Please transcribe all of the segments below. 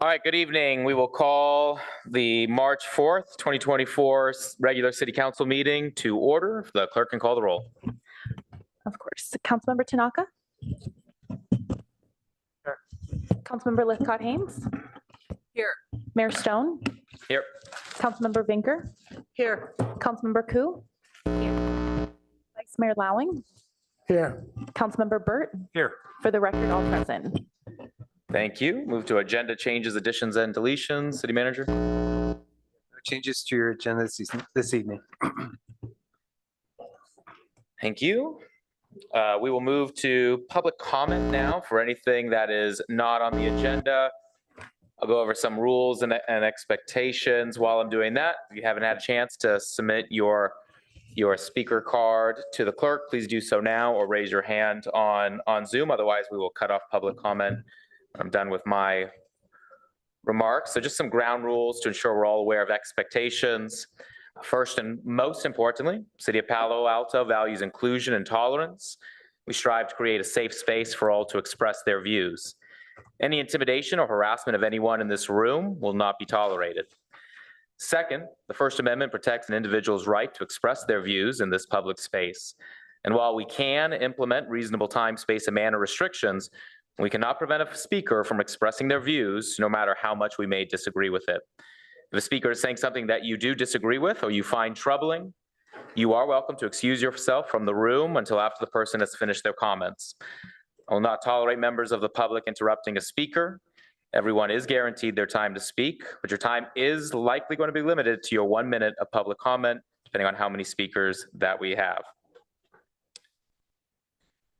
All right, good evening. We will call the March 4th, 2024 regular City Council meeting to order. The clerk can call the roll. Of course. Councilmember Tanaka? Here. Councilmember Lithcott-Haynes? Here. Mayor Stone? Here. Councilmember Vinker? Here. Councilmember Koo? Here. Vice Mayor Lowing? Here. Councilmember Burt? Here. For the record, all present. Thank you. Move to agenda changes, additions, and deletions. City Manager? No changes to your agenda this evening. Thank you. We will move to public comment now for anything that is not on the agenda. I'll go over some rules and expectations while I'm doing that. If you haven't had a chance to submit your speaker card to the clerk, please do so now or raise your hand on Zoom. Otherwise, we will cut off public comment. I'm done with my remarks. So just some ground rules to ensure we're all aware of expectations. First and most importantly, City of Palo Alto values inclusion and tolerance. We strive to create a safe space for all to express their views. Any intimidation or harassment of anyone in this room will not be tolerated. Second, the First Amendment protects an individual's right to express their views in this public space. And while we can implement reasonable time, space, and manner restrictions, we cannot prevent a speaker from expressing their views, no matter how much we may disagree with it. If a speaker is saying something that you do disagree with or you find troubling, you are welcome to excuse yourself from the room until after the person has finished their comments. I will not tolerate members of the public interrupting a speaker. Everyone is guaranteed their time to speak, but your time is likely going to be limited to your 1 minute of public comment, depending on how many speakers that we have.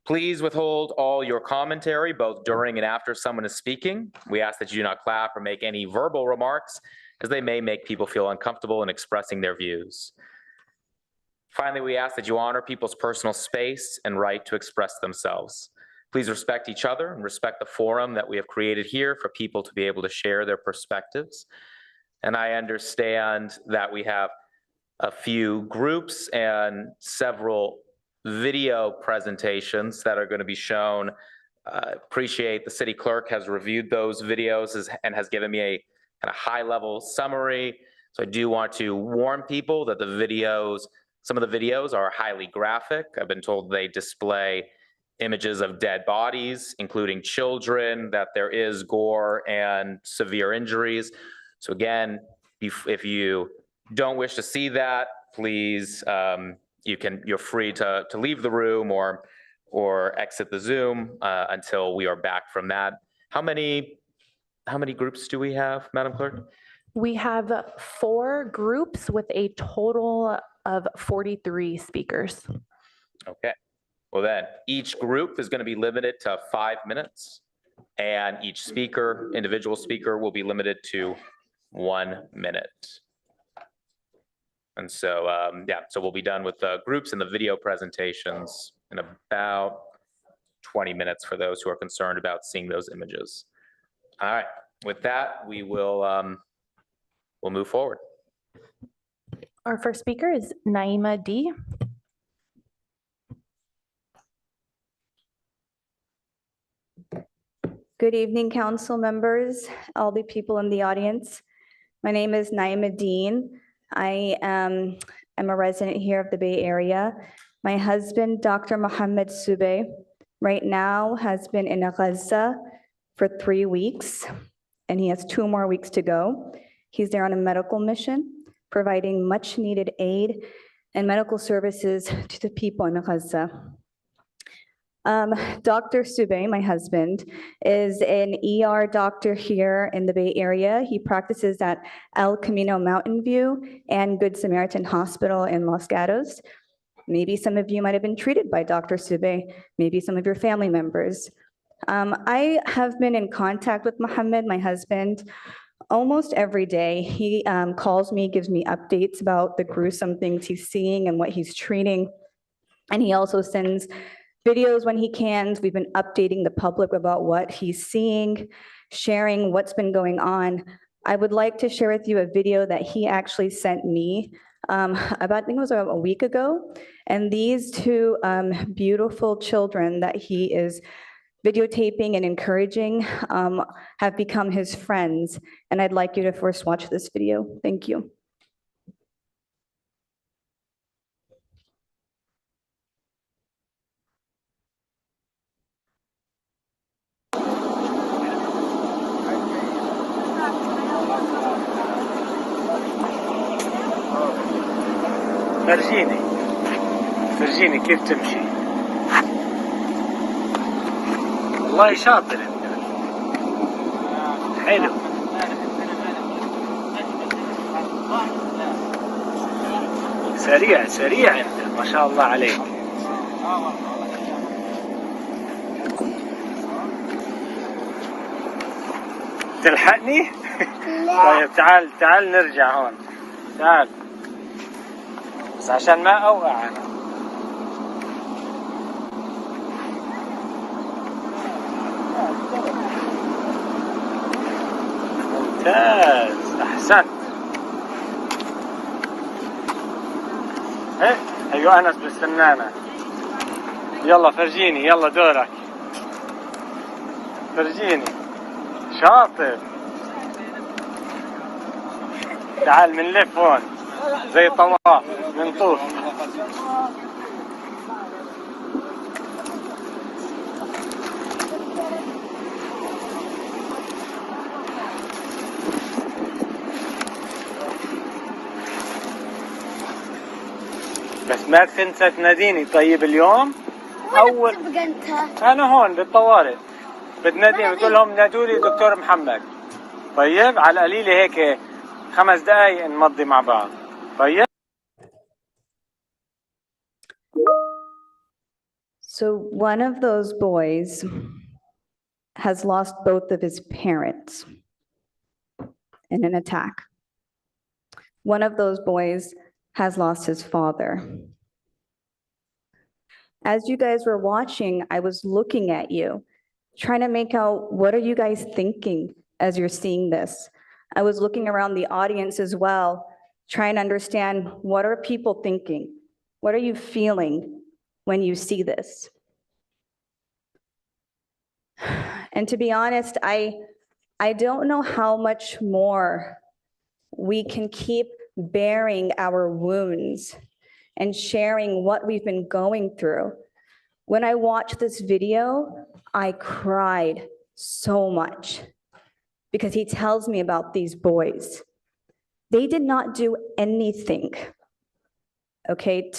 Please withhold all your commentary, both during and after someone is speaking. We ask that you do not clap or make any verbal remarks, as they may make people feel uncomfortable in expressing their views. Finally, we ask that you honor people's personal space and right to express themselves. Please respect each other and respect the forum that we have created here for people to be able to share their perspectives. And I understand that we have a few groups and several video presentations that are going to be shown. Appreciate the city clerk has reviewed those videos and has given me a kind of high-level summary. So I do want to warn people that some of the videos are highly graphic. I've been told they display images of dead bodies, including children, that there is gore and severe injuries. So again, if you don't wish to see that, please, you're free to leave the room or exit the Zoom until we are back from that. How many groups do we have, Madam Clerk? We have 4 groups with a total of 43 speakers. Okay. Well then, each group is going to be limited to 5 minutes, and each individual speaker will be limited to 1 minute. And so, so we'll be done with the groups and the video presentations in about 20 minutes for those who are concerned about seeing those images. All right, with that, we will we'll move forward. Our first speaker is Naima D. Good evening, council members, all the people in the audience. My name is Naima Dean. I am a resident here of the Bay Area. My husband, Dr. Mohammed Subeh, right now has been in Gaza for 3 weeks, and he has 2 more weeks to go. He's there on a medical mission, providing much needed aid and medical services to the people in Gaza. Dr. Subeh, my husband, is an ER doctor here in the Bay Area. He practices at El Camino Mountain View and Good Samaritan Hospital in Los Gatos. Maybe some of you might have been treated by Dr. Subeh, maybe some of your family members. I have been in contact with Mohammed, my husband, almost every day. He calls me, gives me updates about the gruesome things he's seeing and what he's treating. And he also sends videos when he can. We've been updating the public about what he's seeing, sharing what's been going on. I would like to share with you a video that he actually sent me about, I think it was a week ago. And these 2 beautiful children that he is videotaping and encouraging have become his friends. And I'd like you to first watch this video. Thank you. فرجيني كيف تمشي. والله شاطر انت. حلو. سريع انت ما شاء الله عليك. تلحقني؟ طيب تعال نرجع هون. تعال. بس عشان ما اوقع انا. ممتاز احسنت. ايوه انس بستنانا. يلا فرجيني يلا دورك. فرجيني. شاطر. تعال منلف هون زي طواف منطوف. بس ما تنسى تناديني طيب اليوم. اول انا هون بالطوارئ بتناديني بتقول لهم نادوا لي دكتور محمد. طيب على القليله هيك 5 دقايق نمضي مع بعض. طيب. So one of those boys has lost both of his parents in an attack. One of those boys has lost his father. As you guys were watching, I was looking at you, trying to make out what are you guys thinking as you're seeing this. I was looking around the audience as well, trying to understand what are people thinking? What are you feeling when you see this? And to be honest, I don't know how much more we can keep bearing our wounds and sharing what we've been going through. When I watched this video, I cried so much because he tells me about these boys. They did not do anything, okay,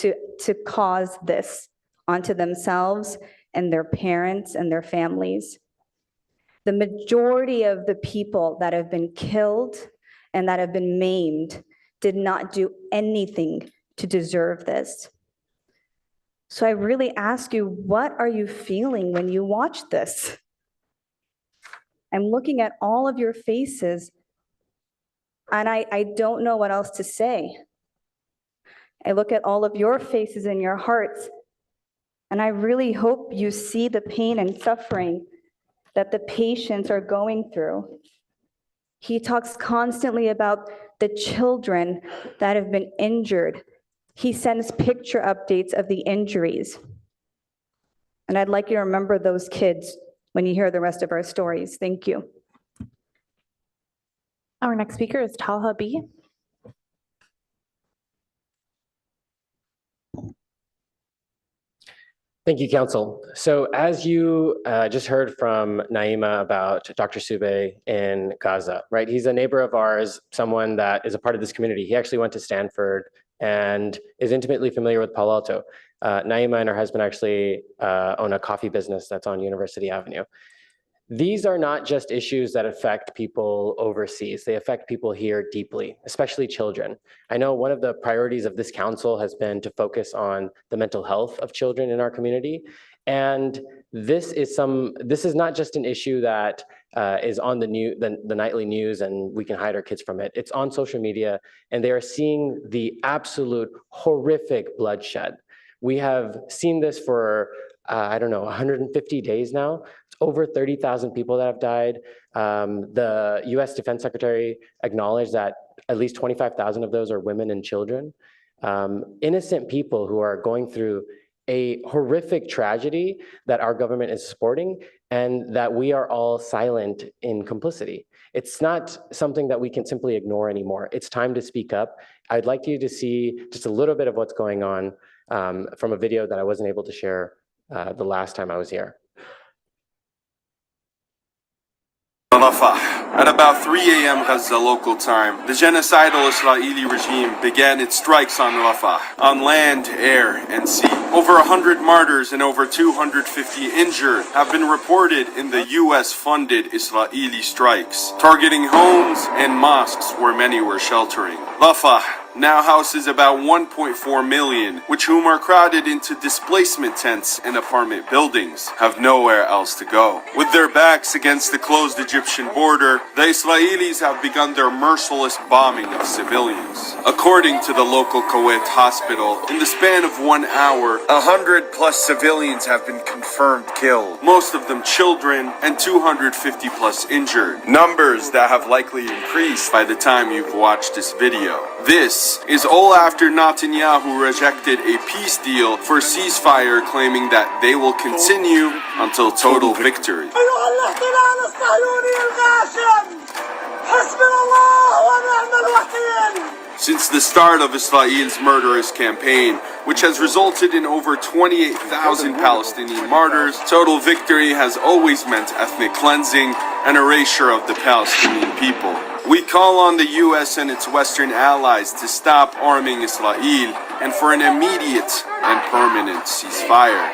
to cause this onto themselves and their parents and their families. The majority of the people that have been killed and that have been maimed did not do anything to deserve this. So I really ask you, what are you feeling when you watch this? I'm looking at all of your faces, and I don't know what else to say. I look at all of your faces and your hearts, and I really hope you see the pain and suffering that the patients are going through. He talks constantly about the children that have been injured. He sends picture updates of the injuries. And I'd like you to remember those kids when you hear the rest of our stories. Thank you. Our next speaker is Talha B. Thank you, Council. So as you just heard from Naima about Dr. Sube in Gaza, right? He's a neighbor of ours, someone that is a part of this community. He actually went to Stanford and is intimately familiar with Palo Alto. Naima and her husband actually own a coffee business that's on University Avenue. These are not just issues that affect people overseas. They affect people here deeply, especially children. I know one of the priorities of this council has been to focus on the mental health of children in our community. And this is not just an issue that is on the nightly news and we can hide our kids from it. It's on social media and they are seeing the absolute horrific bloodshed. We have seen this for, I don't know, 150 days now. It's over 30,000 people that have died. The US Defense Secretary acknowledged that at least 25,000 of those are women and children. Innocent people who are going through a horrific tragedy that our government is supporting and that we are all silent in complicity. It's not something that we can simply ignore anymore. It's time to speak up. I'd like you to see just a little bit of what's going on from a video that I wasn't able to share the last time I was here. Rafah. At about 3 a.m. Gaza local time, the genocidal Israeli regime began its strikes on Rafah, on land, air, and sea. Over 100 martyrs and over 250 injured have been reported in the US-funded Israeli strikes, targeting homes and mosques where many were sheltering. Rafah now houses about 1.4 million, which whom are crowded into displacement tents and apartment buildings, have nowhere else to go. With their backs against the closed Egyptian border, the Israelis have begun their merciless bombing of civilians. According to the local Kuwait hospital, in the span of 1 hour, 100 plus civilians have been confirmed killed, most of them children, and 250 plus injured, numbers that have likely increased by the time you've watched this video. This is all after Netanyahu rejected a peace deal for ceasefire, claiming that they will continue until total victory. Since the start of Israel's murderous campaign, which has resulted in over 28,000 Palestinian martyrs, total victory has always meant ethnic cleansing and erasure of the Palestinian people. We call on the US and its Western allies to stop arming Israel and for an immediate and permanent ceasefire.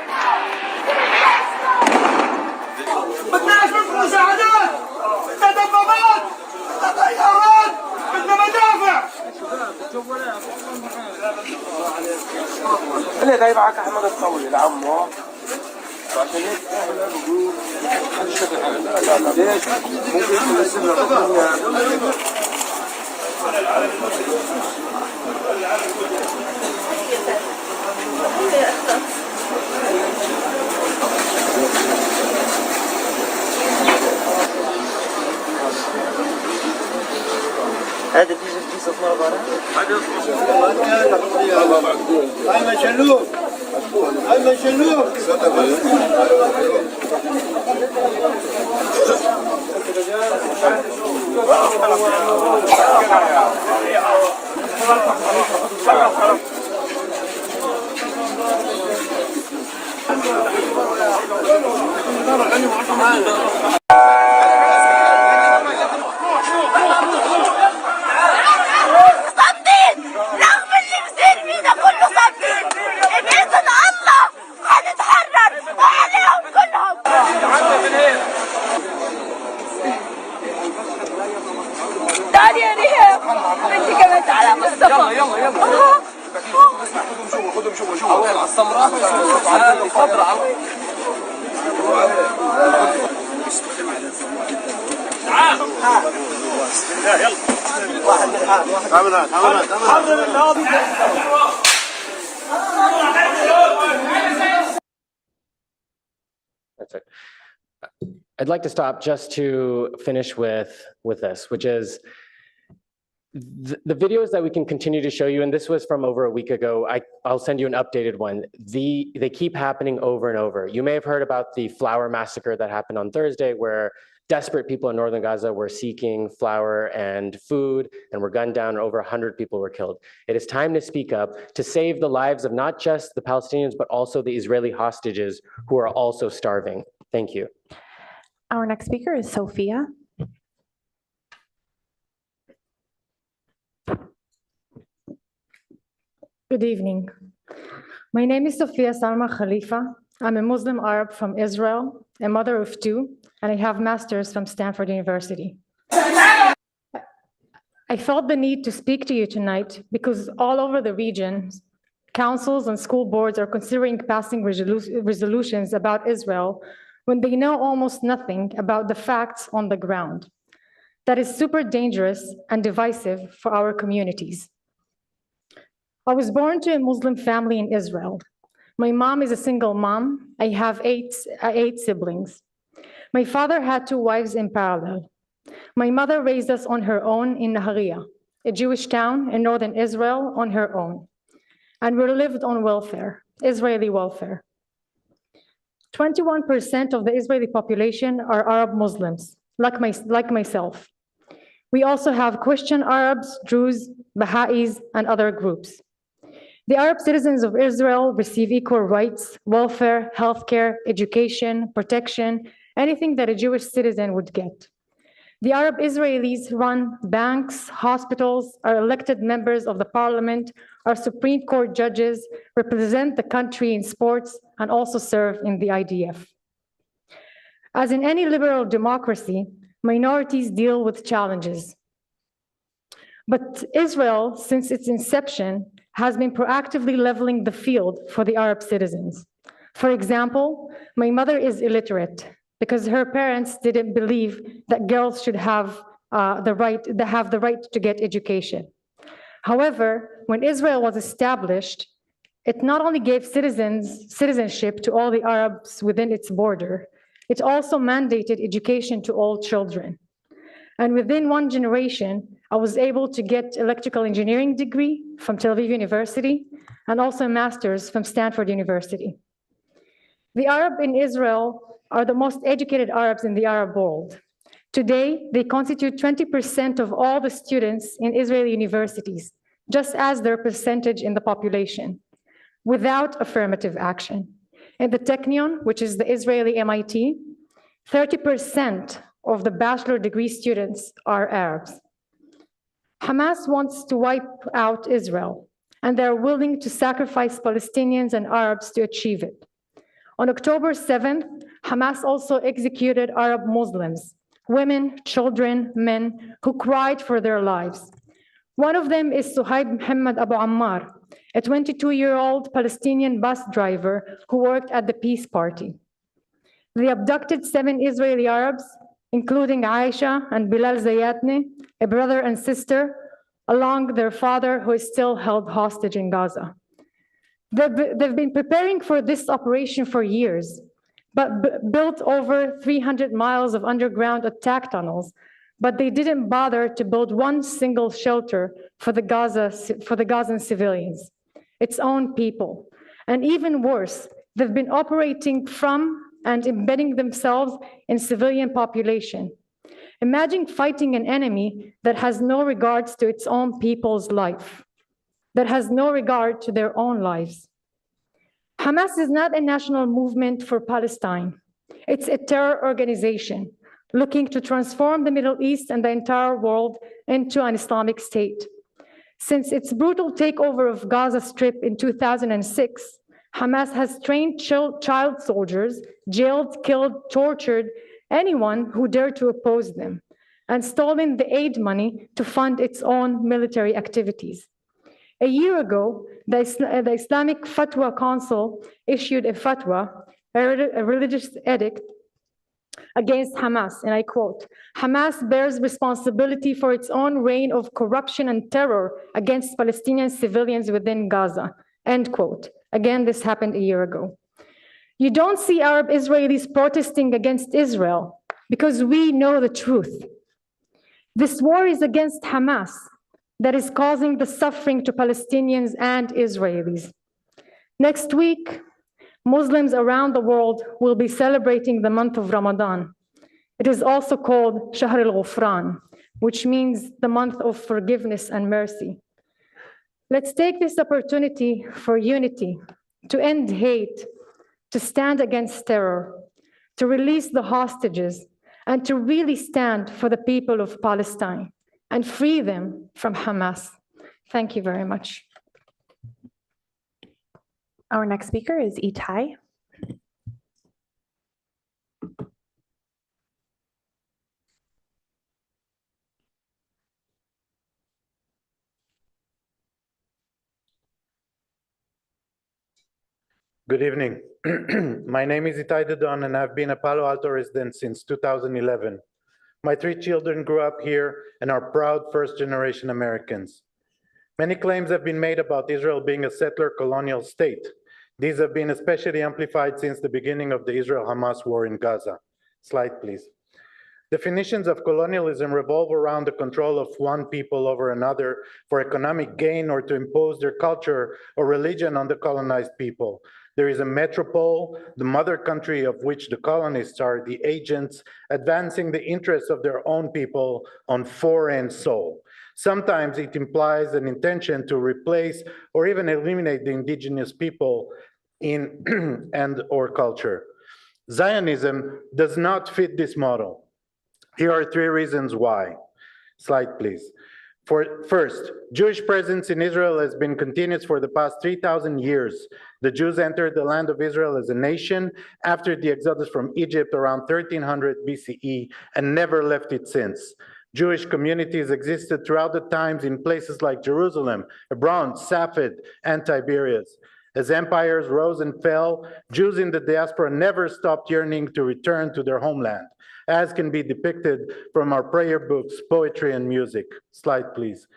هذا في صفنا برا هذا هاي مشلوك هاي مشلوك تعالي يا ريهام انت كمان تعالى يا مصطفى يلا يلا خدهم شوفوا على السمراء على الخضراء تعال يلا واحد من هذا واحد من هذا That's it. I'd like to stop just to finish with this, which is the videos that we can continue to show you, and this was from over a week ago. I'll send you an updated one. They keep happening over and over. You may have heard about the flour massacre that happened on Thursday, where desperate people in northern Gaza were seeking flour and food and were gunned down, and over 100 people were killed. It is time to speak up to save the lives of not just the Palestinians, but also the Israeli hostages who are also starving. Thank you. Our next speaker is Sophia. Good evening. My name is Sophia Salma Khalifa. I'm a Muslim Arab from Israel, a mother of two, and I have masters from Stanford University. I felt the need to speak to you tonight because all over the region, councils and school boards are considering passing resolutions about Israel when they know almost nothing about the facts on the ground. That is super dangerous and divisive for our communities. I was born to a Muslim family in Israel. My mom is a single mom. I have eight siblings. My father had 2 wives in parallel. My mother raised us on her own in Nahariya, a Jewish town in northern Israel, on her own. and we lived on welfare, Israeli welfare. 21% of the Israeli population are Arab Muslims, like myself. We also have Christian Arabs, Druze, Baha'is, and other groups. The Arab citizens of Israel receive equal rights, welfare, healthcare, education, protection, anything that a Jewish citizen would get. The Arab Israelis run banks, hospitals, are elected members of the parliament, are Supreme Court judges, represent the country in sports, and also serve in the IDF. As in any liberal democracy, minorities deal with challenges. But Israel, since its inception, has been proactively leveling the field for the Arab citizens. For example, my mother is illiterate because her parents didn't believe that girls should have the right to get education. However, when Israel was established, it not only gave citizenship to all the Arabs within its border, it also mandated education to all children. And within one generation, I was able to get electrical engineering degree from Tel Aviv University and also a master's from Stanford University. The Arab in Israel are the most educated Arabs in the Arab world. Today, they constitute 20% of all the students in Israeli universities, just as their percentage in the population, without affirmative action. In the Technion, which is the Israeli MIT, 30% of the bachelor degree students are Arabs. Hamas wants to wipe out Israel, and they're willing to sacrifice Palestinians and Arabs to achieve it. On October 7th, Hamas also executed Arab Muslims, women, children, men, who cried for their lives. One of them is Suhaib Muhammad Abu Ammar, a 22-year-old Palestinian bus driver who worked at the Peace Party. They abducted 7 Israeli Arabs, including Aisha and Bilal Zayatne, a brother and sister, along their father, who is still held hostage in Gaza. They've been preparing for this operation for years, but built over 300 miles of underground attack tunnels, but they didn't bother to build one single shelter for the Gazan civilians, its own people. And even worse, they've been operating from and embedding themselves in civilian population. Imagine fighting an enemy that has no regards to its own people's life, that has no regard to their own lives. Hamas is not a national movement for Palestine. It's a terror organization looking to transform the Middle East and the entire world into an Islamic state. Since its brutal takeover of Gaza Strip in 2006, Hamas has trained child soldiers, jailed, killed, tortured anyone who dared to oppose them, and stolen the aid money to fund its own military activities. A year ago, the Islamic Fatwa Council issued a fatwa, a religious edict, against Hamas, and I quote, "Hamas bears responsibility for its own reign of corruption and terror against Palestinian civilians within Gaza," end quote. Again, this happened a year ago. You don't see Arab Israelis protesting against Israel because we know the truth. This war is against Hamas that is causing the suffering to Palestinians and Israelis. Next week, Muslims around the world will be celebrating the month of Ramadan. It is also called Shahr al-Ghufran, which means the month of forgiveness and mercy. Let's take this opportunity for unity, to end hate, to stand against terror, to release the hostages, and to really stand for the people of Palestine and free them from Hamas. Thank you very much. Our next speaker is Itai. Good evening. My name is Itai Dodon, and I've been a Palo Alto resident since 2011. My 3 children grew up here and are proud first-generation Americans. Many claims have been made about Israel being a settler colonial state. These have been especially amplified since the beginning of the Israel-Hamas war in Gaza. Slide, please. Definitions of colonialism revolve around the control of one people over another for economic gain or to impose their culture or religion on the colonized people. There is a metropole, the mother country of which the colonists are the agents, advancing the interests of their own people on foreign soil. Sometimes it implies an intention to replace or even eliminate the indigenous people in and or culture. Zionism does not fit this model. Here are 3 reasons why. Slide, please. First, Jewish presence in Israel has been continuous for the past 3,000 years. The Jews entered the land of Israel as a nation after the exodus from Egypt around 1300 BCE and never left it since. Jewish communities existed throughout the times in places like Jerusalem, Hebron, Safed, and Tiberias. As empires rose and fell, Jews in the diaspora never stopped yearning to return to their homeland, as can be depicted from our prayer books, poetry, and music. Slide, please.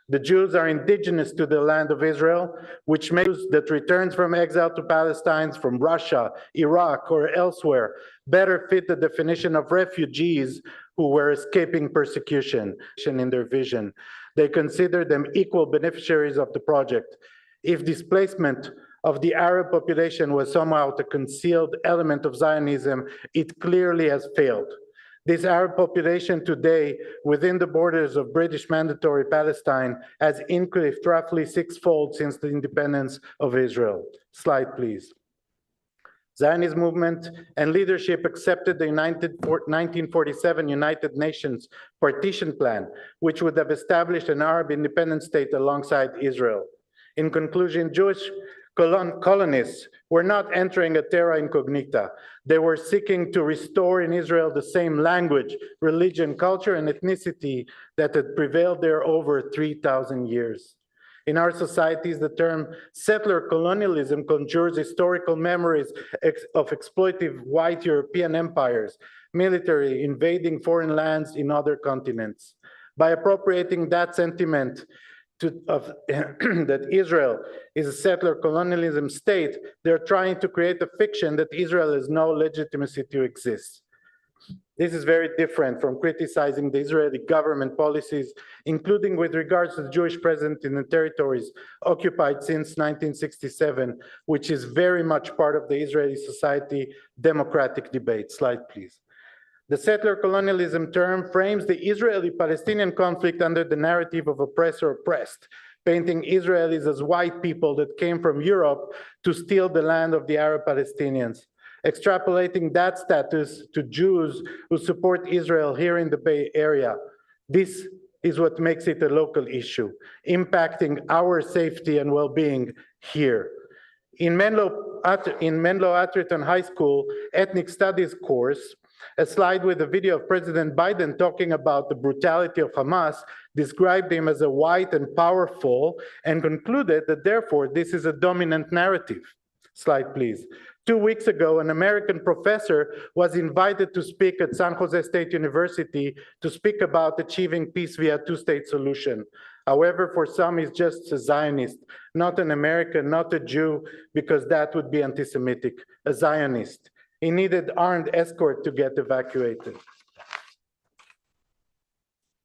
The Jews are indigenous to the land of Israel, which makes that returns from exile to Palestine from Russia, Iraq, or elsewhere better fit the definition of refugees who were escaping persecution in their vision. They consider them equal beneficiaries of the project. If displacement of the Arab population was somehow a concealed element of Zionism, it clearly has failed. This Arab population today, within the borders of British Mandatory Palestine, has increased roughly 6-fold since the independence of Israel. Slide, please. Zionist movement and leadership accepted the 1947 United Nations partition plan, which would have established an Arab independent state alongside Israel. In conclusion, Jewish colonists were not entering a terra incognita. They were seeking to restore in Israel the same language, religion, culture, and ethnicity that had prevailed there over 3,000 years. In our societies, the term settler colonialism conjures historical memories of exploitive white European empires, military invading foreign lands in other continents. By appropriating that sentiment that Israel is a settler colonialism state, they're trying to create a fiction that Israel has no legitimacy to exist. This is very different from criticizing the Israeli government policies, including with regards to the Jewish presence in the territories occupied since 1967, which is very much part of the Israeli society democratic debate. Slide, please. The settler colonialism term frames the Israeli-Palestinian conflict under the narrative of oppressor-oppressed, painting Israelis as white people that came from Europe to steal the land of the Arab Palestinians, extrapolating that status to Jews who support Israel here in the Bay Area. This is what makes it a local issue, impacting our safety and well-being here. In Menlo Atherton High School Ethnic Studies course, a slide with a video of President Biden talking about the brutality of Hamas described him as a white and powerful and concluded that therefore this is a dominant narrative. Slide, please. 2 weeks ago, an American professor was invited to speak at San Jose State University to speak about achieving peace via two-state solution. However, for some, he's just a Zionist, not an American, not a Jew, because that would be anti-Semitic, a Zionist. He needed armed escort to get evacuated.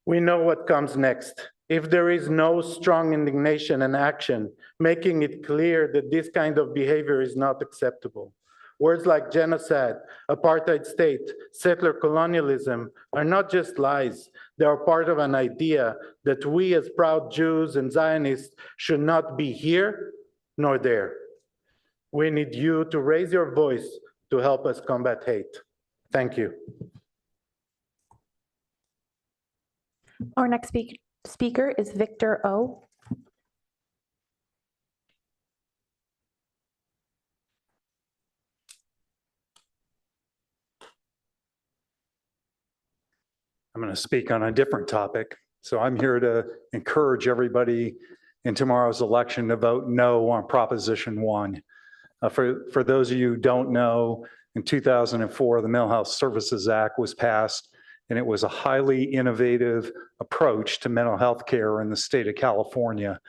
We know what comes next. If there is no strong indignation and action, making it clear that this kind of behavior is not acceptable. Words like genocide, apartheid state, settler colonialism are not just lies. They are part of an idea that we as proud Jews and Zionists should not be here nor there. We need you to raise your voice to help us combat hate. Thank you. Our next speaker is Victor O. I'm going to speak on a different topic. So I'm here to encourage everybody in tomorrow's election to vote no on Proposition 1. For those of you who don't know, in 2004, the Mental Health Services Act was passed, and it was a highly innovative approach to mental health care in the state of California,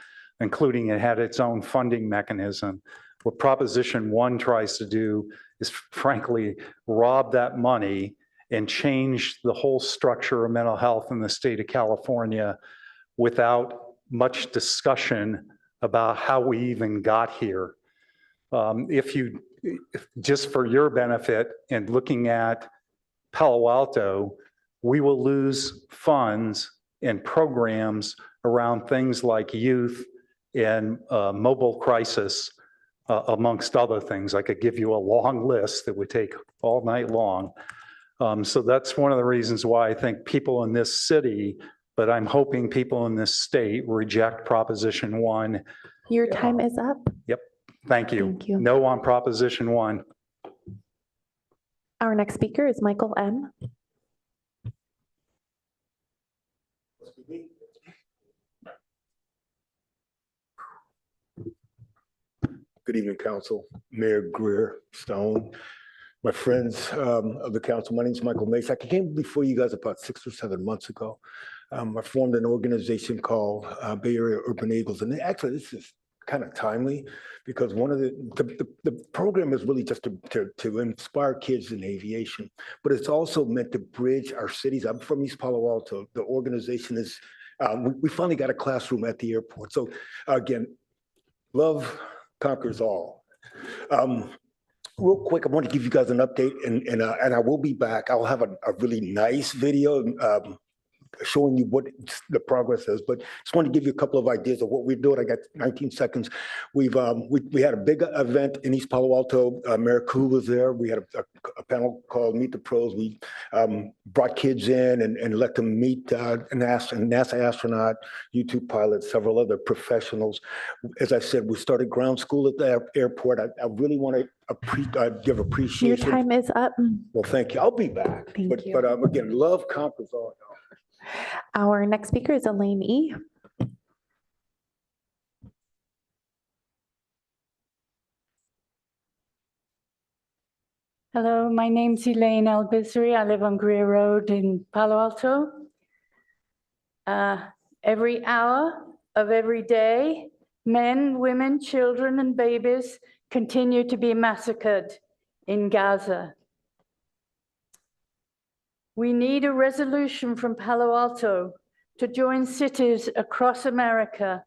including it had its own funding mechanism. What Proposition 1 tries to do is, frankly, rob that money and change the whole structure of mental health in the state of California without much discussion about how we even got here. Just for your benefit and looking at Palo Alto, we will lose funds and programs around things like youth and mobile crisis, amongst other things. I could give you a long list that would take all night long. So that's one of the reasons why I think people in this city, but I'm hoping people in this state reject Proposition 1. Your time is up. Yep. Thank you. Thank you. No on Proposition 1. Our next speaker is Michael M. Good evening, Council. Mayor Greer, Stone, my friends of the council. My name is Michael Mace. I came before you guys about 6 or 7 months ago. I formed an organization called Bay Area Urban Eagles. And actually, this is kind of timely because one of the program is really just to inspire kids in aviation, but it's also meant to bridge our cities. I'm from East Palo Alto. The organization is, we finally got a classroom at the airport. So again, love conquers all. Real quick, I want to give you guys an update, and I will be back. I'll have a really nice video showing you what the progress is, but just want to give you a couple of ideas of what we're doing. I got 19 seconds. We had a big event in East Palo Alto. Mayor Koo was there. We had a panel called Meet the Pros. We brought kids in and let them meet NASA astronaut, YouTube pilot, several other professionals. As I said, we started ground school at the airport. I really want to give appreciation. Your time is up. Well, thank you. I'll be back. Thank you. But again, love conquers all. Our next speaker is Elaine E. Hello, my name's Elaine Albizri. I live on Greer Road in Palo Alto. Every hour of every day, men, women, children, and babies continue to be massacred in Gaza. We need a resolution from Palo Alto to join cities across America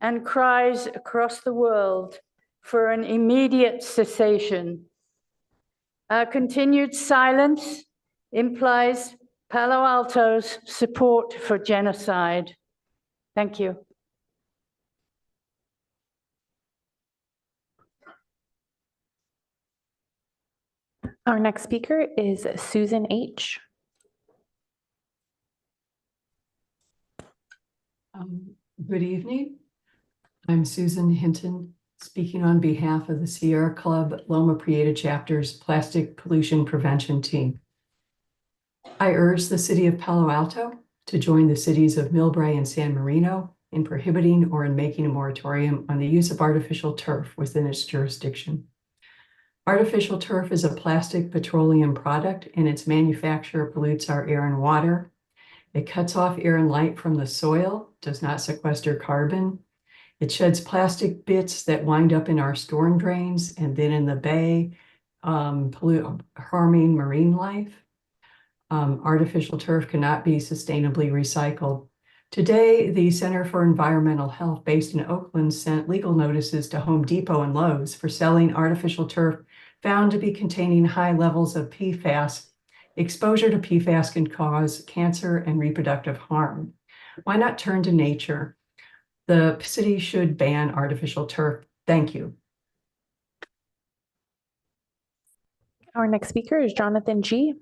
and cries across the world for an immediate cessation. Our continued silence implies Palo Alto's support for genocide. Thank you. Our next speaker is Susan H. Good evening. I'm Susan Hinton, speaking on behalf of the Sierra Club Loma Prieta Chapter's Plastic Pollution Prevention Team. I urge the City of Palo Alto to join the cities of Millbrae and San Marino in prohibiting or in making a moratorium on the use of artificial turf within its jurisdiction. Artificial turf is a plastic petroleum product, and its manufacture pollutes our air and water. It cuts off air and light from the soil, does not sequester carbon. It sheds plastic bits that wind up in our storm drains and then in the bay, harming marine life. Artificial turf cannot be sustainably recycled. Today, the Center for Environmental Health based in Oakland sent legal notices to Home Depot and Lowe's for selling artificial turf found to be containing high levels of PFAS. Exposure to PFAS can cause cancer and reproductive harm. Why not turn to nature? The city should ban artificial turf. Thank you. Our next speaker is Jonathan G.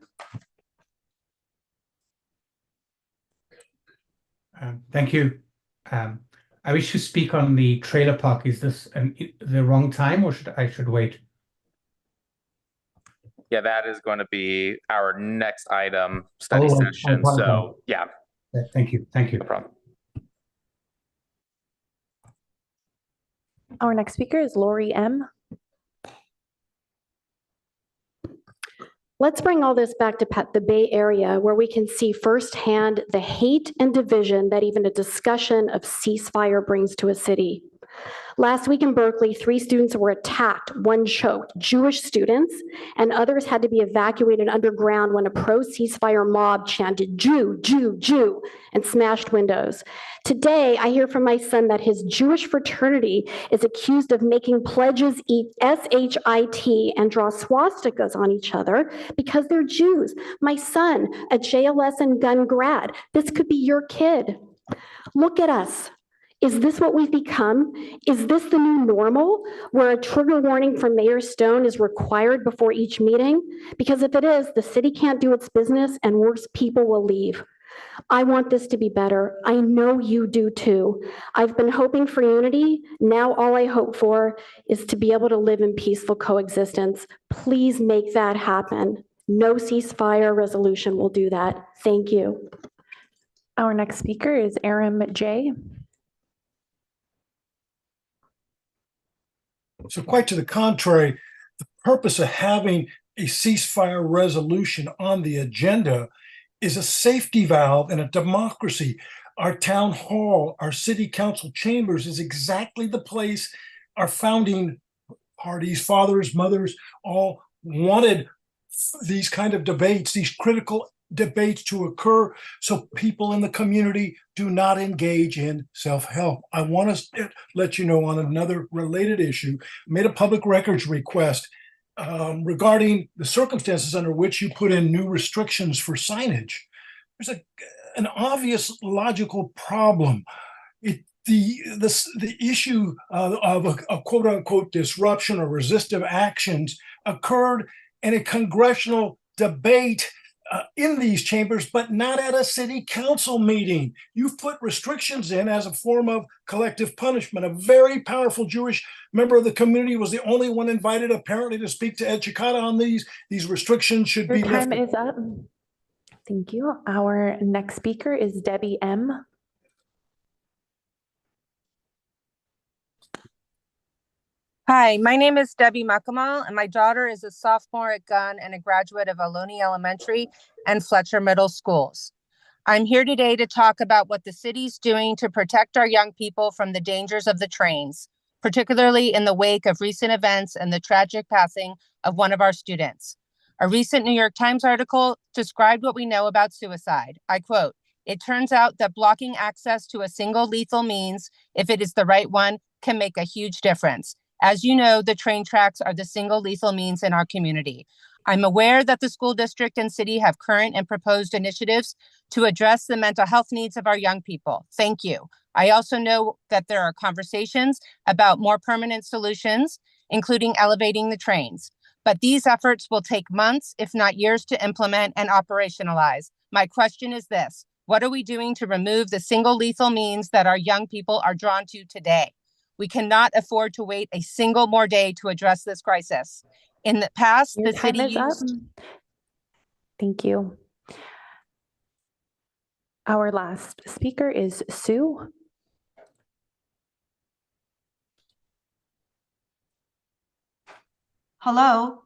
Thank you. I wish to speak on the trailer park. Is this the wrong time, or should I wait? Yeah, that is going to be our next item, study I session. So yeah. Thank you. Thank you. No problem. Our next speaker is Lori M. Let's bring all this back to the Bay Area, where we can see firsthand the hate and division that even a discussion of ceasefire brings to a city. Last week in Berkeley, 3 students were attacked, 1 choked, Jewish students, and others had to be evacuated underground when a pro-ceasefire mob chanted, "Jew, Jew, Jew," and smashed windows. Today, I hear from my son that his Jewish fraternity is accused of making pledges eat SHIT and draw swastikas on each other because they're Jews. My son, a JLS and gun grad, this could be your kid. Look at us. Is this what we've become? Is this the new normal, where a trigger warning from Mayor Stone is required before each meeting? Because if it is, the city can't do its business and worse people will leave. I want this to be better. I know you do too. I've been hoping for unity. Now all I hope for is to be able to live in peaceful coexistence. Please make that happen. No ceasefire resolution will do that. Thank you. Our next speaker is Aram J. So quite to the contrary, the purpose of having a ceasefire resolution on the agenda is a safety valve in a democracy. Our town hall, our city council chambers is exactly the place our founding parties, fathers, mothers, all wanted these kind of debates, these critical debates to occur so people in the community do not engage in self-help. I want to let you know on another related issue, I made a public records request regarding the circumstances under which you put in new restrictions for signage. There's an obvious logical problem. The issue of a quote unquote disruption or resistive actions occurred in a congressional debate in these chambers, but not at a city council meeting. You've put restrictions in as a form of collective punishment. A very powerful Jewish member of the community was the only one invited apparently to speak to Ed Chikata on these. These restrictions should be lifted. Your time is up. Thank you. Our next speaker is Debbie M. Hi, my name is Debbie Makamal, and my daughter is a sophomore at Gunn and a graduate of Ohlone Elementary and Fletcher Middle Schools. I'm here today to talk about what the city's doing to protect our young people from the dangers of the trains, particularly in the wake of recent events and the tragic passing of one of our students. A recent New York Times article described what we know about suicide. I quote, "It turns out that blocking access to a single lethal means, if it is the right one, can make a huge difference. As you know, the train tracks are the single lethal means in our community. I'm aware that the school district and city have current and proposed initiatives to address the mental health needs of our young people. Thank you. I also know that there are conversations about more permanent solutions, including elevating the trains. But these efforts will take months, if not years, to implement and operationalize. My question is this: what are we doing to remove the single lethal means that our young people are drawn to today? We cannot afford to wait a single more day to address this crisis. In the past, the city used..." Thank you. Our last speaker is Sue. Hello.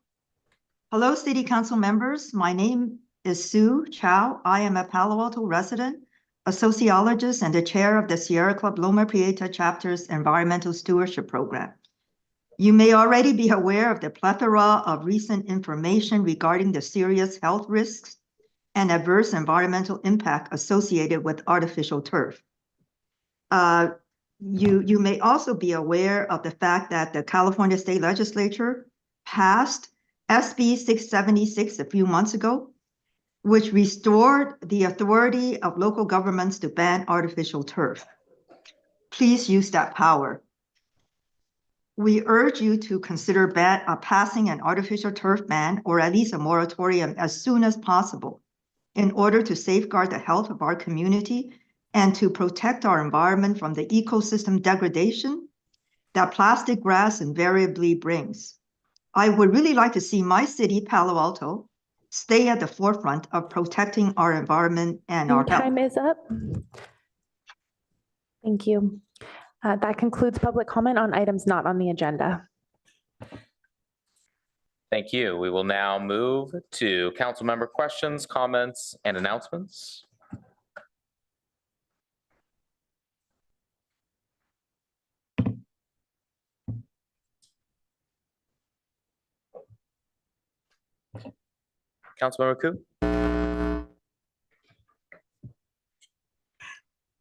Hello, City Council members. My name is Sue Chow. I am a Palo Alto resident, a sociologist, and the chair of the Sierra Club Loma Prieta Chapter's Environmental Stewardship Program. You may already be aware of the plethora of recent information regarding the serious health risks and adverse environmental impact associated with artificial turf. You may also be aware of the fact that the California State Legislature passed SB 676 a few months ago, which restored the authority of local governments to ban artificial turf. Please use that power. We urge you to consider passing an artificial turf ban, or at least a moratorium, as soon as possible in order to safeguard the health of our community and to protect our environment from the ecosystem degradation that plastic grass invariably brings. I would really like to see my city, Palo Alto, stay at the forefront of protecting our environment and our health. Your time is up. Thank you. That concludes public comment on items not on the agenda. Thank you. We will now move to council member questions, comments, and announcements. Councilmember Koo.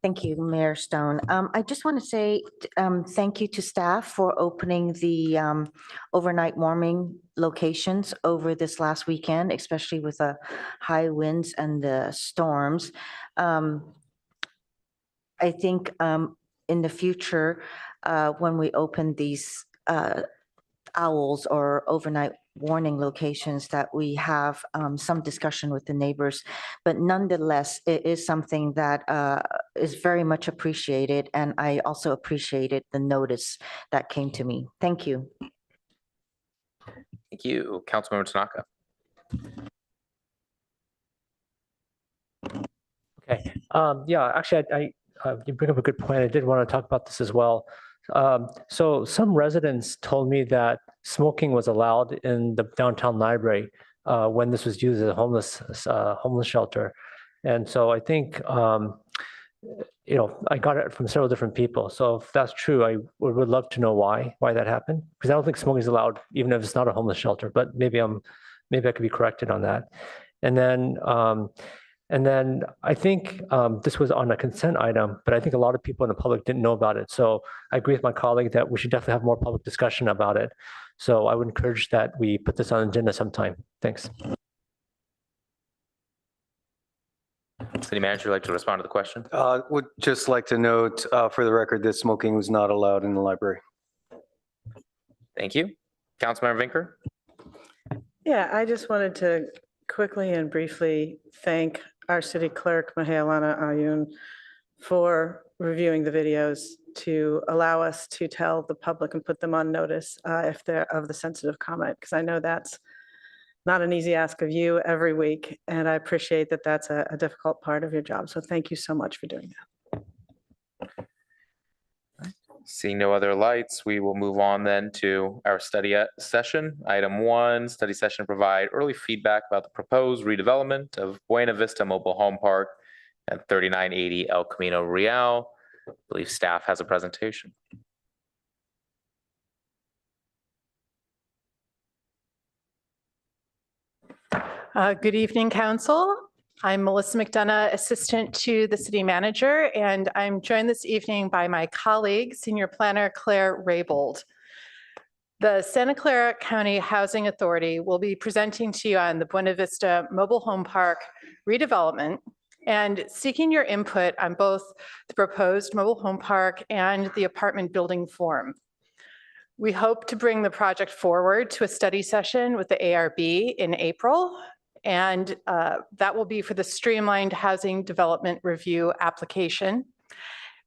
Thank you, Mayor Stone. I just want to say thank you to staff for opening the overnight warming locations over this last weekend, especially with the high winds and the storms. I think in the future, when we open these owls or overnight warning locations, that we have some discussion with the neighbors. But nonetheless, it is something that is very much appreciated. And I also appreciated the notice that came to me. Thank you. Thank you. Councilmember Tanaka. Okay. Yeah, actually, you bring up a good point. I did want to talk about this as well. So some residents told me that smoking was allowed in the downtown library when this was used as a homeless shelter. And so I think, I got it from several different people. So if that's true, I would love to know why that happened. Because I don't think smoking is allowed, even if it's not a homeless shelter, but maybe I could be corrected on that. And then I think this was on a consent item, but I think a lot of people in the public didn't know about it. So I agree with my colleague that we should definitely have more public discussion about it. So I would encourage that we put this on the agenda sometime. Thanks. City Manager, would like to respond to the question? Would just like to note for the record that smoking was not allowed in the library. Thank you. Councilmember Vinker. Yeah, I just wanted to quickly and briefly thank our city clerk, Mahealana Ayun, for reviewing the videos to allow us to tell the public and put them on notice if they're of the sensitive comment, because I know that's not an easy ask of you every week, and I appreciate that that's a difficult part of your job. So thank you so much for doing that. Seeing no other lights, we will move on then to our study session. Item 1, study session to provide early feedback about the proposed redevelopment of Buena Vista Mobile Home Park at 3980 El Camino Real. I believe staff has a presentation. Good evening, Council. I'm Melissa McDonough, Assistant to the City Manager, and I'm joined this evening by my colleague, Senior Planner Claire Raybold. The Santa Clara County Housing Authority will be presenting to you on the Buena Vista Mobile Home Park redevelopment and seeking your input on both the proposed mobile home park and the apartment building form. We hope to bring the project forward to a study session with the ARB in April, and that will be for the Streamlined Housing Development Review application,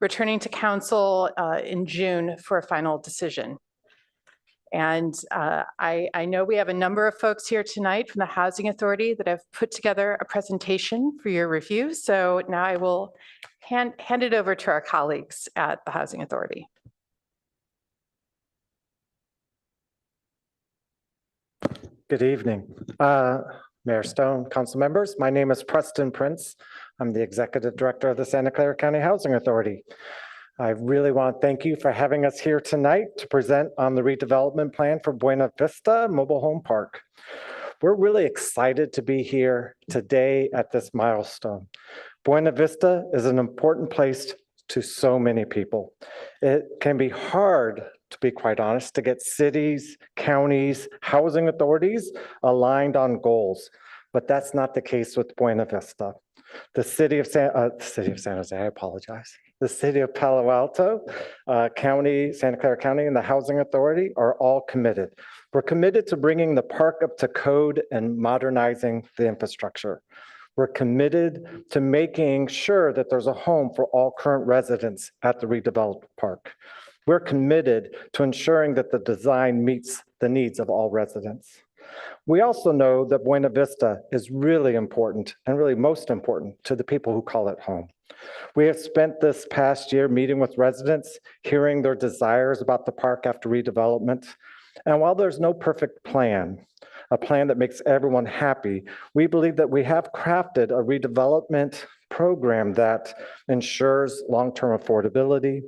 returning to Council in June for a final decision. And I know we have a number of folks here tonight from the Housing Authority that have put together a presentation for your review. So now I will hand it over to our colleagues at the Housing Authority. Good evening, Mayor Stone, council members. My name is Preston Prince. I'm the Executive Director of the Santa Clara County Housing Authority. I really want to thank you for having us here tonight to present on the redevelopment plan for Buena Vista Mobile Home Park. We're really excited to be here today at this milestone. Buena Vista is an important place to so many people. It can be hard, to be quite honest, to get cities, counties, housing authorities aligned on goals, but that's not the case with Buena Vista. The city of San Jose, I apologize. The city of Palo Alto County, Santa Clara County, and the Housing Authority are all committed. We're committed to bringing the park up to code and modernizing the infrastructure. We're committed to making sure that there's a home for all current residents at the redeveloped park. We're committed to ensuring that the design meets the needs of all residents. We also know that Buena Vista is really important and really most important to the people who call it home. We have spent this past year meeting with residents, hearing their desires about the park after redevelopment. And while there's no perfect plan, a plan that makes everyone happy, we believe that we have crafted a redevelopment program that ensures long-term affordability,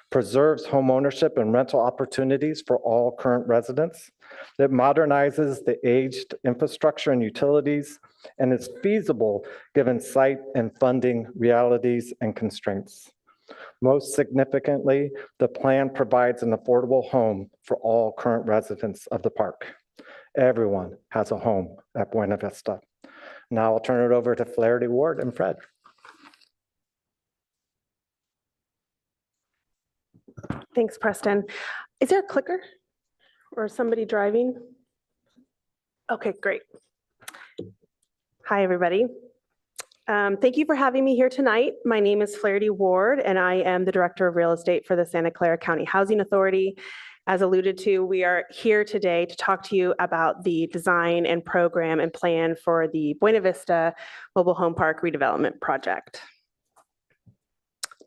preserves homeownership and rental opportunities for all current residents. It modernizes the aged infrastructure and utilities, and is feasible given site and funding realities and constraints. Most significantly, the plan provides an affordable home for all current residents of the park. Everyone has a home at Buena Vista. Now I'll turn it over to Flaherty Ward and Fred. Thanks, Preston. Is there a clicker or somebody driving? Okay, great. Hi, everybody. Thank you for having me here tonight. My name is Flaherty Ward, and I am the Director of Real Estate for the Santa Clara County Housing Authority. As alluded to, we are here today to talk to you about the design and program and plan for the Buena Vista Mobile Home Park redevelopment project.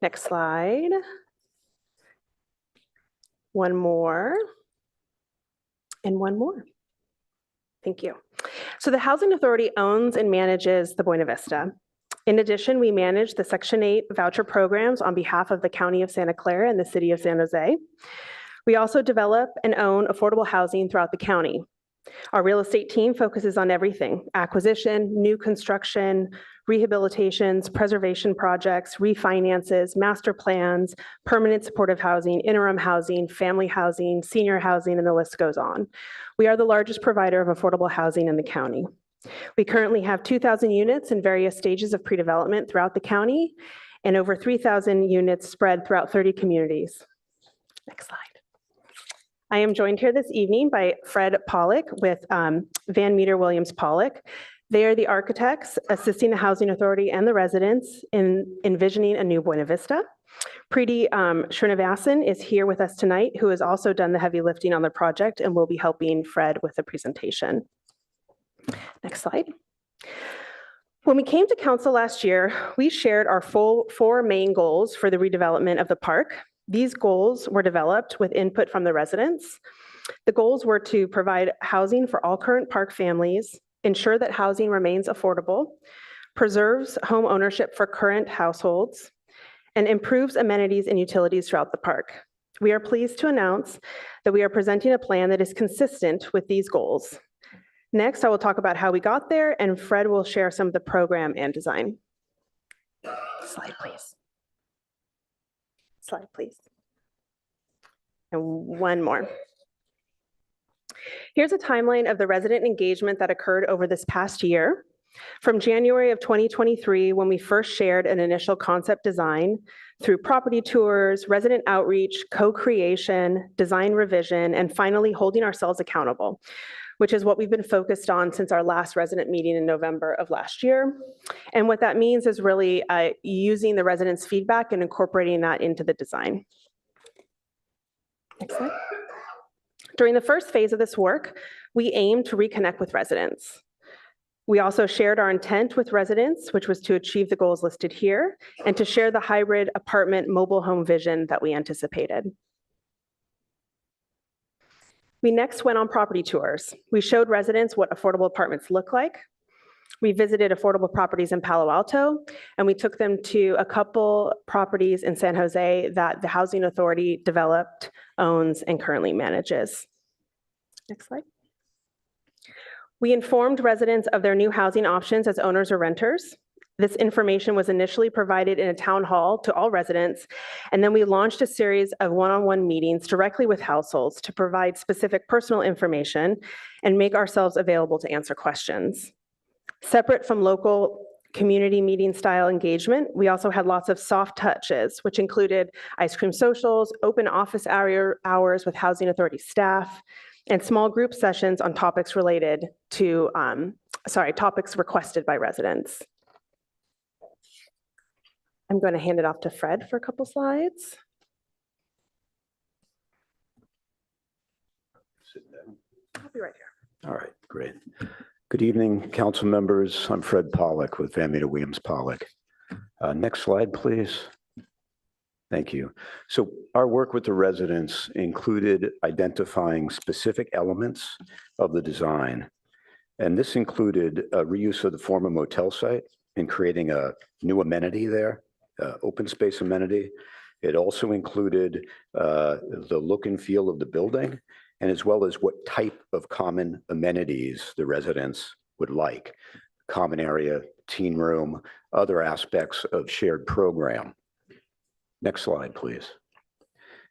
Next slide. One more. And one more. Thank you. So the Housing Authority owns and manages the Buena Vista. In addition, we manage the Section 8 voucher programs on behalf of the County of Santa Clara and the City of San Jose. We also develop and own affordable housing throughout the county. Our real estate team focuses on everything: acquisition, new construction, rehabilitations, preservation projects, refinances, master plans, permanent supportive housing, interim housing, family housing, senior housing, and the list goes on. We are the largest provider of affordable housing in the county. We currently have 2,000 units in various stages of pre-development throughout the county, and over 3,000 units spread throughout 30 communities. Next slide. I am joined here this evening by Fred Pollock with Van Meter Williams Pollock. They are the architects assisting the Housing Authority and the residents in envisioning a new Buena Vista. Preeti Srinivasan is here with us tonight, who has also done the heavy lifting on the project and will be helping Fred with the presentation. Next slide. When we came to council last year, we shared our full 4 main goals for the redevelopment of the park. These goals were developed with input from the residents. The goals were to provide housing for all current park families, ensure that housing remains affordable, preserves home ownership for current households, and improves amenities and utilities throughout the park. We are pleased to announce that we are presenting a plan that is consistent with these goals. Next, I will talk about how we got there, and Fred will share some of the program and design. Slide, please. Slide, please. And one more. Here's a timeline of the resident engagement that occurred over this past year. From January of 2023, when we first shared an initial concept design, through property tours, resident outreach, co-creation, design revision, and finally holding ourselves accountable, which is what we've been focused on since our last resident meeting in November of last year. And what that means is really using the residents' feedback and incorporating that into the design. Next slide. During the first phase of this work, we aimed to reconnect with residents. We also shared our intent with residents, which was to achieve the goals listed here, and to share the hybrid apartment mobile home vision that we anticipated. We next went on property tours. We showed residents what affordable apartments look like. We visited affordable properties in Palo Alto, and we took them to a couple properties in San Jose that the Housing Authority developed, owns, and currently manages. Next slide. We informed residents of their new housing options as owners or renters. This information was initially provided in a town hall to all residents, and then we launched a series of one-on-one meetings directly with households to provide specific personal information and make ourselves available to answer questions. Separate from local community meeting style engagement, we also had lots of soft touches, which included ice cream socials, open office hours with Housing Authority staff, and small group sessions on topics related to, topics requested by residents. I'm going to hand it off to Fred for a couple slides. Sit down. I'll be right here. All right, great. Good evening, council members. I'm Fred Pollock with Van Meter Williams Pollock. Next slide, please. Thank you. So our work with the residents included identifying specific elements of the design. And this included a reuse of the former motel site and creating a new amenity there, open space amenity, It also included the look and feel of the building, and as well as what type of common amenities the residents would like. Common area, teen room, other aspects of shared program. Next slide, please.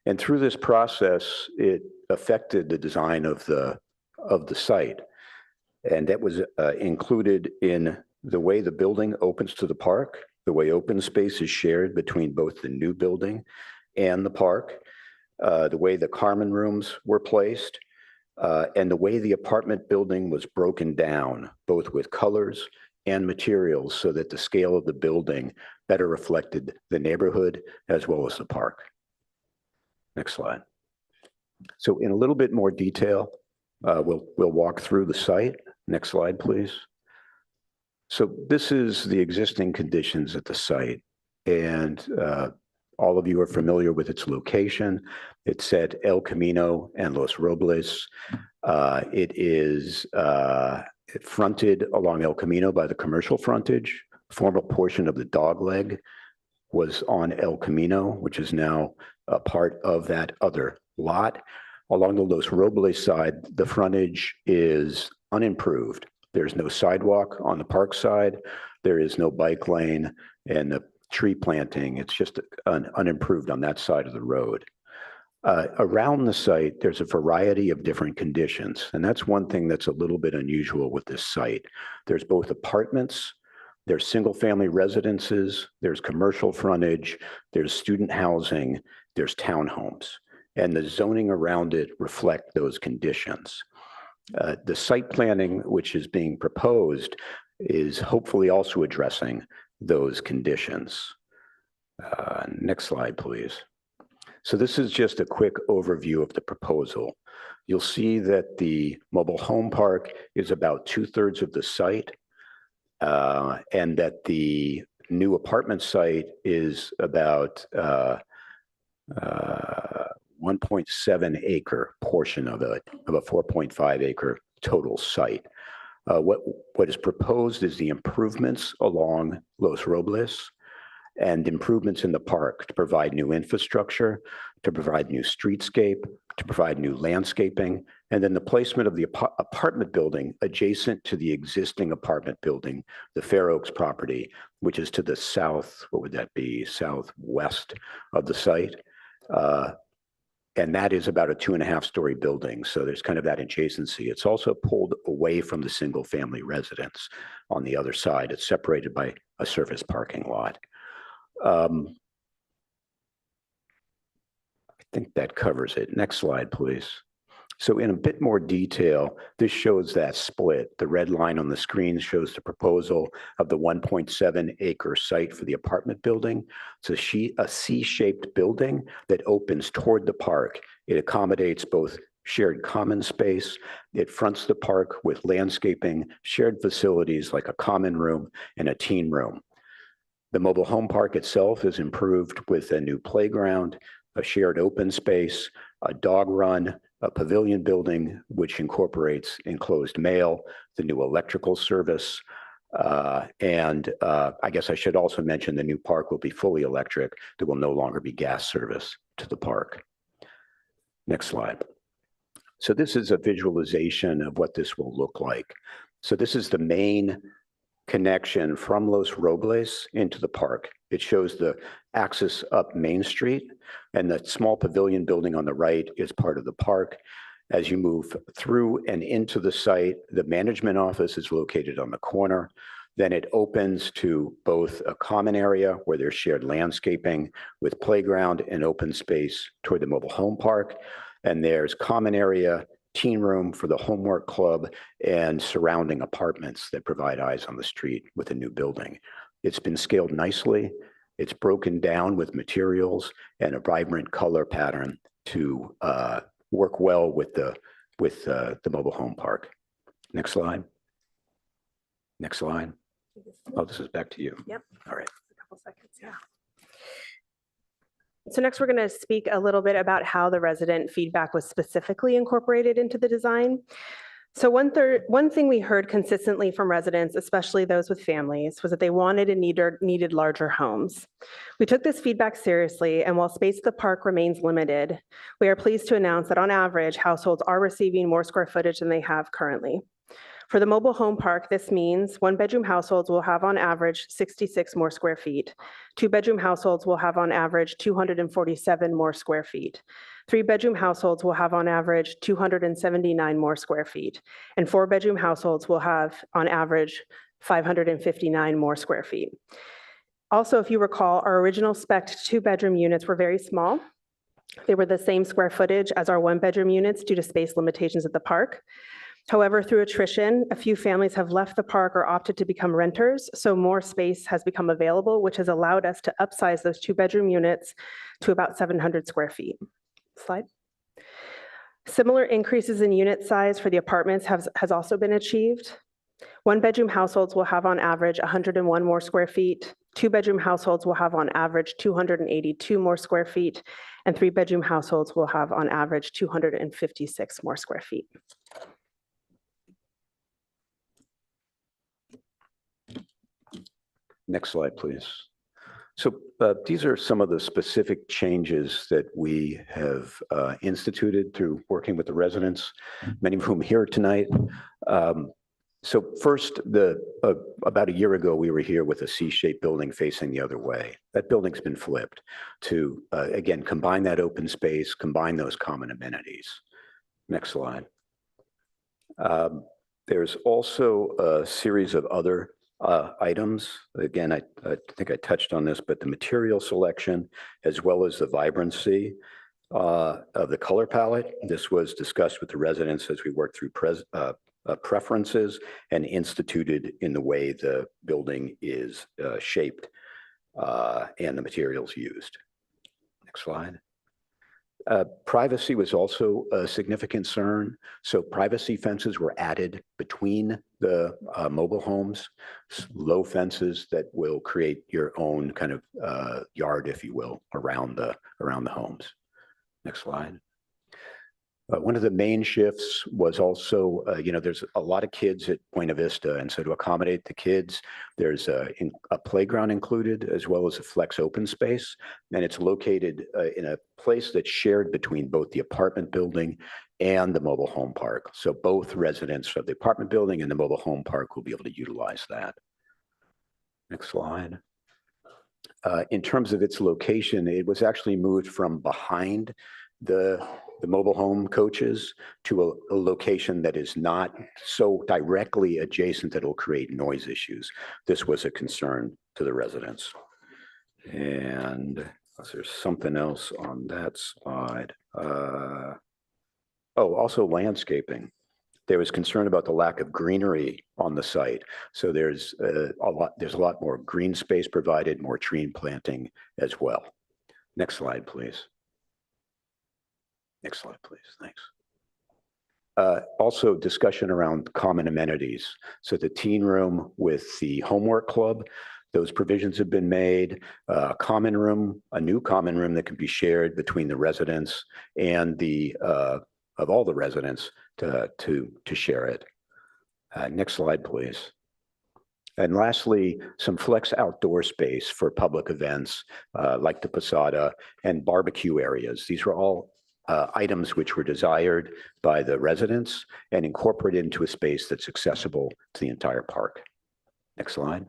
And through this process, it affected the design of the site. And that was included in the way the building opens to the park, the way open space is shared between both the new building and the park, the way the common rooms were placed, and the way the apartment building was broken down, both with colors and materials, so that the scale of the building better reflected the neighborhood as well as the park. Next slide. So in a little bit more detail, we'll walk through the site. Next slide, please. So this is the existing conditions at the site, and all of you are familiar with its location. It's at El Camino and Los Robles. It is fronted along El Camino by the commercial frontage. Former portion of the dogleg was on El Camino, which is now a part of that other lot. Along the Los Robles side, the frontage is unimproved. There's no sidewalk on the park side. There is no bike lane, and the tree planting, it's just unimproved on that side of the road. Around the site, there's a variety of different conditions, and that's one thing that's a little bit unusual with this site. There's both apartments, there's single-family residences, there's commercial frontage, there's student housing, there's townhomes, and the zoning around it reflect those conditions. The site planning, which is being proposed, is hopefully also addressing those conditions. Next slide, please. So this is just a quick overview of the proposal. You'll see that the mobile home park is about 2/3 of the site, and that the new apartment site is about 1.7 acre portion of a 4.5 acre total site. What is proposed is the improvements along Los Robles and improvements in the park to provide new infrastructure, to provide new streetscape, to provide new landscaping, and then the placement of the apartment building adjacent to the existing apartment building, the Fair Oaks property, which is to the south, what would that be, southwest of the site. And that is about a 2.5-story building. So there's kind of that adjacency. It's also pulled away from the single family residence on the other side. It's separated by a surface parking lot. I think that covers it. Next slide, please. So in a bit more detail, this shows that split. The red line on the screen shows the proposal of the 1.7 acre site for the apartment building. It's a C-shaped building that opens toward the park. It accommodates both shared common space. It fronts the park with landscaping, shared facilities like a common room and a teen room. The mobile home park itself is improved with a new playground, a shared open space, a dog run, a pavilion building, which incorporates enclosed mail, the new electrical service, and I guess I should also mention the new park will be fully electric. There will no longer be gas service to the park. Next slide. So this is a visualization of what this will look like. So this is the main connection from Los Robles into the park. It shows the access up Main Street, and the small pavilion building on the right is part of the park. As you move through and into the site, the management office is located on the corner. Then it opens to both a common area where there's shared landscaping with playground and open space toward the mobile home park. And there's common area, teen room for the homework club, and surrounding apartments that provide eyes on the street with a new building. It's been scaled nicely. It's broken down with materials and a vibrant color pattern to work well with the mobile home park. Next slide. Next slide. Oh, this is back to you. Yep. All right. A couple seconds, yeah. So next, we're going to speak a little bit about how the resident feedback was specifically incorporated into the design. So one thing we heard consistently from residents, especially those with families, was that they wanted and needed larger homes. We took this feedback seriously, and while space at the park remains limited, we are pleased to announce that on average, households are receiving more square footage than they have currently. For the mobile home park, this means one-bedroom households will have on average 66 more square feet. Two-bedroom households will have on average 247 more square feet. Three-bedroom households will have on average 279 more square feet. And four-bedroom households will have on average 559 more square feet. Also, if you recall, our original spec two-bedroom units were very small. They were the same square footage as our one-bedroom units due to space limitations at the park. However, through attrition, a few families have left the park or opted to become renters, so more space has become available, which has allowed us to upsize those two-bedroom units to about 700 square feet. Slide. Similar increases in unit size for the apartments has also been achieved. One-bedroom households will have on average 101 more square feet. Two-bedroom households will have on average 282 more square feet, and three-bedroom households will have on average 256 more square feet. Next slide, please. So these are some of the specific changes that we have instituted through working with the residents, many of whom are here tonight. So first, about a year ago, we were here with a C-shaped building facing the other way. That building's been flipped to, again, combine that open space, combine those common amenities. Next slide. There's also a series of other items. Again, I think I touched on this, but the material selection, as well as the vibrancy of the color palette. This was discussed with the residents as we worked through preferences and instituted in the way the building is shaped and the materials used. Next slide. Privacy was also a significant concern. So privacy fences were added between the mobile homes, low fences that will create your own kind of yard, if you will, around the homes. Next slide. One of the main shifts was also, there's a lot of kids at Buena Vista, and so to accommodate the kids, there's a playground included, as well as a flex open space, and it's located in a place that's shared between both the apartment building and the mobile home park. So both residents of the apartment building and the mobile home park will be able to utilize that. Next slide. In terms of its location, it was actually moved from behind the mobile home coaches to a location that is not so directly adjacent that it'll create noise issues. This was a concern to the residents. And there's something else on that slide. Also landscaping. There was concern about the lack of greenery on the site. So there's a lot more green space provided, more tree planting as well. Next slide, please. Next slide, please. Thanks. Also, discussion around common amenities. So the teen room with the homework club, those provisions have been made. A common room, a new common room that can be shared between the residents and of all the residents to share it. Next slide, please. And lastly, some flex outdoor space for public events like the Posada and barbecue areas. These were all items which were desired by the residents and incorporated into a space that's accessible to the entire park. Next slide.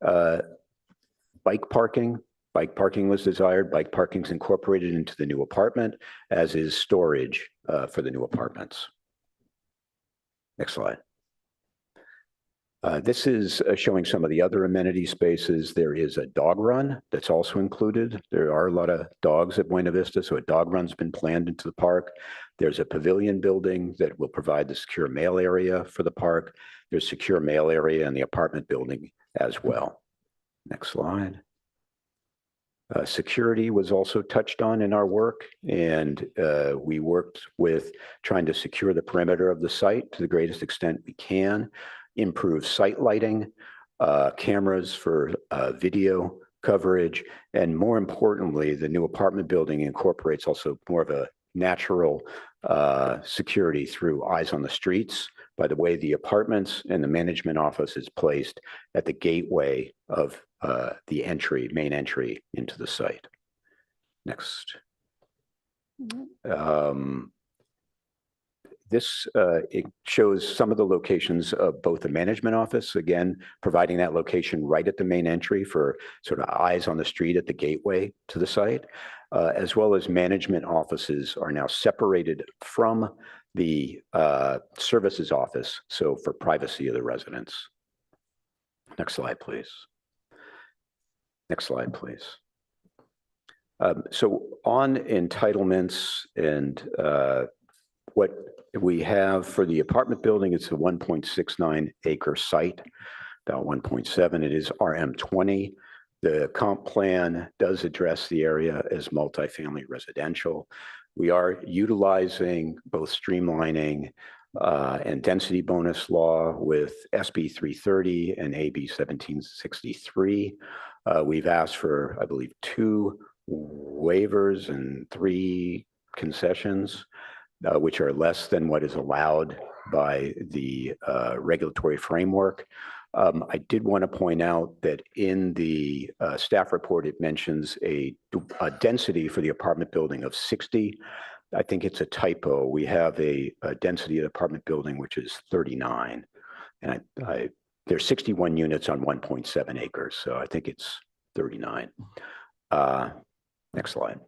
Bike parking. Bike parking was desired. Bike parking is incorporated into the new apartment, as is storage for the new apartments. Next slide. This is showing some of the other amenity spaces. There is a dog run that's also included. There are a lot of dogs at Buena Vista, so a dog run's been planned into the park. There's a pavilion building that will provide the secure mail area for the park. There's secure mail area in the apartment building as well. Next slide. Security was also touched on in our work, and we worked with trying to secure the perimeter of the site to the greatest extent we can. Improve site lighting, cameras for video coverage, and more importantly, the new apartment building incorporates also more of a natural security through eyes on the streets. By the way, the apartments and the management office is placed at the gateway of the main entry into the site. Next. This it shows some of the locations of both the management office, again, providing that location right at the main entry for sort of eyes on the street at the gateway to the site, as well as management offices are now separated from the services office, so for privacy of the residents. Next slide, please. Next slide, please. So on entitlements and what we have for the apartment building, it's a 1.69 acre site, about 1.7. It is RM20. The comp plan does address the area as multifamily residential. We are utilizing both streamlining and density bonus law with SB 330 and AB 1763. We've asked for, I believe, 2 waivers and 3 concessions, which are less than what is allowed by the regulatory framework. I did want to point out that in the staff report, it mentions a density for the apartment building of 60. I think it's a typo. We have a density of the apartment building, which is 39. And there's 61 units on 1.7 acres. So I think it's 39. Next slide.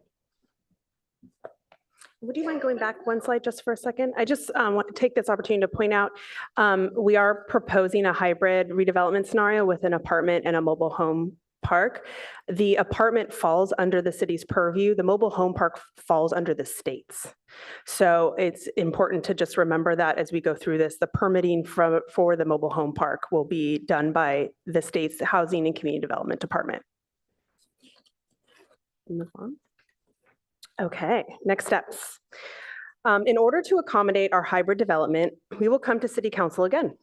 Would you mind going back one slide just for a second? I just want to take this opportunity to point out, we are proposing a hybrid redevelopment scenario with an apartment and a mobile home park. The apartment falls under the city's purview. The mobile home park falls under the state's. So it's important to just remember that as we go through this, the permitting for the mobile home park will be done by the state's Housing and Community Development Department. Move on. Okay, next steps. In order to accommodate our hybrid development, we will come to City Council again.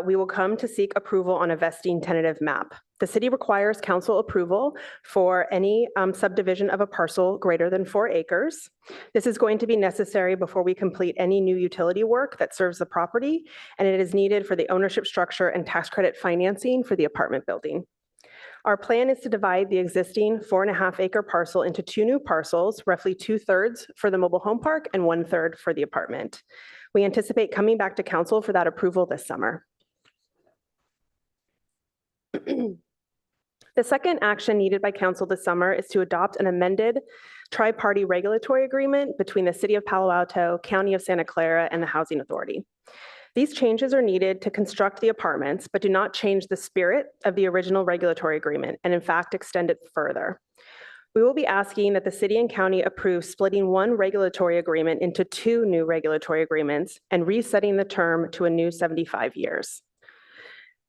We will come to seek approval on a vesting tentative map. The city requires council approval for any subdivision of a parcel greater than 4 acres. This is going to be necessary before we complete any new utility work that serves the property, and it is needed for the ownership structure and tax credit financing for the apartment building. Our plan is to divide the existing 4.5 acre parcel into 2 new parcels, roughly 2/3 for the mobile home park and 1/3 for the apartment. We anticipate coming back to council for that approval this summer. The second action needed by council this summer is to adopt an amended tri-party regulatory agreement between the City of Palo Alto, County of Santa Clara, and the Housing Authority. These changes are needed to construct the apartments, but do not change the spirit of the original regulatory agreement, and in fact extend it further. We will be asking that the city and county approve splitting one regulatory agreement into 2 new regulatory agreements and resetting the term to a new 75 years.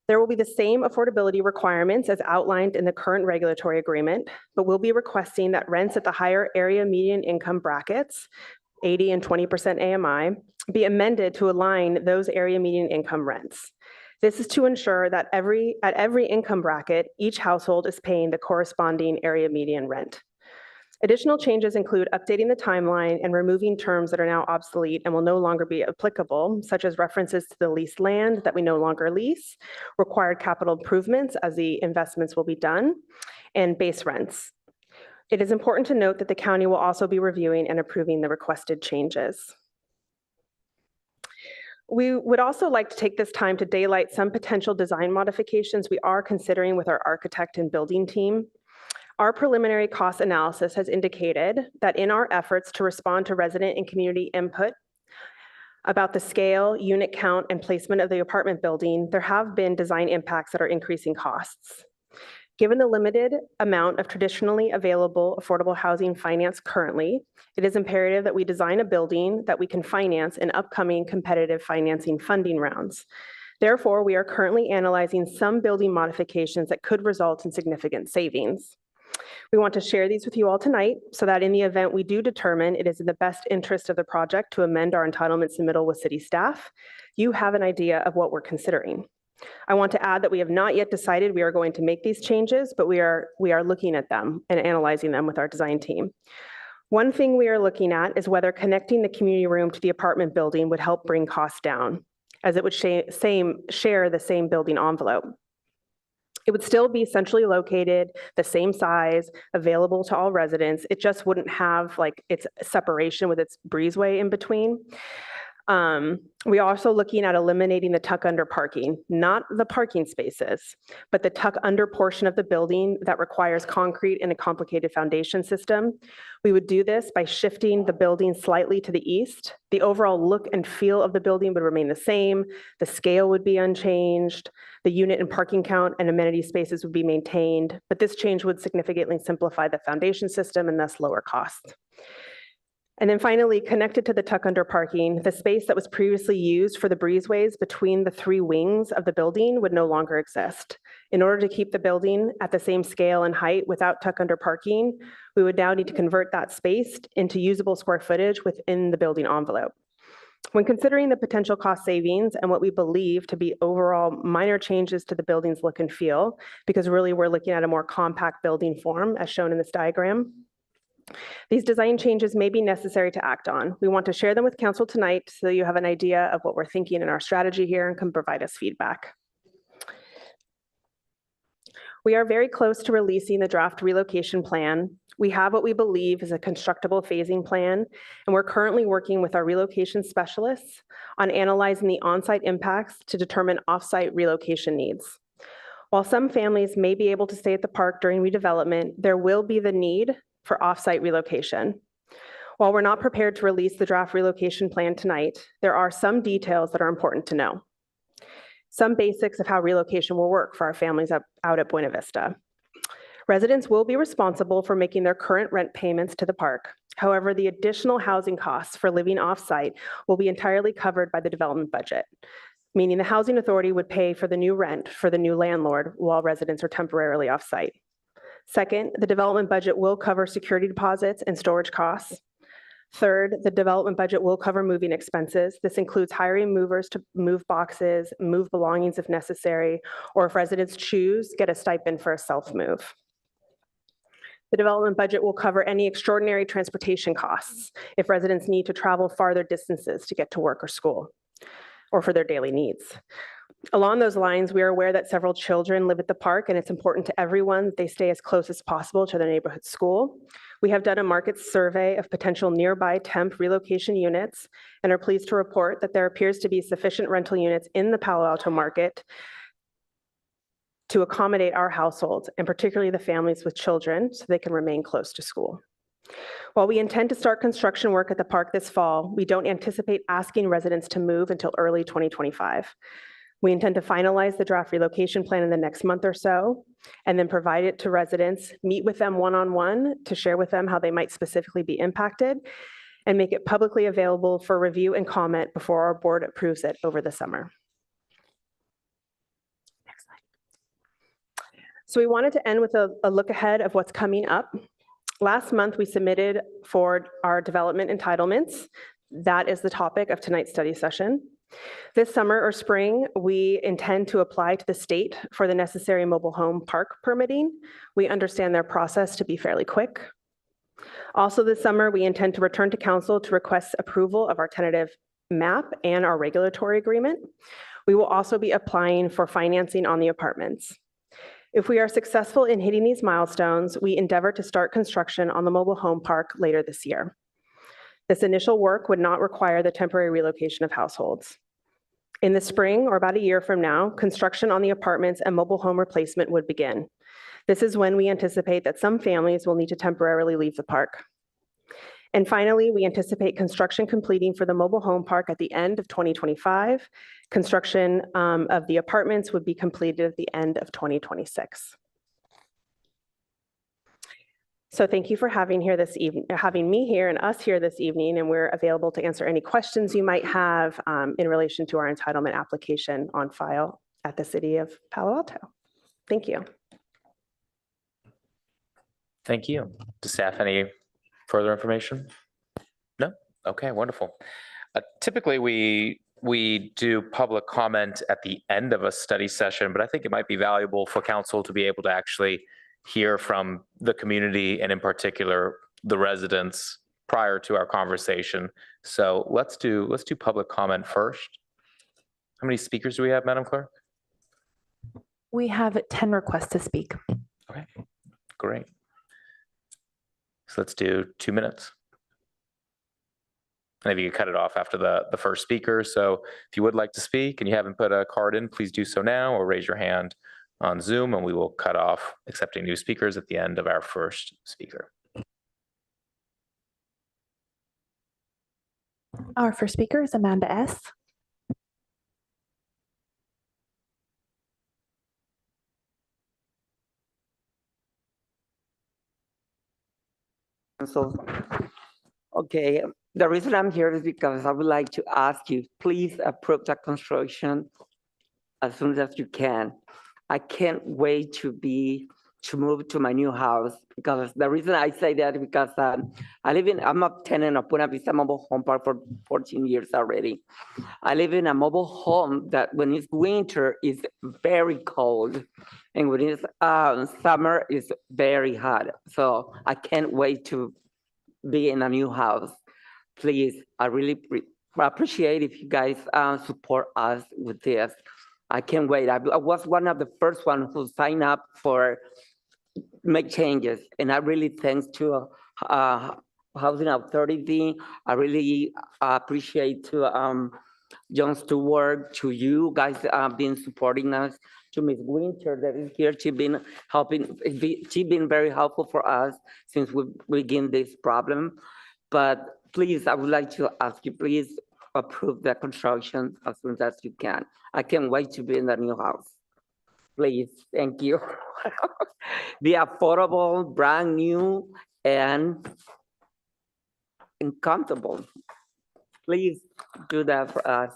There will be the same affordability requirements as outlined in the current regulatory agreement, but we'll be requesting that rents at the higher area median income brackets, 80 and 20% AMI, be amended to align those area median income rents. This is to ensure that at every income bracket, each household is paying the corresponding area median rent. Additional changes include updating the timeline and removing terms that are now obsolete and will no longer be applicable, such as references to the leased land that we no longer lease, required capital improvements as the investments will be done, and base rents. It is important to note that the county will also be reviewing and approving the requested changes. We would also like to take this time to daylight some potential design modifications we are considering with our architect and building team. Our preliminary cost analysis has indicated that in our efforts to respond to resident and community input about the scale, unit count, and placement of the apartment building, there have been design impacts that are increasing costs. Given the limited amount of traditionally available affordable housing finance currently, it is imperative that we design a building that we can finance in upcoming competitive financing funding rounds. Therefore, we are currently analyzing some building modifications that could result in significant savings. We want to share these with you all tonight so that in the event we do determine it is in the best interest of the project to amend our entitlement submittal with city staff, you have an idea of what we're considering. I want to add that we have not yet decided we are going to make these changes, but we are looking at them and analyzing them with our design team. One thing we are looking at is whether connecting the community room to the apartment building would help bring costs down, as it would share the same building envelope. It would still be centrally located, the same size, available to all residents. It just wouldn't have like its separation with its breezeway in between. We are also looking at eliminating the tuck under parking, not the parking spaces, but the tuck under portion of the building that requires concrete and a complicated foundation system. We would do this by shifting the building slightly to the east. The overall look and feel of the building would remain the same. The scale would be unchanged. The unit and parking count and amenity spaces would be maintained, but this change would significantly simplify the foundation system and thus lower costs. And then finally, connected to the tuck under parking, the space that was previously used for the breezeways between the three wings of the building would no longer exist. In order to keep the building at the same scale and height without tuck under parking, we would now need to convert that space into usable square footage within the building envelope. When considering the potential cost savings and what we believe to be overall minor changes to the building's look and feel, because really we're looking at a more compact building form as shown in this diagram, these design changes may be necessary to act on. We want to share them with council tonight so you have an idea of what we're thinking in our strategy here and can provide us feedback. We are very close to releasing the draft relocation plan. We have what we believe is a constructible phasing plan, and we're currently working with our relocation specialists on analyzing the on-site impacts to determine off-site relocation needs. While some families may be able to stay at the park during redevelopment, there will be the need for off-site relocation. While we're not prepared to release the draft relocation plan tonight, there are some details that are important to know. Some basics of how relocation will work for our families out at Buena Vista. Residents will be responsible for making their current rent payments to the park. However, the additional housing costs for living off-site will be entirely covered by the development budget, meaning the housing authority would pay for the new rent for the new landlord while residents are temporarily off-site. Second, the development budget will cover security deposits and storage costs. Third, the development budget will cover moving expenses. This includes hiring movers to move boxes, move belongings if necessary, or if residents choose, get a stipend for a self-move. The development budget will cover any extraordinary transportation costs if residents need to travel farther distances to get to work or school, or for their daily needs. Along those lines, we are aware that several children live at the park, and it's important to everyone that they stay as close as possible to their neighborhood school. We have done a market survey of potential nearby temp relocation units and are pleased to report that there appears to be sufficient rental units in the Palo Alto market to accommodate our households, and particularly the families with children, so they can remain close to school. While we intend to start construction work at the park this fall, we don't anticipate asking residents to move until early 2025. We intend to finalize the draft relocation plan in the next month or so, and then provide it to residents, meet with them one-on-one to share with them how they might specifically be impacted, and make it publicly available for review and comment before our board approves it over the summer. Next slide. So we wanted to end with a look ahead of what's coming up. Last month, we submitted for our development entitlements. That is the topic of tonight's study session. This summer or spring, we intend to apply to the state for the necessary mobile home park permitting. We understand their process to be fairly quick. Also this summer, we intend to return to council to request approval of our tentative map and our regulatory agreement. We will also be applying for financing on the apartments. If we are successful in hitting these milestones, we endeavor to start construction on the mobile home park later this year. This initial work would not require the temporary relocation of households. In the spring, or about a year from now, construction on the apartments and mobile home replacement would begin. This is when we anticipate that some families will need to temporarily leave the park. And finally, we anticipate construction completing for the mobile home park at the end of 2025. Construction of the apartments would be completed at the end of 2026. So thank you for having me here and us here this evening, and we're available to answer any questions you might have in relation to our entitlement application on file at the City of Palo Alto. Thank you. Thank you. Does staff have any further information? No? Okay, wonderful. Typically, we do public comment at the end of a study session, but I think it might be valuable for council to be able to actually hear from the community, and in particular, the residents prior to our conversation. So let's do public comment first. How many speakers do we have, Madam Clerk? We have 10 requests to speak. Okay, great. So let's do 2 minutes. And if you could cut it off after the first speaker. So if you would like to speak and you haven't put a card in, please do so now or raise your hand on Zoom and we will cut off accepting new speakers at the end of our first speaker. Our first speaker is Amanda S. So, okay, the reason I'm here is because I would like to ask you, please approve the construction as soon as you can. I can't wait to move to my new house, because the reason I say that is because I'm a tenant of Buena Vista Mobile Home Park for 14 years already. I live in a mobile home that when it's winter is very cold, and when it's summer is very hot. So I can't wait to be in a new house. Please, I really appreciate if you guys support us with this. I can't wait. I was one of the first ones who signed up for make changes, and I really thanks to Housing Authority. I really appreciate to John Stewart, to you guys been supporting us, to Ms. Winter that is here. She's been helping. She's been very helpful for us since we began this problem. But please, I would like to ask you, please approve the construction as soon as you can. I can't wait to be in the new house. Please, thank you. Be affordable, brand new, and comfortable. Please do that for us.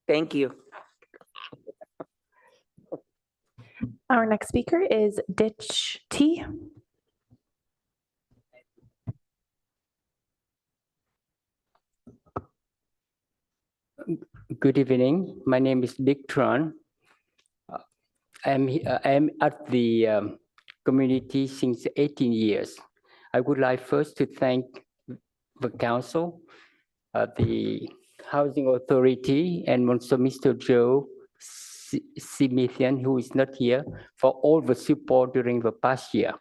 Thank you. Our next speaker is Ditch T. Good evening. My name is Dick Tron. I'm at the community since 18 years. I would like first to thank the council, the Housing Authority, and also Mr. Joe Simithian, who is not here, for all the support during the past year.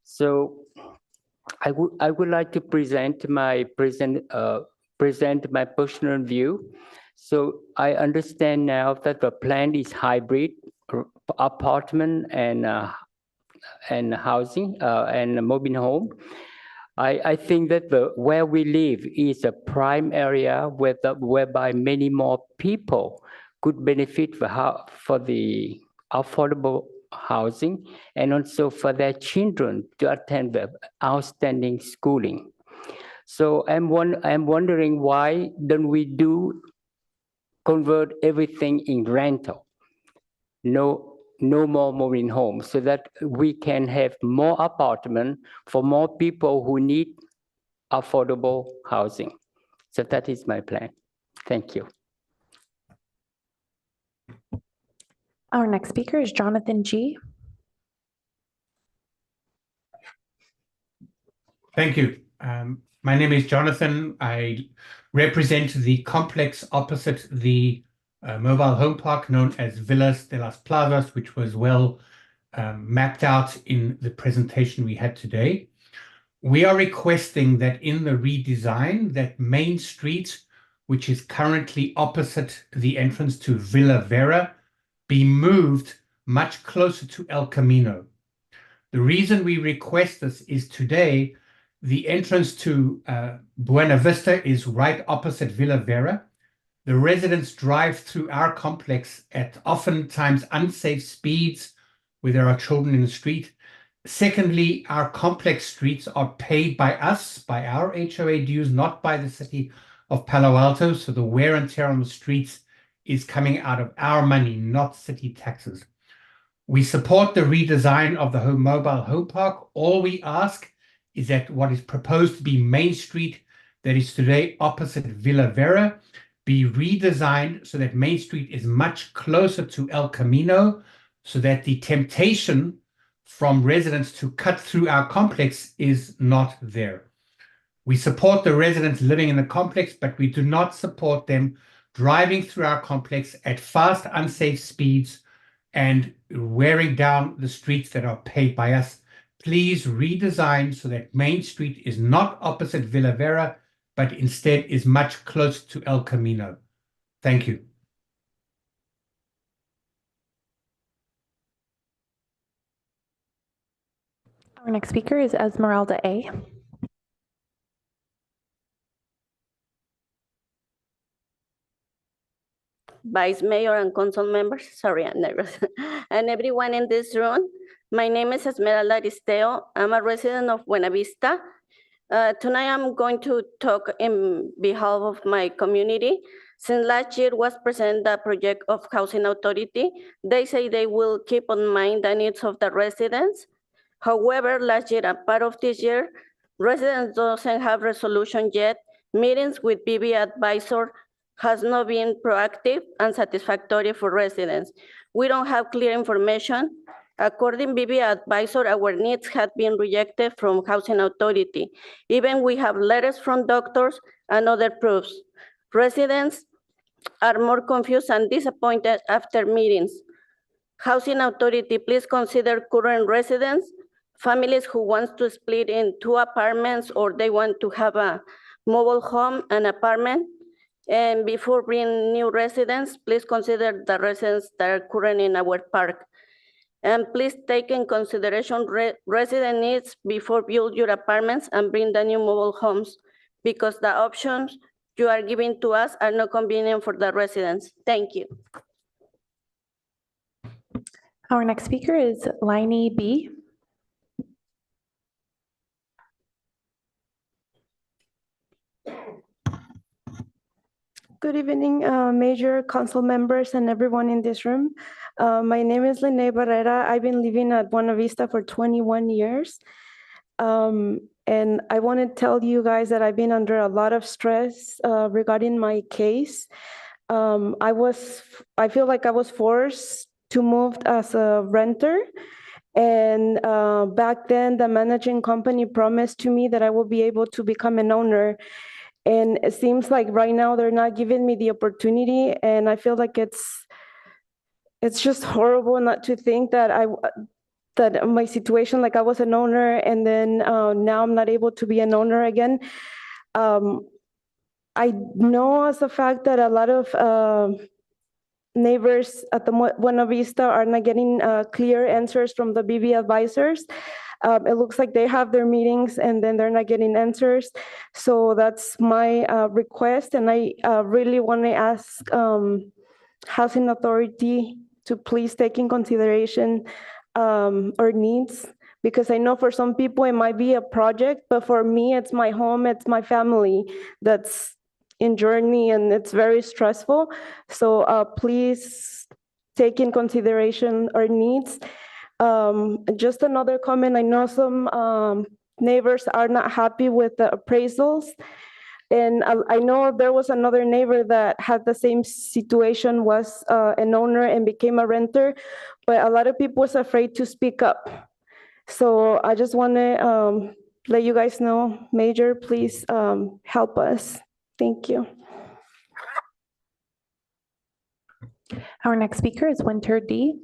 So I would like to present my personal view. So I understand now that the plan is hybrid apartment and housing and mobile home. I think that where we live is a prime area whereby many more people could benefit for the affordable housing, and also for their children to attend the outstanding schooling. So I'm wondering, why don't we convert everything in rental? No more moving home, so that we can have more apartment for more people who need affordable housing. So that is my plan. Thank you. Our next speaker is Jonathan G. Thank you. My name is Jonathan. I represent the complex opposite the mobile home park known as Villas de las Plazas, which was well mapped out in the presentation we had today. We are requesting that in the redesign, that Main Street, which is currently opposite the entrance to Villa Vera, be moved much closer to El Camino. The reason we request this is today, the entrance to Buena Vista is right opposite Villa Vera. The residents drive through our complex at oftentimes unsafe speeds where there are children in the street. Secondly, our complex streets are paid by us, by our HOA dues, not by the city of Palo Alto. So the wear and tear on the streets is coming out of our money, not city taxes. We support the redesign of the mobile home park. All we ask is that what is proposed to be Main Street, that is today opposite Villa Vera, be redesigned so that Main Street is much closer to El Camino, so that the temptation from residents to cut through our complex is not there. We support the residents living in the complex, but we do not support them driving through our complex at fast, unsafe speeds and wearing down the streets that are paid by us. Please redesign so that Main Street is not opposite Villa Vera, but instead is much closer to El Camino. Thank you. Our next speaker is Esmeralda A. Vice Mayor and Council members, sorry, I'm nervous, and everyone in this room. My name is Esmeralda Aristeo. I'm a resident of Buena Vista. Tonight I'm going to talk in behalf of my community. Since last year was presented the project of Housing Authority, they say they will keep in mind the needs of the residents. However, last year and part of this year, residents doesn't have resolution yet. Meetings with BB advisor has not been proactive and satisfactory for residents. We don't have clear information. According to BB advisor, our needs had been rejected from Housing Authority. Even we have letters from doctors and other proofs. Residents are more confused and disappointed after meetings. Housing Authority, please consider current residents, families who want to split in 2 apartments or they want to have a mobile home and apartment. And before bringing new residents, please consider the residents that are current in our park. And please take in consideration resident needs before build your apartments and bring the new mobile homes, because the options you are giving to us are not convenient for the residents. Thank you. Our next speaker is Liney B. Good evening, Major, Council members, and everyone in this room. My name is Lene Barrera. I've been living at Buena Vista for 21 years. And I want to tell you guys that I've been under a lot of stress regarding my case. I feel like I was forced to move as a renter. And back then, the managing company promised to me that I will be able to become an owner. And it seems like right now they're not giving me the opportunity, and I feel like it's just horrible not to think that that my situation, like I was an owner, and then now I'm not able to be an owner again. I know as a fact that a lot of neighbors at the Buena Vista are not getting clear answers from the BB advisors. It looks like they have their meetings and then they're not getting answers. So that's my request. And I really want to ask Housing Authority to please take in consideration our needs, because I know for some people it might be a project, but for me, it's my home, it's my family that's in journey, and it's very stressful. So please take in consideration our needs. Just another comment, I know some neighbors are not happy with the appraisals. And I know there was another neighbor that had the same situation, was an owner and became a renter, but a lot of people was afraid to speak up. So I just want to let you guys know, Major, please help us. Thank you. Our next speaker is Winter D.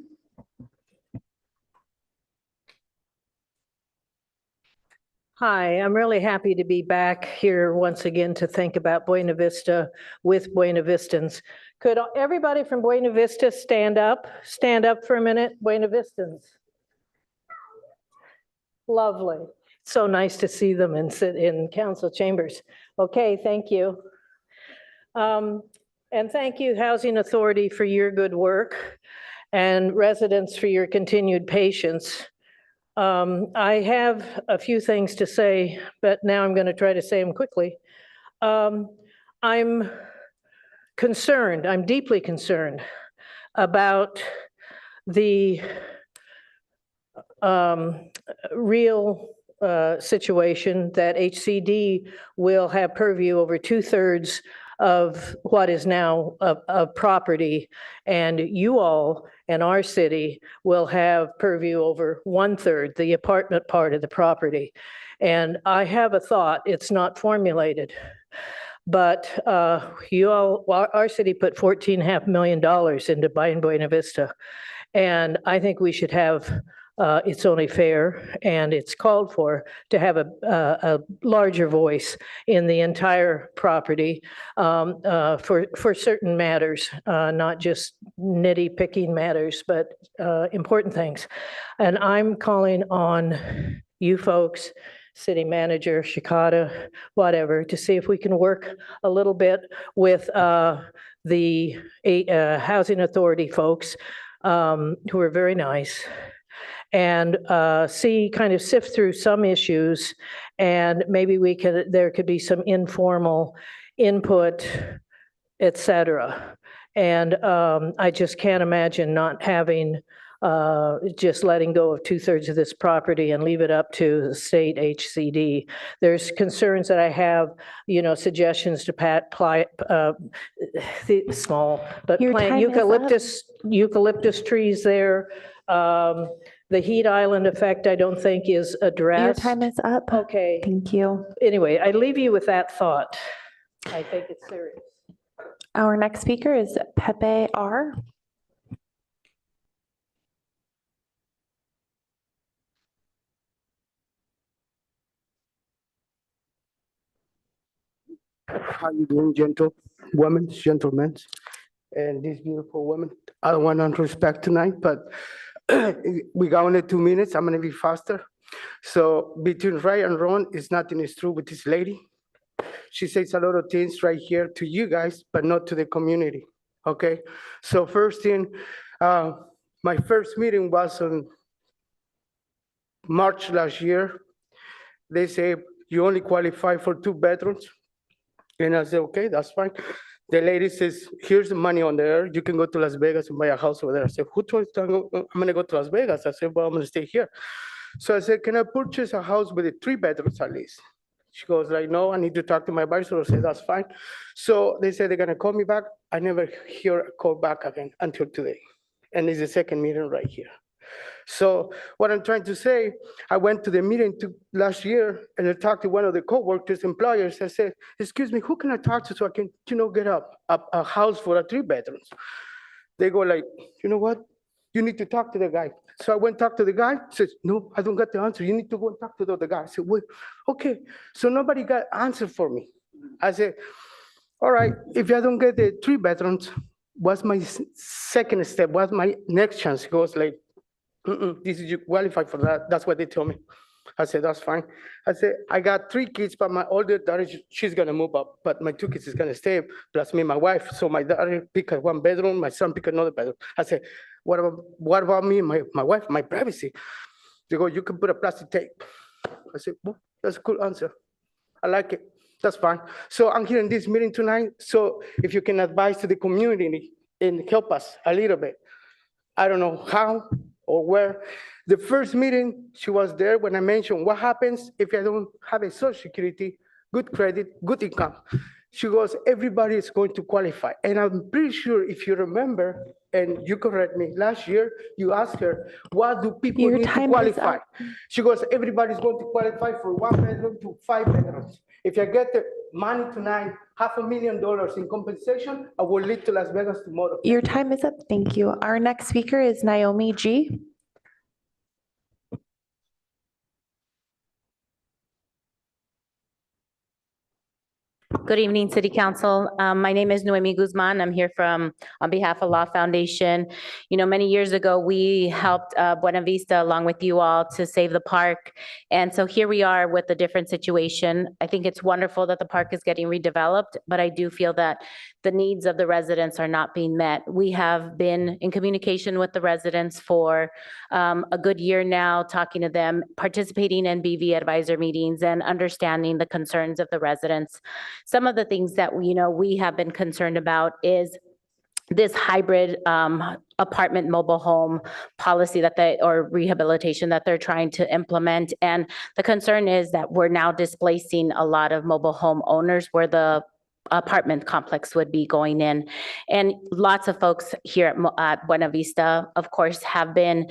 Hi, I'm really happy to be back here once again to think about Buena Vista with Buena Vistans. Could everybody from Buena Vista stand up? Stand up for a minute, Buena Vistans. Lovely. So nice to see them and sit in council chambers. Okay, thank you. And thank you, Housing Authority, for your good work, and residents for your continued patience. I have a few things to say, but now I'm going to try to say them quickly. I'm concerned, I'm deeply concerned about the real situation that HCD will have purview over 2/3 of what is now a property. And you all and our city will have purview over 1/3, the apartment part of the property. And I have a thought, it's not formulated, but you all, our city put $14.5 million into buying Buena Vista. And I think we should have, it's only fair and it's called for to have a larger voice in the entire property for certain matters, not just nitty picking matters, but important things. And I'm calling on you folks, city manager, Shikata, whatever, to see if we can work a little bit with the housing authority folks who are very nice, and kind of sift through some issues, and maybe there could be some informal input, et cetera. And I just can't imagine not having, just letting go of 2/3 of this property and leave it up to the state HCD. There's concerns that I have, suggestions to small, but Your plant time is eucalyptus trees there. The heat island effect, I don't think is Your addressed. time is up. Okay. Thank you. Anyway, I leave you with that thought. I think it's serious. Our next speaker is Pepe R. How you doing, gentlewomen, gentlemen, and this beautiful woman? I don't want to respect tonight, but we got only 2 minutes. I'm gonna be faster. So between right and wrong, is nothing is true with this lady. She says a lot of things right here to you guys, but not to the community. Okay. So first thing, my first meeting was on March last year. They say you only qualify for 2 bedrooms. And I said, okay, that's fine. The lady says, here's the money on there. You can go to Las Vegas and buy a house over there. I said, who told you I'm gonna go to Las Vegas? I said, well, I'm gonna stay here. So I said, can I purchase a house with 3 bedrooms at least? She goes like, no, I need to talk to my advisor. I said, that's fine. So they said they're gonna call me back. I never hear a call back again until today. And it's the second meeting right here. So what I'm trying to say, I went to the meeting last year and I talked to one of the coworkers, employers. I said, excuse me, who can I talk to so I can, get a house for 3 bedrooms? They go like, you know what? You need to talk to the guy. So I went talk to the guy. He says, no, I don't get the answer. You need to go and talk to the other guy. I said, wait, okay. So nobody got answer for me. I said, all right, if I don't get the 3 bedrooms, what's my second step? What's my next chance? He goes like, this is you qualify for that. That's what they told me. I said, that's fine. I said, I got 3 kids, but my older daughter, she's gonna move up, but my 2 kids is gonna stay, plus me and my wife. So my daughter pick a 1 bedroom, my son pick another bedroom. I said, what about me and my wife, my privacy? They go, you can put a plastic tape. I said, well, that's a cool answer. I like it. That's fine. So I'm here in this meeting tonight. So if you can advise to the community and help us a little bit. I don't know how or where. The first meeting, she was there when I mentioned what happens if I don't have a social security, good credit, good income. She goes, everybody is going to qualify. And I'm pretty sure if you remember, and you correct me, last year you asked her, what do people need to qualify? She goes, everybody's going to qualify for 1 bedroom to 5 bedrooms. If I get the money tonight, $500,000 in compensation, I will leave to Las Vegas tomorrow. Your time is up. Thank you. Our next speaker is Naomi G. Good evening, City Council. My name is Noemi Guzman. I'm here on behalf of Law Foundation. Many years ago, we helped Buena Vista along with you all to save the park. And so here we are with a different situation. I think it's wonderful that the park is getting redeveloped, but I do feel that the needs of the residents are not being met. We have been in communication with the residents for a good year now, talking to them, participating in BV advisor meetings and understanding the concerns of the residents. Some of the things that we have been concerned about is this hybrid apartment mobile home policy or rehabilitation that they're trying to implement. And the concern is that we're now displacing a lot of mobile home owners where the apartment complex would be going in. And lots of folks here at Buena Vista, of course, have been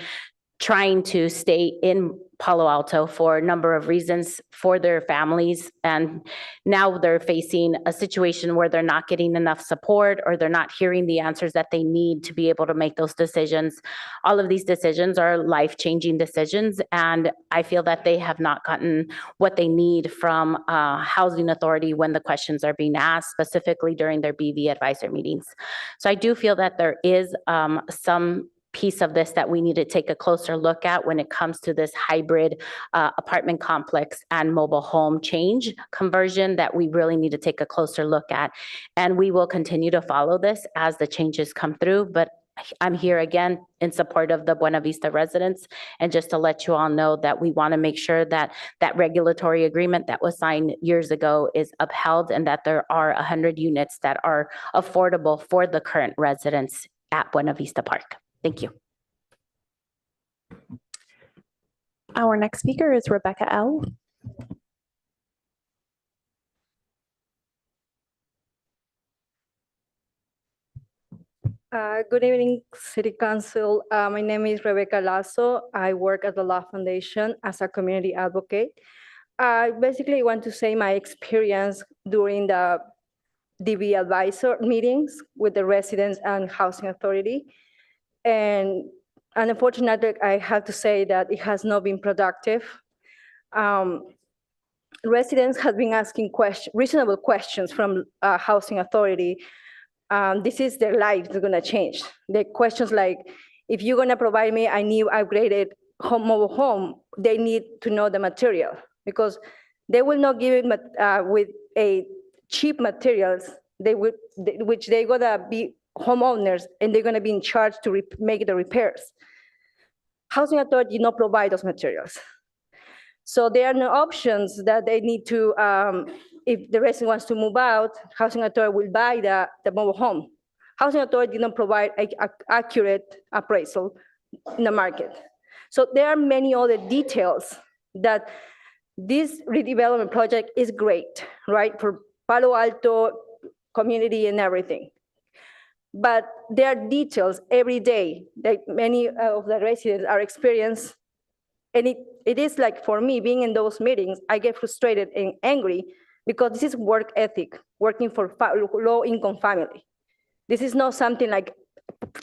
trying to stay in Palo Alto for a number of reasons for their families. And now they're facing a situation where they're not getting enough support, or they're not hearing the answers that they need to be able to make those decisions. All of these decisions are life-changing decisions, and I feel that they have not gotten what they need from Housing Authority when the questions are being asked, specifically during their BV advisor meetings. So I do feel that there is some piece of this that we need to take a closer look at when it comes to this hybrid apartment complex and mobile home change conversion that we really need to take a closer look at. And we will continue to follow this as the changes come through, but I'm here again in support of the Buena Vista residents, and just to let you all know that we want to make sure that that regulatory agreement that was signed years ago is upheld, and that there are 100 units that are affordable for the current residents at Buena Vista Park. Thank you. Our next speaker is Rebecca L. Good evening, City Council. My name is Rebecca Lasso. I work at the Law Foundation as a community advocate. I basically want to say my experience during the DB advisor meetings with the residents and housing authority. And unfortunately, I have to say that it has not been productive. Residents have been asking reasonable questions from housing authority. This is their life is gonna change. The questions like, if you're gonna provide me a new upgraded mobile home, they need to know the material, because they will not give it with a cheap materials, which they gonna be homeowners and they're gonna be in charge to make the repairs. Housing authority did not provide those materials. So there are no options that they need to, if the resident wants to move out, housing authority will buy the mobile home. Housing authority did not provide an accurate appraisal in the market. So there are many other details that this redevelopment project is great, right? For Palo Alto community and everything. But there are details every day that many of the residents are experiencing. And it is like, for me, being in those meetings, I get frustrated and angry because this is work ethic, working for low-income family. This is not something like,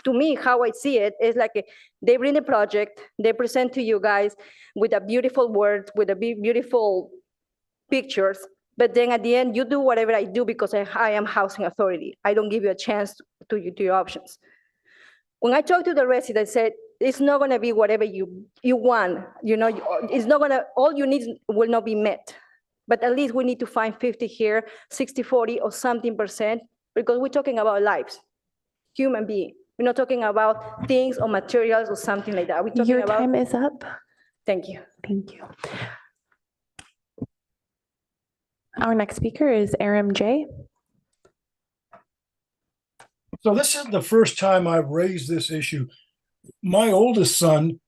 to me, how I see it, is like they bring the project, they present to you guys with a beautiful word, with a beautiful pictures, but then at the end, you do whatever I do because I am housing authority. I don't give you a chance to your options. When I talked to the resident, I said, it's not gonna be whatever you want. You know, it's not gonna, all you need will not be met. But at least we need to find 50 here, 60, 40 or something %, because we're talking about lives, human being. We're not talking about things or materials or something like that. We're talking Your about. time is up. Thank you. Thank you. Our next speaker is Aram J. So this is the first time I've raised this issue. My oldest son,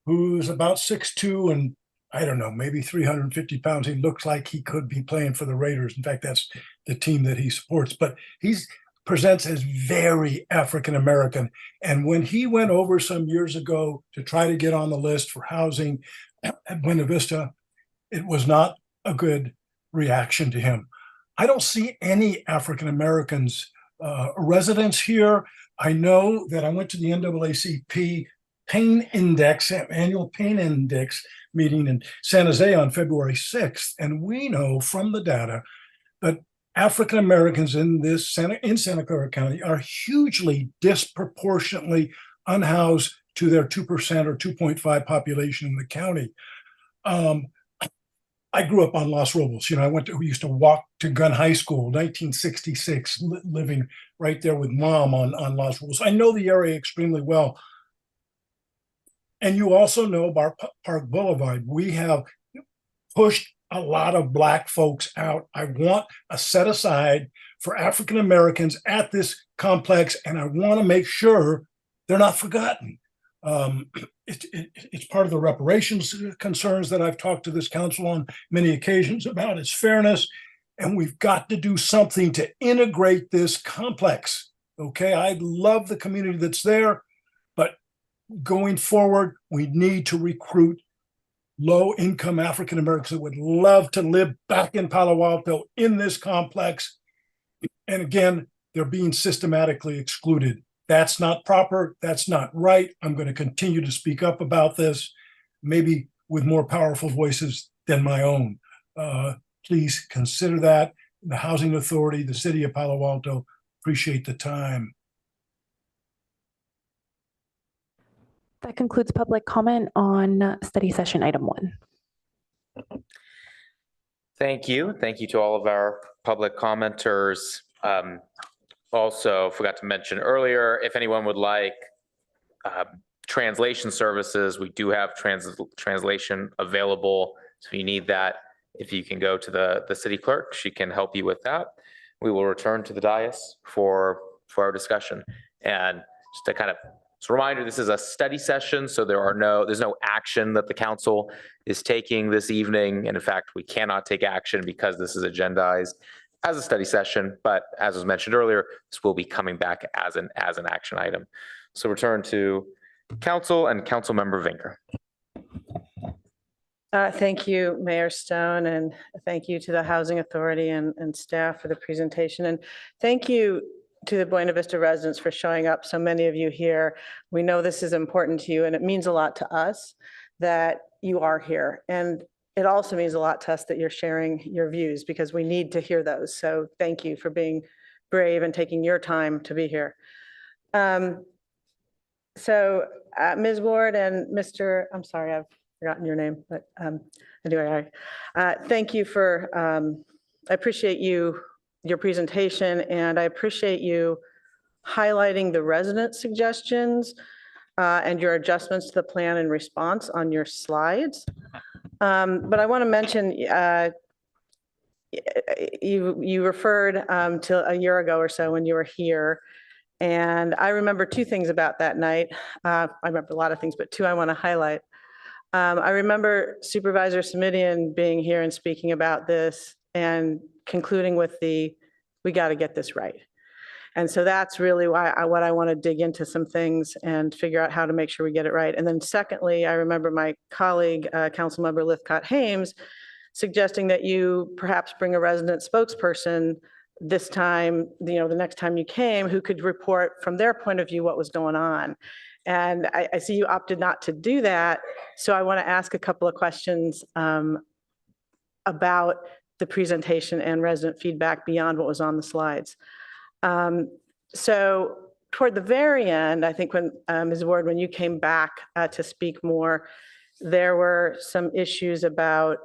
who's about 6'2" and I don't know, maybe 350 pounds, he looks like he could be playing for the Raiders. In fact, that's the team that he supports, but he's presents as very African-American. And when he went over some years ago to try to get on the list for housing at Buena Vista, it was not a good reaction to him. I don't see any African-Americans residents here. I know that I went to the NAACP Pain Index, annual Pain Index meeting in San Jose on February 6th. And we know from the data that African Americans in Santa Clara County are hugely disproportionately unhoused to their 2% or 2.5 population in the county. I grew up on Los Robles. You know, we used to walk to Gun High School, 1966, living right there with Mom on Los Robles. I know the area extremely well. And you also know about Park Boulevard. We have pushed a lot of Black folks out. I want a set aside for African Americans at this complex, and I want to make sure they're not forgotten. It's part of the reparations concerns that I've talked to this council on many occasions about. It's fairness. and we've got to do something to integrate this complex. Okay, I love the community that's there, but going forward, we need to recruit low-income African Americans that would love to live back in Palo Alto in this complex. And again, they're being systematically excluded. That's not proper. That's not right. I'm going to continue to speak up about this, maybe with more powerful voices than my own. Please consider that. The Housing Authority, the City of Palo Alto, appreciate the time. That concludes public comment on study session item 1. Thank you. Thank you to all of our public commenters. Also, forgot to mention earlier, if anyone would like translation services, we do have translation available. So if you need that, if you can go to the city clerk, she can help you with that. We will return to the dais for our discussion. And just to kind of, as a reminder, this is a study session, so there's no action that the council is taking this evening. And in fact, we cannot take action because this is agendized as a study session. But as was mentioned earlier, this will be coming back as an action item. So return to council and Council Member Vinker. Thank you, Mayor Stone, and thank you to the Housing Authority and staff for the presentation. And thank you to the Buena Vista residents for showing up, so many of you here. We know this is important to you, and it means a lot to us that you are here. And it also means a lot to us that you're sharing your views, because we need to hear those. So thank you for being brave and taking your time to be here. Ms. Ward and Mr., I'm sorry, I've forgotten your name, but anyway, thank you for, I appreciate your presentation, and I appreciate you highlighting the resident suggestions and your adjustments to the plan in response on your slides. But I want to mention, you referred to a year ago or so when you were here, and I remember 2 things about that night. I remember a lot of things, but 2 I want to highlight. I remember Supervisor Simidian being here and speaking about this and concluding with we got to get this right. And so that's really what I want to dig into some things and figure out how to make sure we get it right. And then secondly, I remember my colleague, Councilmember Lithcott-Hames, suggesting that you perhaps bring a resident spokesperson this time, the next time you came, who could report from their point of view what was going on. And I see you opted not to do that. So I want to ask a couple of questions about the presentation and resident feedback beyond what was on the slides. So toward the very end, I think when Ms. Ward, when you came back to speak more, there were some issues about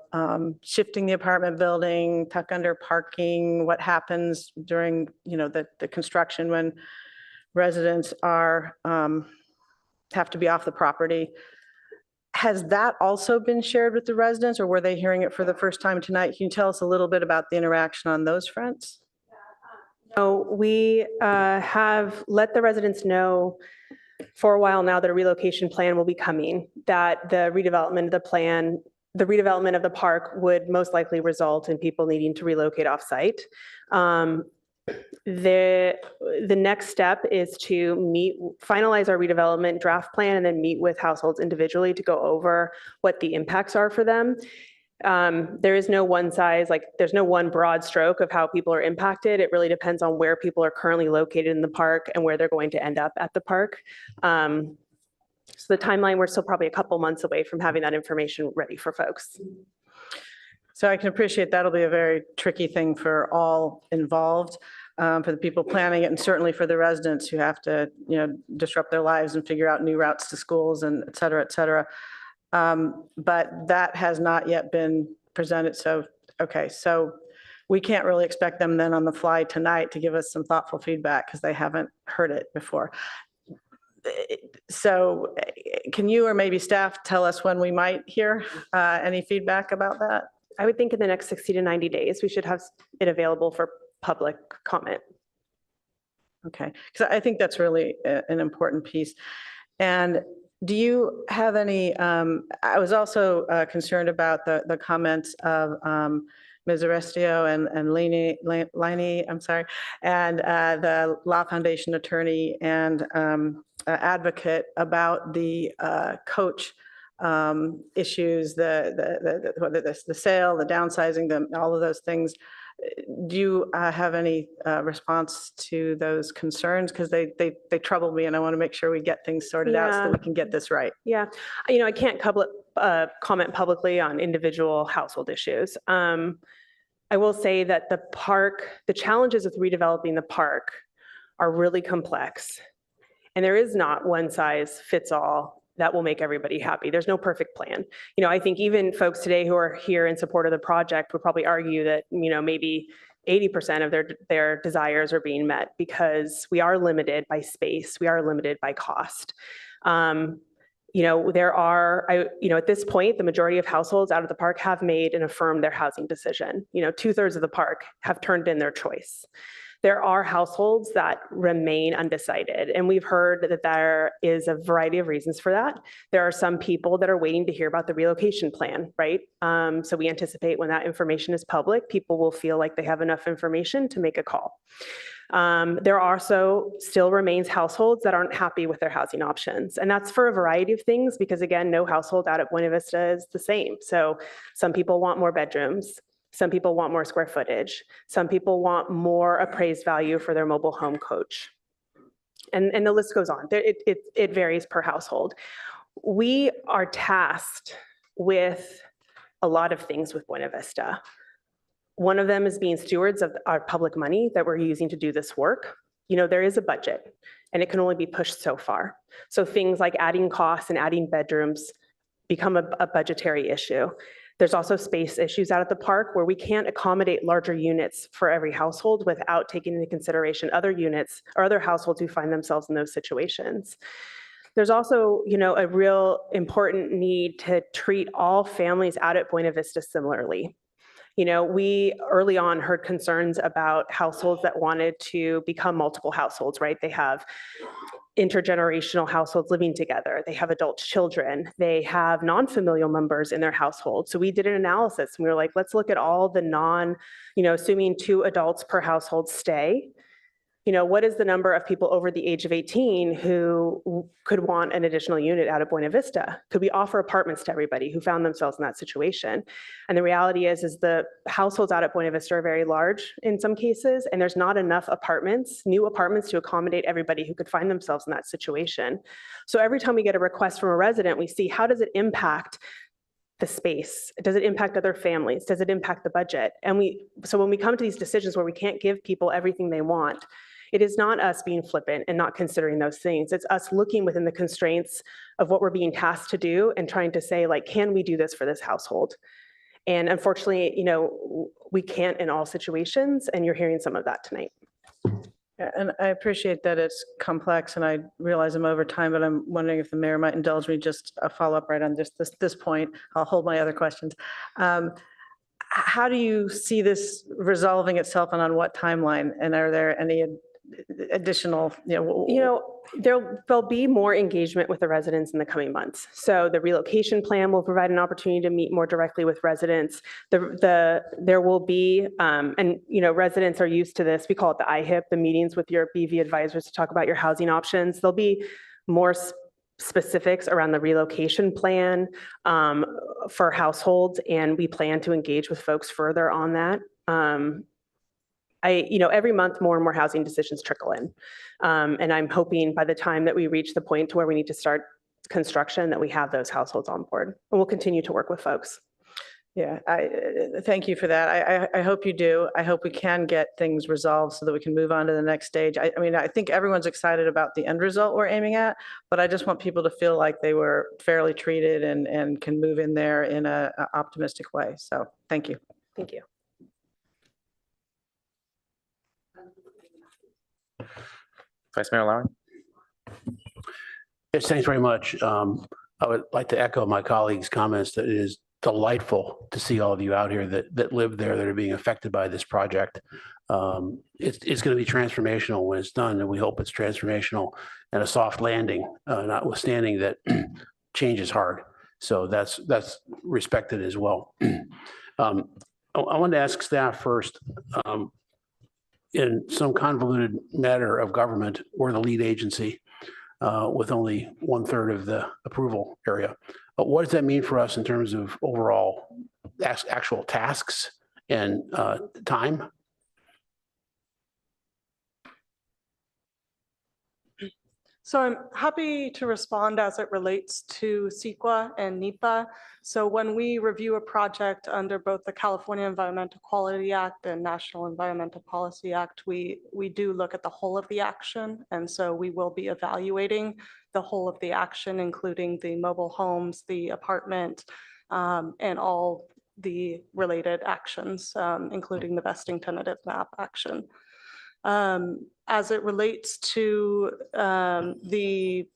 shifting the apartment building, tuck under parking, what happens during the construction when residents are have to be off the property. Has that also been shared with the residents, or were they hearing it for the first time tonight? Can you tell us a little bit about the interaction on those fronts? So we have let the residents know for a while now that a relocation plan will be coming, that the redevelopment of the plan, the redevelopment of the park would most likely result in people needing to relocate off-site. The next step is to finalize our redevelopment draft plan and then meet with households individually to go over what the impacts are for them. There is no one size, there's no one broad stroke of how people are impacted. It really depends on where people are currently located in the park and where they're going to end up at the park. So the timeline, we're still probably a couple months away from having that information ready for folks. So I can appreciate that'll be a very tricky thing for all involved, for the people planning it, and certainly for the residents who have to, disrupt their lives and figure out new routes to schools and et cetera, et cetera. But that has not yet been presented. So, okay, so we can't really expect them then on the fly tonight to give us some thoughtful feedback because they haven't heard it before. So can you or maybe staff tell us when we might hear any feedback about that? I would think in the next 60 to 90 days, we should have it available for public comment. Okay, because I think that's really an important piece. And do you have any, I was also concerned about the comments of Ms. Arestio and Liney, I'm sorry, and the Law Foundation attorney and advocate about the coach issues, whether that's the sale, the downsizing, all of those things. Do you have any response to those concerns? Because they trouble me, and I want to make sure we get things sorted out so that we can get this right. Yeah, I can't comment publicly on individual household issues. I will say that the challenges with redeveloping the park are really complex. And there is not one size fits all that will make everybody happy. There's no perfect plan. I think even folks today who are here in support of the project would probably argue that, maybe 80% of their desires are being met because we are limited by space. We are limited by cost. There are, at this point, the majority of households out of the park have made and affirmed their housing decision. 2/3 of the park have turned in their choice. There are households that remain undecided, and we've heard that there is a variety of reasons for that. There are some people that are waiting to hear about the relocation plan, right? So we anticipate when that information is public, people will feel like they have enough information to make a call. There also still remains households that aren't happy with their housing options. And that's for a variety of things, because again, no household out at Buena Vista is the same. So some people want more bedrooms. Some people want more square footage. Some people want more appraised value for their mobile home coach. And the list goes on. It varies per household. We are tasked with a lot of things with Buena Vista. One of them is being stewards of our public money that we're using to do this work. There is a budget, and it can only be pushed so far. So things like adding costs and adding bedrooms become a budgetary issue. There's also space issues out at the park where we can't accommodate larger units for every household without taking into consideration other units or other households who find themselves in those situations. There's also, a real important need to treat all families out at Buena Vista similarly. We early on heard concerns about households that wanted to become multiple households, right? They have intergenerational households living together. They have adult children. They have non-familial members in their household. So we did an analysis and we were like, let's look at all the assuming 2 adults per household stay. What is the number of people over the age of 18 who could want an additional unit out of Buena Vista? Could we offer apartments to everybody who found themselves in that situation? And the reality is the households out at Buena Vista are very large in some cases, and there's not enough new apartments to accommodate everybody who could find themselves in that situation. So every time we get a request from a resident, we see how does it impact the space? Does it impact other families? Does it impact the budget? So when we come to these decisions where we can't give people everything they want, it is not us being flippant and not considering those things. It's us looking within the constraints of what we're being tasked to do and trying to say, can we do this for this household? And unfortunately, we can't in all situations, and you're hearing some of that tonight. Yeah, and I appreciate that it's complex, and I realize I'm over time, but I'm wondering if the mayor might indulge me just a follow-up right on just this point. I'll hold my other questions. How do you see this resolving itself, and on what timeline? And are there any additional, there'll be more engagement with the residents in the coming months. So the relocation plan will provide an opportunity to meet more directly with residents. There will be, residents are used to this. We call it the IHIP, the meetings with your BV advisors to talk about your housing options. There'll be more specifics around the relocation plan for households, and we plan to engage with folks further on that. Every month, more and more housing decisions trickle in. And I'm hoping by the time that we reach the point to where we need to start construction, that we have those households on board. And we'll continue to work with folks. Yeah, thank you for that. I hope you do. I hope we can get things resolved so that we can move on to the next stage. I think everyone's excited about the end result we're aiming at, but I just want people to feel like they were fairly treated and can move in there in an optimistic way. So thank you. Thank you. Vice Mayor Lowry. Yes, thanks very much. I would like to echo my colleagues' comments that it is delightful to see all of you out here that live there, that are being affected by this project. It's going to be transformational when it's done, and we hope it's transformational and a soft landing, notwithstanding that change is hard. So that's respected as well. I wanted to ask staff first, in some convoluted matter of government, we're the lead agency with only 1/3 of the approval area. But what does that mean for us in terms of overall actual tasks and time? So I'm happy to respond as it relates to CEQA and NEPA. So when we review a project under both the California Environmental Quality Act and National Environmental Policy Act, we do look at the whole of the action. And so we will be evaluating the whole of the action, including the mobile homes, the apartment, and all the related actions, including the vesting tentative map action. As it relates to the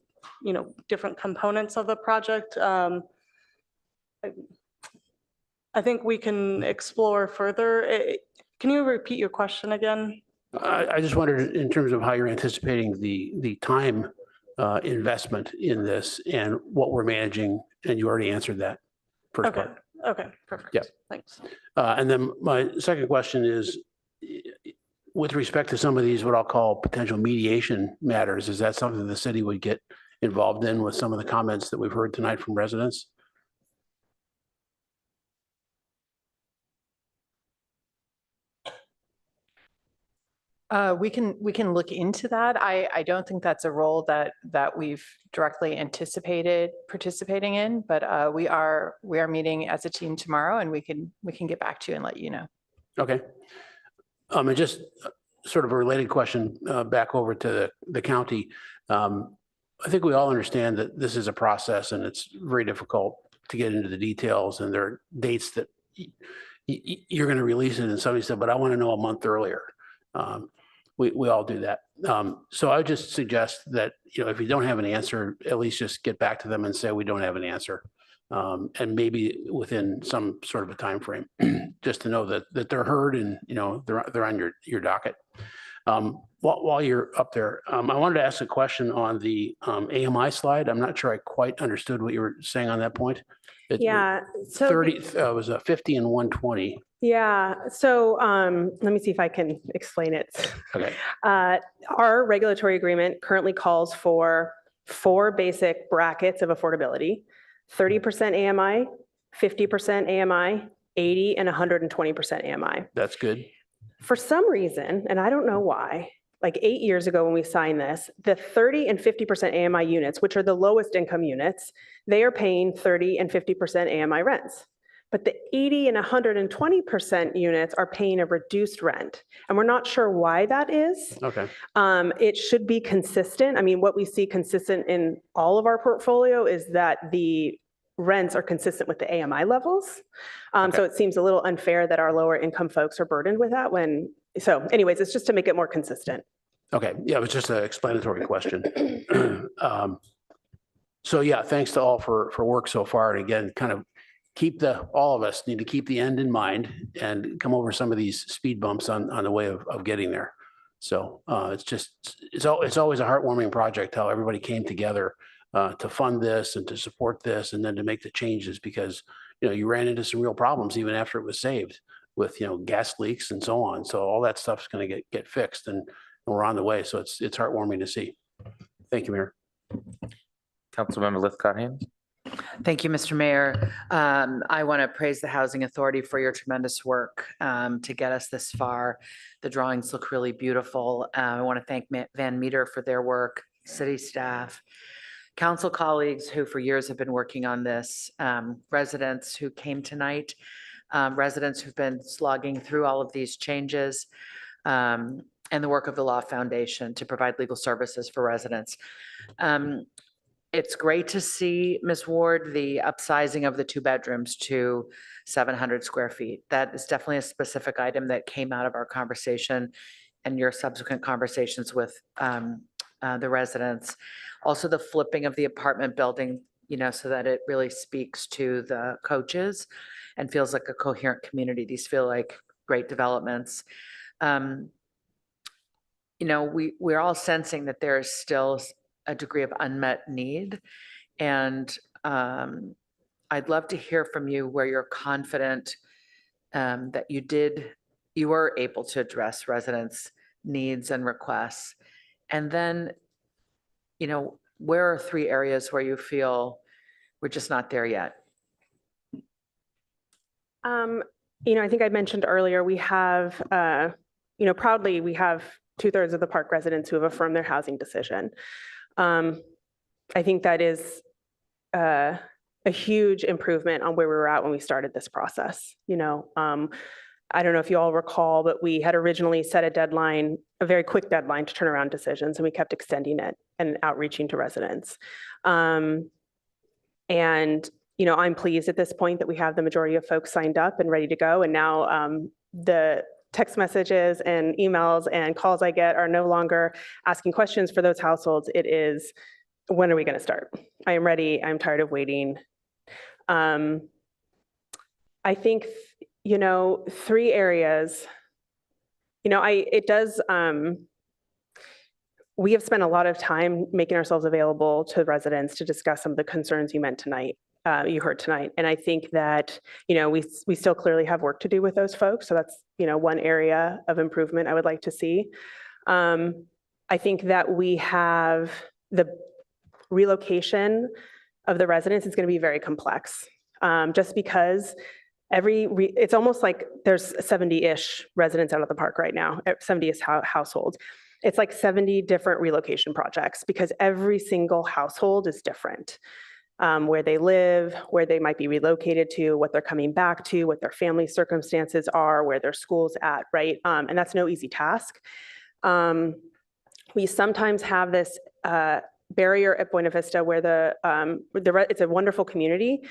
different components of the project, I think we can explore further. Can you repeat your question again? I just wondered in terms of how you're anticipating the time investment in this and what we're managing, and you already answered that first Okay. part. Okay, perfect. Yeah. Thanks. And then my second question is, with respect to some of these, what I'll call potential mediation matters, is that something the city would get involved in with some of the comments that we've heard tonight from residents? We can look into that. I don't think that's a role that we've directly anticipated participating in, but we are meeting as a team tomorrow, and we can get back to you and let you know. Okay. And just sort of a related question back over to the county. I think we all understand that this is a process and it's very difficult to get into the details, and there are dates that you're going to release it, and somebody said, but I want to know a month earlier. We all do that. So I would just suggest that, if you don't have an answer, at least just get back to them and say, we don't have an answer. And maybe within some sort of a time frame, just to know that they're heard and, they're on your docket. While you're up there, I wanted to ask a question on the AMI slide. I'm not sure I quite understood what you were saying on that point. Yeah. So 30, was a 50 and 120. Yeah. So let me see if I can explain it. Okay. Our regulatory agreement currently calls for 4 basic brackets of affordability: 30% AMI, 50% AMI, 80, and 120% AMI. That's good. For some reason, and I don't know why, like 8 years ago when we signed this, the 30 and 50% AMI units, which are the lowest income units, they are paying 30 and 50% AMI rents. But the 80 and 120% units are paying a reduced rent. And we're not sure why that is. Okay. It should be consistent. I mean, what we see consistent in all of our portfolio is that the rents are consistent with the AMI levels. So it seems a little unfair that our lower income folks are burdened with that so anyways, it's just to make it more consistent. Okay. Yeah, it was just an explanatory question. So yeah, thanks to all for work so far. And again, kind of all of us need to keep the end in mind and come over some of these speed bumps on the way of getting there. So it's always a heartwarming project how everybody came together to fund this and to support this, and then to make the changes, because you ran into some real problems even after it was saved with gas leaks and so on. So all that stuff's going to get fixed, and we're on the way. So it's heartwarming to see. Thank you, Mayor. Councilmember Lithcott-Haynes. Thank you, Mr. Mayor. I want to praise the Housing Authority for your tremendous work to get us this far. The drawings look really beautiful. I want to thank Van Meter for their work, city staff, council colleagues who for years have been working on this, residents who came tonight, residents who've been slogging through all of these changes, and the work of the Law Foundation to provide legal services for residents. It's great to see, Ms. Ward, the upsizing of the 2 bedrooms to 700 square feet. That is definitely a specific item that came out of our conversation and your subsequent conversations with the residents. Also, the flipping of the apartment building, so that it really speaks to the coaches and feels like a coherent community. These feel like great developments. We're all sensing that there is still a degree of unmet need. And I'd love to hear from you where you're confident that you were able to address residents' needs and requests. And then, where are 3 areas where you feel we're just not there yet? I think I mentioned earlier, we have, proudly, we have 2/3 of the park residents who have affirmed their housing decision. I think that is a huge improvement on where we were at when we started this process. I don't know if you all recall, but we had originally set a deadline, a very quick deadline to turn around decisions, and we kept extending it and outreaching to residents. I'm pleased at this point that we have the majority of folks signed up and ready to go. And now the text messages and emails and calls I get are no longer asking questions for those households. It is, when are we going to start? I am ready. I'm tired of waiting. I think, 3 areas, we have spent a lot of time making ourselves available to residents to discuss some of the concerns you heard tonight. And I think that, we still clearly have work to do with those folks. So that's, one area of improvement I would like to see. I think that we have the relocation of the residents is going to be very complex, just because it's almost like there's 70-ish residents out of the park right now, 70-ish households. It's like 70 different relocation projects because every single household is different. Where they live, where they might be relocated to, what they're coming back to, what their family circumstances are, where their school's at, right? And that's no easy task. We sometimes have this barrier at Buena Vista where it's a wonderful community.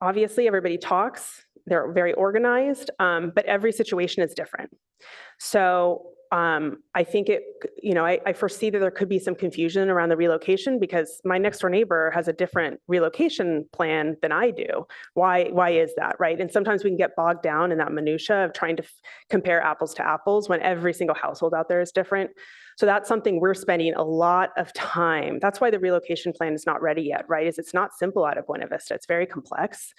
Obviously, everybody talks, they're very organized, but every situation is different. So I think I foresee that there could be some confusion around the relocation because my next door neighbor has a different relocation plan than I do. Why is that, right? And sometimes we can get bogged down in that minutia of trying to compare apples to apples when every single household out there is different. So that's something we're spending a lot of time. That's why the relocation plan is not ready yet, right? It's not simple out of Buena Vista. It's very complex.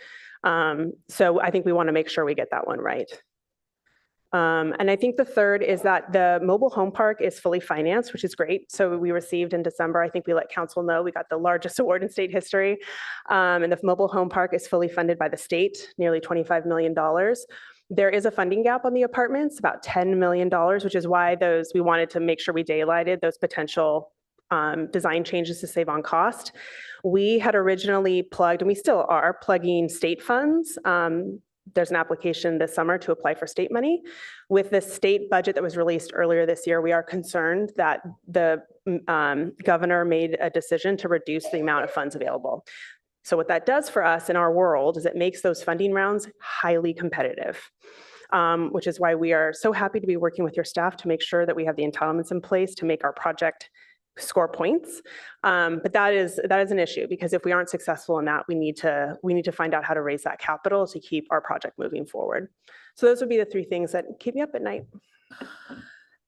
So I think we want to make sure we get that one right. And I think the third is that the mobile home park is fully financed, which is great. So we received in December, I think we let council know, we got the largest award in state history. And the mobile home park is fully funded by the state, nearly $25 million. There is a funding gap on the apartments, about $10 million, which is why we wanted to make sure we daylighted those potential design changes to save on cost. We had originally plugged, and we still are plugging state funds. There's an application this summer to apply for state money. With the state budget that was released earlier this year, we are concerned that the governor made a decision to reduce the amount of funds available. So what that does for us in our world is it makes those funding rounds highly competitive, which is why we are so happy to be working with your staff to make sure that we have the entitlements in place to make our project score points. But that is an issue because if we aren't successful in that, we need to find out how to raise that capital to keep our project moving forward. So those would be the 3 things that keep me up at night.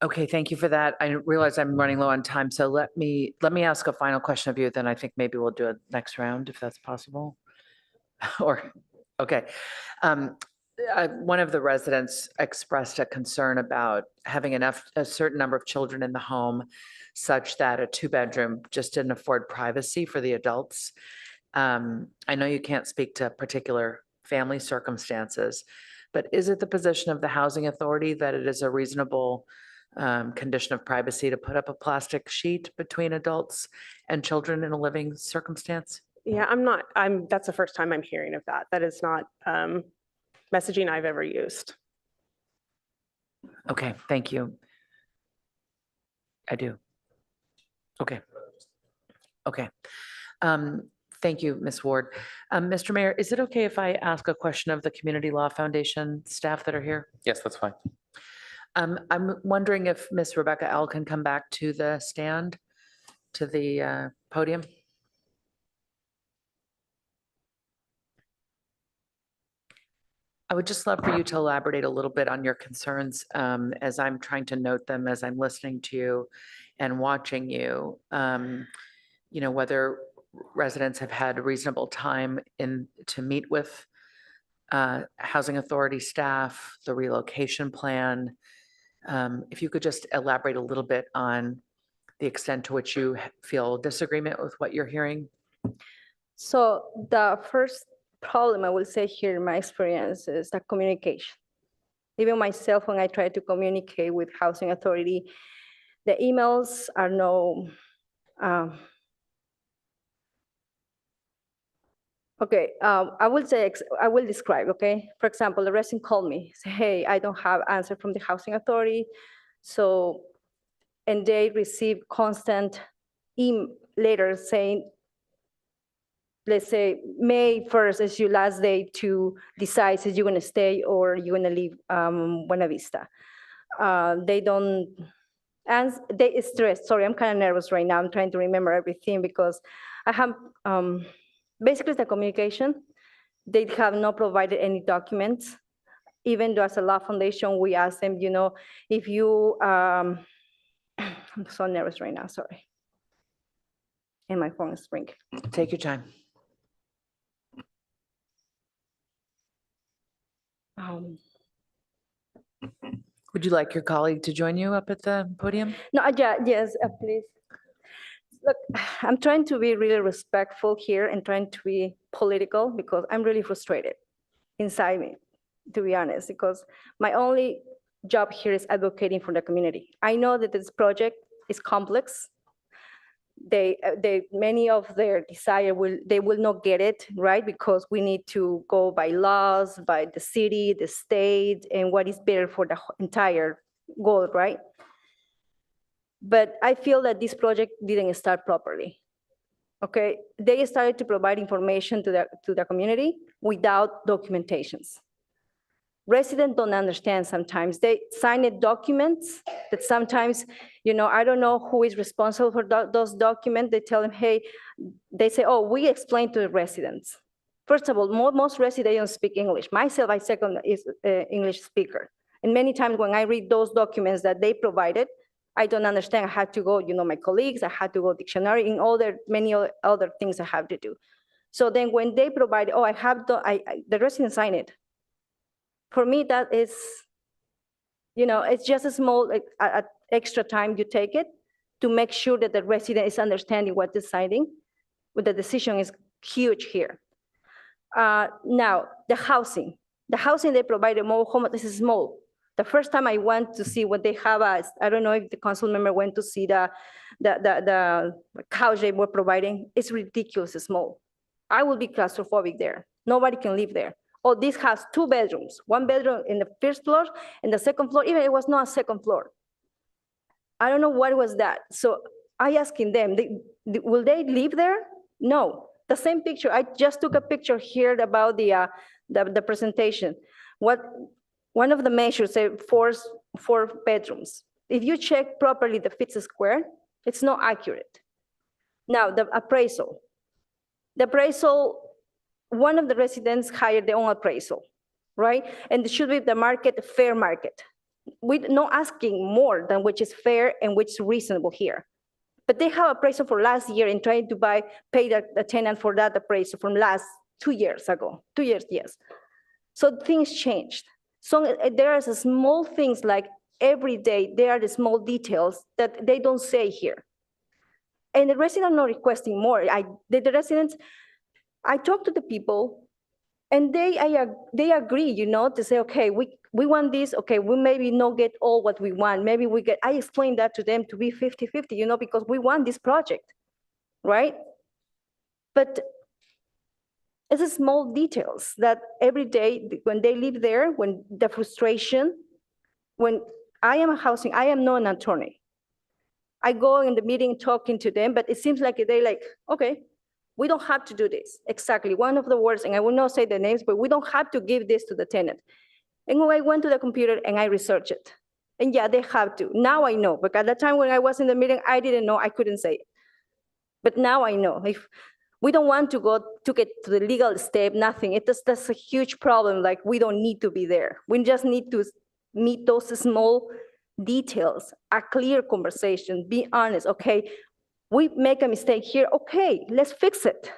Okay, thank you for that. I realize I'm running low on time, so let me ask a final question of you, then I think maybe we'll do a next round if that's possible. Okay. One of the residents expressed a concern about having a certain number of children in the home such that a 2-bedroom just didn't afford privacy for the adults. I know you can't speak to particular family circumstances, but is it the position of the housing authority that it is a reasonable condition of privacy to put up a plastic sheet between adults and children in a living circumstance? Yeah, that's the first time I'm hearing of that. That is not messaging I've ever used. Okay, thank you. I do. Okay. Thank you, Ms. Ward. Mr. Mayor, is it okay if I ask a question of the Community Law Foundation staff that are here? Yes, that's fine. I'm wondering if Ms. Rebecca L. can come back to the stand, to the podium. I would just love for you to elaborate a little bit on your concerns as I'm trying to note them as I'm listening to you and watching you. Whether residents have had reasonable time to meet with Housing Authority staff, the relocation plan. If you could just elaborate a little bit on the extent to which you feel disagreement with what you're hearing. So the first problem I will say here in my experience is the communication. Even myself, when I try to communicate with Housing Authority, the emails are no, okay, I will describe, okay? For example, the resident called me, say, hey, I don't have answer from the Housing Authority. So, and they receive constant letters saying, let's say May 1st is your last day to decide if you're gonna stay or you're gonna leave Buena Vista. They don't, and they stress, sorry, I'm kind of nervous right now. I'm trying to remember everything because I have, basically the communication, they have not provided any documents. Even though as a law foundation, we ask them, you know, if you, I'm so nervous right now, sorry. And my phone is ringing. Take your time. Would you like your colleague to join you up at the podium? No, yeah, yes, please. Look, I'm trying to be really respectful here and trying to be political because I'm really frustrated inside me, to be honest, because my only job here is advocating for the community. I know that this project is complex. Many of their desire they will not get it, right? Because we need to go by laws, by the city, the state, and what is better for the entire goal, right? But I feel that this project didn't start properly. Okay, they started to provide information to the community without documentations. Residents don't understand sometimes. They sign documents that sometimes, you know, I don't know who is responsible for those documents. They tell them, hey, they say, oh, we explain to the residents. First of all, most residents don't speak English. Myself, I second is English speaker. And many times when I read those documents that they provided, I don't understand. I had to go, you know, my colleagues, I had to go dictionary and many other things I have to do. So then when they provide, oh, I have the resident sign it. For me, that is, you know, it's just a small extra time you take it to make sure that the resident is understanding what they're signing, but the decision is huge here. Now, the housing they provide, this is small. The first time I went to see what they have, I don't know if the council member went to see the couch they were providing. It's ridiculously small. I will be claustrophobic there. Nobody can live there. Oh, this has 2 bedrooms, 1 bedroom in the first floor and the second floor, even it was not a second floor. I don't know what was that. So I asking them, will they live there? No. The same picture, I just took a picture here about the presentation. One of the measures say 4 bedrooms. If you check properly the feet square, it's not accurate. Now, the appraisal. The appraisal, one of the residents hired their own appraisal, right? And it should be the market, fair market. We're not asking more than which is fair and which is reasonable here. But they have appraisal for last year and trying to pay the tenant for that appraisal from last 2 years ago, 2 years, yes. So things changed. So there are small things like every day, there are the small details that they don't say here. And the residents are not requesting more. The residents, I talk to the people and they agree, you know, to say, okay, we want this, okay, we maybe not get all what we want. Maybe we get, I explained that to them to be 50-50, you know, because we want this project, right? But it's a small details that every day when they live there, when the frustration, when I am not an attorney. I go in the meeting talking to them, but it seems like they like, okay, we don't have to do this. Exactly, one of the words, and I will not say the names, but we don't have to give this to the tenant. And when I went to the computer and I researched it. And yeah, they have to. Now I know, but at the time when I was in the meeting, I didn't know, I couldn't say it. But now I know. If we don't want to go to get to the legal step, nothing. That's a huge problem, like we don't need to be there. We just need to meet those small details, a clear conversation, be honest, okay, we make a mistake here, okay, let's fix it.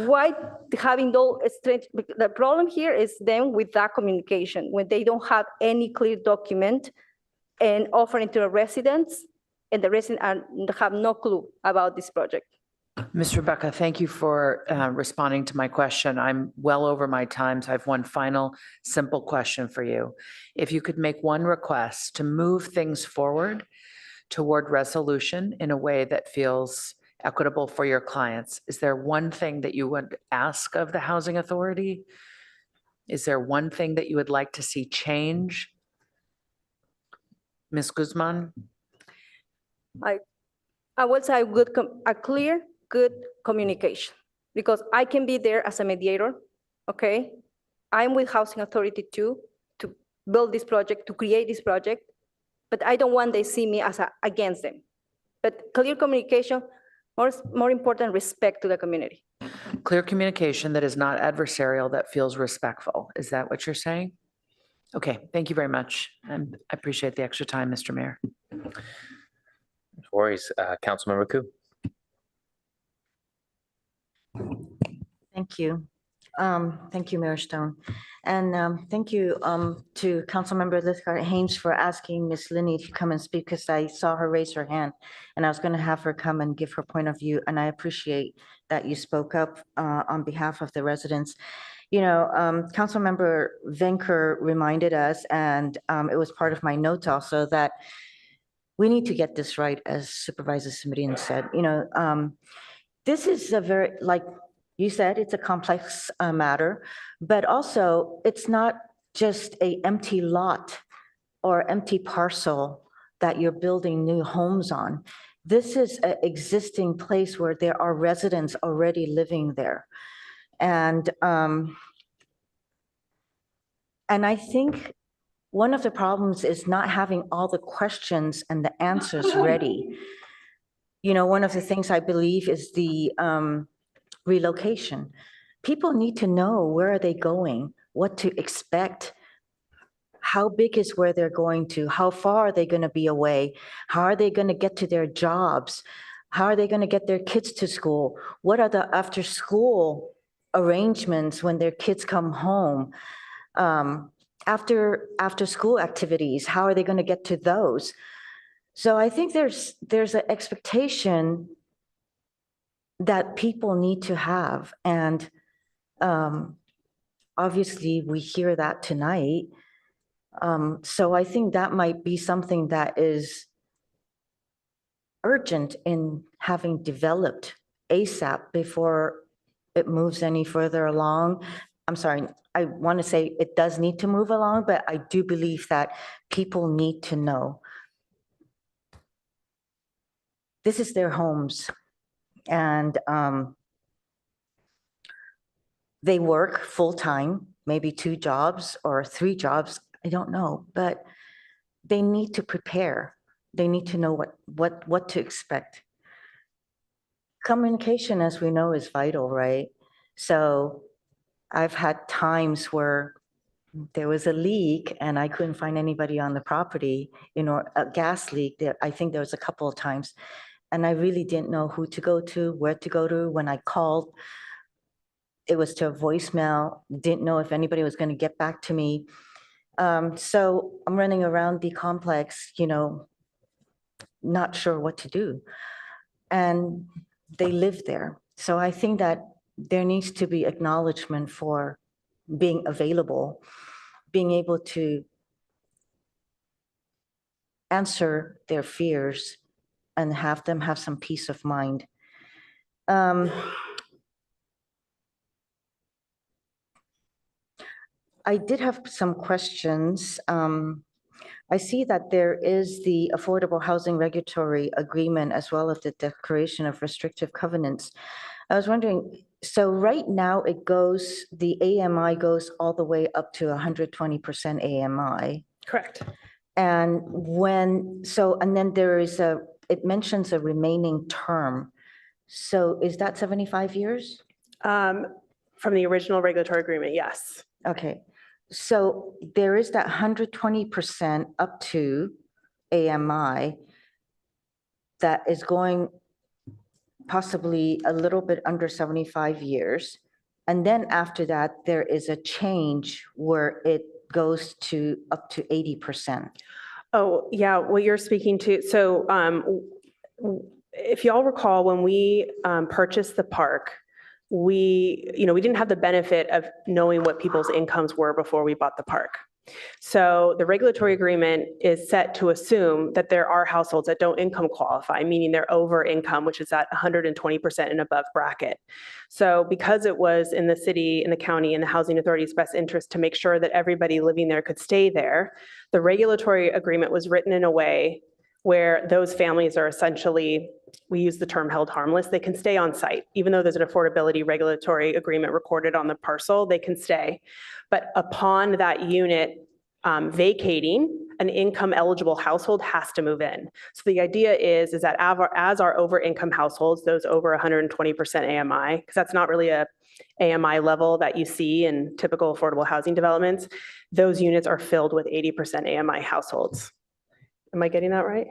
Why having those strange, the problem here is them with that communication, when they don't have any clear document and offering to the residents, and the residents have no clue about this project. Ms. Rebecca, thank you for responding to my question. I'm well over my time, so I have one final simple question for you. If you could make one request to move things forward toward resolution in a way that feels equitable for your clients, is there one thing that you would ask of the Housing Authority? Is there one thing that you would like to see change? Ms. Guzman? I would say a clear, good communication, because I can be there as a mediator, okay? I'm with Housing Authority too, to build this project, to create this project, but I don't want they see me as against them. But clear communication, more important, respect to the community. Clear communication that is not adversarial, that feels respectful. Is that what you're saying? Okay, thank you very much. And I appreciate the extra time, Mr. Mayor. No worries. Councilmember Ku. Thank you. Thank you, Mayor Stone. And thank you to Councilmember Lithcott Haynes for asking Ms. Linney to come and speak, because I saw her raise her hand and I was going to have her come and give her point of view. And I appreciate that you spoke up on behalf of the residents. You know, Councilmember Venker reminded us, and it was part of my notes also, that we need to get this right, as Supervisor Simitian said. You know, this is a very, like you said, it's a complex matter, but also it's not just an empty lot or empty parcel that you're building new homes on. This is an existing place where there are residents already living there. And I think one of the problems is not having all the questions and the answers ready. You know, one of the things I believe is the relocation. People need to know, where are they going, what to expect, how big is where they're going to, how far are they going to be away, how are they going to get to their jobs, how are they going to get their kids to school, what are the after school arrangements when their kids come home, after school activities, how are they going to get to those? So I think there's an expectation that people need to have. And obviously we hear that tonight. So I think that might be something that is urgent in having developed ASAP before it moves any further along. I'm sorry, I want to say it does need to move along, but I do believe that people need to know. This is their homes. And they work full-time, maybe 2 jobs or 3 jobs, I don't know, but they need to prepare. They need to know what to expect. Communication, as we know, is vital, right? So I've had times where there was a leak and I couldn't find anybody on the property, you know, a gas leak. I think there was a couple of times. And I really didn't know who to go to, where to go to. When I called, it was to a voicemail, didn't know if anybody was going to get back to me. So I'm running around the complex, you know, not sure what to do. And they live there. So I think that there needs to be acknowledgement for being available, being able to answer their fears and have them have some peace of mind. I did have some questions. I see that there is the Affordable Housing Regulatory Agreement as well as the Declaration of Restrictive Covenants. I was wondering, so right now it goes, the AMI goes all the way up to 120% AMI. Correct. And and then there is it mentions a remaining term. So is that 75 years? From the original regulatory agreement, yes. Okay. So there is that 120% up to AMI that is going possibly a little bit under 75 years. And then after that, there is a change where it goes to up to 80%. Oh, yeah, what you're speaking to, so if y'all recall, when we purchased the park, we didn't have the benefit of knowing what people's incomes were before we bought the park. So the regulatory agreement is set to assume that there are households that don't income qualify, meaning they're over income, which is at 120% and above bracket. So because it was in the city, in the county, in the housing authority's best interest to make sure that everybody living there could stay there, the regulatory agreement was written in a way where those families are essentially, we use the term held harmless, they can stay on site. Even though there's an affordability regulatory agreement recorded on the parcel, they can stay. But upon that unit vacating, an income eligible household has to move in. So the idea is that as our over income households, those over 120% AMI, because that's not really a AMI level that you see in typical affordable housing developments, those units are filled with 80% AMI households. Am I getting that right?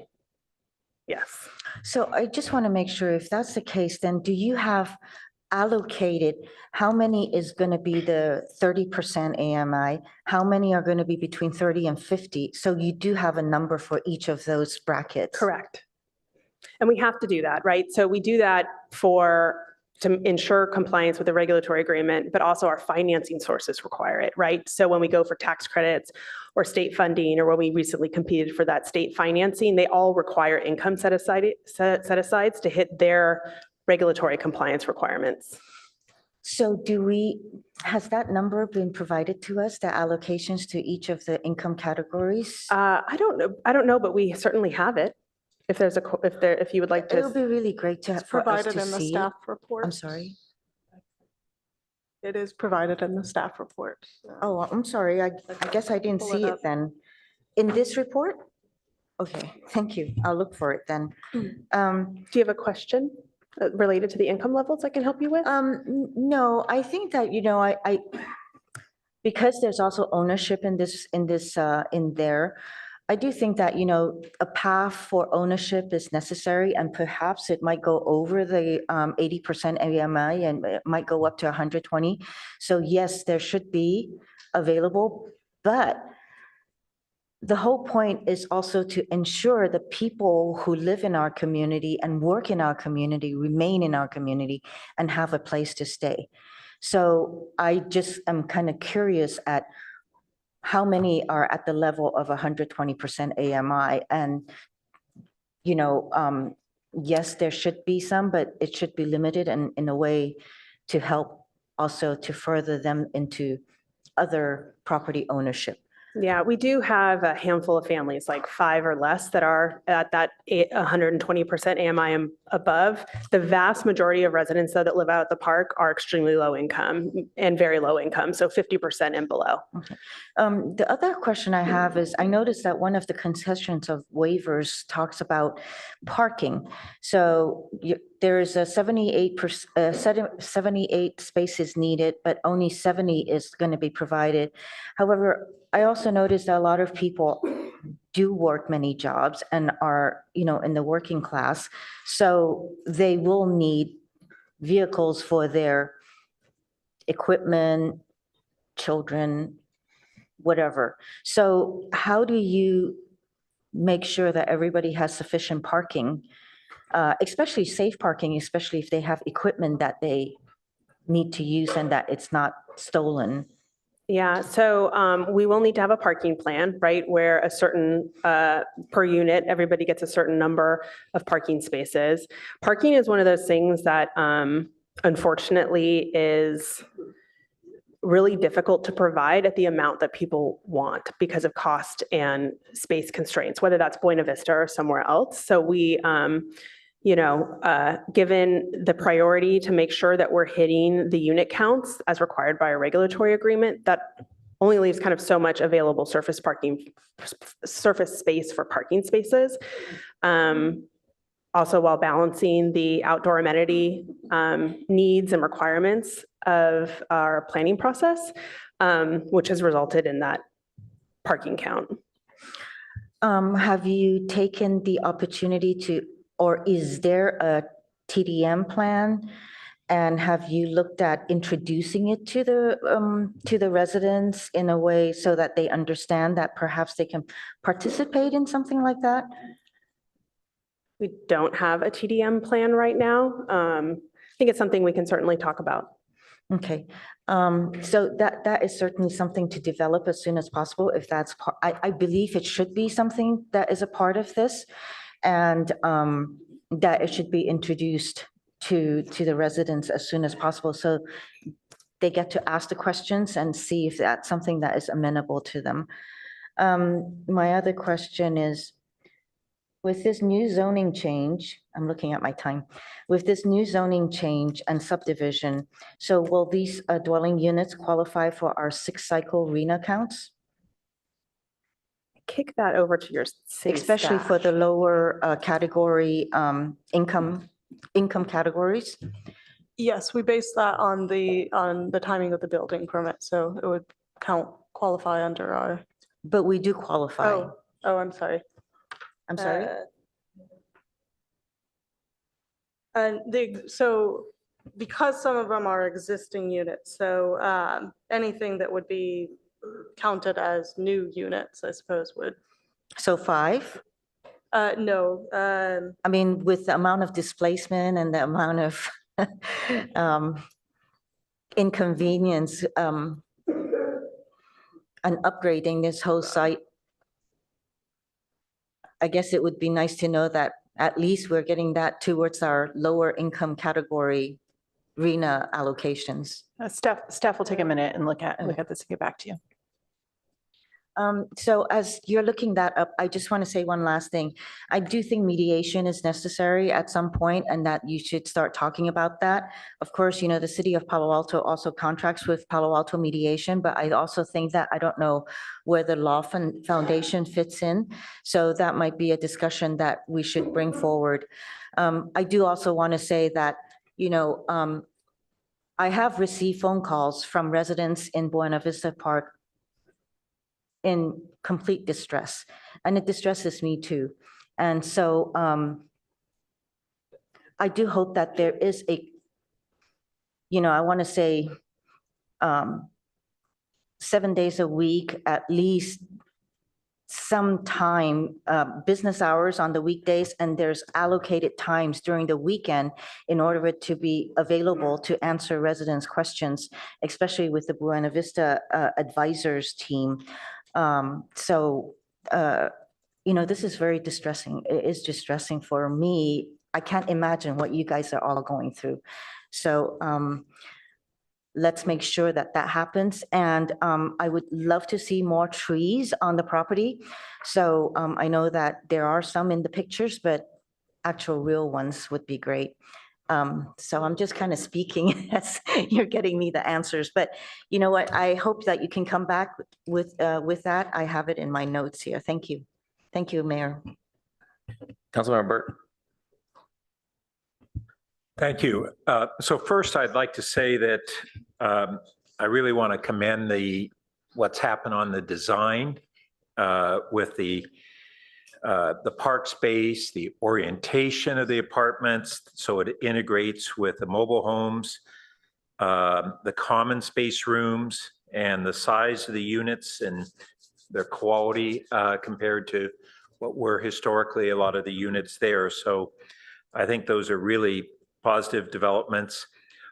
Yes. So I just want to make sure if that's the case, then do you have allocated how many is going to be the 30% AMI? How many are going to be between 30 and 50? So you do have a number for each of those brackets. Correct. And we have to do that, right? So we do that to ensure compliance with the regulatory agreement, but also our financing sources require it, right? So when we go for tax credits or state funding, or when we recently competed for that state financing, they all require income set-asides to hit their regulatory compliance requirements. So has that number been provided to us, the allocations to each of the income categories? I don't know, but we certainly have it. If you would like to. It would be really great for us Provided to in the see. staff report. I'm sorry. It is provided in the staff report. Oh, I'm sorry. I guess I didn't Pull see it it up. then. In this report? Okay, thank you. I'll look for it then. Do you have a question related to the income levels I can help you with? No, I think that, I because there's also ownership in there, I do think that, a path for ownership is necessary, and perhaps it might go over the 80% AMI and it might go up to 120. So yes, there should be available, but the whole point is also to ensure the people who live in our community and work in our community remain in our community and have a place to stay. So I just am kind of curious at how many are at the level of 120% AMI. And, yes, there should be some, but it should be limited and in a way to help also to further them into other property ownership. Yeah, we do have a handful of families, like 5 or less, that are at that 120% AMI and above. The vast majority of residents, though, that live out at the park are extremely low income and very low income, so 50% and below. Okay. The other question I have is, I noticed that one of the concessions of waivers talks about parking. So there is a 78 spaces needed, but only 70 is going to be provided. However, I also noticed that a lot of people do work many jobs and are, in the working class. So they will need vehicles for their equipment, children, whatever. So how do you make sure that everybody has sufficient parking, especially safe parking, especially if they have equipment that they need to use and that it's not stolen? Yeah, so we will need to have a parking plan, right, where a certain, per unit, everybody gets a certain number of parking spaces. Parking is one of those things that unfortunately is really difficult to provide at the amount that people want because of cost and space constraints, whether that's Buena Vista or somewhere else. So we, given the priority to make sure that we're hitting the unit counts as required by a regulatory agreement, that only leaves kind of so much available surface space for parking spaces. Also, while balancing the outdoor amenity needs and requirements of our planning process, which has resulted in that parking count. Have you taken the opportunity to, or is there a TDM plan? And have you looked at introducing it to the residents in a way so that they understand that perhaps they can participate in something like that? We don't have a TDM plan right now. I think it's something we can certainly talk about. Okay, so that is certainly something to develop as soon as possible, if that's part, I believe it should be something that is a part of this, and that it should be introduced to the residents as soon as possible, so they get to ask the questions and see if that's something that is amenable to them. My other question is, with this new zoning change, I'm looking at my time, with this new zoning change and subdivision, so will these dwelling units qualify for our 6-cycle RENA counts? Kick that over to your city Especially for staff. the lower category income categories? Yes, we base that on the timing of the building permit, so it would qualify under our. But we do qualify. Oh, I'm sorry. I'm sorry? And so because some of them are existing units, so anything that would be counted as new units, I suppose would. So 5? No. I mean, with the amount of displacement and the amount of inconvenience and upgrading this whole site, I guess it would be nice to know that at least we're getting that towards our lower income category RENA allocations. Staff will take a minute and look at this and get back to you. So as you're looking that up, I just want to say one last thing. I do think mediation is necessary at some point, and that you should start talking about that. Of course, you know, the city of Palo Alto also contracts with Palo Alto Mediation, but I also think that, I don't know where the law foundation fits in. So that might be a discussion that we should bring forward. I do also want to say that, you know, I have received phone calls from residents in Buena Vista Park in complete distress, and it distresses me too. And so I do hope that there is a, you know, I want to say 7 days a week, at least some time, business hours on the weekdays, and there's allocated times during the weekend in order for it to be available to answer residents' questions, especially with the Buena Vista advisors team. You know, this is very distressing. It is distressing for me. I can't imagine what you guys are all going through. So let's make sure that that happens. And I would love to see more trees on the property. So I know that there are some in the pictures, but actual real ones would be great. So I'm just kind of speaking as you're getting me the answers, but you know what? I hope that you can come back with that. I have it in my notes here. Thank you. Thank you, Mayor. Councilmember Burt. Thank you. So first, I'd like to say that I really want to commend what's happened on the design with the park space, the orientation of the apartments, so it integrates with the mobile homes, the common space rooms, and the size of the units and their quality compared to what were historically a lot of the units there. So I think those are really positive developments.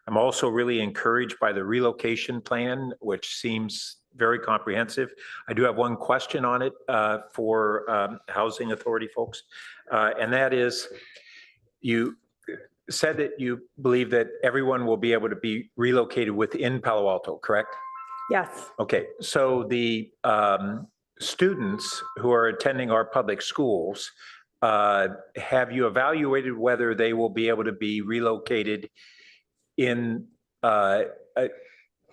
I'm also really encouraged by the relocation plan, which seems very comprehensive. I do have one question on it for Housing Authority folks, and that is, you said that you believe that everyone will be able to be relocated within Palo Alto, correct? Yes. Okay, so the students who are attending our public schools, have you evaluated whether they will be able to be relocated in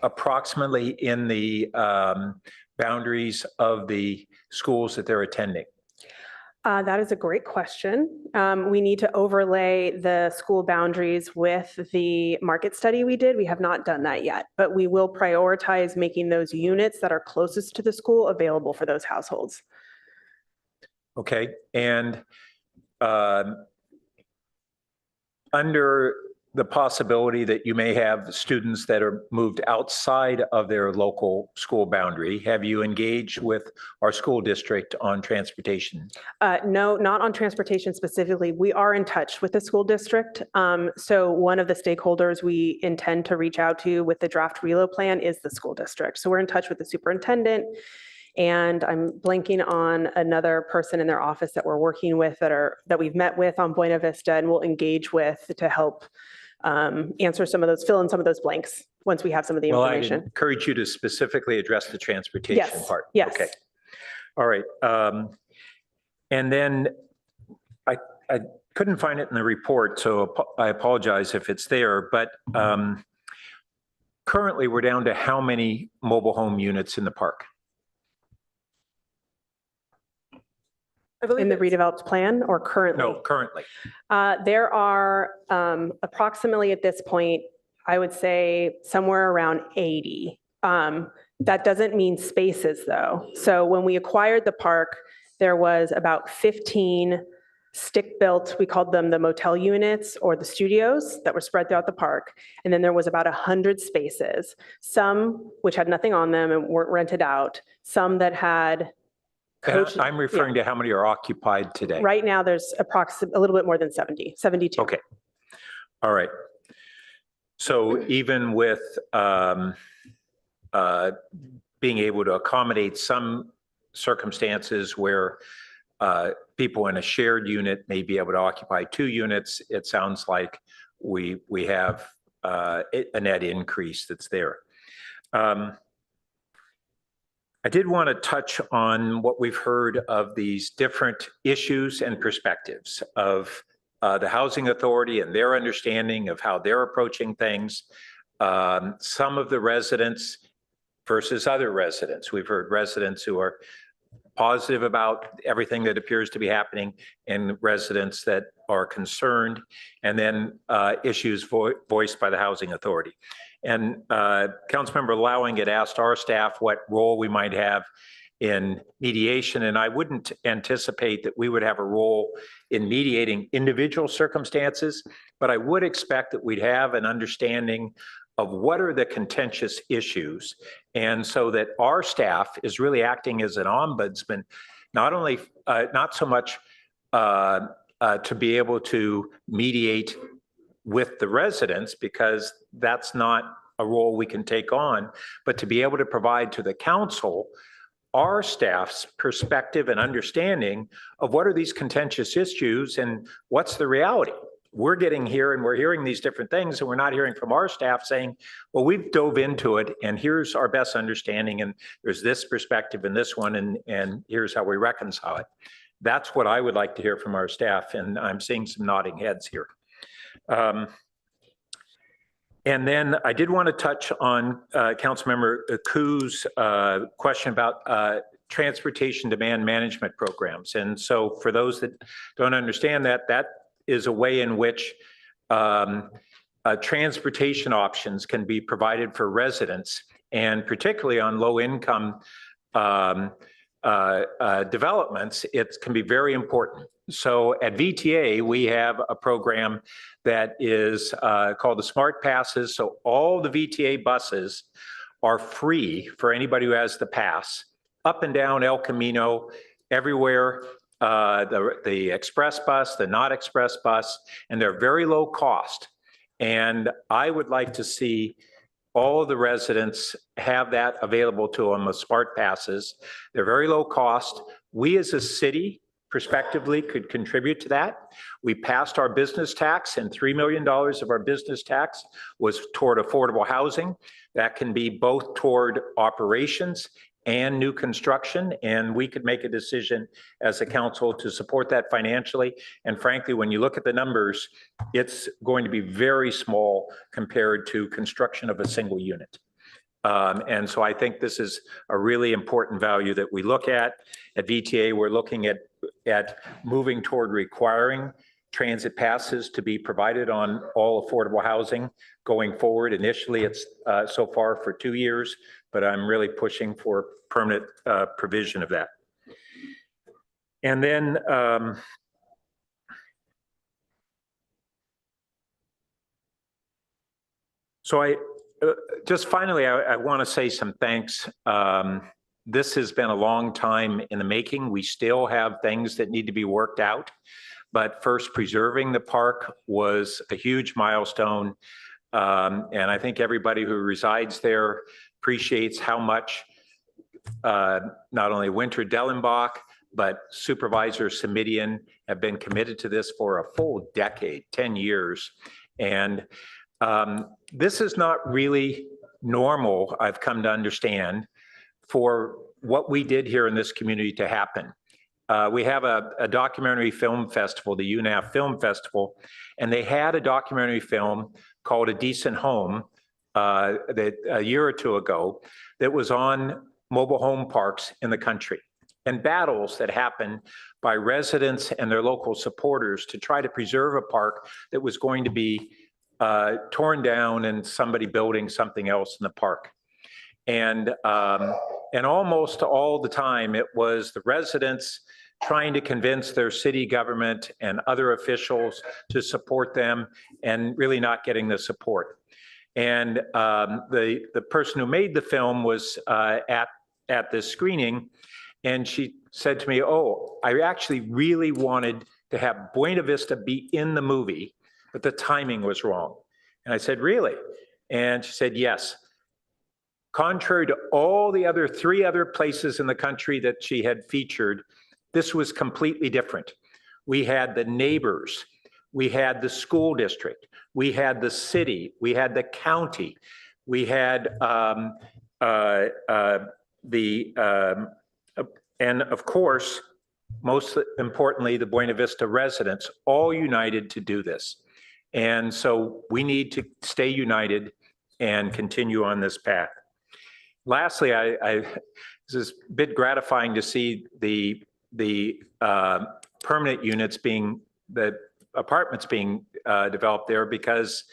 approximately in the boundaries of the schools that they're attending? That is a great question. We need to overlay the school boundaries with the market study we did. We have not done that yet, but we will prioritize making those units that are closest to the school available for those households. Okay, and under the possibility that you may have students that are moved outside of their local school boundary, have you engaged with our school district on transportation? No, not on transportation specifically. We are in touch with the school district. So one of the stakeholders we intend to reach out to with the draft reload plan is the school district. So we're in touch with the superintendent, and I'm blanking on another person in their office that we're working with that we've met with on Buena Vista and will engage with to help answer some of those, fill in some of those blanks once we have some of the Well, I'd information. encourage you to specifically address the transportation Yes, part. yes. Okay. All right. And then I couldn't find it in the report, so I apologize if it's there, but currently we're down to how many mobile home units in the park? In the redeveloped plan or currently? No, currently. There are approximately at this point, I would say somewhere around 80. That doesn't mean spaces though. So when we acquired the park, there was about 15 stick-built, we called them the motel units or the studios that were spread throughout the park. And then there was about 100 spaces, some which had nothing on them and weren't rented out, some that had coach. I'm referring to how many are occupied today. Right now, there's approximately a little bit more than 70, 72. Okay. All right. So even with being able to accommodate some circumstances where people in a shared unit may be able to occupy 2 units, it sounds like we have a net increase that's there. I did want to touch on what we've heard of these different issues and perspectives of the Housing Authority and their understanding of how they're approaching things. Some of the residents versus other residents. We've heard residents who are positive about everything that appears to be happening and residents that are concerned, and then issues voiced by the Housing Authority. And Councilmember Lowing had asked our staff what role we might have in mediation, and I wouldn't anticipate that we would have a role in mediating individual circumstances, but I would expect that we'd have an understanding of what are the contentious issues, and so that our staff is really acting as an ombudsman, not only, not so much to be able to mediate with the residents, because that's not a role we can take on, but to be able to provide to the council our staff's perspective and understanding of what are these contentious issues and what's the reality. We're getting here and we're hearing these different things, and we're not hearing from our staff saying, well, we've dove into it and here's our best understanding, and there's this perspective in this one, and here's how we reconcile it. That's what I would like to hear from our staff, and I'm seeing some nodding heads here. And then I did want to touch on Councilmember Ku's question about transportation demand management programs. And so for those that don't understand that, that is a way in which transportation options can be provided for residents, and particularly on low income developments, it can be very important. So at VTA, we have a program that is called the Smart Passes. So all the VTA buses are free for anybody who has the pass, up and down El Camino, everywhere, the express bus, the not express bus, and they're very low cost. And I would like to see all of the residents have that available to them as Smart Passes. They're very low cost. We as a city, prospectively, could contribute to that. We passed our business tax, and $3 million of our business tax was toward affordable housing. That can be both toward operations and new construction, and we could make a decision as a council to support that financially. And frankly, when you look at the numbers, it's going to be very small compared to construction of a single unit. And so I think this is a really important value that we look at. At VTA, we're looking at moving toward requiring transit passes to be provided on all affordable housing going forward. Initially, it's so far for 2 years, but I'm really pushing for permanent provision of that. And then So just finally, I want to say some thanks. This has been a long time in the making. We still have things that need to be worked out. But first, preserving the park was a huge milestone. And I think everybody who resides there appreciates how much not only Winter Dellenbach, but Supervisor Simidian have been committed to this for a full decade, 10 years. And this is not really normal, I've come to understand, for what we did here in this community to happen. We have a documentary film festival, the UNAF Film Festival, and they had a documentary film called A Decent Home that a year or two ago that was on mobile home parks in the country and battles that happened by residents and their local supporters to try to preserve a park that was going to be torn down and somebody building something else in the park. And almost all the time it was the residents trying to convince their city government and other officials to support them and really not getting the support. And the person who made the film was at this screening, and she said to me, oh, I actually really wanted to have Buena Vista be in the movie, but the timing was wrong. And I said, really? And she said, yes. Contrary to all the other 3 other places in the country that she had featured, this was completely different. We had the neighbors, we had the school district, we had the city, we had the county, we had and of course, most importantly, the Buena Vista residents, all united to do this. And so we need to stay united and continue on this path. Lastly, this is a bit gratifying to see the permanent units the apartments being developed there, because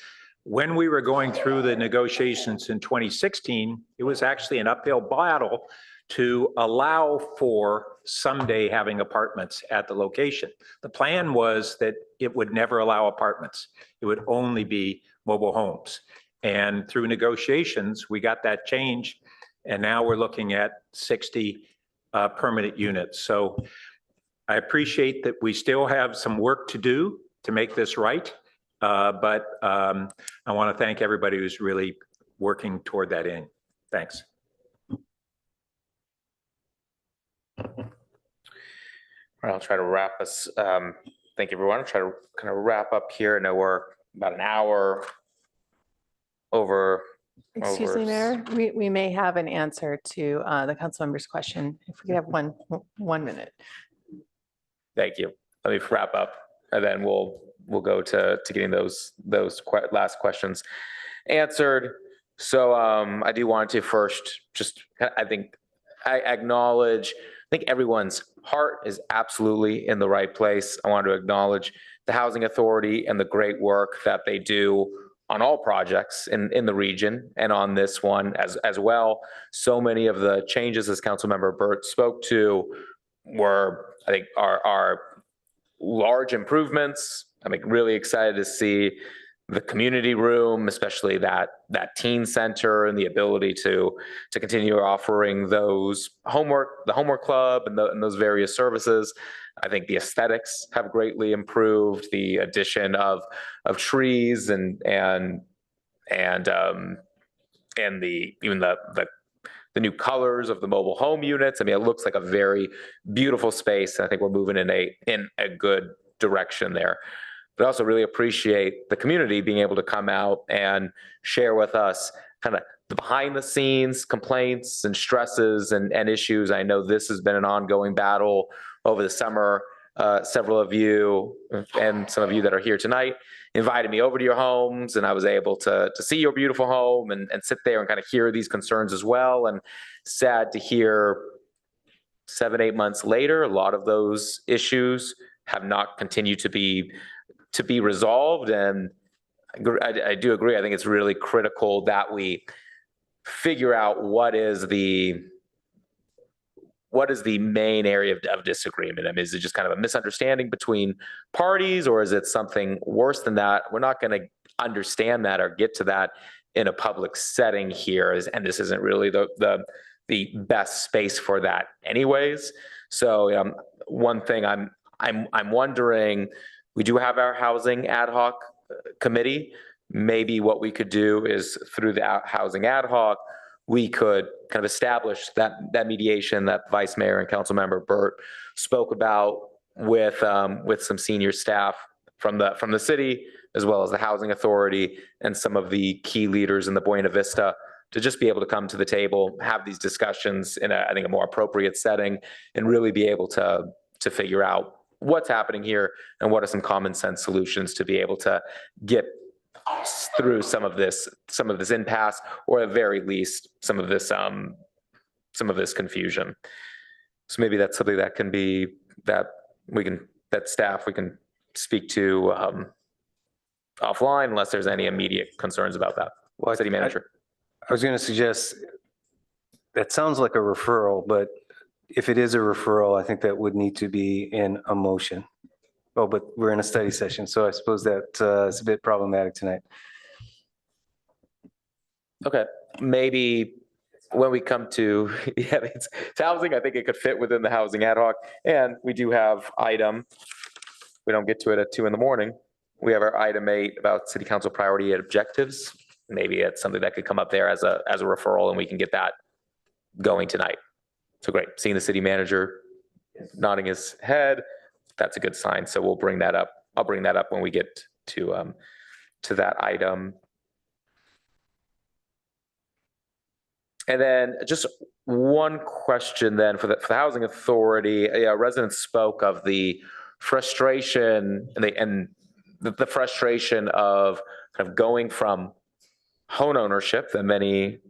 when we were going through the negotiations in 2016, it was actually an uphill battle to allow for someday having apartments at the location. The plan was that it would never allow apartments. It would only be mobile homes. And through negotiations, we got that change. And now we're looking at 60 permanent units. So I appreciate that we still have some work to do to make this right. But I want to thank everybody who's really working toward that end. Thanks. All right, I'll try to wrap us. Thank you, everyone. I'll try to kind of wrap up here. I know we're about an hour over. Excuse me, Mayor, we may have an answer to the council member's question. If we could have one minute. Thank you. Let me wrap up, and then we'll go to getting those last questions answered. So I do want to first just, I think I acknowledge, I think everyone's heart is absolutely in the right place. I want to acknowledge the Housing Authority and the great work that they do on all projects in the region and on this one as well. So many of the changes, as Councilmember Burt spoke to, were, I think, are large improvements. I'm really excited to see the community room, especially that teen center, and the ability to continue offering those the homework club and those various services. I think the aesthetics have greatly improved. The addition of trees and the new colors of the mobile home units. I mean, it looks like a very beautiful space. I think we're moving in a good direction there. But I also really appreciate the community being able to come out and share with us kind of the behind the scenes complaints and stresses and issues. I know this has been an ongoing battle over the summer. Several of you and some of you that are here tonight invited me over to your homes, and I was able to see your beautiful home and sit there and kind of hear these concerns as well. And sad to hear 7-8 months later, a lot of those issues have not continued to be resolved. And I do agree. I think it's really critical that we figure out what is the main area of disagreement. I mean, is it just kind of a misunderstanding between parties, or is it something worse than that? We're not going to understand that or get to that in a public setting here, and this isn't really the best space for that anyways. So one thing I'm wondering, we do have our housing ad hoc committee. Maybe what we could do is through the housing ad hoc, we could kind of establish that mediation that Vice Mayor and Councilmember Burt spoke about with some senior staff from the city, as well as the housing authority and some of the key leaders in the Buena Vista, to just be able to come to the table, have these discussions in I think a more appropriate setting, and really be able to figure out what's happening here and what are some common sense solutions to be able to get through some of this impasse, or at very least some of this confusion. So maybe that's something that can be that staff we can speak to offline, unless there's any immediate concerns about that. Well, City Manager. I was going to suggest, that sounds like a referral, but if it is a referral, I think that would need to be in a motion. Oh, but we're in a study session, so I suppose that is a bit problematic tonight. Okay, maybe when we come to, yeah, it's housing, I think it could fit within the housing ad hoc. And we do have we don't get to it at 2 a.m. We have our item 8 about city council priority and objectives. Maybe it's something that could come up there as a referral, and we can get that going tonight. So great, seeing the city manager nodding his head, that's a good sign. So we'll bring that up. I'll bring that up when we get to that item. And then just one question then for the housing authority. Residents spoke of the frustration and the frustration of kind of going from home ownership that many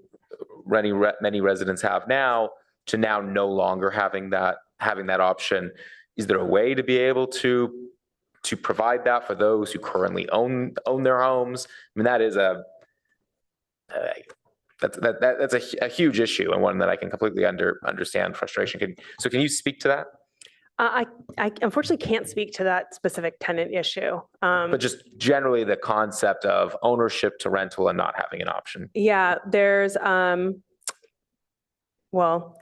residents have now to now no longer having that option. Is there a way to be able to provide that for those who currently own their homes? I mean, that is that's a huge issue, and one that I can completely understand frustration. Can you speak to that? I unfortunately can't speak to that specific tenant issue. But just generally the concept of ownership to rental and not having an option. Yeah, there's, well,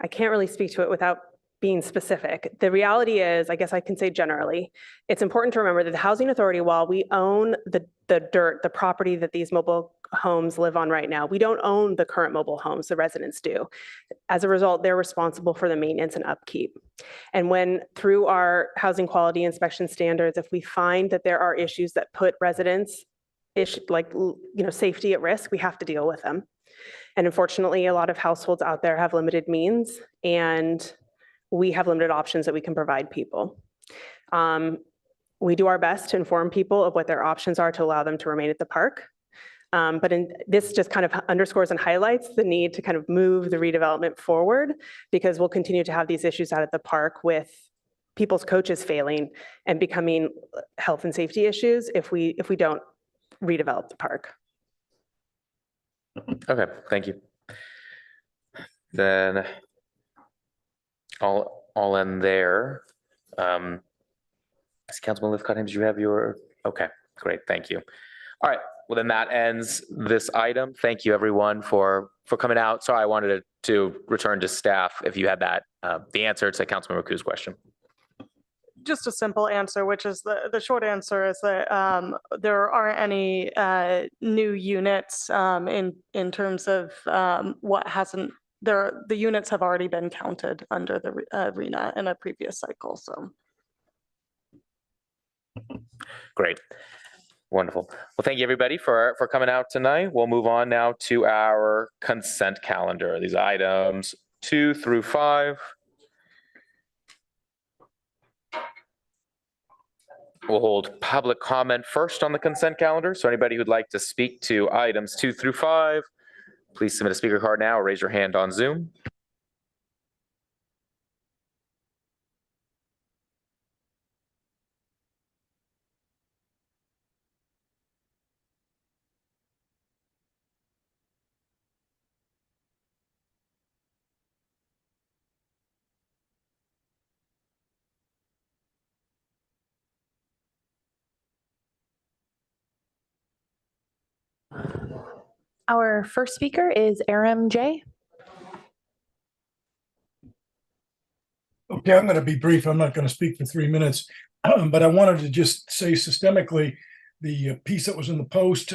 I can't really speak to it without being specific. The reality is, I guess I can say generally, it's important to remember that the housing authority, while we own the property that these mobile homes live on right now, we don't own the current mobile homes, the residents do. As a result, they're responsible for the maintenance and upkeep. And when through our housing quality inspection standards, if we find that there are issues that put residents safety at risk, we have to deal with them. And unfortunately, a lot of households out there have limited means, and we have limited options that we can provide people. We do our best to inform people of what their options are to allow them to remain at the park. But this just kind of underscores and highlights the need to kind of move the redevelopment forward, because we'll continue to have these issues out at the park with people's coaches failing and becoming health and safety issues if we don't redevelop the park. Okay, thank you. Then I'll end there. Councilman Lithcott, did you have your? Okay, great, thank you. All right, well then that ends this item. Thank you everyone for coming out. Sorry, I wanted to return to staff if you had that, the answer to Councilman Raku's question. Just a simple answer, which is the short answer is that there aren't any new units in terms of what hasn't, the units have already been counted under the RENA in a previous cycle, so. Great. Wonderful. Well, thank you everybody for coming out tonight. We'll move on now to our consent calendar. These items 2 through 5. We'll hold public comment first on the consent calendar. So anybody who'd like to speak to items 2 through 5, please submit a speaker card now or raise your hand on Zoom. Our first speaker is Aram J. Okay, I'm going to be brief. I'm not going to speak for 3 minutes, but I wanted to just say systemically, the piece that was in the Post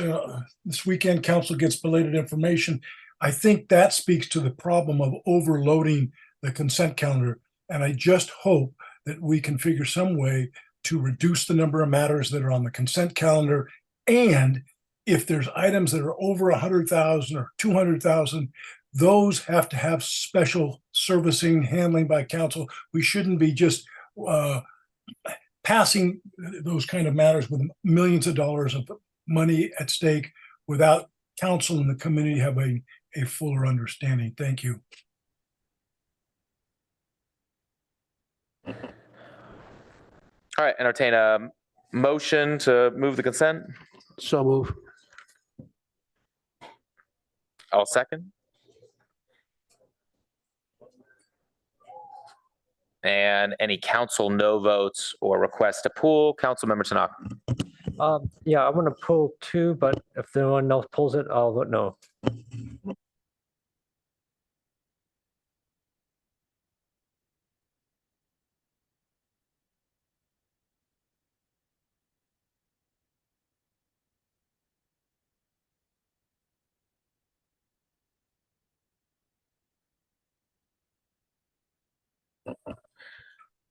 this weekend, council gets belated information. I think that speaks to the problem of overloading the consent calendar. And I just hope that we can figure some way to reduce the number of matters that are on the consent calendar. And if there's items that are over 100,000 or 200,000, those have to have special servicing handling by council. We shouldn't be just passing those kind of matters with millions of dollars of money at stake without council and the community having a fuller understanding. Thank you. All right, entertain a motion to move the consent. So move. I'll second. And any council no votes or request to pull, Councilmember Tanaka. Yeah, I'm going to pull 2, but if no one else pulls it, I'll vote no.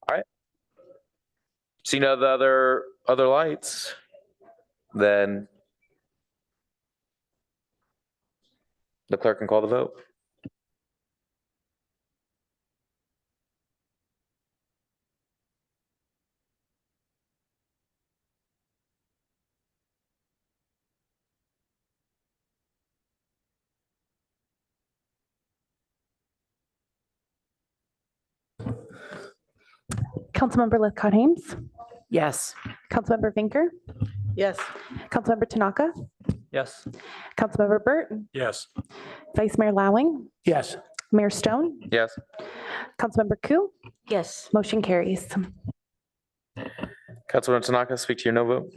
All right. See no other lights, then the clerk can call the vote. Councilmember Lithcott-Hames, Yes. Councilmember Vinker, Yes. Councilmember Tanaka, Yes. Councilmember Burt, Yes. Vice Mayor Lowing, Yes. Mayor Stone, Yes. Councilmember Ku, Yes. motion carries. Councilmember Tanaka, speak to your no vote.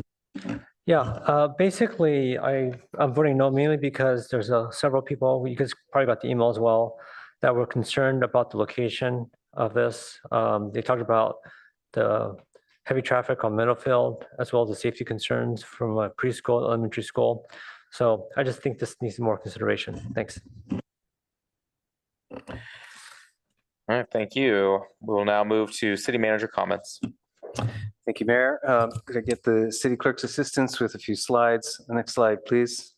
Yeah, basically, I'm voting no mainly because there's several people, you guys probably got the email as well, that were concerned about the location of this. They talked about the heavy traffic on Meadowfield, as well as the safety concerns from preschool, elementary school. So I just think this needs more consideration. Thanks. All right, thank you. We will now move to city manager comments. Thank you, Mayor. Could I get the city clerk's assistance with a few slides? The next slide, please.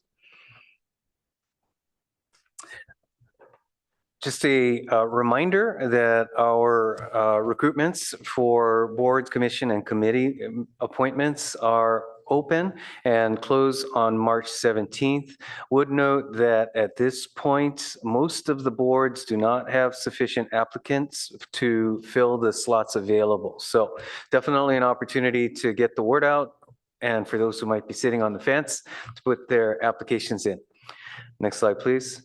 Just a reminder that our recruitments for boards, commission, and committee appointments are open and close on March 17th. Would note that at this point, most of the boards do not have sufficient applicants to fill the slots available. So definitely an opportunity to get the word out, and for those who might be sitting on the fence, to put their applications in. Next slide, please.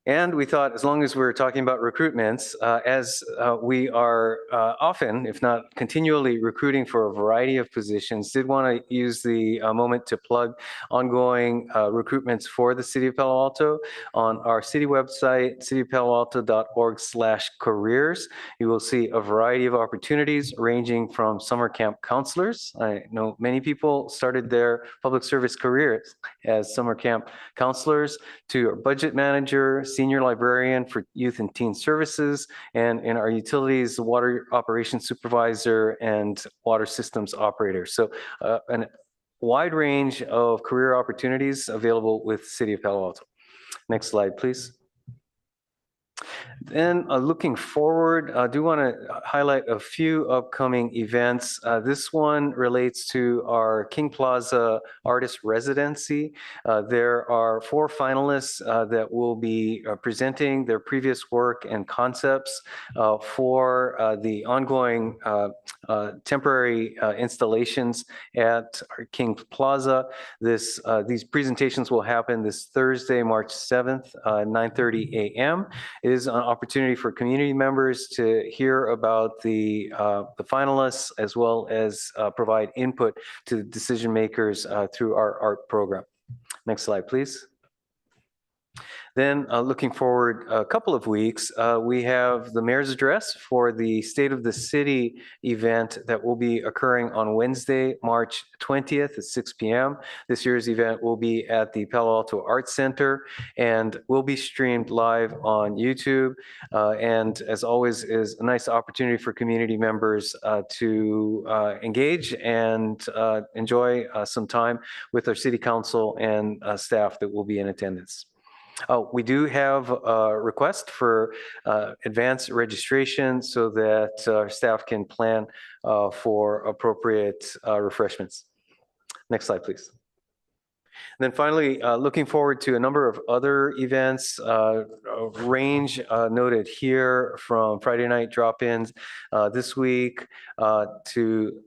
And we thought, as long as we're talking about recruitments, as we are often, if not continually, recruiting for a variety of positions, did want to use the moment to plug ongoing recruitments for the City of Palo Alto. On our city website, cityofpaloalto.org/careers, you will see a variety of opportunities ranging from summer camp counselors. I know many people started their public service careers as summer camp counselors, to a budget manager, senior librarian for youth and teen services, and in our utilities, water operations supervisor and water systems operator. So a wide range of career opportunities available with City of Palo Alto. Next slide, please. Then looking forward, I do want to highlight a few upcoming events. This one relates to our King Plaza Artist Residency. There are 4 finalists that will be presenting their previous work and concepts for the ongoing temporary installations at our King Plaza. These presentations will happen this Thursday, March 7th, 9:30 a.m. It is an opportunity for community members to hear about the finalists, as well as provide input to the decision makers through our art program. Next slide, please. Then looking forward a couple of weeks, we have the mayor's address for the State of the City event that will be occurring on Wednesday, March 20th at 6 p.m. This year's event will be at the Palo Alto Arts Center and will be streamed live on YouTube. And as always, is a nice opportunity for community members to engage and enjoy some time with our city council and staff that will be in attendance. We do have a request for advance registration so that our staff can plan for appropriate refreshments. Next slide, please. And then finally, looking forward to a number of other events, range noted here from Friday night drop-ins this week to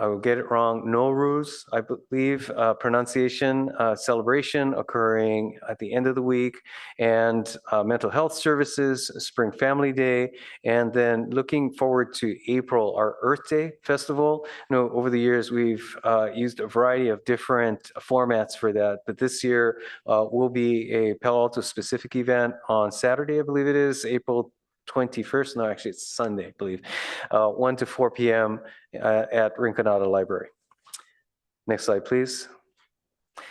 I will get it wrong, Nowruz, I believe, pronunciation celebration occurring at the end of the week, and mental health services, Spring Family Day, and then looking forward to April, our Earth Day Festival. You know, over the years, we've used a variety of different formats for that, but this year will be a Palo Alto specific event on Saturday, I believe it is, April 21st, no, actually it's Sunday, I believe, 1 to 4 p.m. At Rinconada Library. Next slide, please.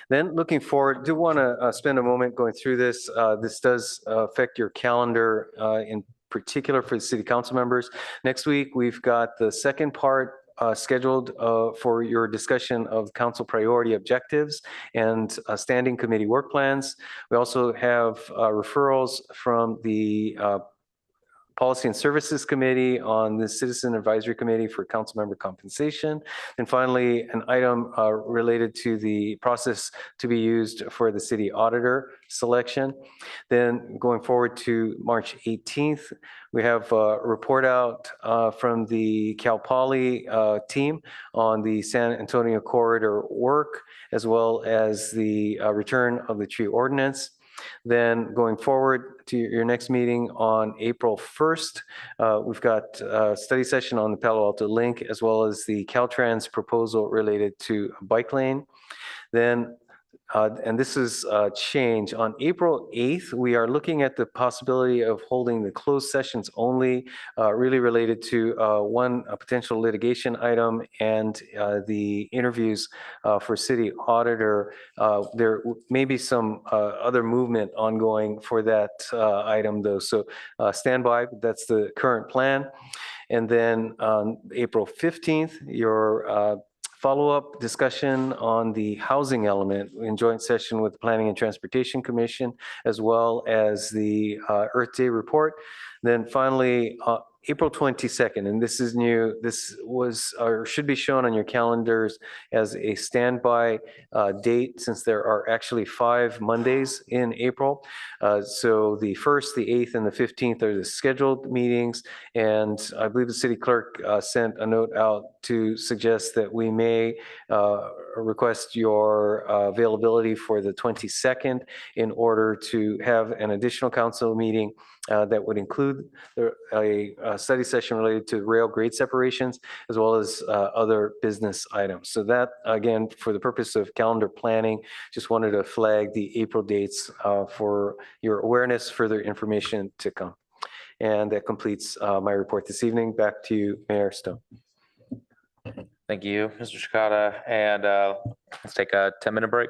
Then looking forward, do want to spend a moment going through this. This does affect your calendar in particular for the city council members. Next week, we've got the second part scheduled for your discussion of council priority objectives and standing committee work plans. We also have referrals from the Policy and Services Committee on the Citizen Advisory Committee for council member compensation. And finally, an item related to the process to be used for the city auditor selection. Then going forward to March 18th, we have a report out from the Cal Poly team on the San Antonio corridor work, as well as the return of the tree ordinance. Then going forward to your next meeting on April 1st, we've got a study session on the Palo Alto Link, as well as the Caltrans proposal related to a bike lane. Then and this is a change. On April 8th, we are looking at the possibility of holding the closed sessions only, really related to one potential litigation item and the interviews for city auditor. There may be some other movement ongoing for that item though. So stand by, that's the current plan. And then on April 15th, your follow-up discussion on the housing element in joint session with the Planning and Transportation Commission, as well as the Earth Day report. Then finally, April 22nd, and this is new, this was or should be shown on your calendars as a standby date, since there are actually 5 Mondays in April. So the 1st, the 8th, and the 15th are the scheduled meetings, and I believe the city clerk sent a note out to suggest that we may request your availability for the 22nd in order to have an additional council meeting that would include a study session related to rail grade separations, as well as other business items. So that, again, for the purpose of calendar planning, just wanted to flag the April dates for your awareness, further information to come. And that completes my report this evening. Back to you, Mayor Stone. Thank you, Mr. Shikata. And let's take a 10-minute break.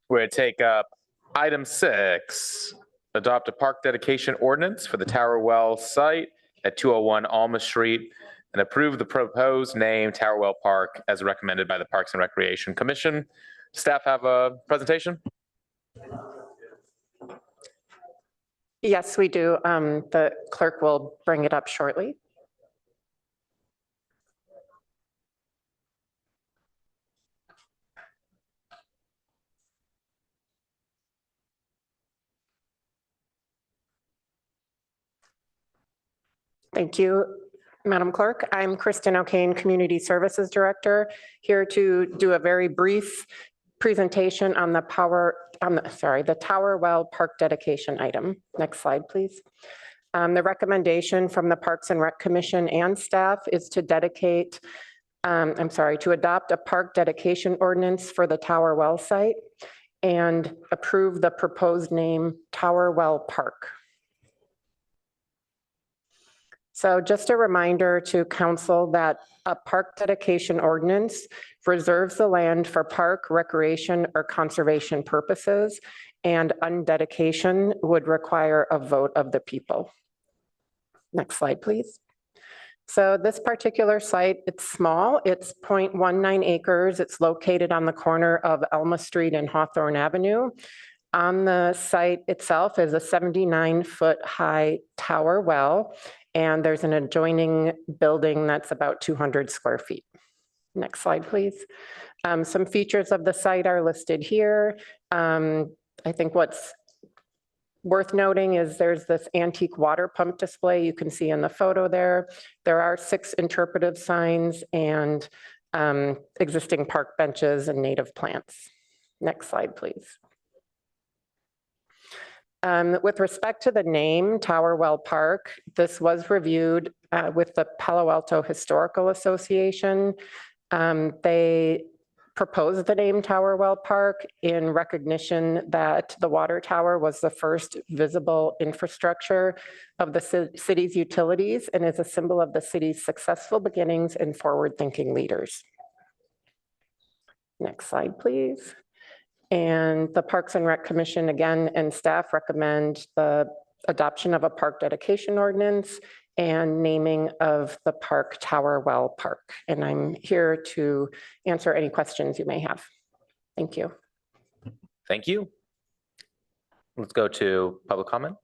We're going to take up item 6, adopt a park dedication ordinance for the Tower Well site at 201 Alma Street and approve the proposed name Tower Well Park as recommended by the Parks and Recreation Commission. Staff have a presentation? Yes, we do. The clerk will bring it up shortly. Thank you, Madam Clerk. I'm Kristen O'Kane, Community Services Director, here to do a very brief presentation on the Tower Well Park dedication item. Next slide, please. The recommendation from the Parks and Rec Commission and staff is to to adopt a park dedication ordinance for the Tower Well site and approve the proposed name Tower Well Park. So just a reminder to council that a park dedication ordinance reserves the land for park, recreation, or conservation purposes, and undedication would require a vote of the people. Next slide, please. So this particular site, it's small, it's 0.19 acres. It's located on the corner of Elma Street and Hawthorne Avenue. On the site itself is a 79-foot high tower well, and there's an adjoining building that's about 200 square feet. Next slide, please. Some features of the site are listed here. I think what's worth noting is there's this antique water pump display you can see in the photo there. There are 6 interpretive signs and existing park benches and native plants. Next slide, please. With respect to the name Tower Well Park, this was reviewed with the Palo Alto Historical Association. They proposed the name Tower Well Park in recognition that the water tower was the first visible infrastructure of the city's utilities and is a symbol of the city's successful beginnings and forward-thinking leaders. Next slide, please. And the Parks and Rec Commission, again, and staff recommend the adoption of a park dedication ordinance and naming of the park Tower Well Park. And I'm here to answer any questions you may have. Thank you. Thank you. Let's go to public comment.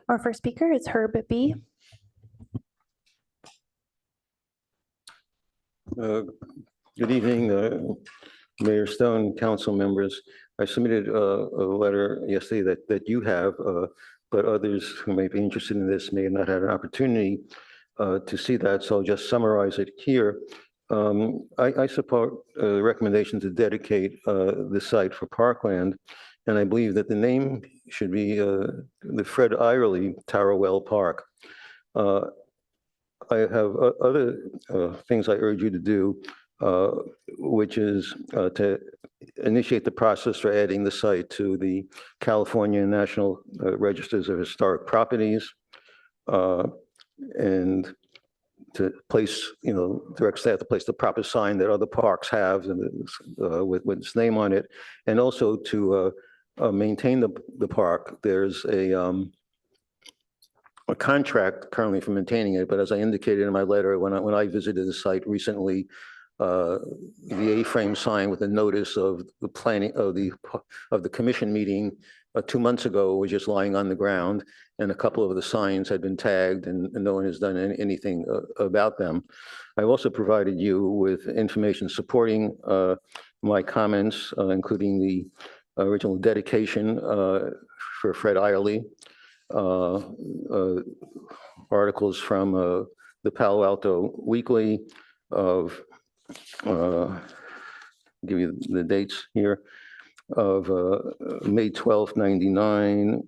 Our first speaker is Herb B. Good evening, Mayor Stone, council members. I submitted a letter yesterday that you have, but others who may be interested in this may have not had an opportunity to see that, so I'll just summarize it here. I support the recommendation to dedicate the site for parkland, and I believe that the name should be the Fred Eyerly Tower Well Park. I have other things I urge you to do, which is to initiate the process for adding the site to the California National Registers of Historic Properties, and to place, direct staff to place the proper sign that other parks have with its name on it, and also to maintain the park. There's a contract currently for maintaining it, but as I indicated in my letter, when I visited the site recently, the A-frame sign with a notice of the planning of the commission meeting 2 months ago was just lying on the ground, and a couple of the signs had been tagged, and no one has done anything about them. I've also provided you with information supporting my comments, including the original dedication for Fred Eyerly, articles from the Palo Alto Weekly of, give you the dates here, of May 12th, 99,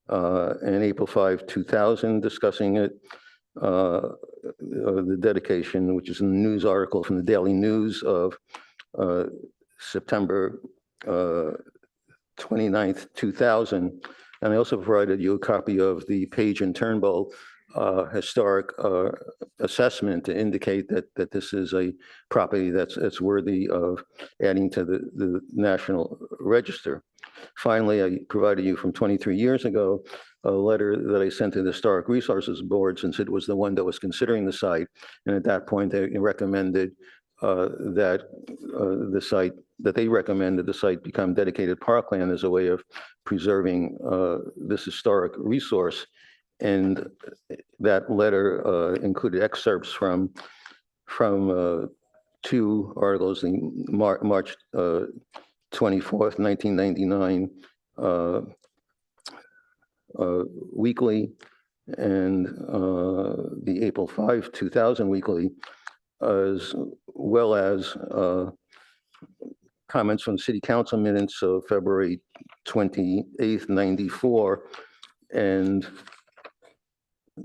and April 5, 2000, discussing it. The dedication, which is a news article from the Daily News of September 29th, 2000. And I also provided you a copy of the Page and Turnbull historic assessment to indicate that this is a property that's worthy of adding to the National Register. Finally, I provided you from 23 years ago a letter that I sent to the Historic Resources Board, since it was the one that was considering the site. And at that point, they recommended that the site become dedicated parkland as a way of preserving this historic resource. And that letter included excerpts from two articles in March 24th, 1999 weekly, and the April 5, 2000 weekly, as well as comments from the city council minutes of February 28th, 94, and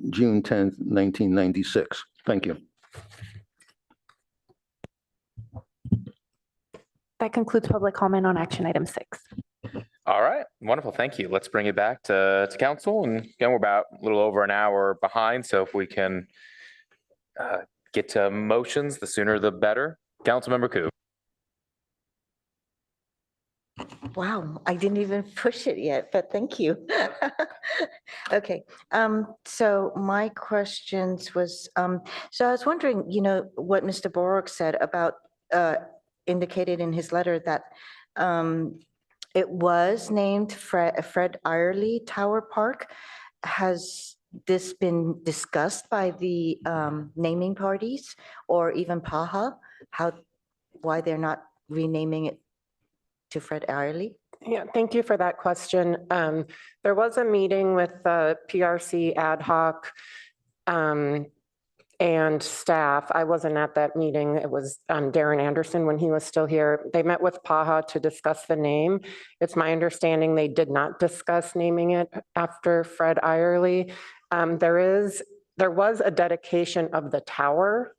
June 10th, 1996. Thank you. That concludes public comment on action item 6. All right, wonderful. Thank you. Let's bring it back to council. And again, we're about a little over an hour behind. So if we can get to motions, the sooner the better. Councilmember Koo. Wow, I didn't even push it yet, but thank you. Okay, so my questions was, so I was wondering, what Mr. Borok said about, indicated in his letter that it was named Fred Eyerly Tower Park. Has this been discussed by the naming parties or even PAHA? Why they're not renaming it to Fred Eyerly? Yeah, thank you for that question. There was a meeting with the PRC ad hoc and staff. I wasn't at that meeting. It was Darren Anderson when he was still here. They met with PAHA to discuss the name. It's my understanding they did not discuss naming it after Fred Eyerly. There was a dedication of the tower,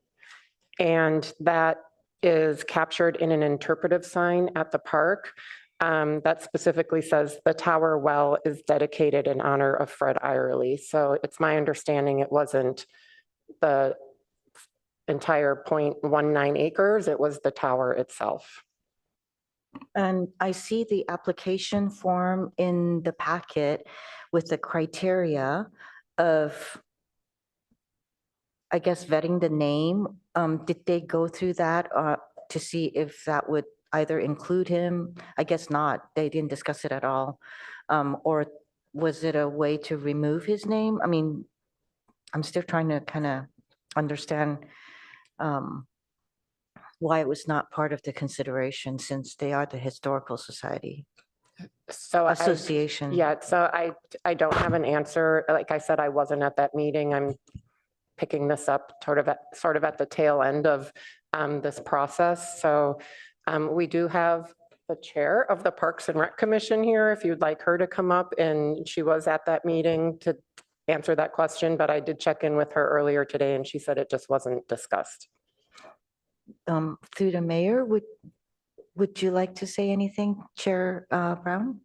and that is captured in an interpretive sign at the park that specifically says the tower well is dedicated in honor of Fred Eyerly. So it's my understanding it wasn't the entire 0.19 acres, it was the tower itself. And I see the application form in the packet with the criteria of, I guess, vetting the name. Did they go through that to see if that would either include him? I guess not. They didn't discuss it at all. Or was it a way to remove his name? I mean, I'm still trying to kind of understand why it was not part of the consideration, since they are the Historical Society. So Association. So I don't have an answer. Like I said, I wasn't at that meeting. I'm picking this up sort of at the tail end of this process. So we do have the chair of the Parks and Rec Commission here, if you'd like her to come up, and she was at that meeting to answer that question, but I did check in with her earlier today and she said it just wasn't discussed. Through the mayor, would you like to say anything, Chair Brown?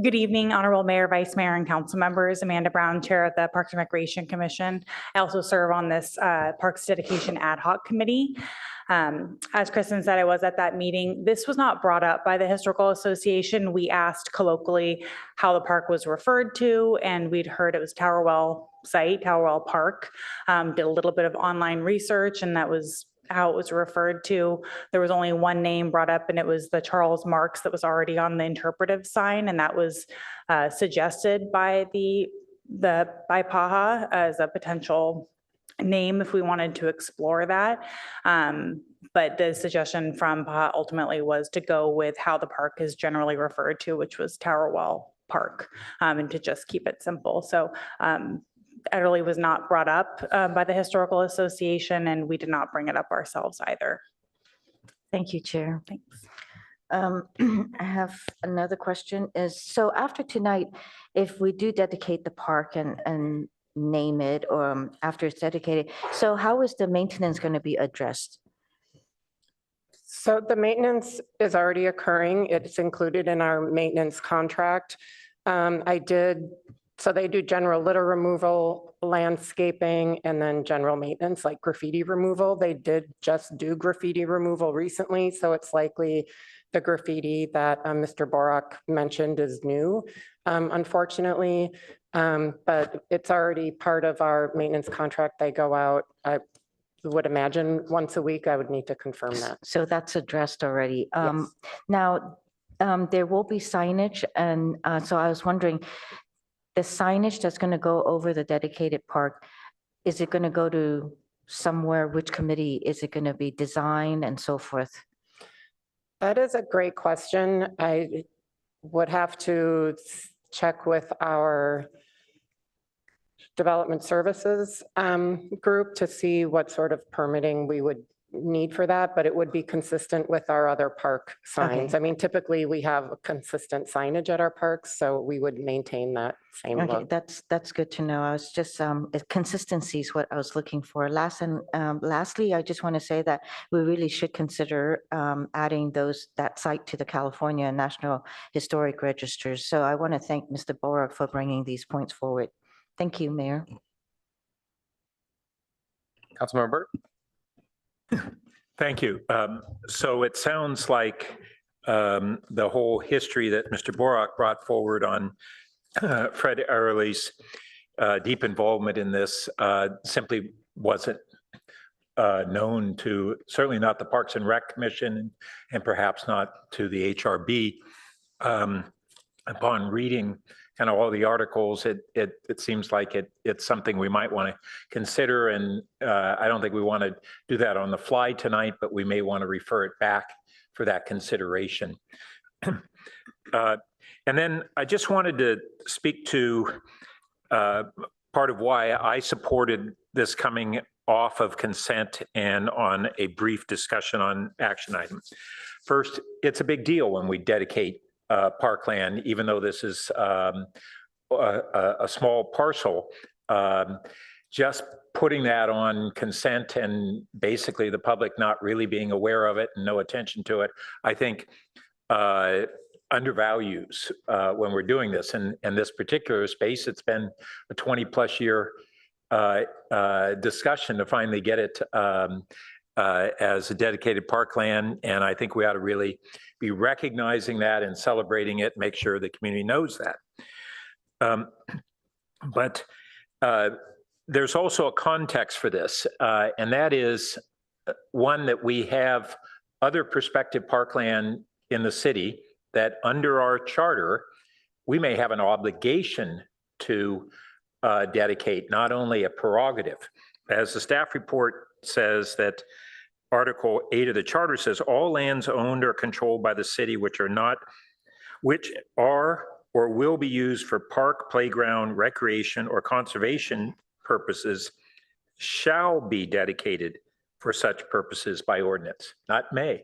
Good evening, Honorable Mayor, Vice Mayor, and Council members. Amanda Brown, Chair of the Parks and Recreation Commission. I also serve on this Parks Dedication Ad Hoc Committee. As Kristen said, I was at that meeting. This was not brought up by the Historical Association. We asked colloquially how the park was referred to, and we'd heard it was Towerwell site, Towerwell Park. Did a little bit of online research, and that was how it was referred to. There was only one name brought up, and it was the Charles Marks that was already on the interpretive sign, and that was suggested by by PAHA as a potential name if we wanted to explore that. But the suggestion from PAHA ultimately was to go with how the park is generally referred to, which was Towerwell Park, and to just keep it simple. So Eyerly was not brought up by the Historical Association, and we did not bring it up ourselves either. Thank you, Chair. Thanks. I have another question is, so after tonight, if we do dedicate the park and name it, or after it's dedicated, so how is the maintenance going to be addressed? So the maintenance is already occurring. It's included in our maintenance contract. So they do general litter removal, landscaping, and then general maintenance like graffiti removal. They did just do graffiti removal recently, so it's likely the graffiti that Mr. Borak mentioned is new, unfortunately. But it's already part of our maintenance contract. They go out, I would imagine once a week. I would need to confirm that. So that's addressed already. Now, there will be signage, and so I was wondering, the signage that's going to go over the dedicated park, is it going to go to somewhere? Which committee? Is it going to be design and so forth? That is a great question. I would have to check with our development services group to see what sort of permitting we would need for that, but it would be consistent with our other park signs. Okay. I mean, typically we have consistent signage at our parks, so we would maintain that same Okay, look. that's good to know. I was just, consistency is what I was looking for. Lastly, I just want to say that we really should consider adding that site to the California National Historic Registers. So I want to thank Mr. Borak for bringing these points forward. Thank you, Mayor. Councilmember Burt? Thank you. So it sounds like the whole history that Mr. Borak brought forward on Fred Early's deep involvement in this simply wasn't known to, certainly not the Parks and Rec Commission, and perhaps not to the HRB. Upon reading kind of all the articles, it seems like it's something we might want to consider, and I don't think we want to do that on the fly tonight, but we may want to refer it back for that consideration. And then I just wanted to speak to part of why I supported this coming off of consent and on a brief discussion on action items. First, it's a big deal when we dedicate parkland, even though this is a small parcel. Just putting that on consent and basically the public not really being aware of it and no attention to it, I think undervalues when we're doing this. And this particular space, it's been a 20+ year discussion to finally get it as a dedicated parkland. And I think we ought to really be recognizing that and celebrating it, make sure the community knows that. But there's also a context for this, and that is one that we have other prospective parkland in the city that under our charter, we may have an obligation to dedicate, not only a prerogative. As the staff report says that Article 8 of the charter says all lands owned or controlled by the city which are or will be used for park, playground, recreation, or conservation purposes shall be dedicated for such purposes by ordinance, not may.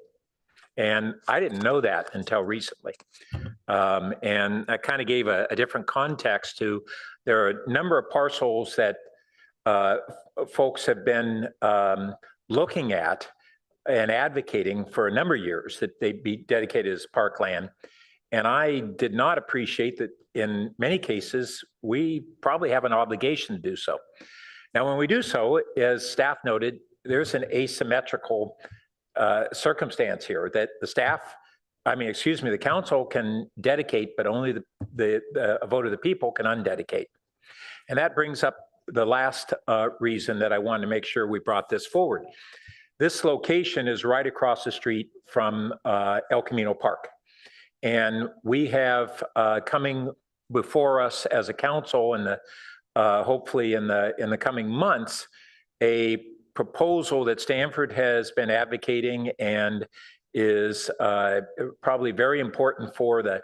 And I didn't know that until recently. And that kind of gave a different context to, there are a number of parcels that folks have been looking at and advocating for a number of years that they be dedicated as parkland. And I did not appreciate that in many cases, we probably have an obligation to do so. Now, when we do so, as staff noted, there's an asymmetrical circumstance here that the council can dedicate, but only a vote of the people can undedicate. And that brings up the last reason that I wanted to make sure we brought this forward. This location is right across the street from El Camino Park. And we have coming before us as a council in hopefully in the coming months, a proposal that Stanford has been advocating and is probably very important for the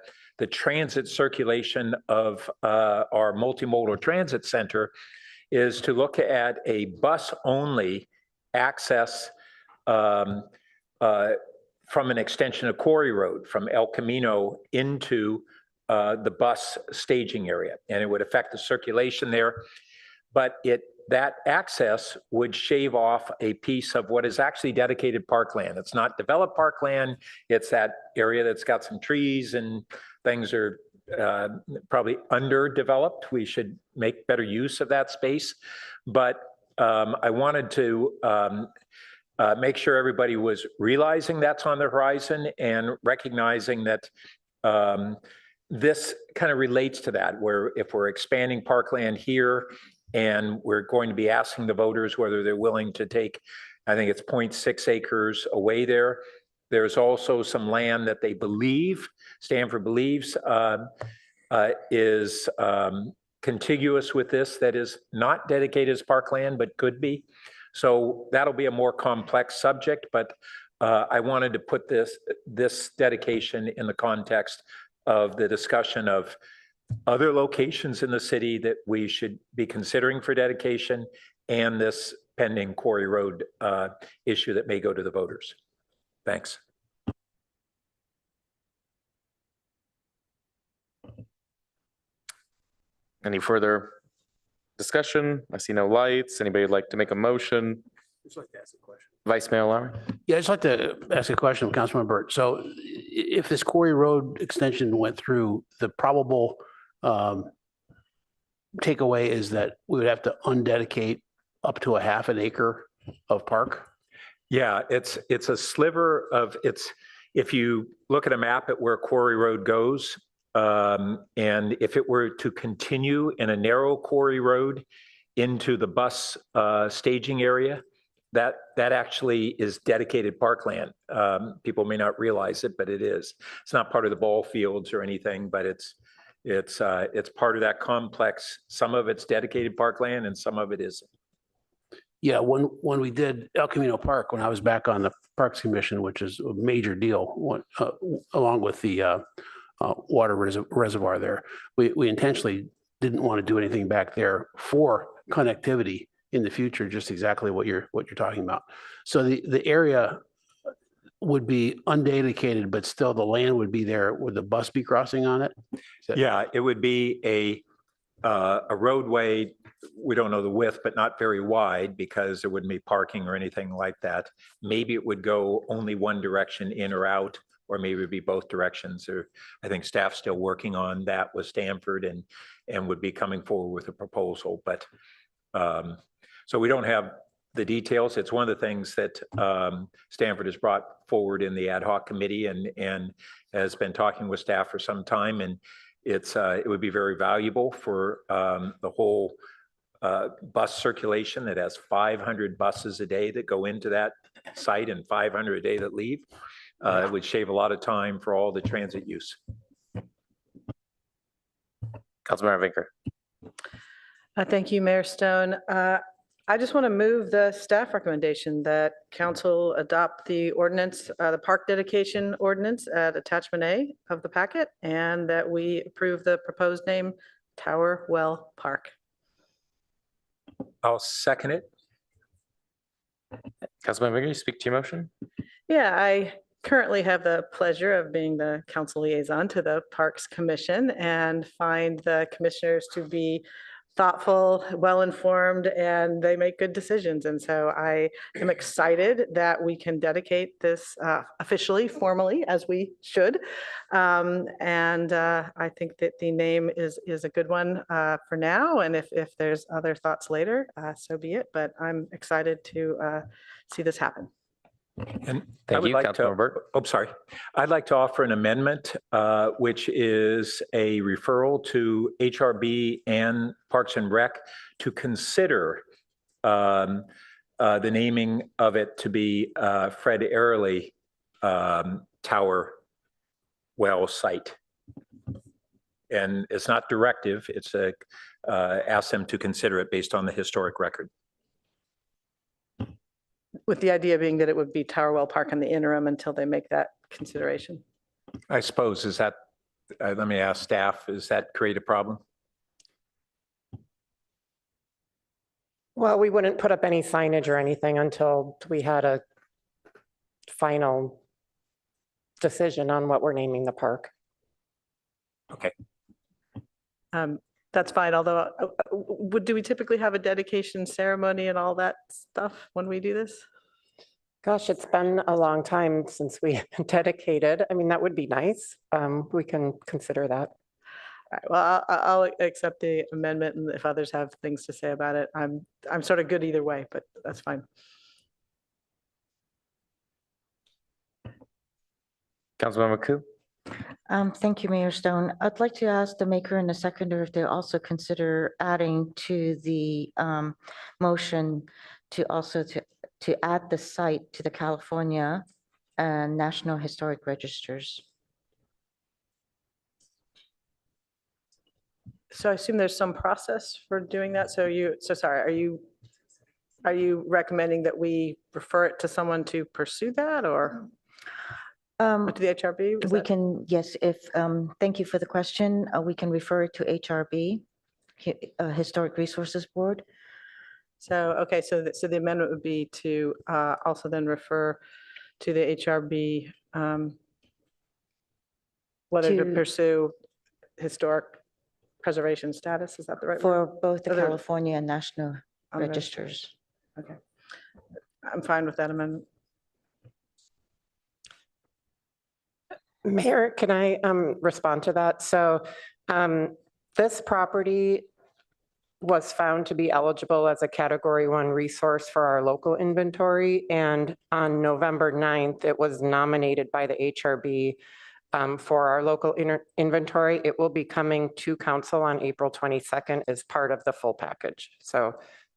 transit circulation of our multimodal transit center, is to look at a bus-only access from an extension of Quarry Road, from El Camino into the bus staging area. And it would affect the circulation there. But it that access would shave off a piece of what is actually dedicated parkland. It's not developed parkland. It's that area that's got some trees and things are probably underdeveloped. We should make better use of that space. But I wanted to make sure everybody was realizing that's on the horizon and recognizing that this kind of relates to that, where if we're expanding parkland here and we're going to be asking the voters whether they're willing to take, I think it's 0.6 acres away there. There's also some land that they believe, Stanford believes, is contiguous with this that is not dedicated as parkland, but could be. So that'll be a more complex subject, but I wanted to put this dedication in the context of the discussion of other locations in the city that we should be considering for dedication and this pending Quarry Road issue that may go to the voters. Thanks. Any further discussion? I see no lights. Anybody would like to make a motion? Just like to ask a question. Vice Mayor Lowry? Yeah, I'd just like to ask a question of Councilman Burt. So if this Quarry Road extension went through, the probable takeaway is that we would have to undedicate up to a half an acre of park? Yeah, it's a sliver of, if you look at a map at where Quarry Road goes, and if it were to continue in a narrow Quarry Road into the bus staging area, that actually is dedicated parkland. People may not realize it, but it is. It's not part of the ball fields or anything, but it's part of that complex. Some of it's dedicated parkland and some of it isn't. Yeah, when we did El Camino Park, when I was back on the Parks Commission, which is a major deal, along with the water reservoir there, we intentionally didn't want to do anything back there for connectivity in the future, just exactly what you're talking about. So the area would be undedicated, but still the land would be there. Would the bus be crossing on it? Yeah, it would be a roadway. We don't know the width, but not very wide because there wouldn't be parking or anything like that. Maybe it would go only one direction in or out, or maybe it'd be both directions. Or I think staff's still working on that with Stanford and would be coming forward with a proposal. But so we don't have the details. It's one of the things that Stanford has brought forward in the ad hoc committee and has been talking with staff for some time. And it would be very valuable for the whole bus circulation that has 500 buses a day that go into that site and 500 a day that leave. It would shave a lot of time for all the transit use. Councilmember Vinker. Thank you, Mayor Stone. I just want to move the staff recommendation that council adopt the ordinance, the park dedication ordinance at attachment A of the packet, and that we approve the proposed name Tower Well Park. I'll second it. Councilmember Vinker, you speak to your motion? Yeah, I currently have the pleasure of being the council liaison to the Parks Commission and find the commissioners to be thoughtful, well-informed, and they make good decisions. And so I am excited that we can dedicate this officially, formally, as we should. And I think that the name is a good one for now. And if there's other thoughts later, so be it. But I'm excited to see this happen. And Thank you, Councilmember Burt. Oh, sorry. I'd like to offer an amendment, which is a referral to HRB and Parks and Rec to consider the naming of it to be Fred Airley Tower Well Site. And it's not directive. It's ask them to consider it based on the historic record. With the idea being that it would be Tower Well Park in the interim until they make that consideration. I suppose, is that, let me ask staff, does that create a problem? Well, we wouldn't put up any signage or anything until we had a final decision on what we're naming the park. Okay. That's fine, although, do we typically have a dedication ceremony and all that stuff when we do this? Gosh, it's been a long time since we dedicated. I mean, that would be nice. We can consider that. All right, well, I'll accept the amendment, and if others have things to say about it, I'm sort of good either way, but that's fine. Councilmember Ku? Thank you, Mayor Stone. I'd like to ask the maker and the seconder if they also consider adding to the motion to also to add the site to the California and National Historic Registers. So I assume there's some process for doing that. So sorry, are you recommending that we refer it to someone to pursue that, or to the HRB? Was We that- can, yes, thank you for the question. We can refer it to HRB, Historic Resources Board. So, okay, so the amendment would be to also then refer to the HRB whether to To- pursue historic preservation status, is that the right For word? both the Other- California and National On the Registers. Okay. I'm fine with that amendment. Mayor, can I respond to that? So this property was found to be eligible as a Category 1 resource for our local inventory. And on November 9th, it was nominated by the HRB for our local inventory. It will be coming to council on April 22nd as part of the full package. So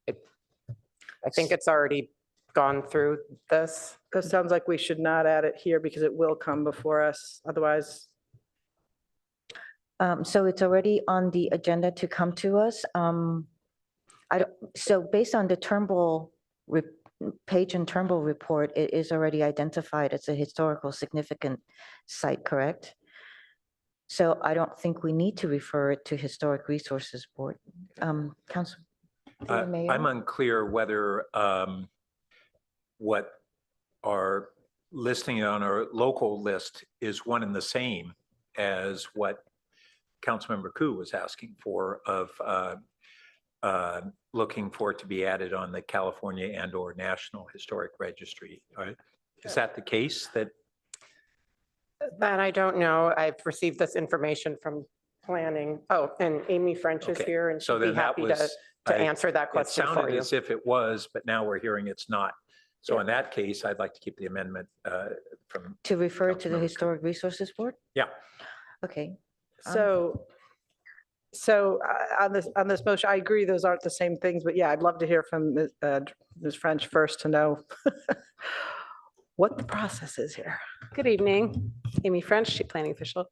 I think it's already gone through this. This sounds like we should not add it here because it will come before us. Otherwise, So it's already on the agenda to come to us. So based on the Page and Turnbull report, it is already identified as a historical significant site, correct? So I don't think we need to refer it to Historic Resources Board. Council. I'm unclear whether what are listing on our local list is one and the same as what Councilmember Ku was asking for of looking for it to be added on the California and/or National Historic Registry. Right? Is that the case? That I don't know. I've received this information from planning. Oh, and Amy French is Okay. here and So she'd be then that happy was, to answer that question It for sounded you. as if it was, but now we're hearing it's not. So in that case, I'd like to keep the amendment from. To refer it to the Councilmember Ku. Historic Resources Board? Yeah. Okay. so on this motion, I agree those aren't the same things, but yeah, I'd love to hear from Ms. French first to know what the process is here. Good evening, Amy French, Chief Planning Official.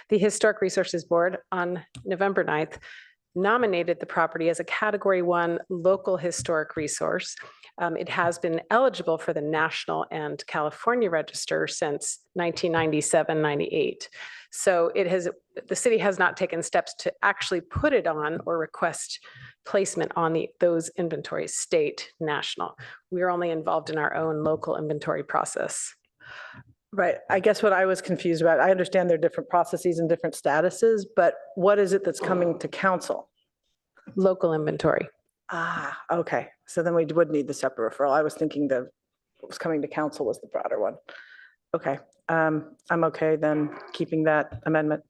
The Historic Resources Board on November 9th nominated the property as a Category 1 local historic resource. It has been eligible for the National and California Register since 1997-98. So the city has not taken steps to actually put it on or request placement on those inventories, state, national. We are only involved in our own local inventory process. Right. I guess what I was confused about, I understand there are different processes and different statuses, but what is it that's coming to council? Local inventory. Ah, okay. So then we would need the separate referral. I was thinking what was coming to council was the broader one. Okay. I'm okay then keeping that amendment.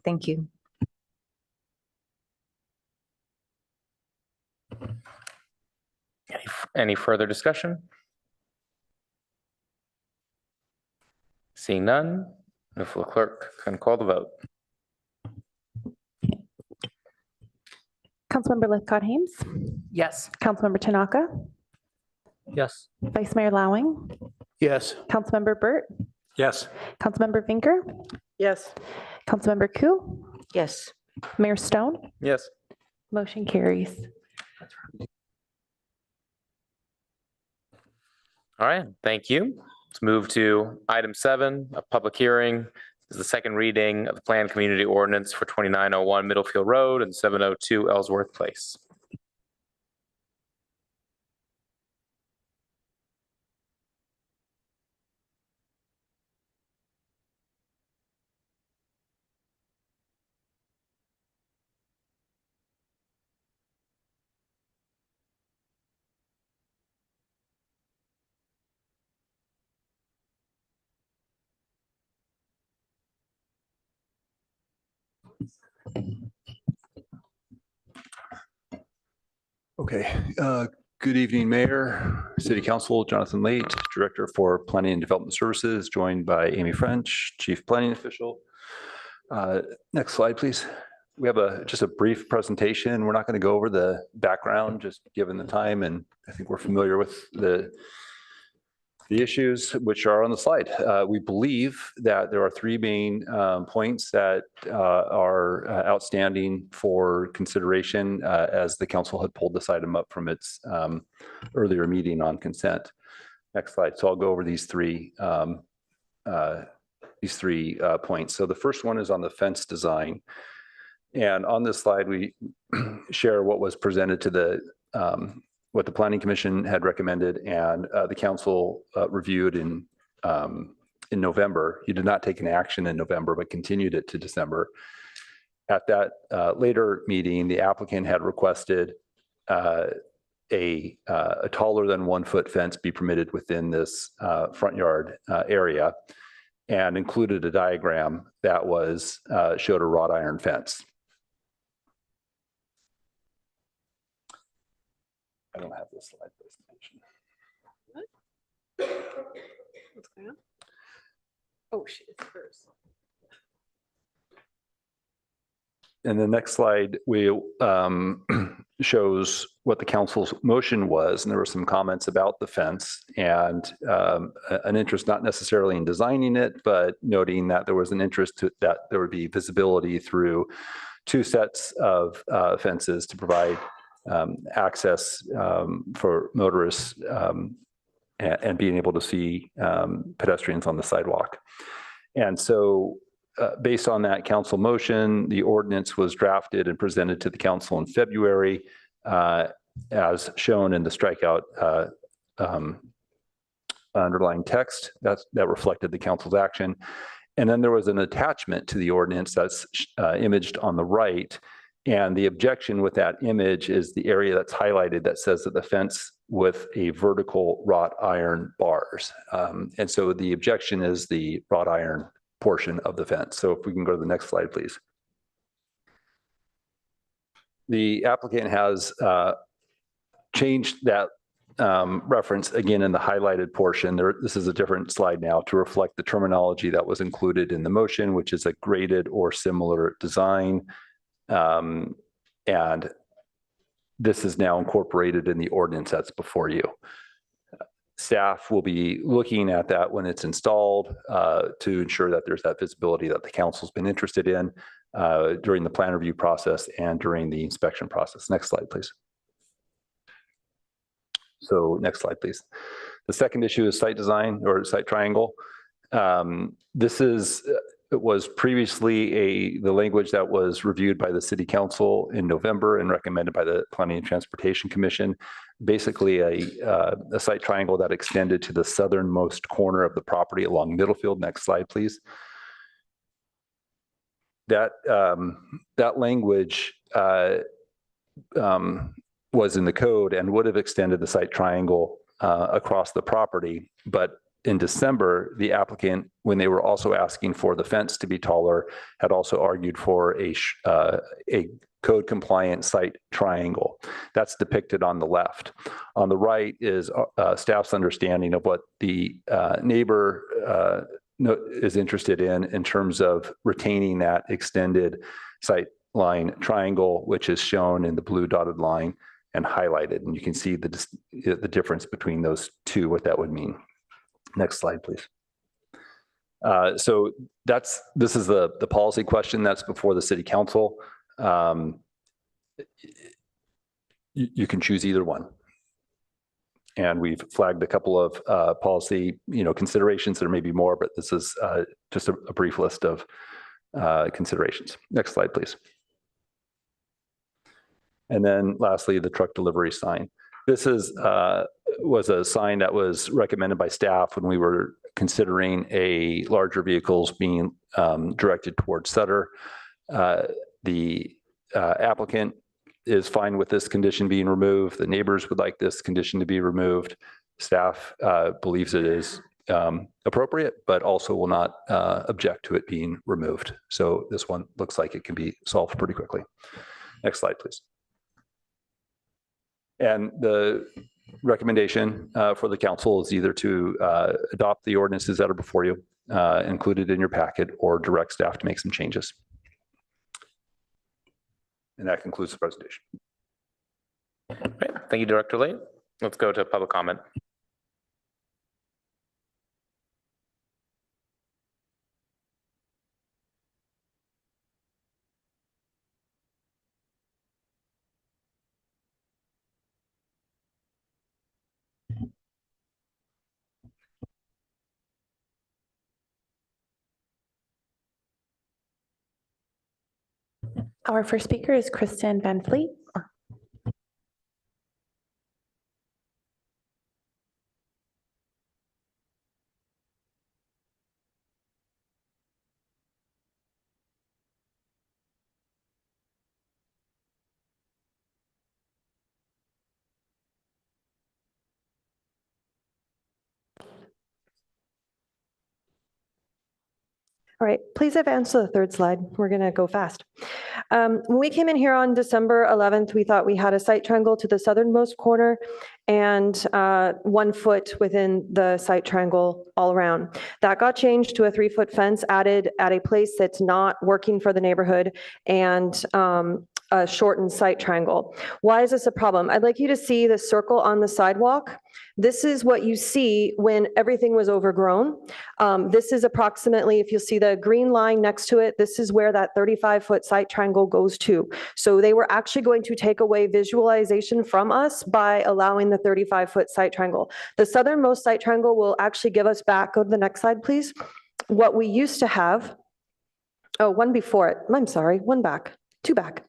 Thank you. Any further discussion? Seeing none, if the clerk can call the vote. Councilmember Lithcott-Hames, Yes. Councilmember Tanaka, Yes. Vice Mayor Lowing, Yes. Councilmember Burt, Yes. Councilmember Vinker, Yes. Councilmember Ku, Yes. Mayor Stone, Yes. motion carries. All right, thank you. Let's move to item 7, a public hearing. This is the second reading of the planned community ordinance for 2901 Middlefield Road and 702 Ellsworth Place. Okay, good evening, Mayor, City Council, Jonathan Late, Director for Planning and Development Services, joined by Amy French, Chief Planning Official. Next slide, please. We have just a brief presentation. We're not going to go over the background, just given the time, and I think we're familiar with the issues which are on the slide. We believe that there are three main points that are outstanding for consideration as the council had pulled this item up from its earlier meeting on consent. Next slide. So I'll go over these three points. So the first one is on the fence design. And on this slide, we share what was presented to what the Planning Commission had recommended and the council reviewed in November. You did not take an action in November, but continued it to December. At that later meeting, the applicant had requested a taller than 1 foot fence be permitted within this front yard area and included a diagram that showed a wrought iron fence. I don't have this slide presentation. What's going on? Oh, shit, it's hers. And the next slide shows what the council's motion was, and there were some comments about the fence and an interest not necessarily in designing it, but noting that there was an interest that there would be visibility through 2 sets of fences to provide access for motorists and being able to see pedestrians on the sidewalk. And so based on that council motion, the ordinance was drafted and presented to the council in February as shown in the strikeout underlying text that reflected the council's action. And then there was an attachment to the ordinance that's imaged on the right. And the objection with that image is the area that's highlighted that says that the fence with a vertical wrought iron bars. And so the objection is the wrought iron portion of the fence. So if we can go to the next slide, please. The applicant has changed that reference again in the highlighted portion. This is a different slide now to reflect the terminology that was included in the motion, which is a graded or similar design. And this is now incorporated in the ordinance that's before you. Staff will be looking at that when it's installed to ensure that there's that visibility that the council's been interested in during the plan review process and during the inspection process. Next slide, please. So next slide, please. The second issue is site design or site triangle. It was previously the language that was reviewed by the City Council in November and recommended by the Planning and Transportation Commission. Basically a site triangle that extended to the southernmost corner of the property along Middlefield. Next slide, please. That language was in the code and would have extended the site triangle across the property, but in December, the applicant, when they were also asking for the fence to be taller, had also argued for a code compliant site triangle. That's depicted on the left. On the right is staff's understanding of what the neighbor is interested in terms of retaining that extended sight line triangle, which is shown in the blue dotted line and highlighted. And you can see the difference between those two, what that would mean. Next slide, please. So this is the policy question that's before the City Council. You can choose either one. And we've flagged a couple of policy considerations. There may be more, but this is just a brief list of considerations. Next slide, please. And then lastly, the truck delivery sign. This was a sign that was recommended by staff when we were considering larger vehicles being directed towards Sutter. The applicant is fine with this condition being removed. The neighbors would like this condition to be removed. Staff believes it is appropriate, but also will not object to it being removed. So this one looks like it can be solved pretty quickly. Next slide, please. And the recommendation for the council is either to adopt the ordinances that are before you, included in your packet, or direct staff to make some changes. And that concludes the presentation. Great. Thank you, Director Lee. Let's go to public comment. Our first speaker is Kristen Van Fleet. All right, please advance to the third slide. We're going to go fast. When we came in here on December 11th, we thought we had a site triangle to the southernmost corner and 1 foot within the site triangle all around. That got changed to a 3-foot fence added at a place that's not working for the neighborhood, and a shortened site triangle. Why is this a problem? I'd like you to see the circle on the sidewalk. This is what you see when everything was overgrown. This is approximately, if you'll see the green line next to it, this is where that 35-foot site triangle goes to. So they were actually going to take away visualization from us by allowing the 35-foot site triangle. The southernmost site triangle will actually give us back, go to the next slide, please. What we used to have, oh, one before it, I'm sorry, one back, 2 back.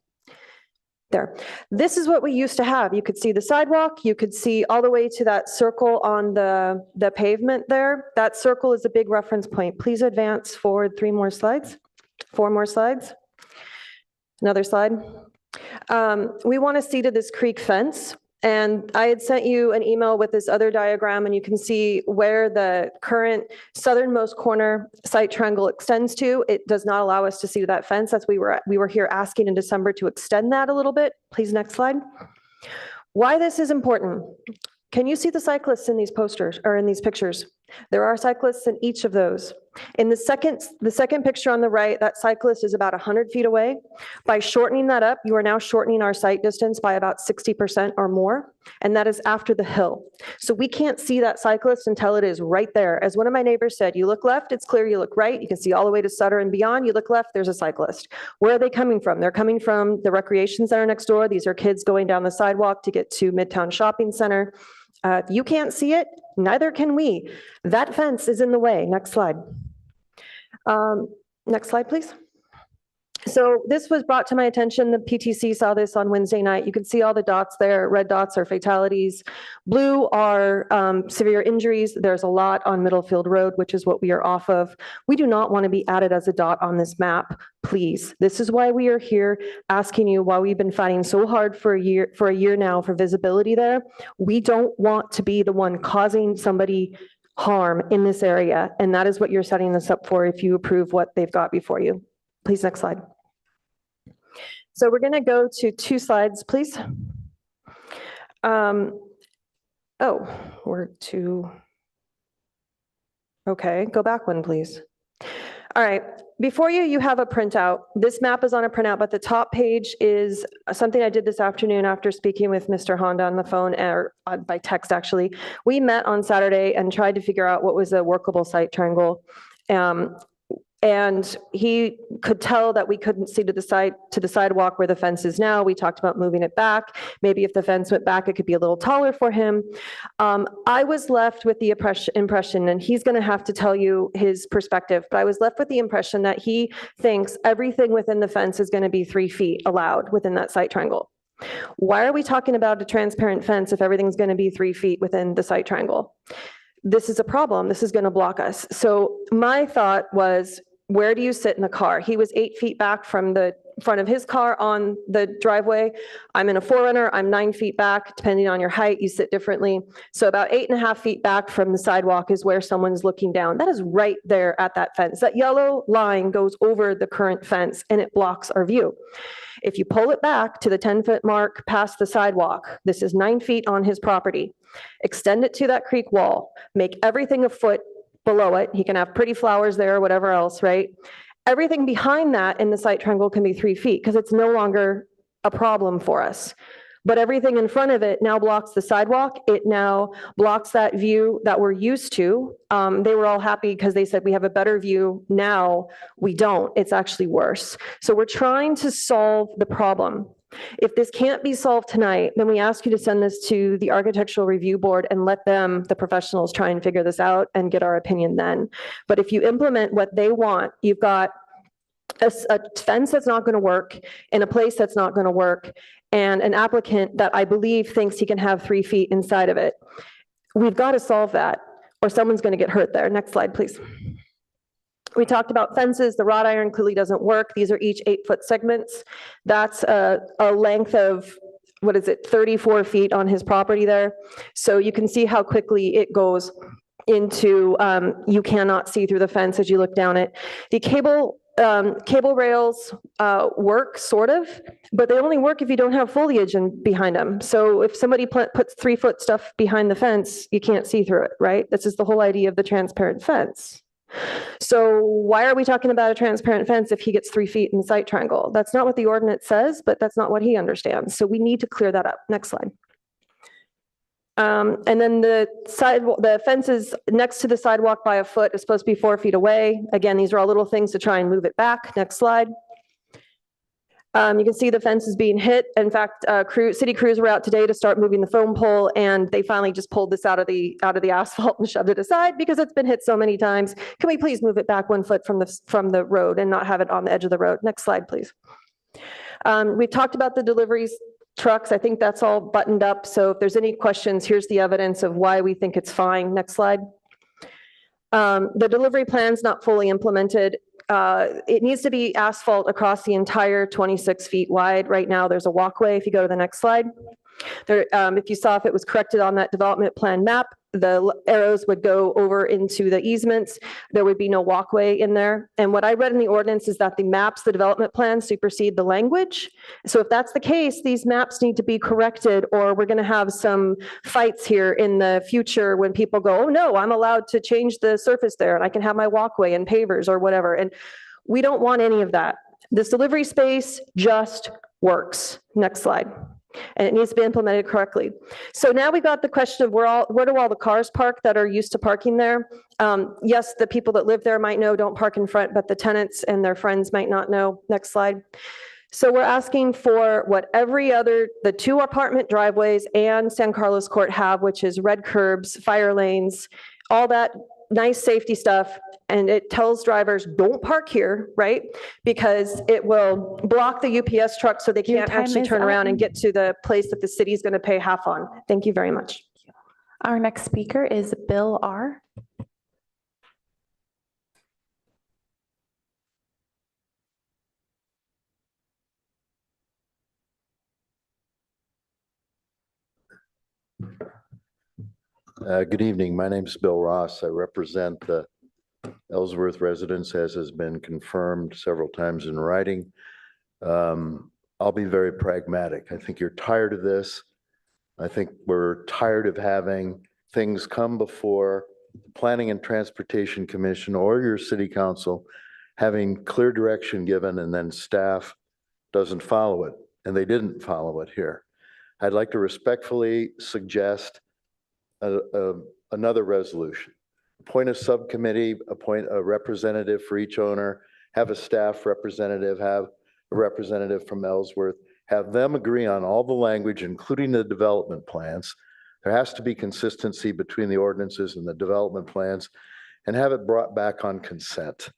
There. This is what we used to have. You could see the sidewalk. You could see all the way to that circle on the pavement there. That circle is a big reference point. Please advance forward 3 more slides, 4 more slides. Another slide. We want to see to this creek fence. And I had sent you an email with this other diagram, and you can see where the current southernmost corner site triangle extends to. It does not allow us to see to that fence. That's we were here asking in December to extend that a little bit. Please, next slide. Why this is important. Can you see the cyclists in these posters or in these pictures? There are cyclists in each of those. In the second picture on the right, that cyclist is about 100 feet away. By shortening that up, you are now shortening our sight distance by about 60% or more, and that is after the hill. So we can't see that cyclist until it is right there. As one of my neighbors said, you look left, it's clear. You look right, you can see all the way to Sutter and beyond. You look left, there's a cyclist. Where are they coming from? They're coming from the recreation center next door. These are kids going down the sidewalk to get to Midtown Shopping Center. If you can't see it, neither can we. That fence is in the way. Next slide. Next slide, please. So this was brought to my attention. The PTC saw this on Wednesday night. You can see all the dots there. Red dots are fatalities. Blue are severe injuries. There's a lot on Middlefield Road, which is what we are off of. We do not want to be added as a dot on this map, please. This is why we are here asking you, while we've been fighting so hard for a year now for visibility there. We don't want to be the one causing somebody harm in this area, and that is what you're setting this up for if you approve what they've got before you. Please, next slide. So we're going to go to 2 slides, please. Okay, go back one, please. All right, before you, you have a printout. This map is on a printout, but the top page is something I did this afternoon after speaking with Mr. Honda on the phone, or by text, actually. We met on Saturday and tried to figure out what was a workable site triangle. And he could tell that we couldn't see to the sidewalk where the fence is now. We talked about moving it back. Maybe if the fence went back, it could be a little taller for him. I was left with the impression, and he's going to have to tell you his perspective, but I was left with the impression that he thinks everything within the fence is going to be 3 feet allowed within that site triangle. Why are we talking about a transparent fence if everything's going to be 3 feet within the site triangle? This is a problem. This is going to block us. So my thought was, where do you sit in the car? He was 8 feet back from the front of his car on the driveway. I'm in a 4Runner, I'm 9 feet back. Depending on your height, you sit differently. So about 8.5 feet back from the sidewalk is where someone's looking down. That is right there at that fence. That yellow line goes over the current fence and it blocks our view. If you pull it back to the 10-foot mark past the sidewalk, this is 9 feet on his property, extend it to that creek wall, make everything a foot below it. He can have pretty flowers there or whatever else, right? Everything behind that in the site triangle can be 3 feet because it's no longer a problem for us. But everything in front of it now blocks the sidewalk. It now blocks that view that we're used to. They were all happy because they said we have a better view. Now we don't. It's actually worse. So we're trying to solve the problem. If this can't be solved tonight, then we ask you to send this to the Architectural Review Board and let them, the professionals, try and figure this out and get our opinion then. But if you implement what they want, you've got a fence that's not going to work in a place that's not going to work, and an applicant that I believe thinks he can have 3 feet inside of it. We've got to solve that, or someone's going to get hurt there. Next slide, please. We talked about fences. The wrought iron clearly doesn't work. These are each 8-foot segments. That's a length of, 34 feet on his property there. So you can see how quickly it goes into, you cannot see through the fence as you look down it. The cable rails work sort of, but they only work if you don't have foliage behind them. So if somebody puts 3-foot stuff behind the fence, you can't see through it, right? This is the whole idea of the transparent fence. So why are we talking about a transparent fence if he gets 3 feet in the site triangle? That's not what the ordinance says, but that's not what he understands. So we need to clear that up. Next slide. And then the fence is next to the sidewalk by a foot is supposed to be 4 feet away. Again, these are all little things to try and move it back. Next slide. You can see the fence is being hit. In fact, city crews were out today to start moving the foam pole, and they finally just pulled this out of the asphalt and shoved it aside because it's been hit so many times. Can we please move it back 1 foot from the road and not have it on the edge of the road? Next slide, please. We've talked about the deliveries trucks. I think that's all buttoned up. So if there's any questions, here's the evidence of why we think it's fine. Next slide. The delivery plan's not fully implemented. It needs to be asphalt across the entire 26 feet wide. Right now, there's a walkway. If you go to the next slide. There, if you saw if it was corrected on that development plan map, the arrows would go over into the easements. There would be no walkway in there. And what I read in the ordinance is that the maps, the development plans supersede the language. So if that's the case, these maps need to be corrected, or we're going to have some fights here in the future when people go, oh no, I'm allowed to change the surface there and I can have my walkway and pavers or whatever. And we don't want any of that. This delivery space just works. Next slide. And it needs to be implemented correctly. So now we got the question of where do all the cars park that are used to parking there? Yes, the people that live there might know don't park in front, but the tenants and their friends might not know. Next slide. So we're asking for what the 2 apartment driveways and San Carlos Court have, which is red curbs, fire lanes, all that nice safety stuff. And it tells drivers, don't park here, right? Because it will block the UPS truck so they can't actually turn around and get to the place that the city is going to pay half on. Thank you very much. Our next speaker is Bill R. Good evening. My name is Bill Ross. I represent the Ellsworth residents, as has been confirmed several times in writing. I'll be very pragmatic. I think you're tired of this. I think we're tired of having things come before the Planning and Transportation Commission or your city council, having clear direction given and then staff doesn't follow it, and they didn't follow it here. I'd like to respectfully suggest another resolution. Appoint a subcommittee, appoint a representative for each owner, have a staff representative, have a representative from Ellsworth, have them agree on all the language, including the development plans. There has to be consistency between the ordinances and the development plans, and have it brought back on consent.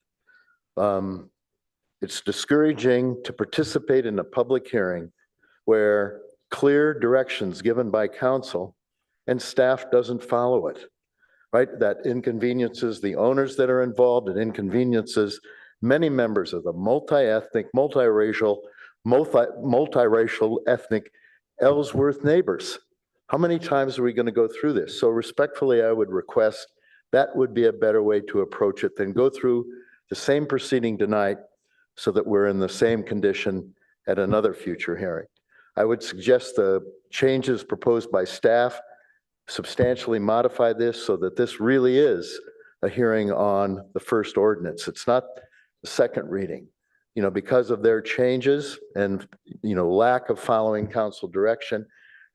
It's discouraging to participate in a public hearing where clear directions given by council and staff doesn't follow it, right? That inconveniences the owners that are involved, and inconveniences many members of the multi-ethnic, multiracial ethnic Ellsworth neighbors. How many times are we going to go through this? So respectfully, I would request that would be a better way to approach it than go through the same proceeding tonight so that we're in the same condition at another future hearing. I would suggest the changes proposed by staff substantially modify this so that this really is a hearing on the first ordinance. It's not the second reading. You know, because of their changes and, you know, lack of following council direction,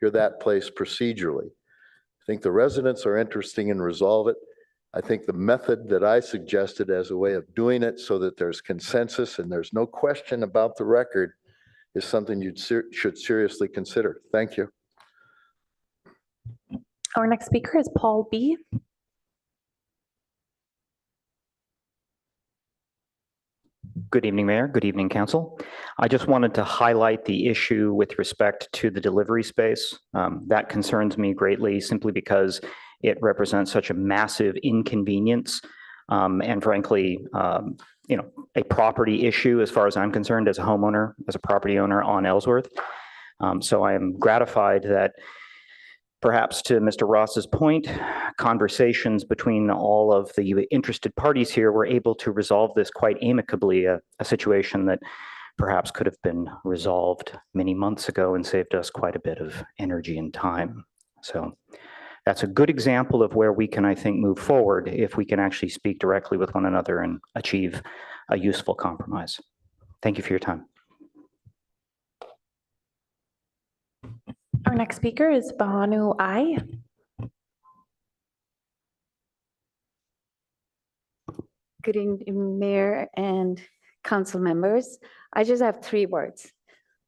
you're that place procedurally. I think the residents are interested in resolve it. I think the method that I suggested as a way of doing it so that there's consensus and there's no question about the record is something you should seriously consider. Thank you. Our next speaker is Paul B. Good evening, Mayor. Good evening, Council. I just wanted to highlight the issue with respect to the delivery space. That concerns me greatly simply because it represents such a massive inconvenience and frankly, you know, a property issue as far as I'm concerned as a homeowner, as a property owner on Ellsworth. So I am gratified that perhaps to Mr. Ross's point, conversations between all of the interested parties here were able to resolve this quite amicably, a situation that perhaps could have been resolved many months ago and saved us quite a bit of energy and time. So that's a good example of where we can, I think, move forward if we can actually speak directly with one another and achieve a useful compromise. Thank you for your time. Our next speaker is Banu I. Good evening, Mayor and council members. I just have 3 words.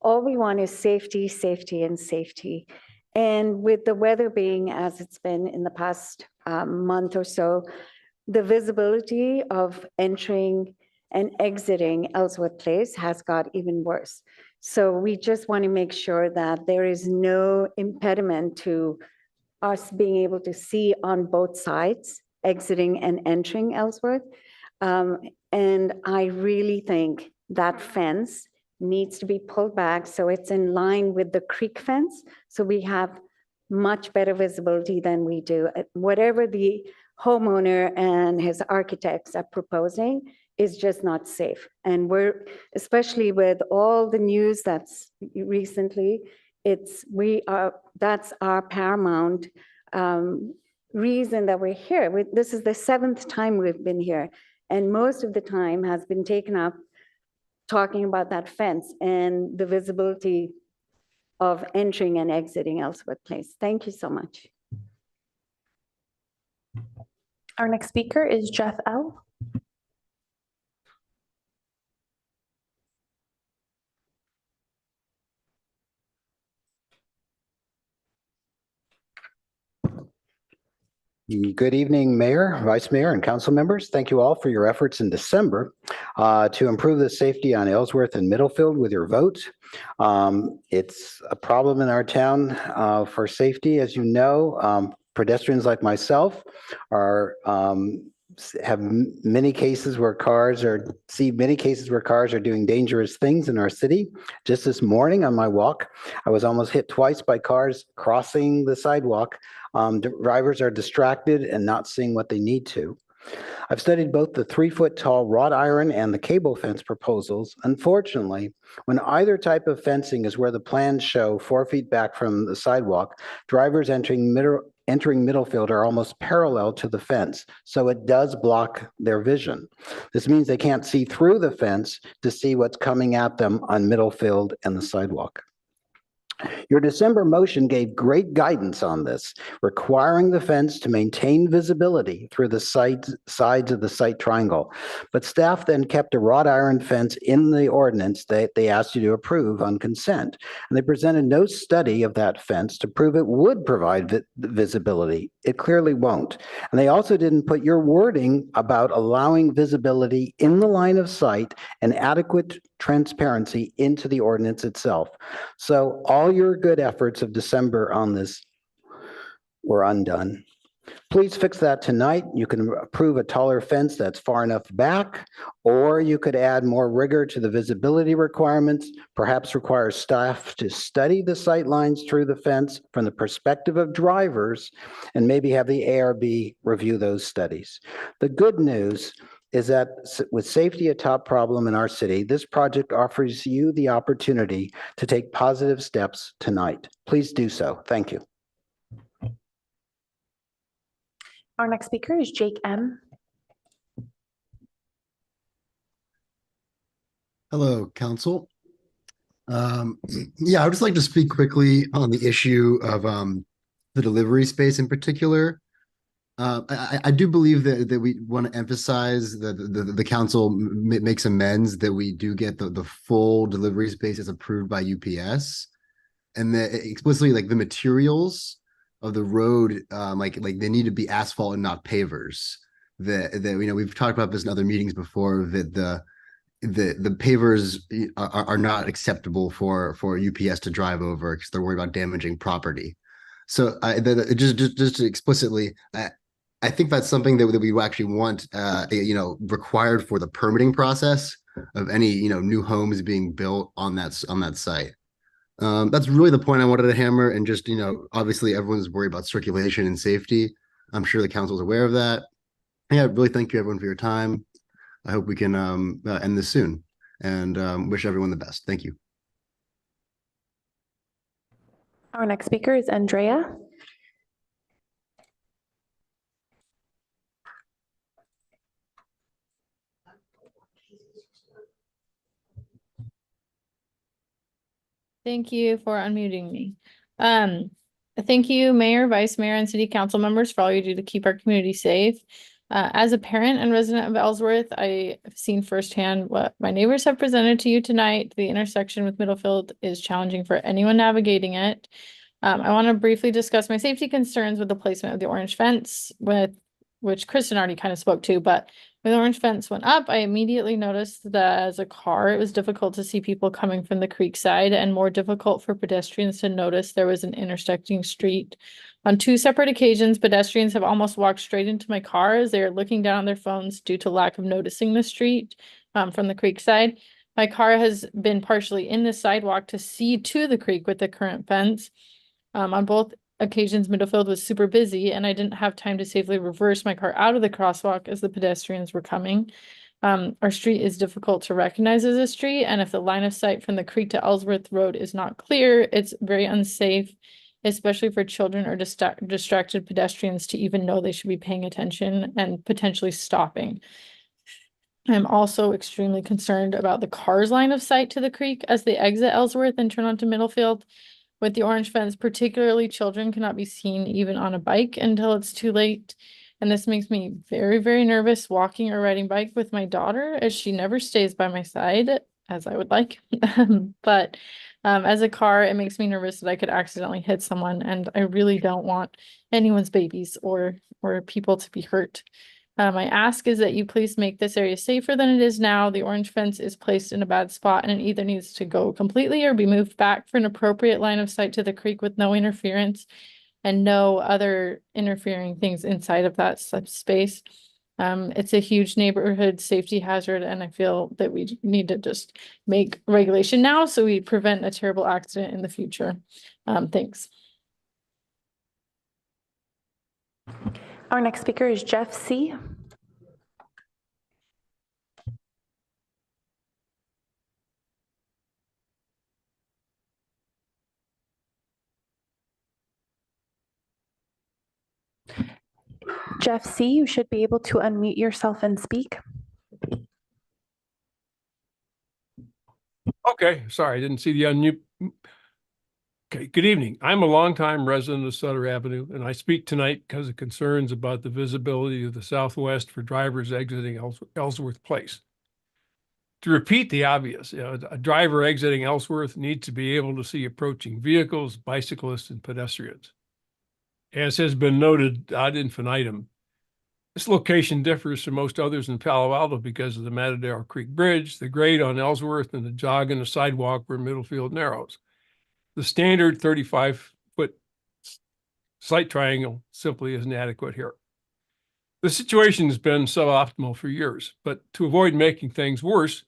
All we want is safety, safety, and safety. And with the weather being as it's been in the past month or so, the visibility of entering and exiting Ellsworth Place has got even worse. So we just want to make sure that there is no impediment to us being able to see on both sides, exiting and entering Ellsworth. And I really think that fence needs to be pulled back so it's in line with the creek fence, so we have much better visibility than we do. Whatever the homeowner and his architects are proposing is just not safe. And we're, especially with all the news that's recently, that's our paramount reason that we're here. This is the 7th time we've been here, and most of the time has been taken up talking about that fence and the visibility of entering and exiting Ellsworth Place. Thank you so much. Our next speaker is Jeff L. Good evening, Mayor, Vice Mayor, and council members. Thank you all for your efforts in December to improve the safety on Ellsworth and Middlefield with your vote. It's a problem in our town for safety, as you know. Pedestrians like myself have many cases where cars are doing dangerous things in our city. Just this morning on my walk, I was almost hit twice by cars crossing the sidewalk. Drivers are distracted and not seeing what they need to. I've studied both the 3-foot tall wrought iron and the cable fence proposals. Unfortunately, when either type of fencing is where the plans show 4 feet back from the sidewalk, drivers entering Middlefield are almost parallel to the fence, so it does block their vision. This means they can't see through the fence to see what's coming at them on Middlefield and the sidewalk. Your December motion gave great guidance on this, requiring the fence to maintain visibility through the sides of the site triangle. But staff then kept a wrought iron fence in the ordinance that they asked you to approve on consent. And they presented no study of that fence to prove it would provide visibility. It clearly won't. And they also didn't put your wording about allowing visibility in the line of sight and adequate transparency into the ordinance itself. So all your good efforts of December on this were undone. Please fix that tonight. You can approve a taller fence that's far enough back, or you could add more rigor to the visibility requirements, perhaps require staff to study the sight lines through the fence from the perspective of drivers, and maybe have the ARB review those studies. The good news is that with safety a top problem in our city, this project offers you the opportunity to take positive steps tonight. Please do so. Thank you. Our next speaker is Jake M. Hello, Council. Yeah, I would just like to speak quickly on the issue of the delivery space in particular. I do believe that we want to emphasize that the council makes amends that we do get the full delivery space as approved by UPS, and that explicitly like the materials of the road, like they need to be asphalt and not pavers. That we've talked about this in other meetings before, that the pavers are not acceptable for UPS to drive over because they're worried about damaging property. So just explicitly, I think that's something that we actually want, required for the permitting process of any new homes being built on that site. That's really the point I wanted to hammer, and just obviously everyone's worried about circulation and safety. I'm sure the council's aware of that. Yeah, really thank you everyone for your time. I hope we can end this soon, and wish everyone the best. Thank you. Our next speaker is Andrea. Thank you for unmuting me. Thank you, Mayor, Vice Mayor, and City Council members for all you do to keep our community safe. As a parent and resident of Ellsworth, I have seen firsthand what my neighbors have presented to you tonight. The intersection with Middlefield is challenging for anyone navigating it. I want to briefly discuss my safety concerns with the placement of the orange fence, which Kristen already kind of spoke to, but when the orange fence went up, I immediately noticed that as a car, it was difficult to see people coming from the creek side and more difficult for pedestrians to notice there was an intersecting street. On 2 separate occasions, pedestrians have almost walked straight into my car as they are looking down on their phones due to lack of noticing the street from the creek side. My car has been partially in the sidewalk to see to the creek with the current fence. On both occasions, Middlefield was super busy and I didn't have time to safely reverse my car out of the crosswalk as the pedestrians were coming. Our street is difficult to recognize as a street, and if the line of sight from the creek to Ellsworth Road is not clear, it's very unsafe, especially for children or distracted pedestrians to even know they should be paying attention and potentially stopping. I'm also extremely concerned about the cars' line of sight to the creek as they exit Ellsworth and turn onto Middlefield. With the orange fence, particularly children cannot be seen even on a bike until it's too late. And this makes me very, very nervous walking or riding bike with my daughter, as she never stays by my side, as I would like. But as a car, it makes me nervous that I could accidentally hit someone, and I really don't want anyone's babies or people to be hurt. My ask is that you please make this area safer than it is now. The orange fence is placed in a bad spot and it either needs to go completely or be moved back for an appropriate line of sight to the creek with no interference and no other interfering things inside of that space. It's a huge neighborhood safety hazard, and I feel that we need to just make regulation now so we prevent a terrible accident in the future. Thanks. Our next speaker is Jeff C. Jeff C., you should be able to unmute yourself and speak. Okay, sorry, I didn't see the unmute. Okay, good evening. I'm a longtime resident of Sutter Avenue, and I speak tonight because of concerns about the visibility of the southwest for drivers exiting Ellsworth Place. To repeat the obvious, a driver exiting Ellsworth needs to be able to see approaching vehicles, bicyclists, and pedestrians. As has been noted ad infinitum, this location differs from most others in Palo Alto because of the Matadero Creek Bridge, the grade on Ellsworth, and the jog in the sidewalk where Middlefield narrows. The standard 35-foot site triangle simply isn't adequate here. The situation has been suboptimal for years, but to avoid making things worse,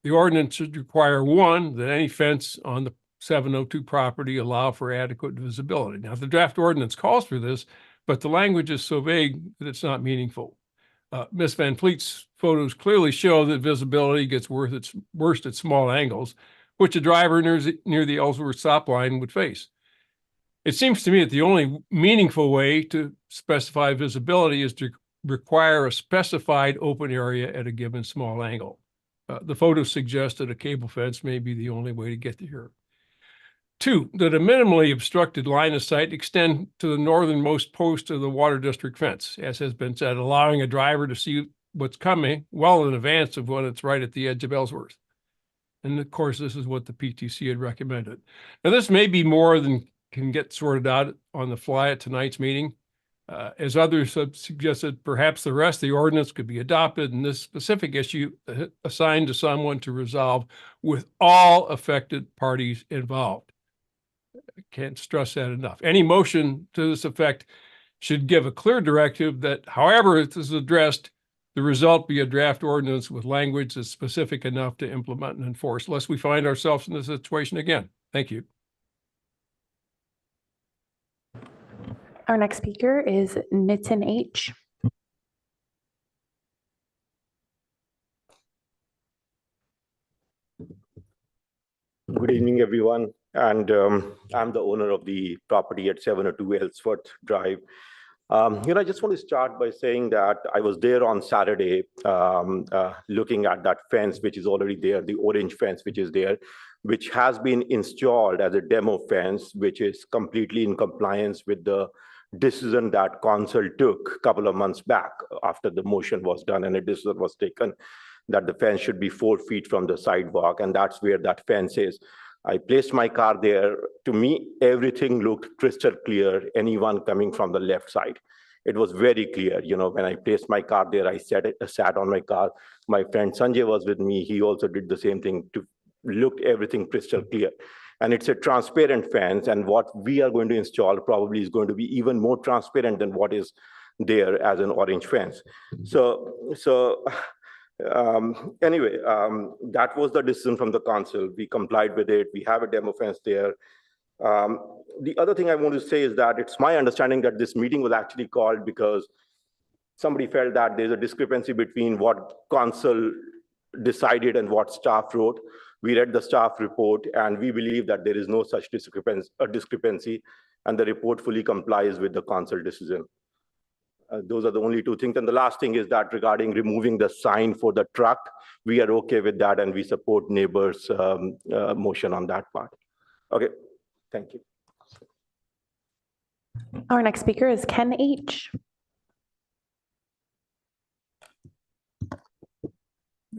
the ordinance should require, one, that any fence on the 702 property allow for adequate visibility. Now, the draft ordinance calls for this, but the language is so vague that it's not meaningful. Ms. Van Fleet's photos clearly show that visibility gets worst at small angles, which a driver near the Ellsworth stop line would face. It seems to me that the only meaningful way to specify visibility is to require a specified open area at a given small angle. The photos suggest that a cable fence may be the only way to get to here. Two, that a minimally obstructed line of sight extend to the northernmost post of the water district fence, as has been said, allowing a driver to see what's coming well in advance of when it's right at the edge of Ellsworth. And of course, this is what the PTC had recommended. Now, this may be more than can get sorted out on the fly at tonight's meeting. As others have suggested, perhaps the rest of the ordinance could be adopted and this specific issue assigned to someone to resolve with all affected parties involved. I can't stress that enough. Any motion to this effect should give a clear directive that however it is addressed, the result be a draft ordinance with language that's specific enough to implement and enforce, lest we find ourselves in this situation again. Thank you. Our next speaker is Nitin H. Good evening, everyone. And I'm the owner of the property at 702 Ellsworth Drive. I just want to start by saying that I was there on Saturday looking at that fence, which is already there, the orange fence, which is there, which has been installed as a demo fence, which is completely in compliance with the decision that council took a couple of months back after the motion was done and a decision was taken that the fence should be 4 feet from the sidewalk, and that's where that fence is. I placed my car there. To me, everything looked crystal clear, anyone coming from the left side. It was very clear. When I placed my car there, I sat on my car. My friend Sanjay was with me. He also did the same thing to look everything crystal clear. And it's a transparent fence, and what we are going to install probably is going to be even more transparent than what is there as an orange fence. Anyway, that was the decision from the council. We complied with it. We have a demo fence there. The other thing I want to say is that it's my understanding that this meeting was actually called because somebody felt that there's a discrepancy between what council decided and what staff wrote. We read the staff report, and we believe that there is no such discrepancy, and the report fully complies with the council decision. Those are the only two things. And the last thing is that regarding removing the sign for the truck, we are okay with that, and we support neighbors' motion on that part. Okay, thank you. Our next speaker is Ken H.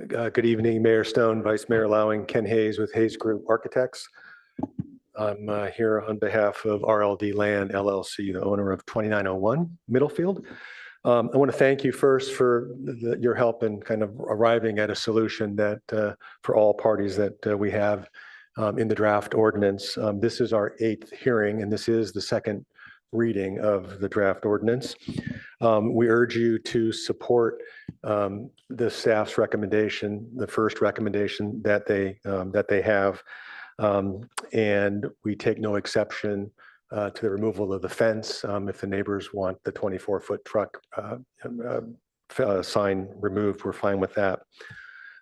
Good evening, Mayor Stone, Vice Mayor Lowing, Ken Hayes with Hayes Group Architects. I'm here on behalf of RLD Land LLC, the owner of 2901 Middlefield. I want to thank you first for your help in kind of arriving at a solution that for all parties that we have in the draft ordinance. This is our 8th hearing, and this is the 2nd reading of the draft ordinance. We urge you to support the staff's recommendation, the first recommendation that they have. And we take no exception to the removal of the fence. If the neighbors want the 24-foot truck sign removed, we're fine with that.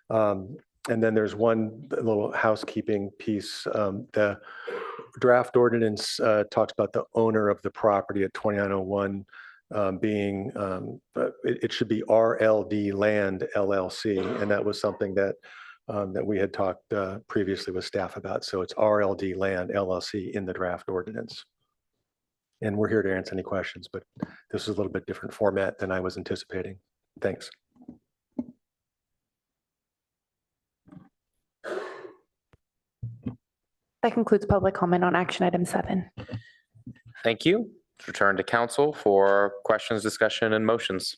And then there's one little housekeeping piece. The draft ordinance talks about the owner of the property at 2901 being, it should be RLD Land LLC, and that was something that that we had talked previously with staff about. So it's RLD Land LLC in the draft ordinance. And we're here to answer any questions, but this is a little bit different format than I was anticipating. Thanks. That concludes public comment on action item 7. Thank you. Let's return to council for questions, discussion, and motions.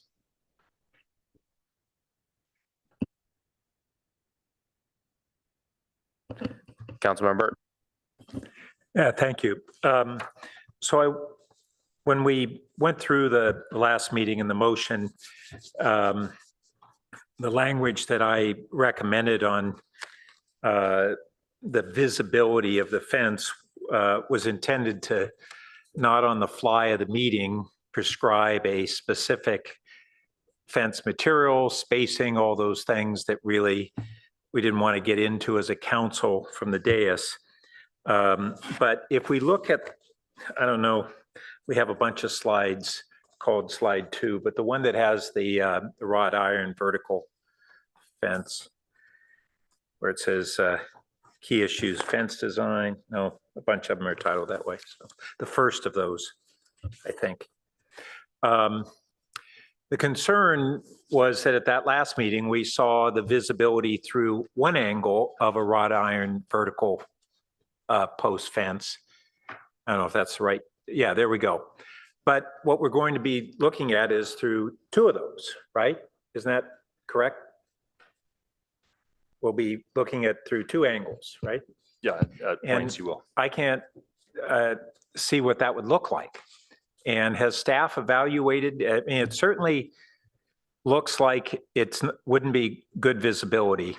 Councilmember. Yeah, thank you. So when we went through the last meeting and the motion, the language that I recommended on the visibility of the fence was intended to not on the fly of the meeting prescribe a specific fence material, spacing, all those things that really we didn't want to get into as a council from the dais. But if we look at, I don't know, we have a bunch of slides called slide 2, but the one that has the wrought iron vertical fence, where it says key issues, fence design. No, a bunch of them are titled that way. So the first of those, I think. The concern was that at that last meeting, we saw the visibility through one angle of a wrought iron vertical post fence. I don't know if that's right. Yeah, there we go. But what we're going to be looking at is through 2 of those, right? Isn't that correct? We'll be looking at through 2 angles, right? Yeah, at points you will. I can't see what that would look like. And has staff evaluated? I mean, it certainly looks like it wouldn't be good visibility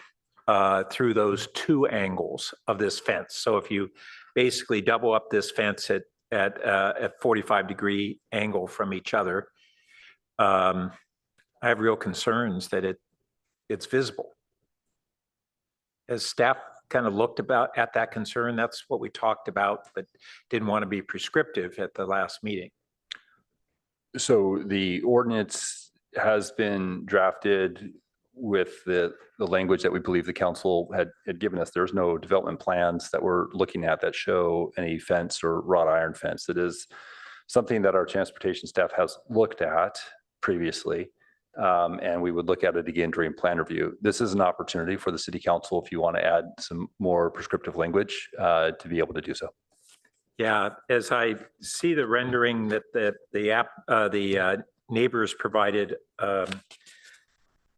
through those 2 angles of this fence. So if you basically double up this fence at 45-degree angle from each other, I have real concerns that it's visible. Has staff kind of looked at that concern? That's what we talked about, but didn't want to be prescriptive at the last meeting. So the ordinance has been drafted with the language that we believe the council had given us. There's no development plans that we're looking at that show any fence or wrought iron fence. It is something that our transportation staff has looked at previously, and we would look at it again during plan review. This is an opportunity for the city council, if you want to add some more prescriptive language, to be able to do so. Yeah, as I see the rendering that the neighbors provided,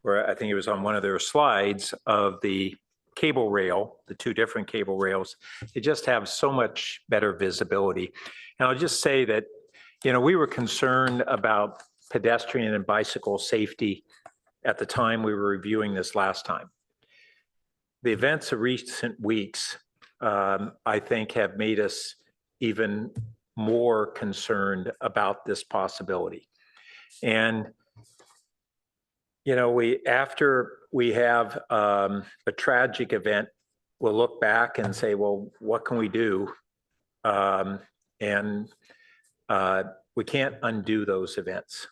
where I think it was on one of their slides of the cable rail, the 2 different cable rails, they just have so much better visibility. And I'll just say that, you know, we were concerned about pedestrian and bicycle safety at the time we were reviewing this last time. The events of recent weeks, I think, have made us even more concerned about this possibility. And, you know, after we have a tragic event, we'll look back and say, well, what can we do? We can't undo those events,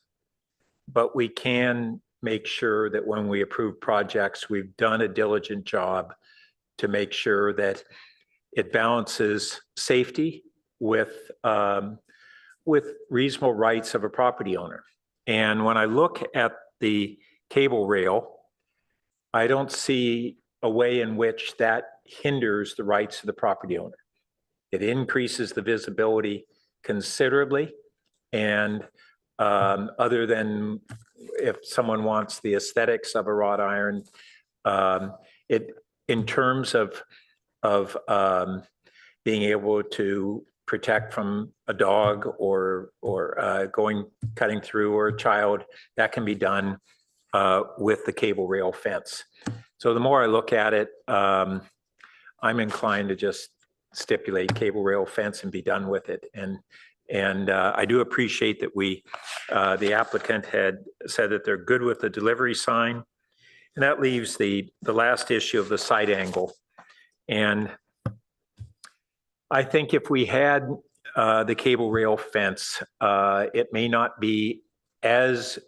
but we can make sure that when we approve projects, we've done a diligent job to make sure that it balances safety with reasonable rights of a property owner. And when I look at the cable rail, I don't see a way in which that hinders the rights of the property owner. It increases the visibility considerably. And other than if someone wants the aesthetics of a wrought iron, in terms of being able to protect from a dog or cutting through, or a child, that can be done with the cable rail fence. So the more I look at it, I'm inclined to just stipulate cable rail fence and be done with it. And I do appreciate that the applicant had said that they're good with the delivery sign. And that leaves the last issue of the side angle. And I think if we had the cable rail fence, it may not be as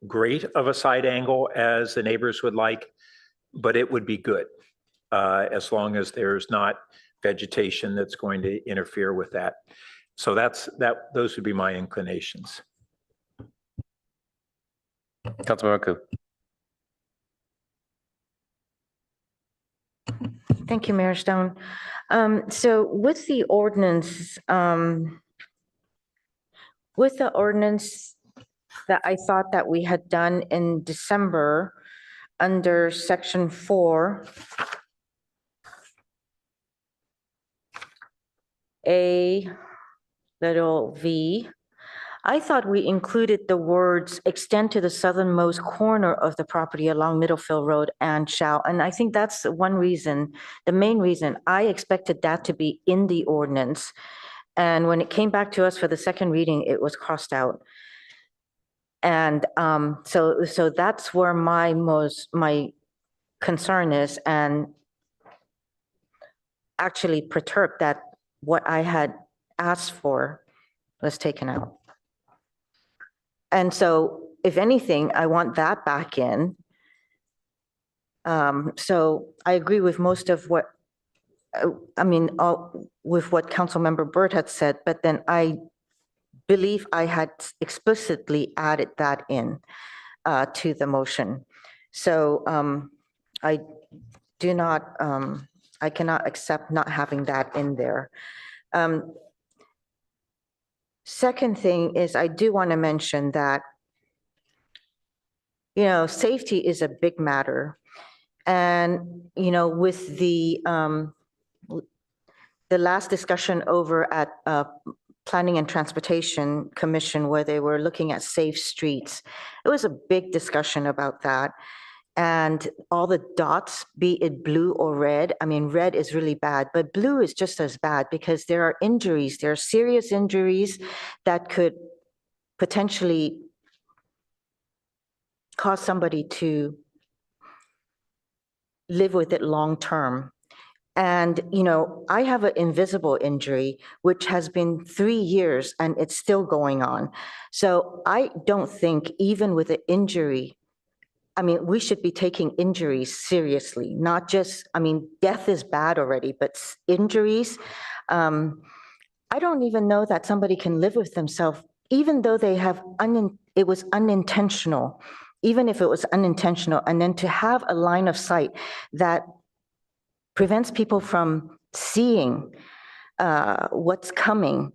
great of a side angle as the neighbors would like, but it would be good as long as there's not vegetation that's going to interfere with that. So those would be my inclinations. Councilmember Ku. Thank you, Mayor Stone. So with the ordinance that I thought that we had done in December under section 4, a little v, I thought we included the words extend to the southernmost corner of the property along Middlefield Road and shall. And I think that's one reason, the main reason I expected that to be in the ordinance. And when it came back to us for the second reading, it was crossed out. And so that's where my concern is, and actually perturbed that what I had asked for was taken out. And so if anything, I want that back in. So I agree with most of what, with what Councilmember Burt had said, but then I believe I had explicitly added that in to the motion. So I do not, I cannot accept not having that in there. Second thing is I do want to mention that, safety is a big matter. And, with the last discussion over at Planning and Transportation Commission, where they were looking at safe streets, it was a big discussion about that. And all the dots, be it blue or red, red is really bad, but blue is just as bad because there are injuries, there are serious injuries that could potentially cause somebody to live with it long term. And, I have an invisible injury, which has been 3 years and it's still going on. So I don't think even with an injury, we should be taking injuries seriously, not just, death is bad already, but injuries, I don't even know that somebody can live with themselves, even though they have, it was unintentional, even if it was unintentional, and then to have a line of sight that prevents people from seeing what's coming.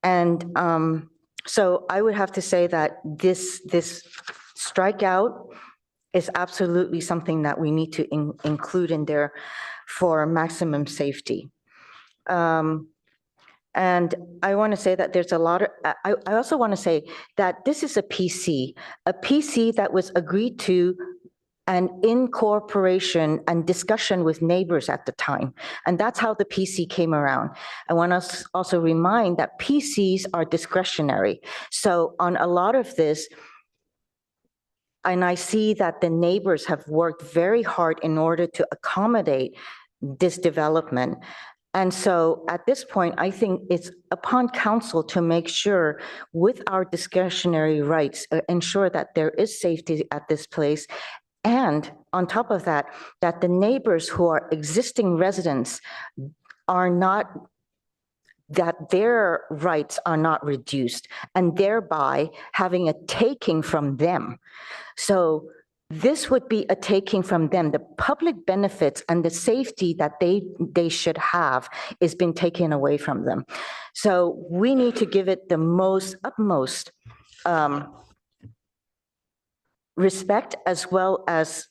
And so I would have to say that this strikeout is absolutely something that we need to include in there for maximum safety. And I want to say that there's a lot of, I also want to say that this is a PC that was agreed to and in cooperation and discussion with neighbors at the time. And that's how the PC came around. I want to also remind that PCs are discretionary. So on a lot of this, and I see that the neighbors have worked very hard in order to accommodate this development. And so at this point, I think it's upon council to make sure with our discretionary rights, ensure that there is safety at this place. And on top of that, that the neighbors who are existing residents are not, that their rights are not reduced, and thereby having a taking from them. So this would be a taking from them. The public benefits and the safety that they should have is being taken away from them. So we need to give it the utmost respect as well as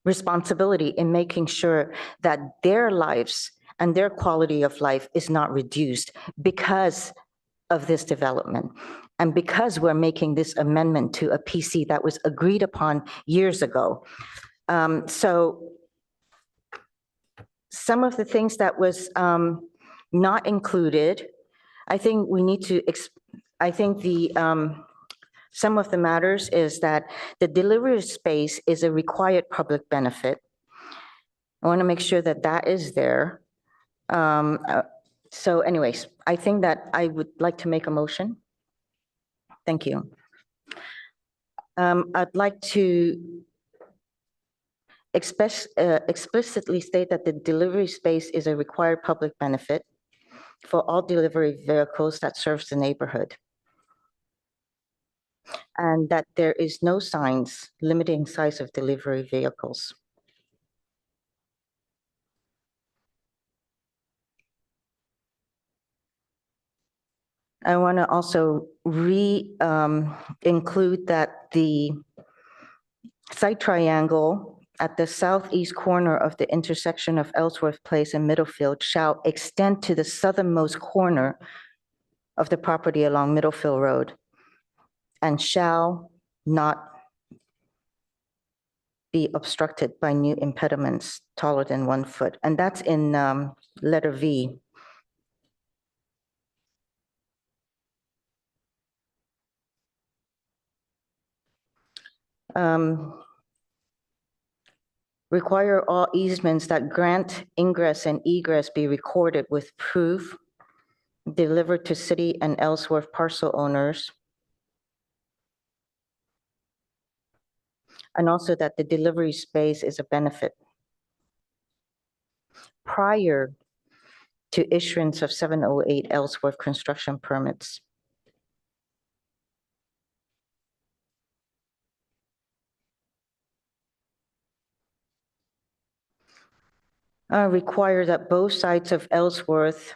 responsibility in making sure that their lives and their quality of life is not reduced because of this development. And because we're making this amendment to a PC that was agreed upon years ago. So some of the things that was not included, I think we need to, I think some of the matters is that the delivery space is a required public benefit. I want to make sure that that is there. So anyways, I think that I would like to make a motion. Thank you. I'd like to explicitly state that the delivery space is a required public benefit for all delivery vehicles that serves the neighborhood. And that there is no signs limiting size of delivery vehicles. I want to also include that the site triangle at the southeast corner of the intersection of Ellsworth Place and Middlefield shall extend to the southernmost corner of the property along Middlefield Road and shall not be obstructed by new impediments taller than 1 foot. And that's in letter V. Require all easements that grant ingress and egress be recorded with proof delivered to city and Ellsworth parcel owners. And also that the delivery space is a benefit. Prior to issuance of 708 Ellsworth construction permits. Require that both sides of Ellsworth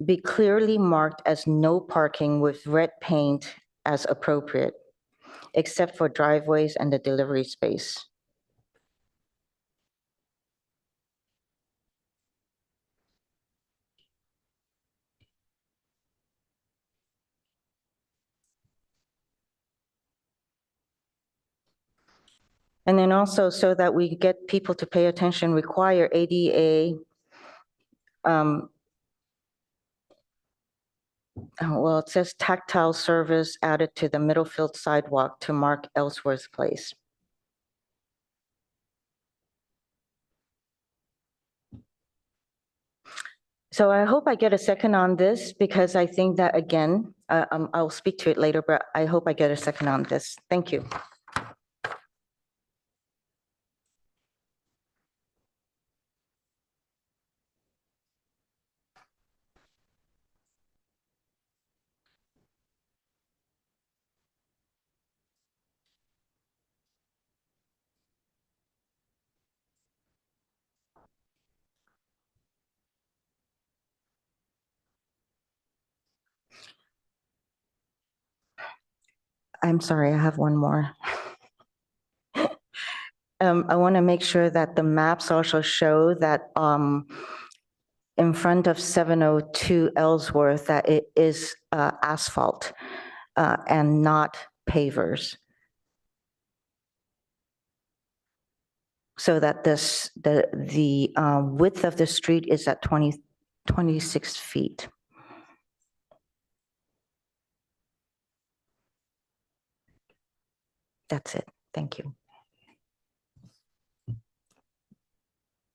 be clearly marked as no parking with red paint as appropriate, except for driveways and the delivery space. And then also, so that we get people to pay attention, require ADA, well, it says tactile service added to the Middlefield sidewalk to mark Ellsworth Place. So I hope I get a second on this because I think that, again, I'll speak to it later, but I hope I get a second on this. Thank you. I'm sorry, I have one more. I want to make sure that the maps also show that in front of 702 Ellsworth, that it is asphalt and not pavers. So that the width of the street is at 26 feet. That's it. Thank you.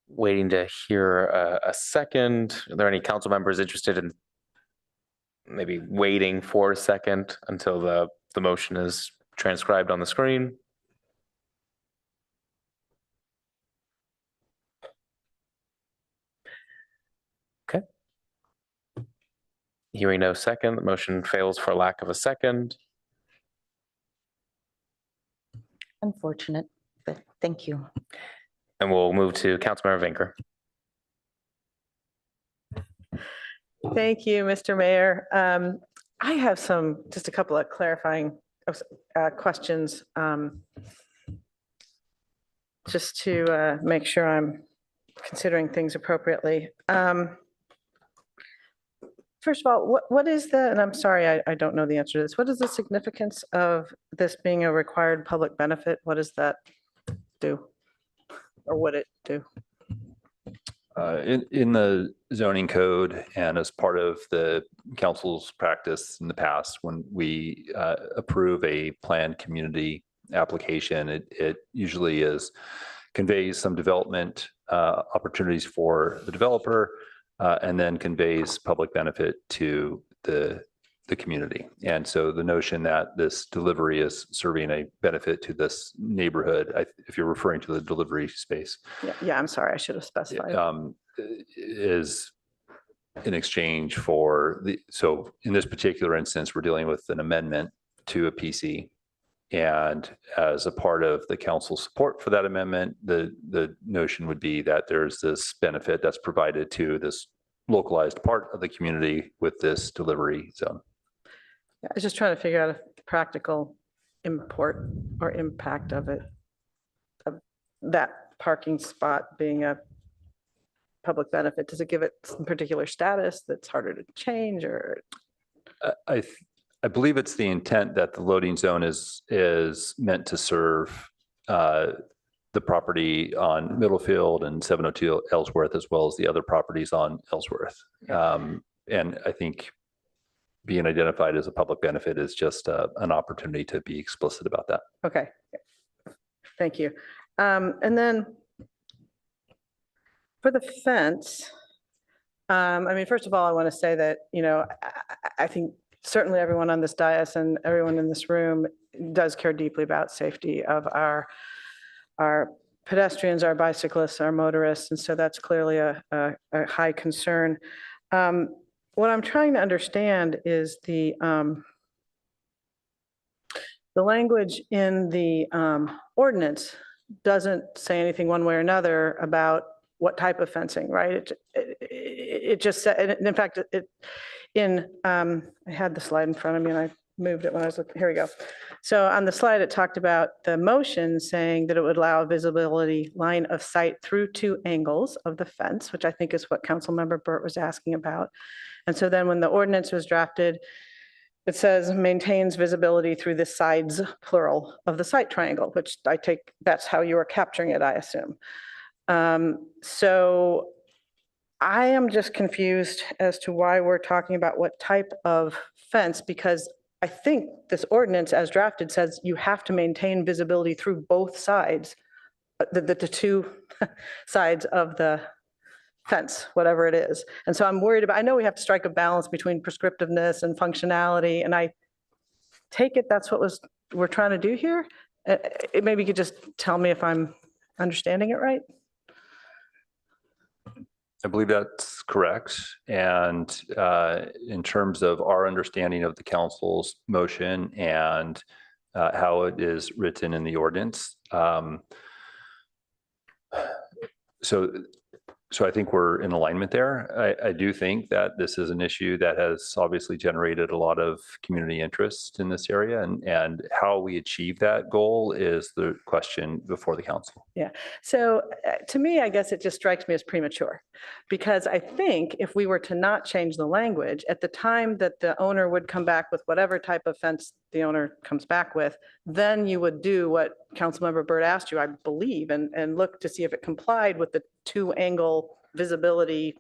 Waiting to hear a second. Are there any council members interested in maybe waiting for a second until the motion is transcribed on the screen? Okay. Hearing no second, the motion fails for lack of a second. Unfortunate, but thank you. And we'll move to Councilmember Vinker. Thank you, Mr. Mayor. I have just a couple of clarifying questions, just to make sure I'm considering things appropriately. First of all, what is and I'm sorry, I don't know the answer to this. What is the significance of this being a required public benefit? What does that do? Or would it do? In the zoning code and as part of the council's practice in the past, when we approve a planned community application, it usually conveys some development opportunities for the developer and then conveys public benefit to the community. And so the notion that this delivery is serving a benefit to this neighborhood, if you're referring to the delivery space. Yeah, I'm sorry, I should have specified. Is in exchange for so in this particular instance, we're dealing with an amendment to a PC. And as a part of the council's support for that amendment, the notion would be that there's this benefit that's provided to this localized part of the community with this delivery zone. I was just trying to figure out the practical import or impact of it, of that parking spot being a public benefit. Does it give it some particular status that's harder to change, or I believe it's the intent that the loading zone is meant to serve the property on Middlefield and 702 Ellsworth, as well as the other properties on Ellsworth. And I think being identified as a public benefit is just an opportunity to be explicit about that. Okay. Thank you. And then for the fence, I mean, first of all, I want to say that, you know, I think certainly everyone on this dais and everyone in this room does care deeply about safety of our pedestrians, our bicyclists, our motorists, and so that's clearly a high concern. What I'm trying to understand is the language in the ordinance doesn't say anything one way or another about what type of fencing, right? It just said, in fact, I had the slide in front of me and I moved it when I was looking, here we go. So on the slide, it talked about the motion saying that it would allow visibility line of sight through 2 angles of the fence, which I think is what Councilmember Burt was asking about. And so then when the ordinance was drafted, it says maintains visibility through the sides, plural, of the site triangle, which I take, that's how you are capturing it, I assume. So I am just confused as to why we're talking about what type of fence, because I think this ordinance as drafted says you have to maintain visibility through both sides, the 2 sides of the fence, whatever it is. And so I'm worried about, I know we have to strike a balance between prescriptiveness and functionality, and I take it that's what we're trying to do here. Maybe you could just tell me if I'm understanding it right. I believe that's correct. And in terms of our understanding of the council's motion and how it is written in the ordinance, so I think we're in alignment there. I do think that this is an issue that has obviously generated a lot of community interest in this area, and how we achieve that goal is the question before the council. Yeah. So to me, I guess it just strikes me as premature, because I think if we were to not change the language at the time that the owner would come back with whatever type of fence the owner comes back with, then you would do what Councilmember Burt asked you, I believe, and look to see if it complied with the 2-angle visibility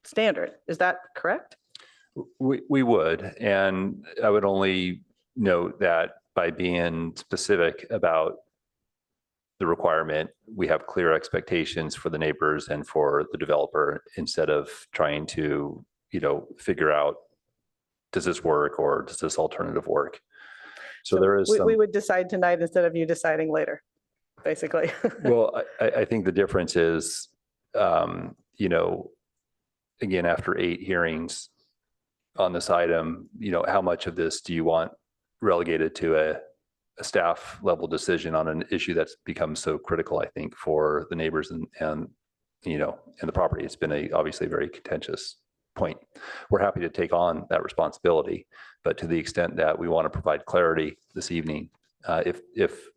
standard. Is that correct? We would, and I would only note that by being specific about the requirement, we have clear expectations for the neighbors and for the developer, instead of trying to, figure out, does this work or does this alternative work? So there is we would decide tonight instead of you deciding later, basically. Well, I think the difference is, again, after 8 hearings on this item, how much of this do you want relegated to a staff level decision on an issue that's become so critical, I think, for the neighbors and the property? It's been obviously a very contentious point. We're happy to take on that responsibility, but to the extent that we want to provide clarity this evening, if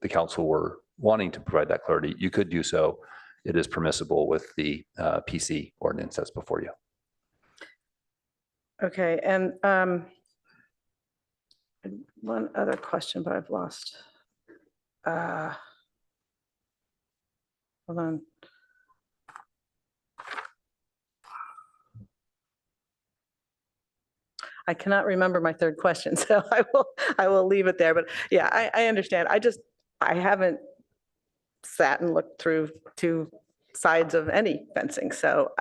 the council were wanting to provide that clarity, you could do so. It is permissible with the PC ordinance that's before you. Okay, and one other question, but I've lost. Hold on. I cannot remember my third question, so I will leave it there. But yeah, I understand. I haven't sat and looked through 2 sides of any fencing, so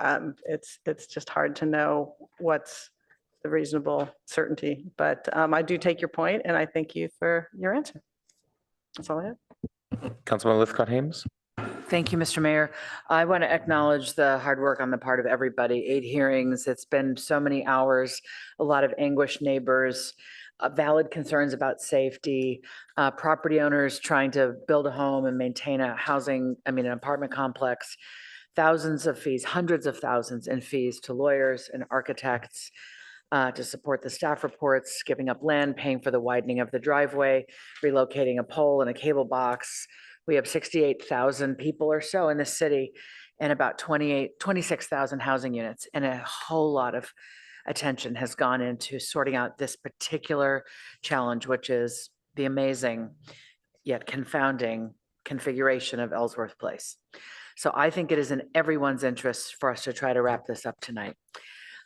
it's just hard to know what's the reasonable certainty. But I do take your point, and I thank you for your answer. That's all I have. Councilman Lithcott-Hames. Thank you, Mr. Mayor. I want to acknowledge the hard work on the part of everybody. 8 hearings, it's been so many hours, a lot of anguished neighbors, valid concerns about safety, property owners trying to build a home and maintain an apartment complex, thousands of fees, hundreds of thousands in fees to lawyers and architects to support the staff reports, giving up land, paying for the widening of the driveway, relocating a pole and a cable box. We have 68,000 people or so in the city and about 26,000 housing units and a whole lot of attention has gone into sorting out this particular challenge, which is the amazing yet confounding configuration of Ellsworth Place. So I think it is in everyone's interest for us to try to wrap this up tonight.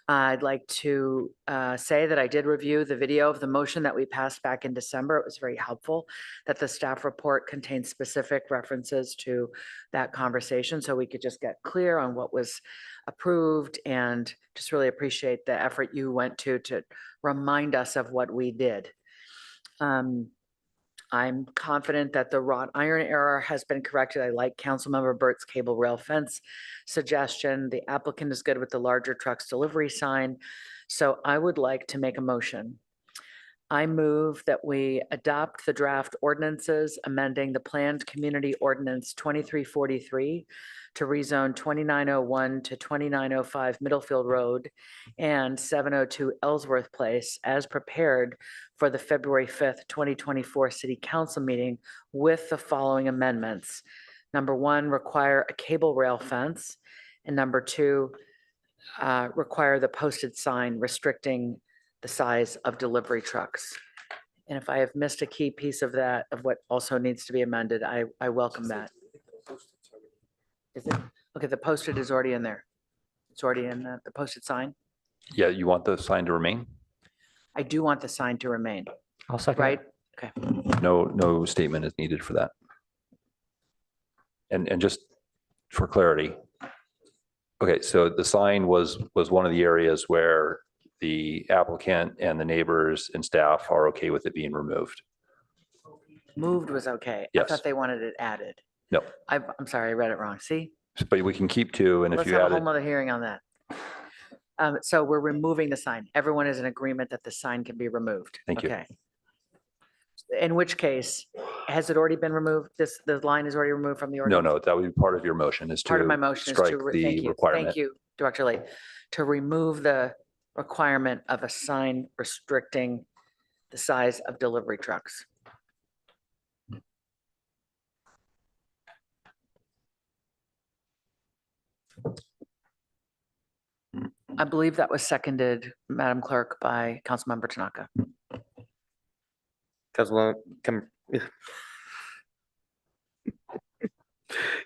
I'd like to say that I did review the video of the motion that we passed back in December. It was very helpful that the staff report contains specific references to that conversation, so we could just get clear on what was approved, and just really appreciate the effort you went to remind us of what we did. I'm confident that the wrought iron error has been corrected. I like Councilmember Burt's cable rail fence suggestion. The applicant is good with the larger trucks delivery sign. So I would like to make a motion. I move that we adopt the draft ordinances amending the planned community ordinance 2343 to rezone 2901 to 2905 Middlefield Road and 702 Ellsworth Place as prepared for the February 5th, 2024 City Council meeting with the following amendments. Number one, require a cable rail fence. And number two, require the posted sign restricting the size of delivery trucks. And if I have missed a key piece of that, of what also needs to be amended, I welcome that. Is it? Okay, the posted is already in there. It's already in the posted sign. Yeah, you want the sign to remain? I do want the sign to remain. I'll second. Right? Okay. No statement is needed for that. And just for clarity, okay, so the sign was one of the areas where the applicant and the neighbors and staff are okay with it being removed. Moved was okay. Yes. I thought they wanted it added. No, I'm sorry, I read it wrong. See? but we can keep two, and if Let's you have a add whole it, nother hearing on that. So we're removing the sign. Everyone is in agreement that the sign can be removed. Thank you. Okay. In which case, has it already been removed? The line is already removed from the ordinance? no, that would be part of your motion is Part of my to motion is strike to, thank the you, requirement. thank you, Director Lee, to remove the requirement of a sign restricting the size of delivery trucks. I believe that was seconded, Madam Clerk, by Councilmember Tanaka.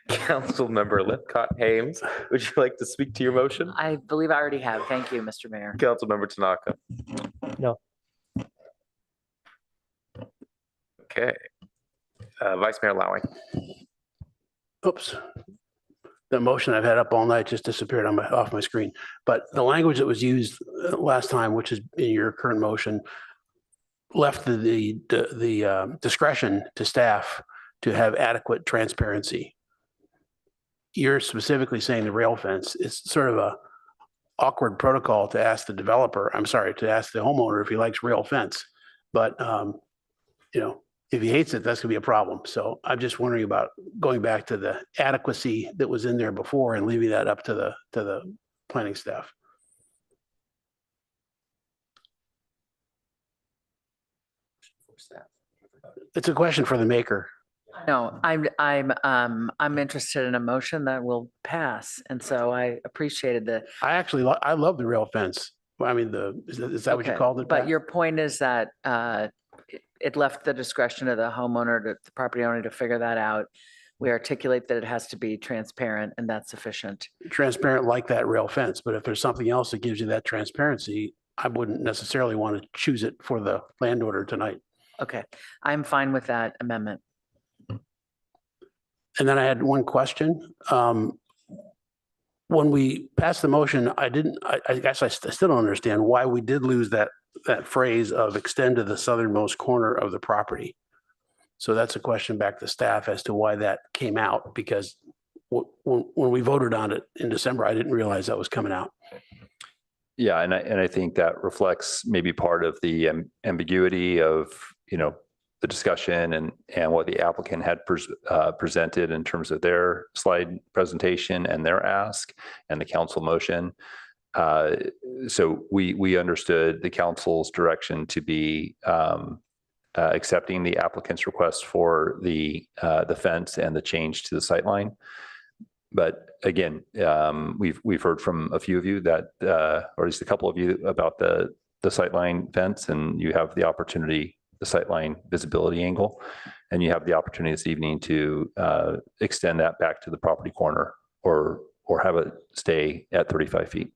Councilmember Lipcott Hames, would you like to speak to your motion? I believe I already have. Thank you, Mr. Mayor. Councilmember Tanaka. No. Okay. Vice Mayor Lowing. Oops. The motion I've had up all night just disappeared off my screen. But the language that was used last time, which is in your current motion, left the discretion to staff to have adequate transparency. You're specifically saying the rail fence. It's sort of a awkward protocol to ask the developer, to ask the homeowner if he likes rail fence. But, if he hates it, that's gonna be a problem. So I'm just wondering about going back to the adequacy that was in there before and leaving that up to the planning staff. It's a question for the maker. No, I'm interested in a motion that will pass. And so I appreciated I love the rail fence. I mean, is that what you Okay, called it? But Pat? your point is that it left the discretion of the homeowner, the property owner to figure that out. We articulate that it has to be transparent and that's sufficient. Transparent like that rail fence, but if there's something else that gives you that transparency, I wouldn't necessarily want to choose it for the landowner tonight. Okay, I'm fine with that amendment. And then I had one question. When we passed the motion, I guess I still don't understand why we did lose that phrase of extend to the southernmost corner of the property. So that's a question back to staff as to why that came out, because when we voted on it in December, I didn't realize that was coming out. Yeah, and I think that reflects maybe part of the ambiguity of, the discussion and what the applicant had presented in terms of their slide presentation and their ask and the council motion. So we understood the council's direction to be accepting the applicant's request for the fence and the change to the sightline. But again, we've heard from a few of you that, or at least a couple of you, about the sightline fence, and you have the opportunity, the sightline visibility angle, and you have the opportunity this evening to extend that back to the property corner, or have it stay at 35 feet.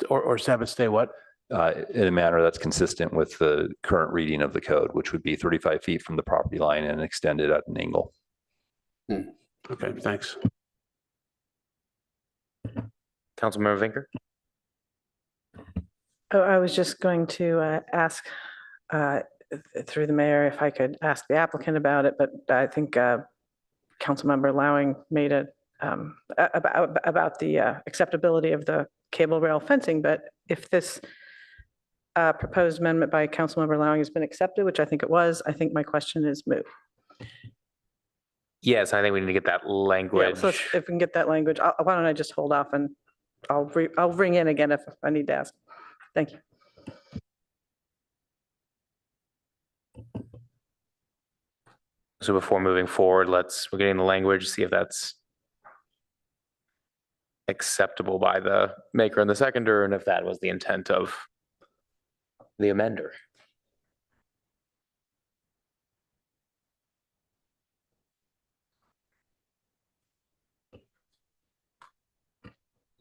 Or have it stay what? In a manner that's consistent with the current reading of the code, which would be 35 feet from the property line and extended at an angle. Okay, thanks. Councilmember Vinker? Oh, I was just going to ask through the mayor if I could ask the applicant about it, but I think Councilmember Lowing made it about the acceptability of the cable rail fencing. But if this proposed amendment by Councilmember Lowing has been accepted, which I think it was, I think my question is moot. Yes, I think we need to get that language. Yeah, so if we can get that language, why don't I just hold off and I'll ring in again if I need to ask. Thank you. So before moving forward, we're getting the language, see if that's acceptable by the maker and the seconder, and if that was the intent of the amender.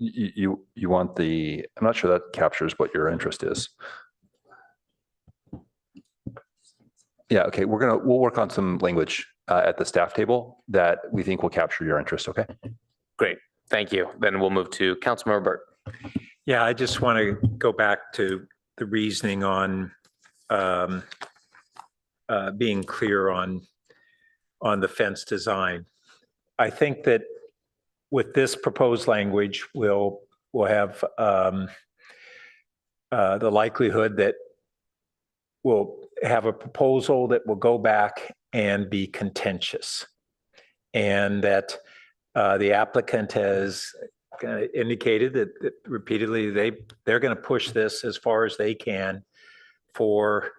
You want the, I'm not sure that captures what your interest is. Yeah, okay, we'll work on some language at the staff table that we think will capture your interest, okay? Great, thank you. Then we'll move to Councilmember Burt. Yeah, I just want to go back to the reasoning on being clear on the fence design. I think that with this proposed language, we'll have the likelihood that we'll have a proposal that will go back and be contentious, and that the applicant has indicated that repeatedly they're going to push this as far as they can for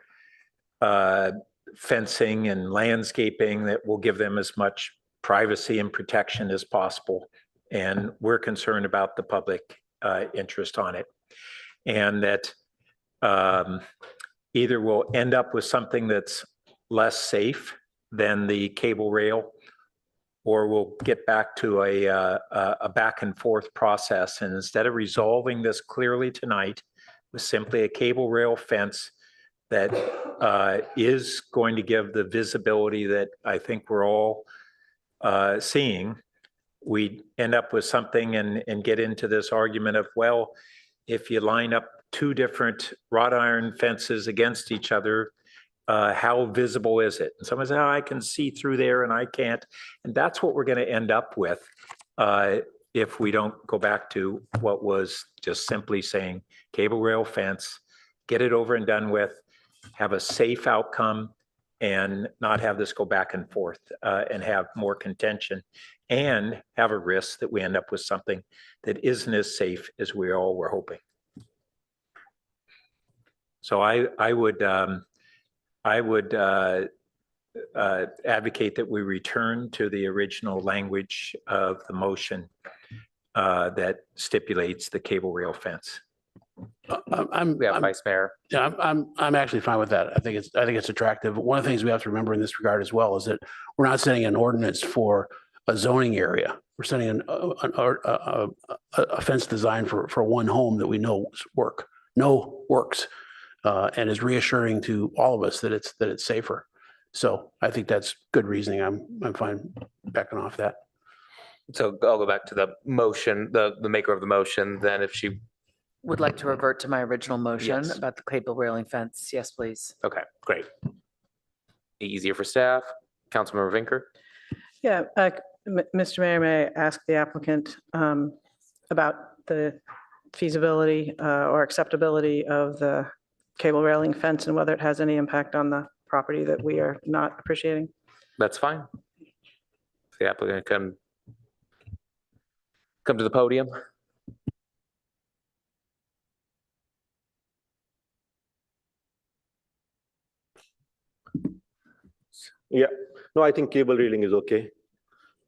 fencing and landscaping that will give them as much privacy and protection as possible. And we're concerned about the public interest on it. And that either we'll end up with something that's less safe than the cable rail, or we'll get back to a back and forth process. And instead of resolving this clearly tonight with simply a cable rail fence that is going to give the visibility that I think we're all seeing, we end up with something and get into this argument of, well, if you line up two different wrought iron fences against each other, how visible is it? And someone says, oh, I can see through there and I can't. And that's what we're going to end up with if we don't go back to what was just simply saying cable rail fence, get it over and done with, have a safe outcome, and not have this go back and forth and have more contention, and have a risk that we end up with something that isn't as safe as we all were hoping. So I would advocate that we return to the original language of the motion that stipulates the cable rail fence. Vice Mayor. Yeah, I'm actually fine with that. I think it's attractive. One of the things we have to remember in this regard as well is that we're not setting an ordinance for a zoning area. We're setting a fence design for one home that we know works, and is reassuring to all of us that it's safer. So I think that's good reasoning. I'm fine backing off that. So I'll go back to the motion, the maker of the motion, then if she Would like to revert to my original motion Yes. about the cable railing fence. Yes, please. Okay, great. Easier for staff. Councilmember Vinker? Yeah, Mr. Mayor, may I ask the applicant about the feasibility or acceptability of the cable railing fence and whether it has any impact on the property that we are not appreciating? That's fine. The applicant can come to the podium. Yeah, no, I think cable railing is okay.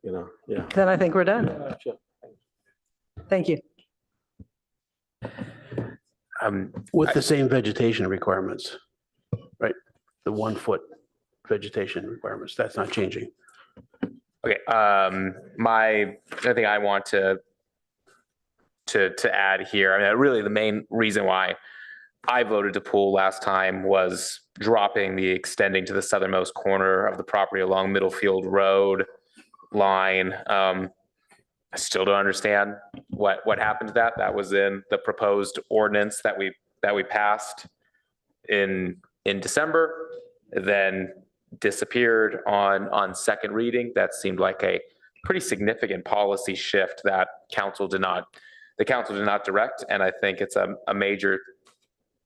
Yeah. Then I think we're done. Sure. Thank you. With the same vegetation requirements, right? The 1 foot vegetation requirements, that's not changing. Okay, I think I want to add here, I mean, really the main reason why I voted to pull last time was dropping the extending to the southernmost corner of the property along Middlefield Road line. I still don't understand what happened to that. That was in the proposed ordinance that we passed in December, then disappeared on second reading. That seemed like a pretty significant policy shift that the council did not direct, and I think it's a major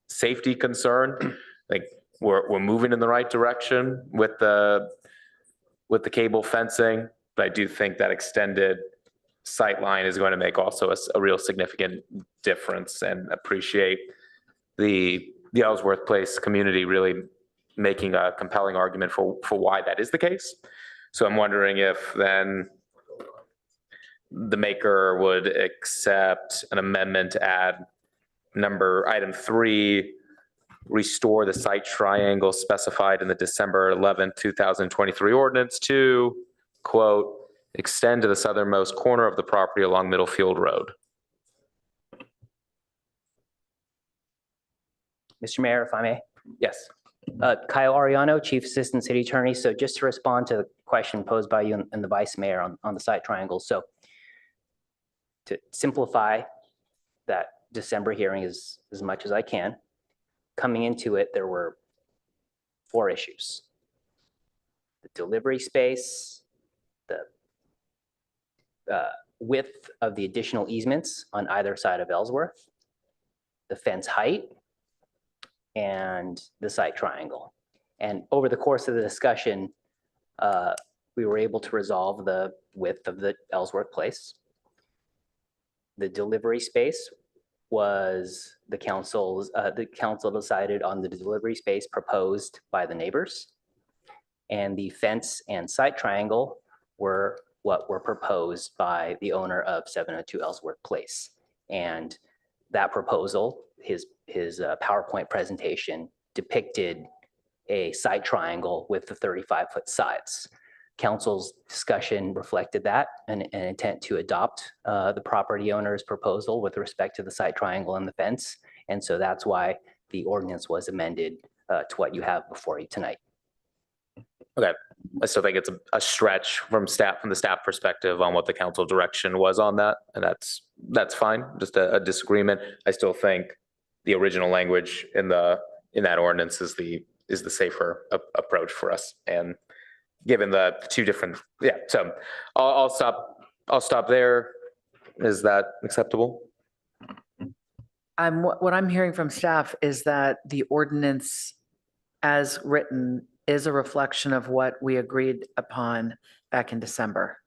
safety concern. Like we're moving in the right direction with the cable fencing, but I do think that extended sight line is going to make also a real significant difference, and appreciate the Ellsworth Place community really making a compelling argument for why that is the case. So I'm wondering if then the maker would accept an amendment to add item 3, restore the site triangle specified in the December 11th, 2023 ordinance to, quote, extend to the southernmost corner of the property along Middlefield Road. Mr. Mayor, if I may. Yes. Kyle Ariano, Chief Assistant City Attorney. So just to respond to the question posed by you and the Vice Mayor on the site triangle. So to simplify that December hearing as much as I can, coming into it, there were 4 issues. The delivery space, the width of the additional easements on either side of Ellsworth, the fence height, and the site triangle. And over the course of the discussion, we were able to resolve the width of the Ellsworth Place. The delivery space was the council decided on the delivery space proposed by the neighbors. And the fence and site triangle were what were proposed by the owner of 702 Ellsworth Place. And that proposal, his PowerPoint presentation depicted a site triangle with the 35-foot sides. Council's discussion reflected that, an intent to adopt the property owner's proposal with respect to the site triangle and the fence. And so that's why the ordinance was amended to what you have before you tonight. Okay, I still think it's a stretch from the staff perspective on what the council direction was on that, and that's fine. Just a disagreement. I still think the original language in that ordinance is the safer approach for us. And given the 2 different, so I'll stop there. Is that acceptable? What I'm hearing from staff is that the ordinance as written is a reflection of what we agreed upon back in December.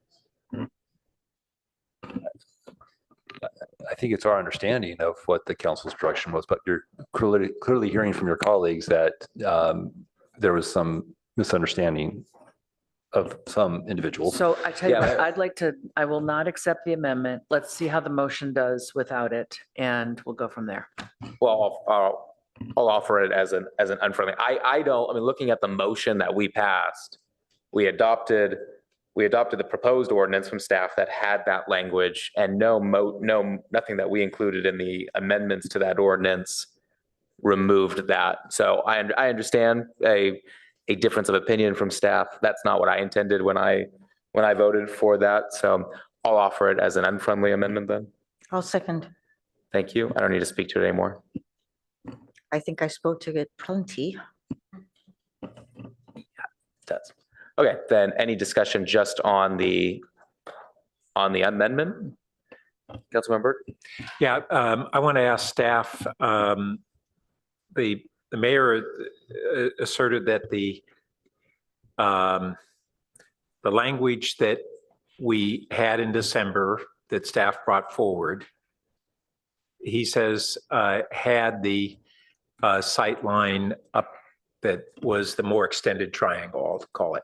I think it's our understanding of what the council's direction was, but you're clearly hearing from your colleagues that there was some misunderstanding of some individuals. So I tell you what, I will not accept the amendment. Let's see how the motion does without it, and we'll go from there. Well, I'll offer it as an unfriendly. I mean, looking at the motion that we passed, we adopted the proposed ordinance from staff that had that language, and nothing that we included in the amendments to that ordinance removed that. So I understand a difference of opinion from staff. That's not what I intended when I voted for that. So I'll offer it as an unfriendly amendment then. I'll second. Thank you. I don't need to speak to it anymore. I think I spoke to it plenty. Does. Okay, then any discussion just on the amendment? Councilmember? Yeah, I want to ask staff, the mayor asserted that the language that we had in December that staff brought forward, he says had the sight line up that was the more extended triangle, I'll call it,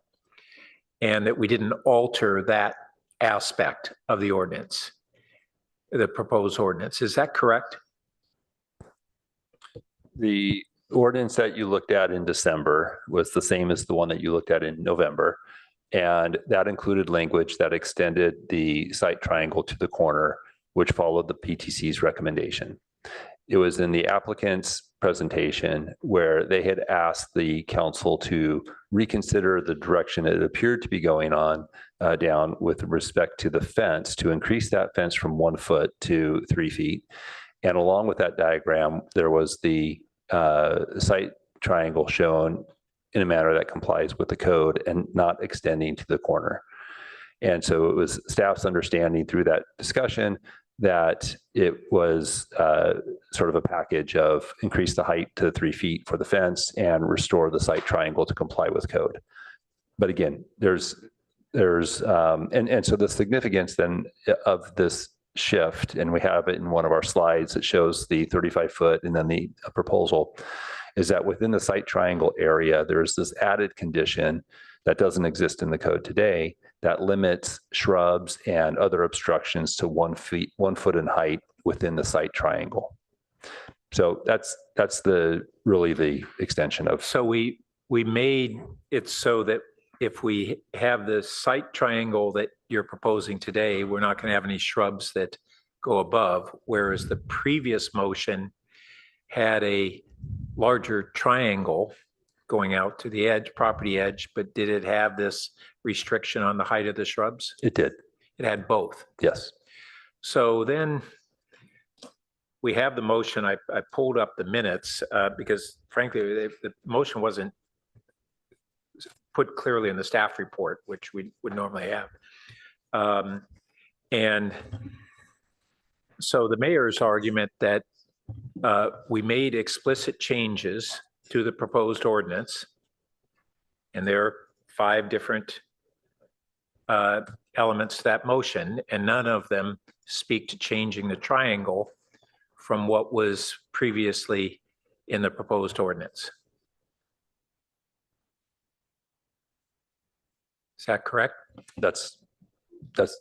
and that we didn't alter that aspect of the ordinance, the proposed ordinance. Is that correct? The ordinance that you looked at in December was the same as the one that you looked at in November. And that included language that extended the site triangle to the corner, which followed the PTC's recommendation. It was in the applicant's presentation where they had asked the council to reconsider the direction it appeared to be going on down with respect to the fence, to increase that fence from 1 foot to 3 feet. And along with that diagram, there was the site triangle shown in a manner that complies with the code and not extending to the corner. And so it was staff's understanding through that discussion that it was sort of a package of increase the height to 3 feet for the fence and restore the site triangle to comply with code. But again, and so the significance then of this shift, and we have it in one of our slides that shows the 35-foot and then the proposal, is that within the site triangle area, there's this added condition that doesn't exist in the code today that limits shrubs and other obstructions to 1 foot in height within the site triangle. So that's really the extension of. So we made it so that if we have the site triangle that you're proposing today, we're not going to have any shrubs that go above, whereas the previous motion had a larger triangle going out to the edge, property edge, but did it have this restriction on the height of the shrubs? It did. It had both. Yes. So then we have the motion. I pulled up the minutes because frankly, the motion wasn't put clearly in the staff report, which we would normally have. And so the mayor's argument that we made explicit changes to the proposed ordinance, and there are 5 different elements to that motion, and none of them speak to changing the triangle from what was previously in the proposed ordinance. Is that correct? That's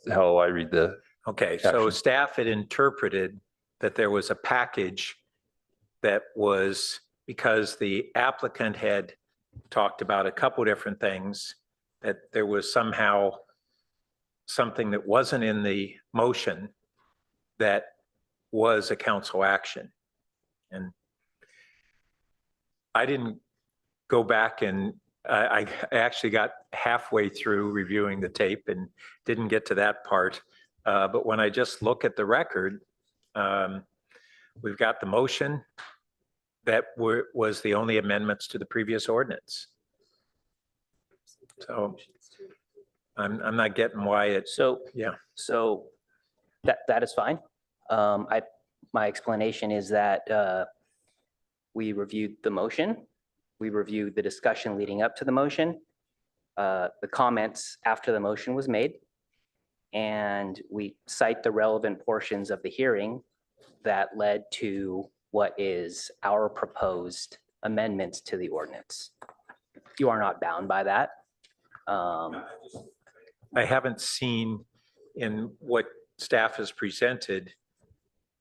how I read the. Okay, so staff had interpreted that there was a package that was, because the applicant had talked about a couple different things, that there was somehow something that wasn't in the motion that was a council action. And I didn't go back and I actually got halfway through reviewing the tape and didn't get to that part. But when I just look at the record, we've got the motion that was the only amendments to the previous ordinance. So I'm not getting why it. So yeah. So that is fine. My explanation is that we reviewed the motion. We reviewed the discussion leading up to the motion, the comments after the motion was made, and we cite the relevant portions of the hearing that led to what is our proposed amendments to the ordinance. You are not bound by that. I haven't seen in what staff has presented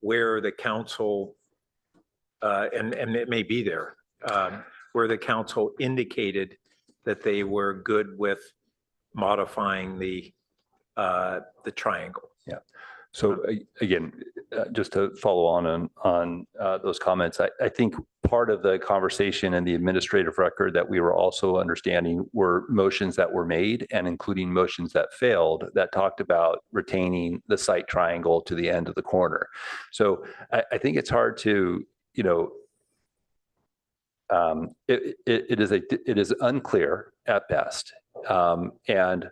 where the council, and it may be there, where the council indicated that they were good with modifying the triangle. Yeah. So again, just to follow on those comments, I think part of the conversation in the administrative record that we were also understanding were motions that were made and including motions that failed that talked about retaining the site triangle to the end of the corner. So I think it's hard to, it is unclear at best. And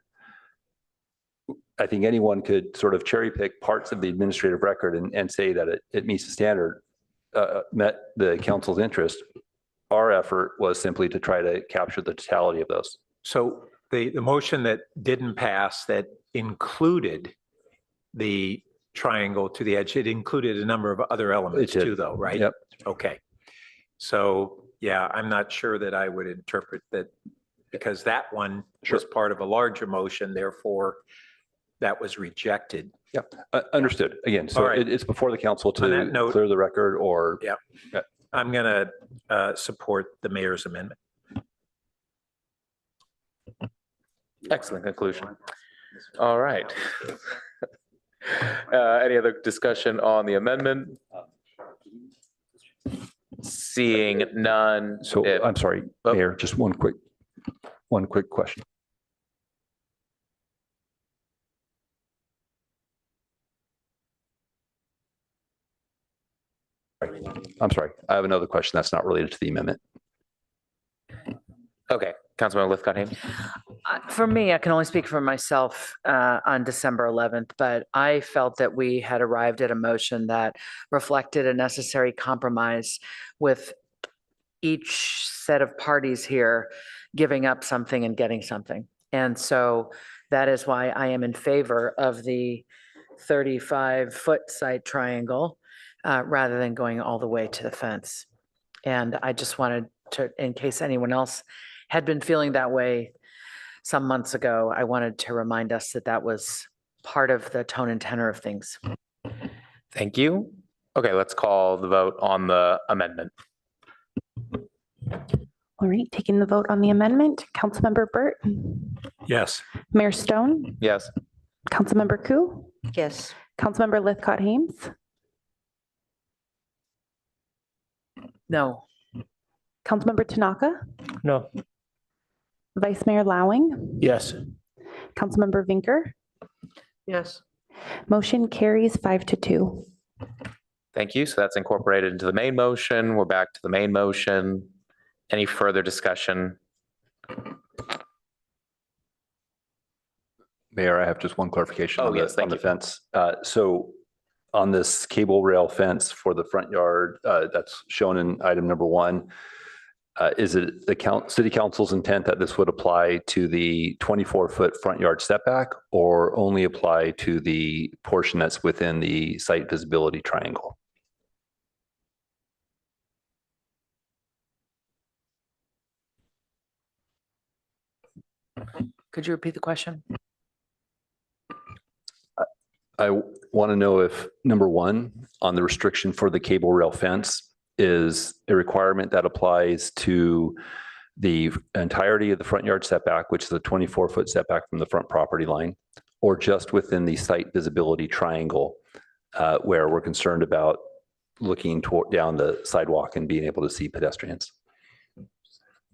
I think anyone could sort of cherry pick parts of the administrative record and say that it meets the standard, met the council's interest. Our effort was simply to try to capture the totality of those. So the motion that didn't pass that included the triangle to the edge, it included a number of other elements too, though, right? Yep. Okay. So yeah, I'm not sure that I would interpret that because that one was part of a larger motion, therefore that was rejected. Yep, understood. Again, so All right. it's before the council On that to note- clear the record or. Yeah. I'm going to support the mayor's amendment. Excellent conclusion. All right. Any other discussion on the amendment? Seeing none. So I'm sorry, Mayor, just one quick question. I'm sorry, I have another question that's not related to the amendment. Okay, Councilmember Lithcott-Hames. For me, I can only speak for myself on December 11th, but I felt that we had arrived at a motion that reflected a necessary compromise with each set of parties here giving up something and getting something. And so that is why I am in favor of the 35-foot side triangle rather than going all the way to the fence. And I just wanted to, in case anyone else had been feeling that way some months ago, I wanted to remind us that that was part of the tone and tenor of things. Thank you. Okay, let's call the vote on the amendment. All right, taking the vote on the amendment, Councilmember Burt, Yes. Mayor Stone, Yes. Councilmember Ku, Yes. Councilmember Lithcott-Hames, No. Councilmember Tanaka, No. Vice Mayor Lowing, Yes. Councilmember Vinker. Yes. Motion carries 5-2. Thank you. So that's incorporated into the main motion. We're back to the main motion. Any further discussion? Mayor, I have just one clarification Oh, on the, yes, thank on the you. fence. So on this cable rail fence for the front yard, that's shown in item number 1, is it the city council's intent that this would apply to the 24-foot front yard setback or only apply to the portion that's within the site visibility triangle? Could you repeat the question? I want to know if, number 1, on the restriction for the cable rail fence is a requirement that applies to the entirety of the front yard setback, which is a 24-foot setback from the front property line, or just within the site visibility triangle, where we're concerned about looking down the sidewalk and being able to see pedestrians.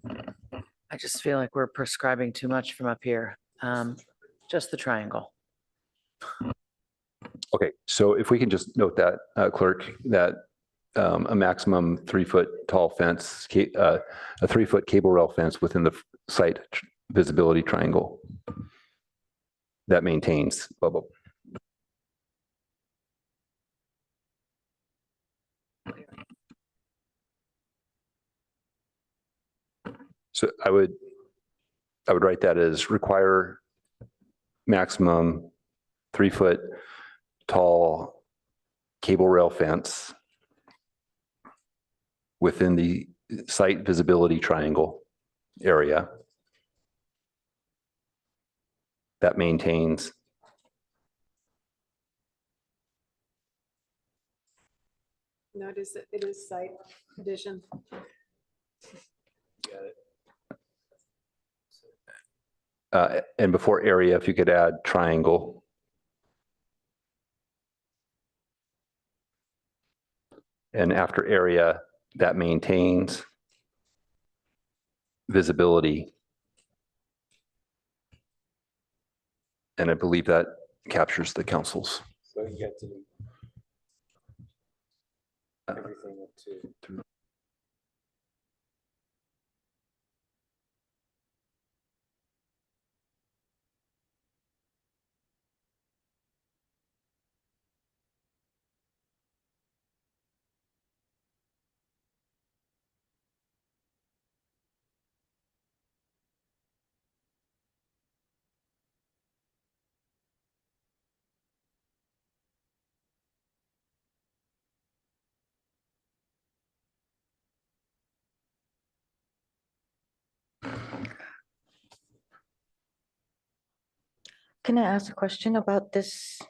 I just feel like we're prescribing too much from up here. Just the triangle. Okay, so if we can just note that, Clerk, that a maximum 3-foot tall fence, a 3-foot cable rail fence within the site visibility triangle that maintains blah, blah. So I would write that as require maximum 3-foot tall cable rail fence within the site visibility triangle area that maintains No, it is site addition. and before area, if you could add triangle. And after area, that maintains visibility. And I believe that captures the council's. So you get to everything up to. Can I ask a question about this?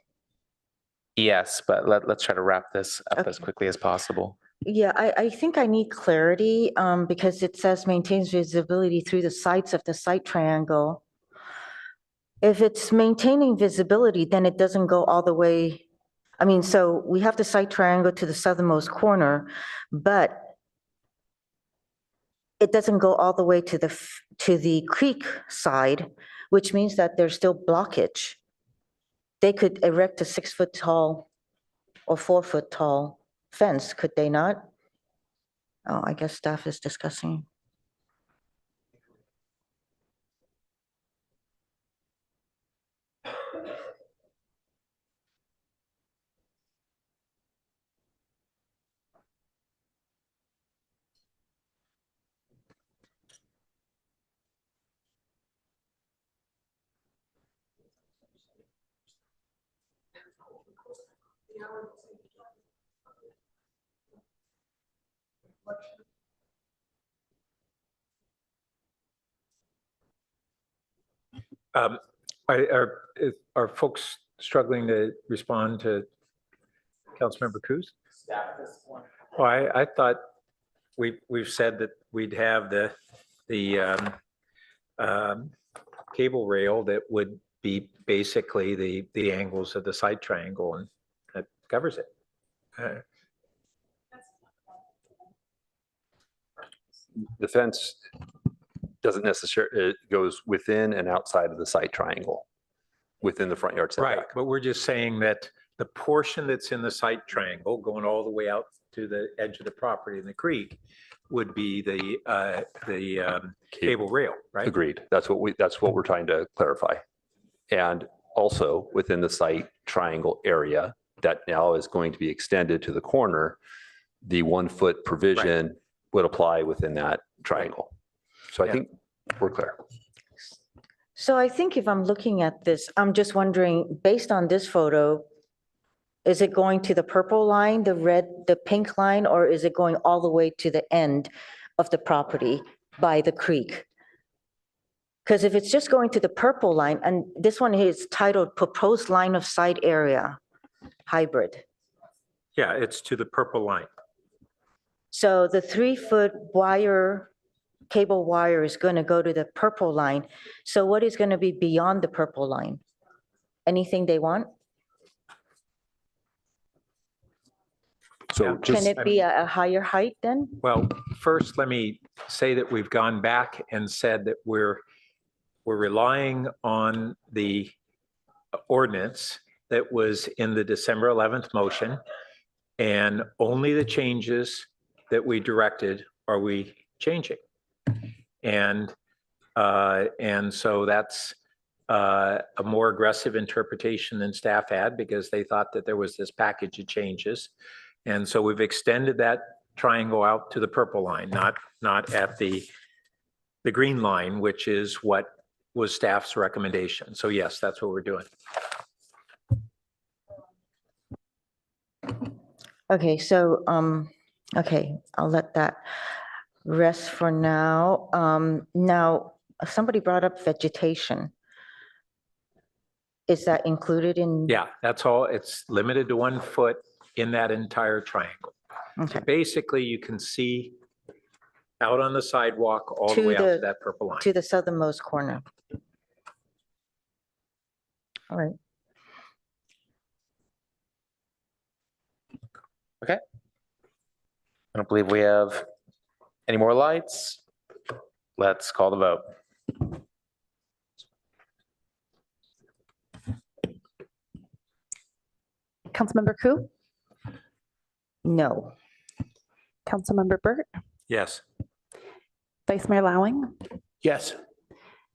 Yes, but let's try to wrap this up as quickly as possible. Yeah, I think I need clarity because it says maintains visibility through the sides of the site triangle. If it's maintaining visibility, then it doesn't go all the way. I mean, so we have the site triangle to the southernmost corner, but it doesn't go all the way to the creek side, which means that there's still blockage. They could erect a 6-foot tall or 4-foot tall fence, could they not? Oh, I guess staff is discussing. Are folks struggling to respond to Councilmember Cruz? Well, I thought we've said that we'd have the cable rail that would be basically the angles of the side triangle, and that covers it. The fence doesn't necessarily, it goes within and outside of the site triangle, within the front yard setback. Right, but we're just saying that the portion that's in the site triangle going all the way out to the edge of the property in the creek would be the cable rail, right? Agreed. That's what we're trying to clarify. And also within the site triangle area that now is going to be extended to the corner, the 1-foot provision would apply within that triangle. So I think we're clear. So I think if I'm looking at this, I'm just wondering, based on this photo, is it going to the purple line, the pink line, or is it going all the way to the end of the property by the creek? Because if it's just going to the purple line, and this one is titled Proposed Line of Sight Area Hybrid. Yeah, it's to the purple line. So the 3-foot cable wire is going to go to the purple line. So what is going to be beyond the purple line? Anything they want? So Can it be a higher height then? Well, first, let me say that we've gone back and said that we're relying on the ordinance that was in the December 11th motion, and only the changes that we directed are we changing. And so that's a more aggressive interpretation than staff had, because they thought that there was this package of changes. And so we've extended that triangle out to the purple line, not at the green line, which is what was staff's recommendation. So yes, that's what we're doing. Okay, so, okay, I'll let that rest for now. Now, somebody brought up vegetation. Is that included in? Yeah, that's all. It's limited to 1 foot in that entire triangle. Okay. So basically, you can see out on the sidewalk all the way out to that purple line. To the southernmost corner. All right. Okay. I don't believe we have any more lights. Let's call the vote. Councilmember Ku, No. Councilmember Burt, Yes. Vice Mayor Lowing, Yes.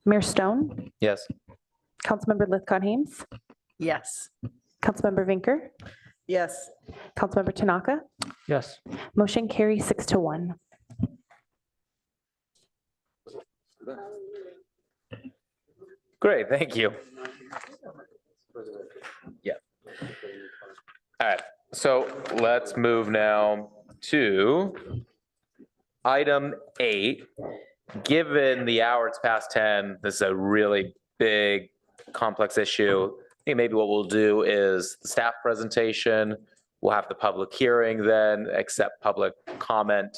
Mayor Stone, Yes. Councilmember Lithcott Haynes, Yes. Councilmember Vinker, Yes. Councilmember Tanaka. Yes. Motion carries 6-1. Great, thank you. Yeah. All right, so let's move now to item 8. Given the hour, it's past 10, this is a really big complex issue. I think maybe what we'll do is the staff presentation, we'll have the public hearing, then accept public comment,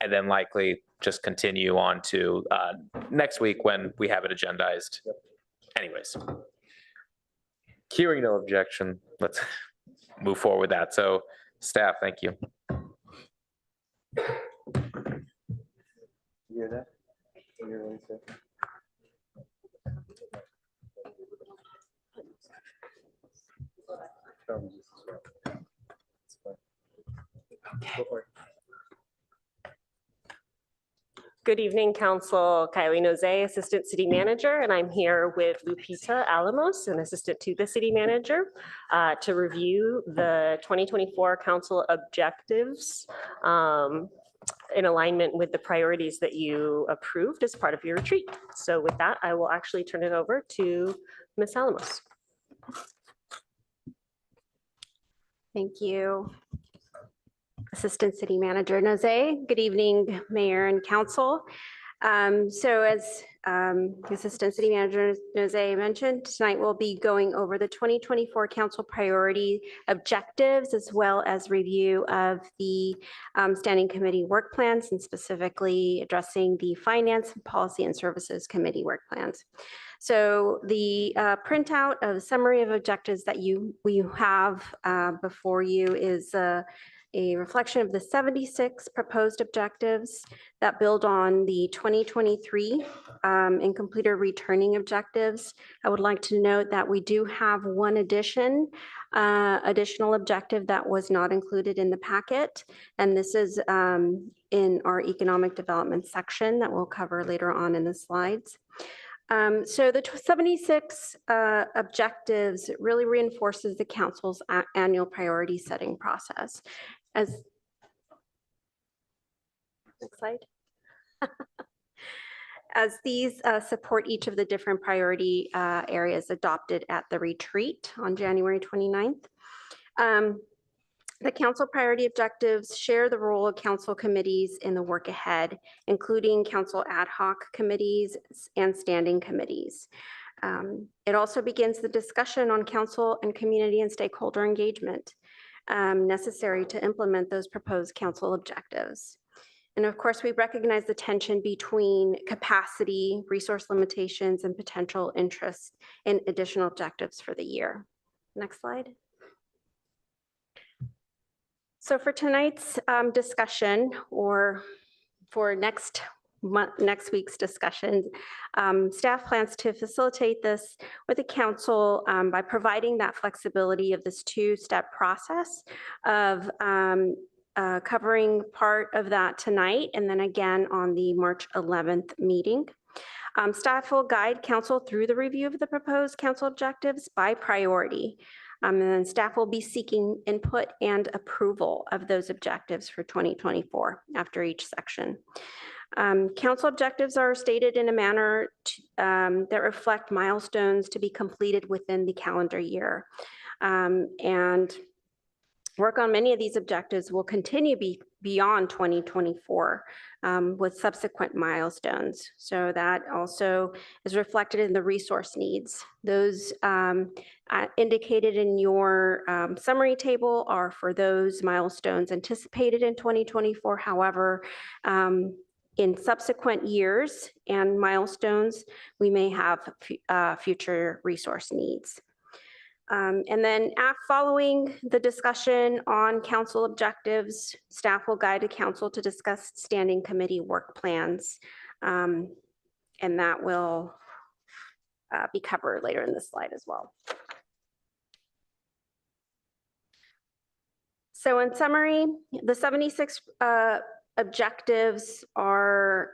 and then likely just continue on to next week when we have it agendized. Anyways. Hearing no objection, let's move forward with that. So staff, thank you. Good evening, Council. Kylie Noze, Assistant City Manager, and I'm here with Lupita Alamos, an Assistant to the City Manager, to review the 2024 Council objectives in alignment with the priorities that you approved as part of your retreat. So with that, I will actually turn it over to Ms. Alamos. Thank you. Assistant City Manager Noze. Good evening, Mayor and Council. So as Assistant City Manager Noze mentioned, tonight we'll be going over the 2024 Council priority objectives as well as review of the Standing Committee work plans and specifically addressing the Finance, Policy and Services Committee work plans. So the printout of the summary of objectives that we have before you is a reflection of the 76 proposed objectives that build on the 2023 and completer returning objectives. I would like to note that we do have one additional objective that was not included in the packet, and this is in our economic development section that we'll cover later on in the slides. So the 76 objectives really reinforces the council's annual priority setting process. Next slide. As these support each of the different priority areas adopted at the retreat on January 29th. The council priority objectives share the role of council committees in the work ahead, including council ad hoc committees and standing committees. It also begins the discussion on council and community and stakeholder engagement necessary to implement those proposed council objectives. And of course, we recognize the tension between capacity, resource limitations, and potential interest in additional objectives for the year. Next slide. So for tonight's discussion, or for next week's discussion, staff plans to facilitate this with the council by providing that flexibility of this two-step process of covering part of that tonight and then again on the March 11th meeting. Staff will guide council through the review of the proposed council objectives by priority. And then staff will be seeking input and approval of those objectives for 2024 after each section. Council objectives are stated in a manner that reflect milestones to be completed within the calendar year. And work on many of these objectives will continue beyond 2024 with subsequent milestones. So that also is reflected in the resource needs. Those indicated in your summary table are for those milestones anticipated in 2024. However, in subsequent years and milestones, we may have future resource needs. And then following the discussion on council objectives, staff will guide the council to discuss standing committee work plans. And that will be covered later in this slide as well. So in summary, the 76 objectives are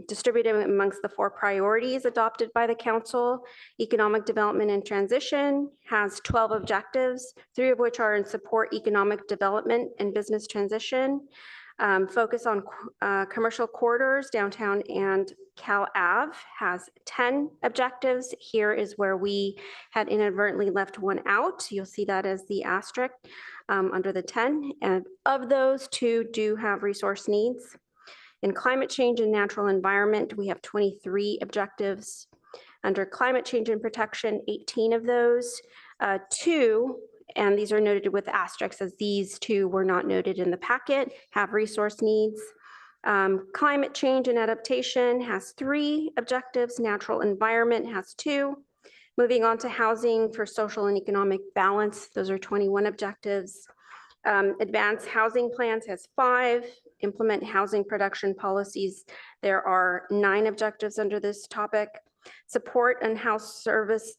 distributed amongst the 4 priorities adopted by the council. Economic development and transition has 12 objectives, 3 of which are in support economic development and business transition. Focus on commercial corridors, downtown and Cal Ave has 10 objectives. Here is where we had inadvertently left one out. You'll see that as the asterisk under the 10. And of those, 2 do have resource needs. In climate change and natural environment, we have 23 objectives. Under climate change and protection, 18 of those. 2, and these are noted with asterisks as these 2 were not noted in the packet, have resource needs. Climate change and adaptation has 3 objectives. Natural environment has 2. Moving on to housing for social and economic balance, those are 21 objectives. Advanced housing plans has 5. Implement housing production policies. There are 9 objectives under this topic. Support and house service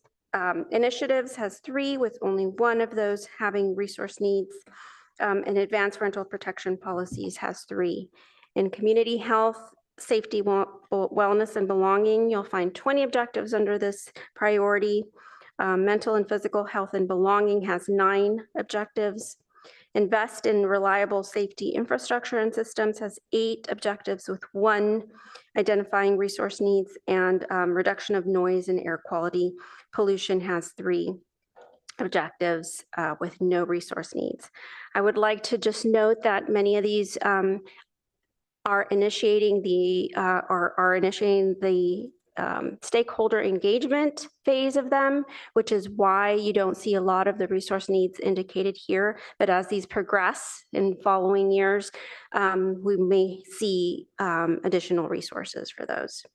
initiatives has 3, with only 1 of those having resource needs. And advanced rental protection policies has 3. In community health, safety, wellness, and belonging, you'll find 20 objectives under this priority. Mental and physical health and belonging has 9 objectives. Invest in reliable safety infrastructure and systems has 8 objectives, with 1 identifying resource needs, and reduction of noise and air quality pollution has 3 objectives with no resource needs. I would like to just note that many of these are initiating the stakeholder engagement phase of them, which is why you don't see a lot of the resource needs indicated here. But as these progress in following years, we may see additional resources for those.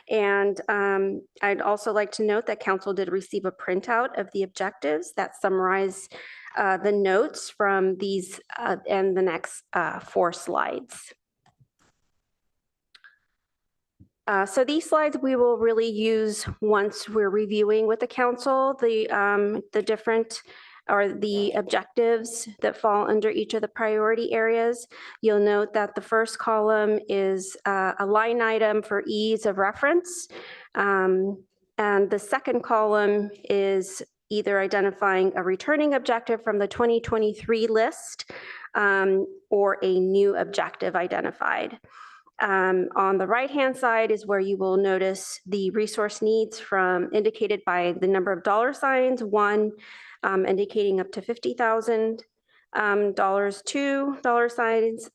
And I'd also like to note that council did receive a printout of the objectives that summarize the notes from these and the next 4 slides. So these slides we will really use once we're reviewing with the council the different or the objectives that fall under each of the priority areas. You'll note that the first column is a line item for ease of reference. And the second column is either identifying a returning objective from the 2023 list or a new objective identified. On the right-hand side is where you will notice the resource needs from indicated by the number of dollar signs, 1 indicating up to $50,000, $2 signs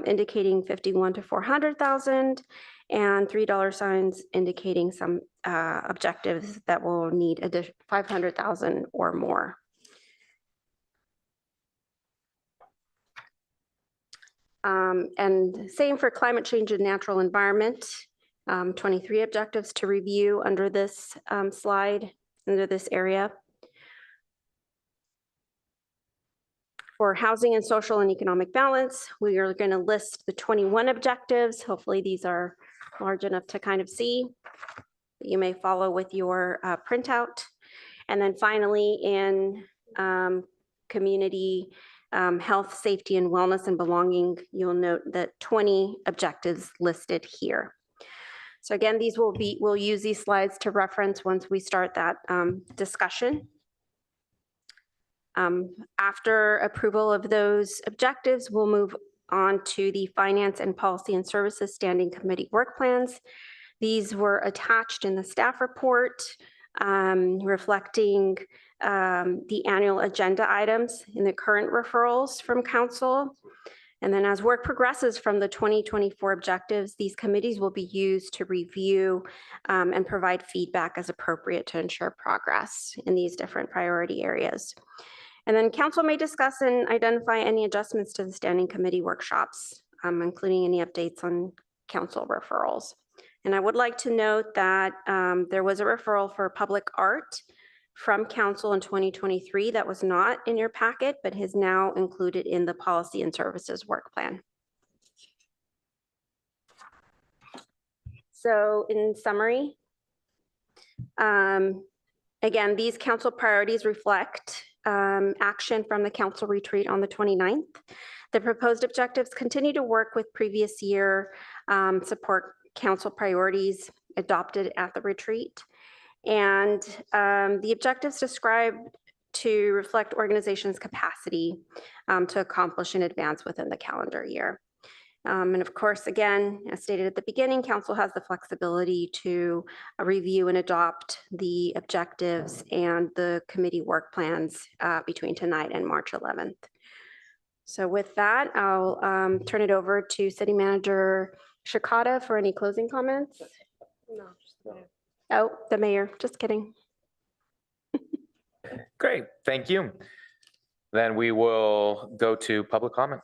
indicating 51 to 400,000, and $3 signs indicating some objectives that will need 500,000 or more. And same for climate change and natural environment, 23 objectives to review under this slide, under this area. For housing and social and economic balance, we are going to list the 21 objectives. Hopefully these are large enough to kind of see. You may follow with your printout. And then finally in community health, safety, and wellness and belonging, you'll note that 20 objectives listed here. So again, we'll use these slides to reference once we start that discussion. After approval of those objectives, we'll move on to the Finance and Policy and Services Standing Committee work plans. These were attached in the staff report, reflecting the annual agenda items in the current referrals from council. And then as work progresses from the 2024 objectives, these committees will be used to review and provide feedback as appropriate to ensure progress in these different priority areas. And then council may discuss and identify any adjustments to the standing committee workshops, including any updates on council referrals. And I would like to note that there was a referral for public art from council in 2023 that was not in your packet, but is now included in the policy and services work plan. So in summary, again, these council priorities reflect action from the council retreat on the 29th. The proposed objectives continue to work with previous year support council priorities adopted at the retreat. And the objectives described to reflect organization's capacity to accomplish and advance within the calendar year. And of course, again, as stated at the beginning, council has the flexibility to review and adopt the objectives and the committee work plans between tonight and March 11th. So with that, I'll turn it over to City Manager Shikata for any closing comments. No. Oh, the mayor, just kidding. Great, thank you. Then we will go to public comment.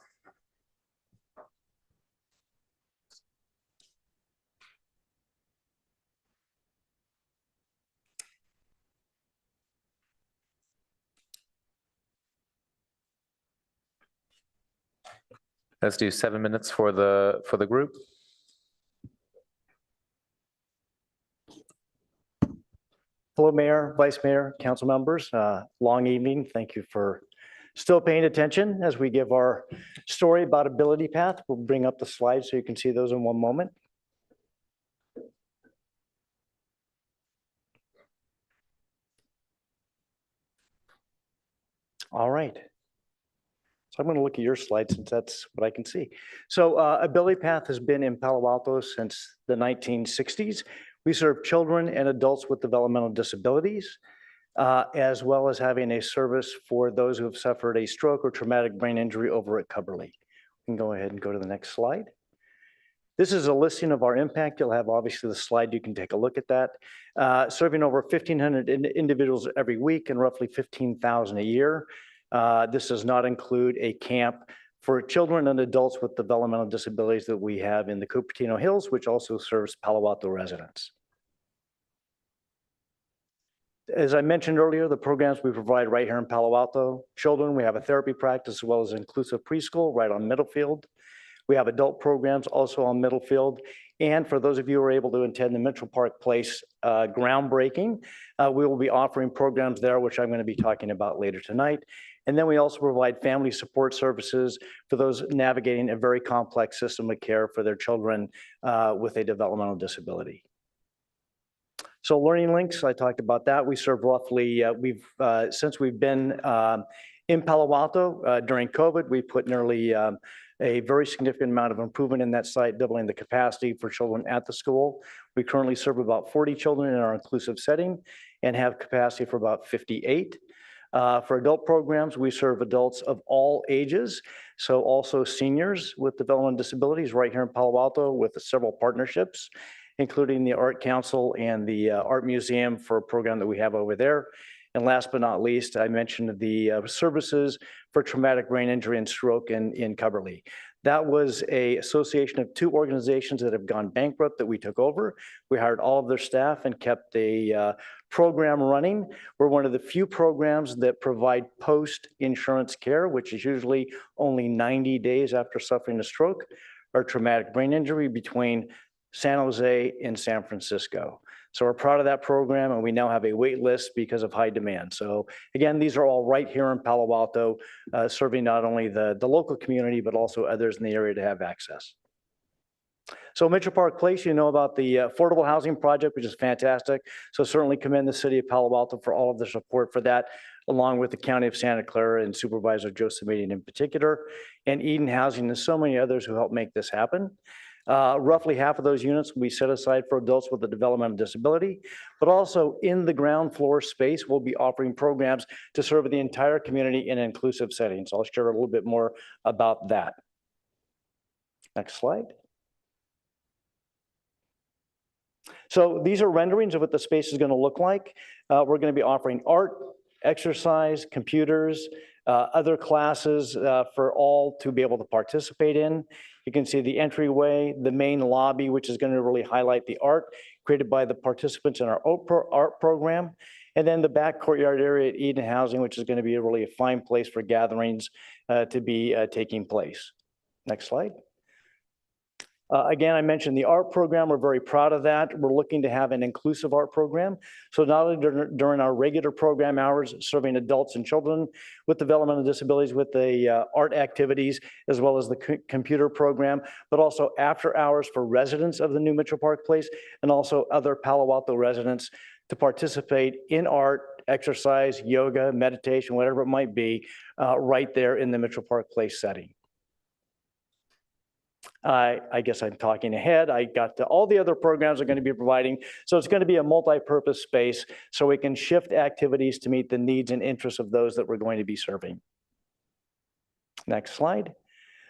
Let's do 7 minutes for the group. Hello, Mayor, Vice Mayor, council members. Long evening. Thank you for still paying attention as we give our story about Ability Path. We'll bring up the slides so you can see those in one moment. All right. So I'm going to look at your slide since that's what I can see. So Ability Path has been in Palo Alto since the 1960s. We serve children and adults with developmental disabilities, as well as having a service for those who have suffered a stroke or traumatic brain injury over at Cubberley. We can go ahead and go to the next slide. This is a listing of our impact. You'll have obviously the slide. You can take a look at that. Serving over 1,500 individuals every week and roughly 15,000 a year. This does not include a camp for children and adults with developmental disabilities that we have in the Cupertino Hills, which also serves Palo Alto residents. As I mentioned earlier, the programs we provide right here in Palo Alto. Children, we have a therapy practice as well as inclusive preschool right on Middlefield. We have adult programs also on Middlefield. And for those of you who are able to attend the Mitchell Park Place groundbreaking, we will be offering programs there, which I'm going to be talking about later tonight. And then we also provide family support services for those navigating a very complex system of care for their children with a developmental disability. So Learning Links, I talked about that. We serve roughly, since we've been in Palo Alto during COVID, we put nearly a very significant amount of improvement in that site, doubling the capacity for children at the school. We currently serve about 40 children in our inclusive setting and have capacity for about 58. For adult programs, we serve adults of all ages, so also seniors with developmental disabilities right here in Palo Alto with several partnerships, including the Art Council and the Art Museum for a program that we have over there. And last but not least, I mentioned the services for traumatic brain injury and stroke in Cubberley. That was an association of two organizations that have gone bankrupt that we took over. We hired all of their staff and kept a program running. We're one of the few programs that provide post-insurance care, which is usually only 90 days after suffering a stroke or traumatic brain injury between San Jose and San Francisco. So we're proud of that program, and we now have a wait list because of high demand. So again, these are all right here in Palo Alto, serving not only the local community, but also others in the area to have access. So Mitchell Park Place, you know about the affordable housing project, which is fantastic. So certainly commend the city of Palo Alto for all of their support for that, along with the County of Santa Clara and Supervisor Joe Simitian in particular, and Eden Housing and so many others who helped make this happen. Roughly half of those units will be set aside for adults with a developmental disability, but also in the ground floor space, we'll be offering programs to serve the entire community in an inclusive setting. So I'll share a little bit more about that. Next slide. So these are renderings of what the space is going to look like. We're going to be offering art, exercise, computers, other classes for all to be able to participate in. You can see the entryway, the main lobby, which is going to really highlight the art created by the participants in our art program. And then the back courtyard area at Eden Housing, which is going to be really a fine place for gatherings to be taking place. Next slide. Again, I mentioned the art program. We're very proud of that. We're looking to have an inclusive art program. So not only during our regular program hours, serving adults and children with developmental disabilities with the art activities, as well as the computer program, but also after hours for residents of the new Mitchell Park Place and also other Palo Alto residents to participate in art, exercise, yoga, meditation, whatever it might be, right there in the Mitchell Park Place setting. I guess I'm talking ahead. I got to all the other programs are going to be providing. So it's going to be a multi-purpose space so we can shift activities to meet the needs and interests of those that we're going to be serving. Next slide.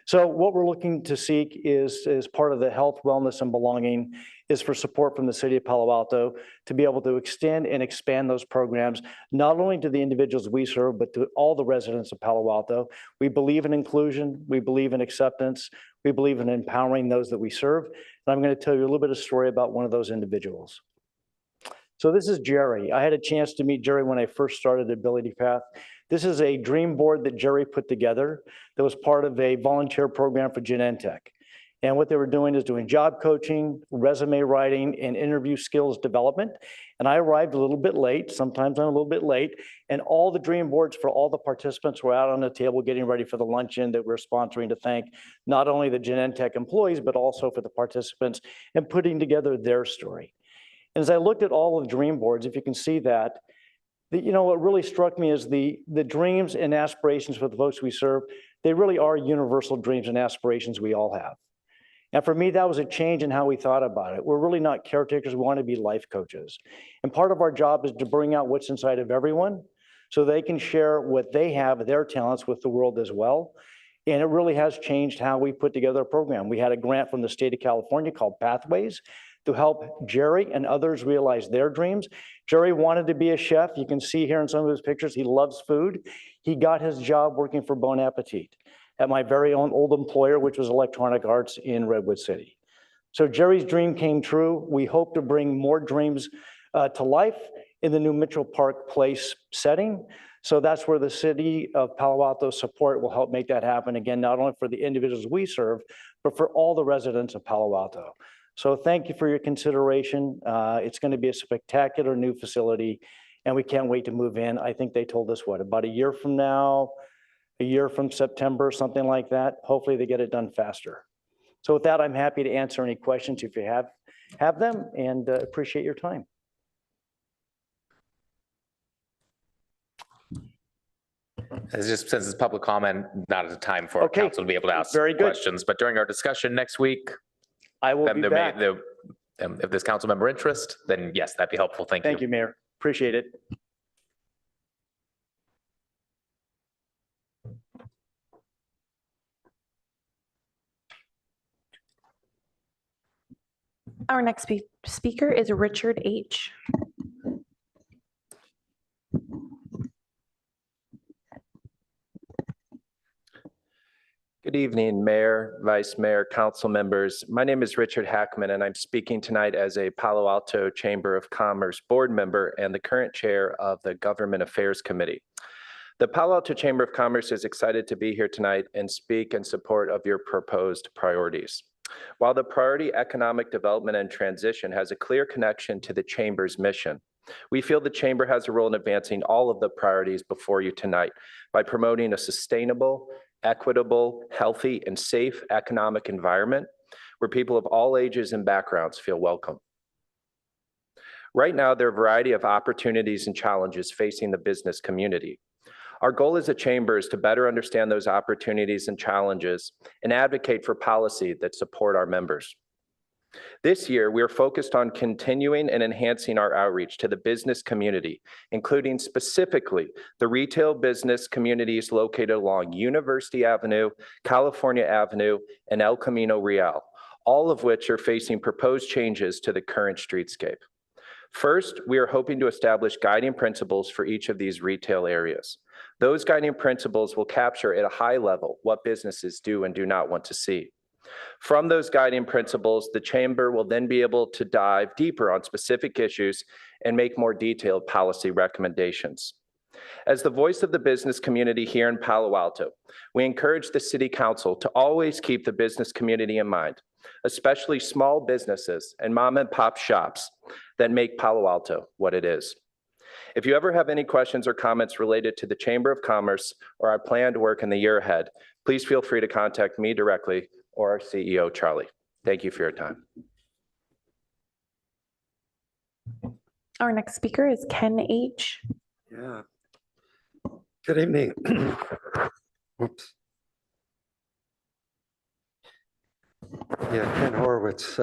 So what we're looking to seek is part of the health, wellness, and belonging is for support from the city of Palo Alto to be able to extend and expand those programs, not only to the individuals we serve, but to all the residents of Palo Alto. We believe in inclusion. We believe in acceptance. We believe in empowering those that we serve. And I'm going to tell you a little bit of story about one of those individuals. So this is Jerry. I had a chance to meet Jerry when I first started Ability Path. This is a dream board that Jerry put together that was part of a volunteer program for Genentech. And what they were doing is doing job coaching, resume writing, and interview skills development. And I arrived a little bit late. Sometimes I'm a little bit late. And all the dream boards for all the participants were out on the table getting ready for the luncheon that we're sponsoring to thank not only the Genentech employees, but also for the participants and putting together their story. And as I looked at all of the dream boards, if you can see that, what really struck me is the dreams and aspirations for the folks we serve, they really are universal dreams and aspirations we all have. And for me, that was a change in how we thought about it. We're really not caretakers, we want to be life coaches. And part of our job is to bring out what's inside of everyone so they can share what they have, their talents with the world as well. And it really has changed how we put together a program. We had a grant from the state of California called Pathways to help Jerry and others realize their dreams. Jerry wanted to be a chef. You can see here in some of his pictures, he loves food. He got his job working for Bon Appetit at my very own old employer, which was Electronic Arts in Redwood City. So Jerry's dream came true. We hope to bring more dreams to life in the new Mitchell Park Place setting. So that's where the city of Palo Alto support will help make that happen again, not only for the individuals we serve, but for all the residents of Palo Alto. So thank you for your consideration. It's going to be a spectacular new facility, and we can't wait to move in. I think they told us, what, about a year from now, a year from September, something like that. Hopefully they get it done faster. So with that, I'm happy to answer any questions if you have them, and appreciate your time. Since it's public comment, not at the time for council to be able to ask questions, but during our discussion next week, I will be back. If there's council member interest, then yes, that'd be helpful. Thank you. Thank you, Mayor. Appreciate it. Our next speaker is Richard H. Good evening, Mayor, Vice Mayor, council members. My name is Richard Hackman, and I'm speaking tonight as a Palo Alto Chamber of Commerce board member and the current chair of the Government Affairs Committee. The Palo Alto Chamber of Commerce is excited to be here tonight and speak in support of your proposed priorities. While the priority economic development and transition has a clear connection to the Chamber's mission, we feel the Chamber has a role in advancing all of the priorities before you tonight by promoting a sustainable, equitable, healthy, and safe economic environment where people of all ages and backgrounds feel welcome. Right now, there are a variety of opportunities and challenges facing the business community. Our goal as a chamber is to better understand those opportunities and challenges and advocate for policy that support our members. This year, we are focused on continuing and enhancing our outreach to the business community, including specifically the retail business communities located along University Avenue, California Avenue, and El Camino Real, all of which are facing proposed changes to the current streetscape. First, we are hoping to establish guiding principles for each of these retail areas. Those guiding principles will capture at a high level what businesses do and do not want to see. From those guiding principles, the Chamber will then be able to dive deeper on specific issues and make more detailed policy recommendations. As the voice of the business community here in Palo Alto, we encourage the City Council to always keep the business community in mind, especially small businesses and mom and pop shops that make Palo Alto what it is. If you ever have any questions or comments related to the Chamber of Commerce or our planned work in the year ahead, please feel free to contact me directly or our CEO, Charlie. Thank you for your time. Our next speaker is Ken H. Yeah. Good evening. Whoops. Yeah, Ken Horowitz,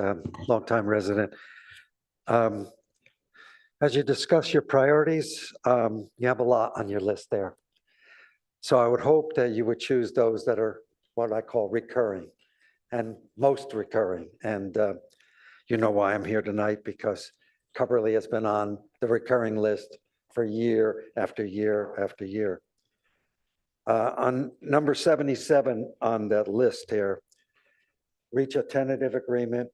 longtime resident. As you discuss your priorities, you have a lot on your list there. So I would hope that you would choose those that are what I call recurring and most recurring. And you know why I'm here tonight, because Cumberly has been on the recurring list for year after year after year. On number 77 on that list here, reach a tentative agreement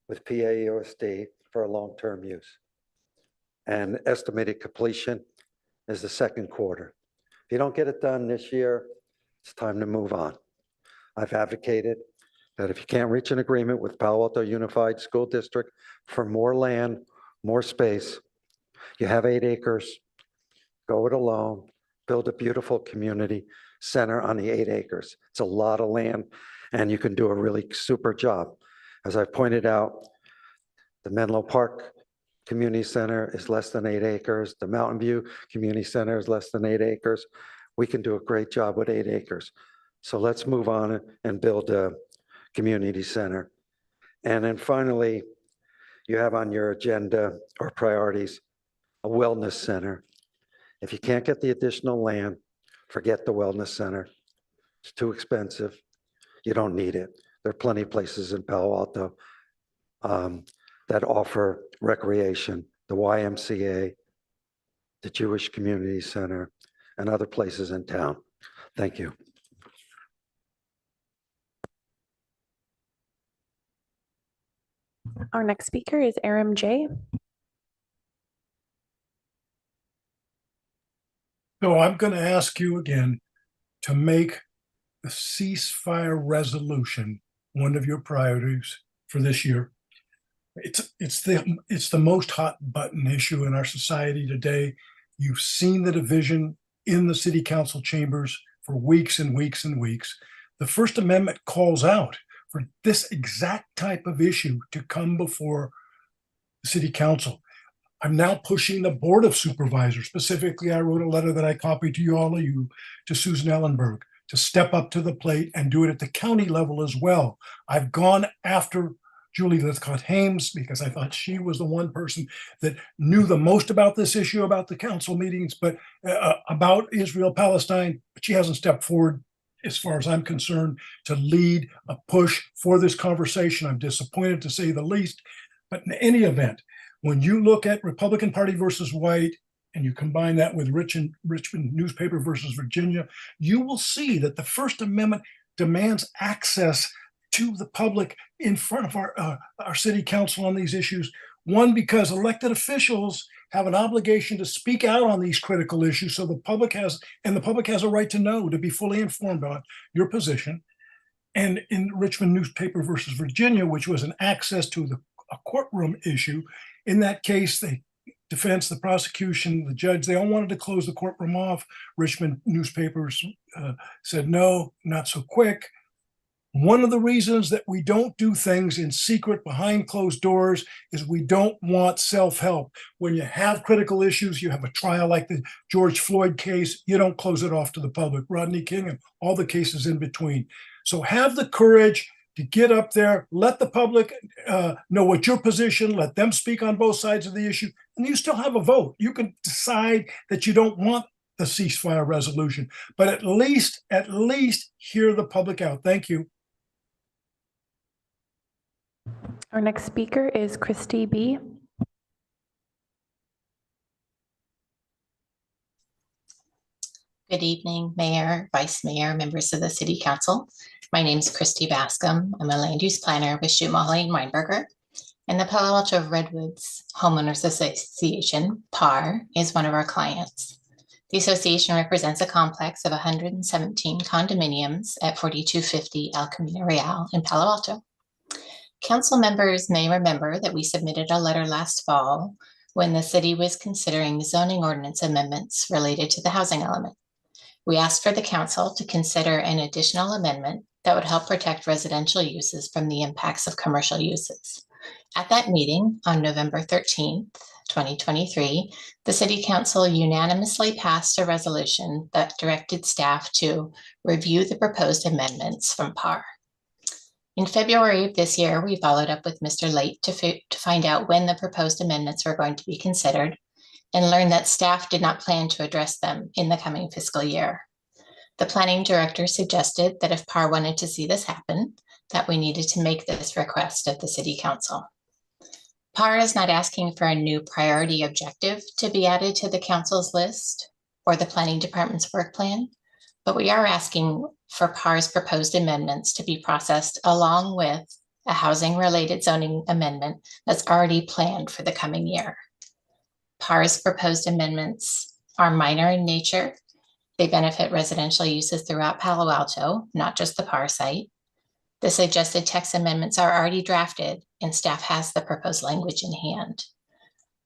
with PAUSD for a long-term use. And estimated completion is the second quarter. If you don't get it done this year, it's time to move on. I've advocated that if you can't reach an agreement with Palo Alto Unified School District for more land, more space, you have 8 acres, go it alone, build a beautiful community center on the 8 acres. It's a lot of land, and you can do a really super job. As I pointed out, the Menlo Park Community Center is less than 8 acres. The Mountain View Community Center is less than 8 acres. We can do a great job with 8 acres. So let's move on and build a community center. And then finally, you have on your agenda or priorities, a wellness center. If you can't get the additional land, forget the wellness center. It's too expensive. You don't need it. There are plenty of places in Palo Alto that offer recreation, the YMCA, the Jewish Community Center, and other places in town. Thank you. Our next speaker is Aram J. So I'm going to ask you again to make the ceasefire resolution one of your priorities for this year. It's the most hot button issue in our society today. You've seen the division in the city council chambers for weeks and weeks and weeks. The First Amendment calls out for this exact type of issue to come before the city council. I'm now pushing the Board of Supervisors. Specifically, I wrote a letter that I copied to all of you, to Susan Ellenberg, to step up to the plate and do it at the county level as well. I've gone after Julie Lithcott-Hames because I thought she was the one person that knew the most about this issue, about the council meetings, but about Israel-Palestine, but she hasn't stepped forward, as far as I'm concerned, to lead a push for this conversation. I'm disappointed, to say the least. But in any event, when you look at Republican Party versus White, and you combine that with Richmond newspaper versus Virginia, you will see that the First Amendment demands access to the public in front of our city council on these issues. One, because elected officials have an obligation to speak out on these critical issues, so the public has a right to know, to be fully informed on your position. And in Richmond newspaper versus Virginia, which was an access to a courtroom issue, in that case, the defense, the prosecution, the judge, they all wanted to close the courtroom off. Richmond newspapers said, no, not so quick. One of the reasons that we don't do things in secret behind closed doors is we don't want self-help. When you have critical issues, you have a trial like the George Floyd case, you don't close it off to the public. Rodney King and all the cases in between. So have the courage to get up there, let the public know what your position, let them speak on both sides of the issue, and you still have a vote. You can decide that you don't want the ceasefire resolution, but at least hear the public out. Thank you. Our next speaker is Christy B. Good evening, Mayor, Vice Mayor, members of the City Council. My name is Christy Bascom. I'm a land use planner with Shoot Mahoney and Weinberger. And the Palo Alto Redwoods Homeowners Association, PAR, is one of our clients. The association represents a complex of 117 condominiums at 4250 El Camino Real in Palo Alto. Council members may remember that we submitted a letter last fall when the city was considering zoning ordinance amendments related to the housing element. We asked for the council to consider an additional amendment that would help protect residential uses from the impacts of commercial uses. At that meeting on November 13th, 2023, the City Council unanimously passed a resolution that directed staff to review the proposed amendments from PAR. In February of this year, we followed up with Mr. Late to find out when the proposed amendments were going to be considered and learned that staff did not plan to address them in the coming fiscal year. The planning director suggested that if PAR wanted to see this happen, that we needed to make this request of the city council. PAR is not asking for a new priority objective to be added to the council's list or the planning department's work plan, but we are asking for PAR's proposed amendments to be processed along with a housing-related zoning amendment that's already planned for the coming year. PAR's proposed amendments are minor in nature. They benefit residential uses throughout Palo Alto, not just the PAR site. The suggested text amendments are already drafted and staff has the proposed language in hand.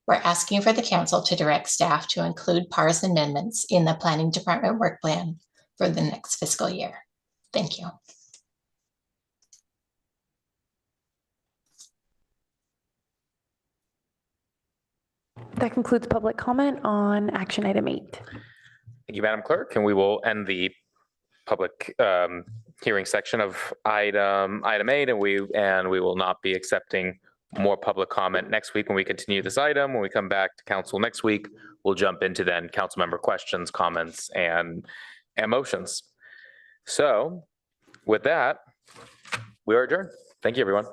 We're asking for the council to direct staff to include PAR's amendments in the planning department work plan for the next fiscal year. Thank you. That concludes public comment on action item 8. Thank you, Madam Clerk, and we will end the public hearing section of item 8, and we will not be accepting more public comment next week when we continue this item. When we come back to council next week, we'll jump into then council member questions, comments, and motions. So with that, we are adjourned. Thank you, everyone.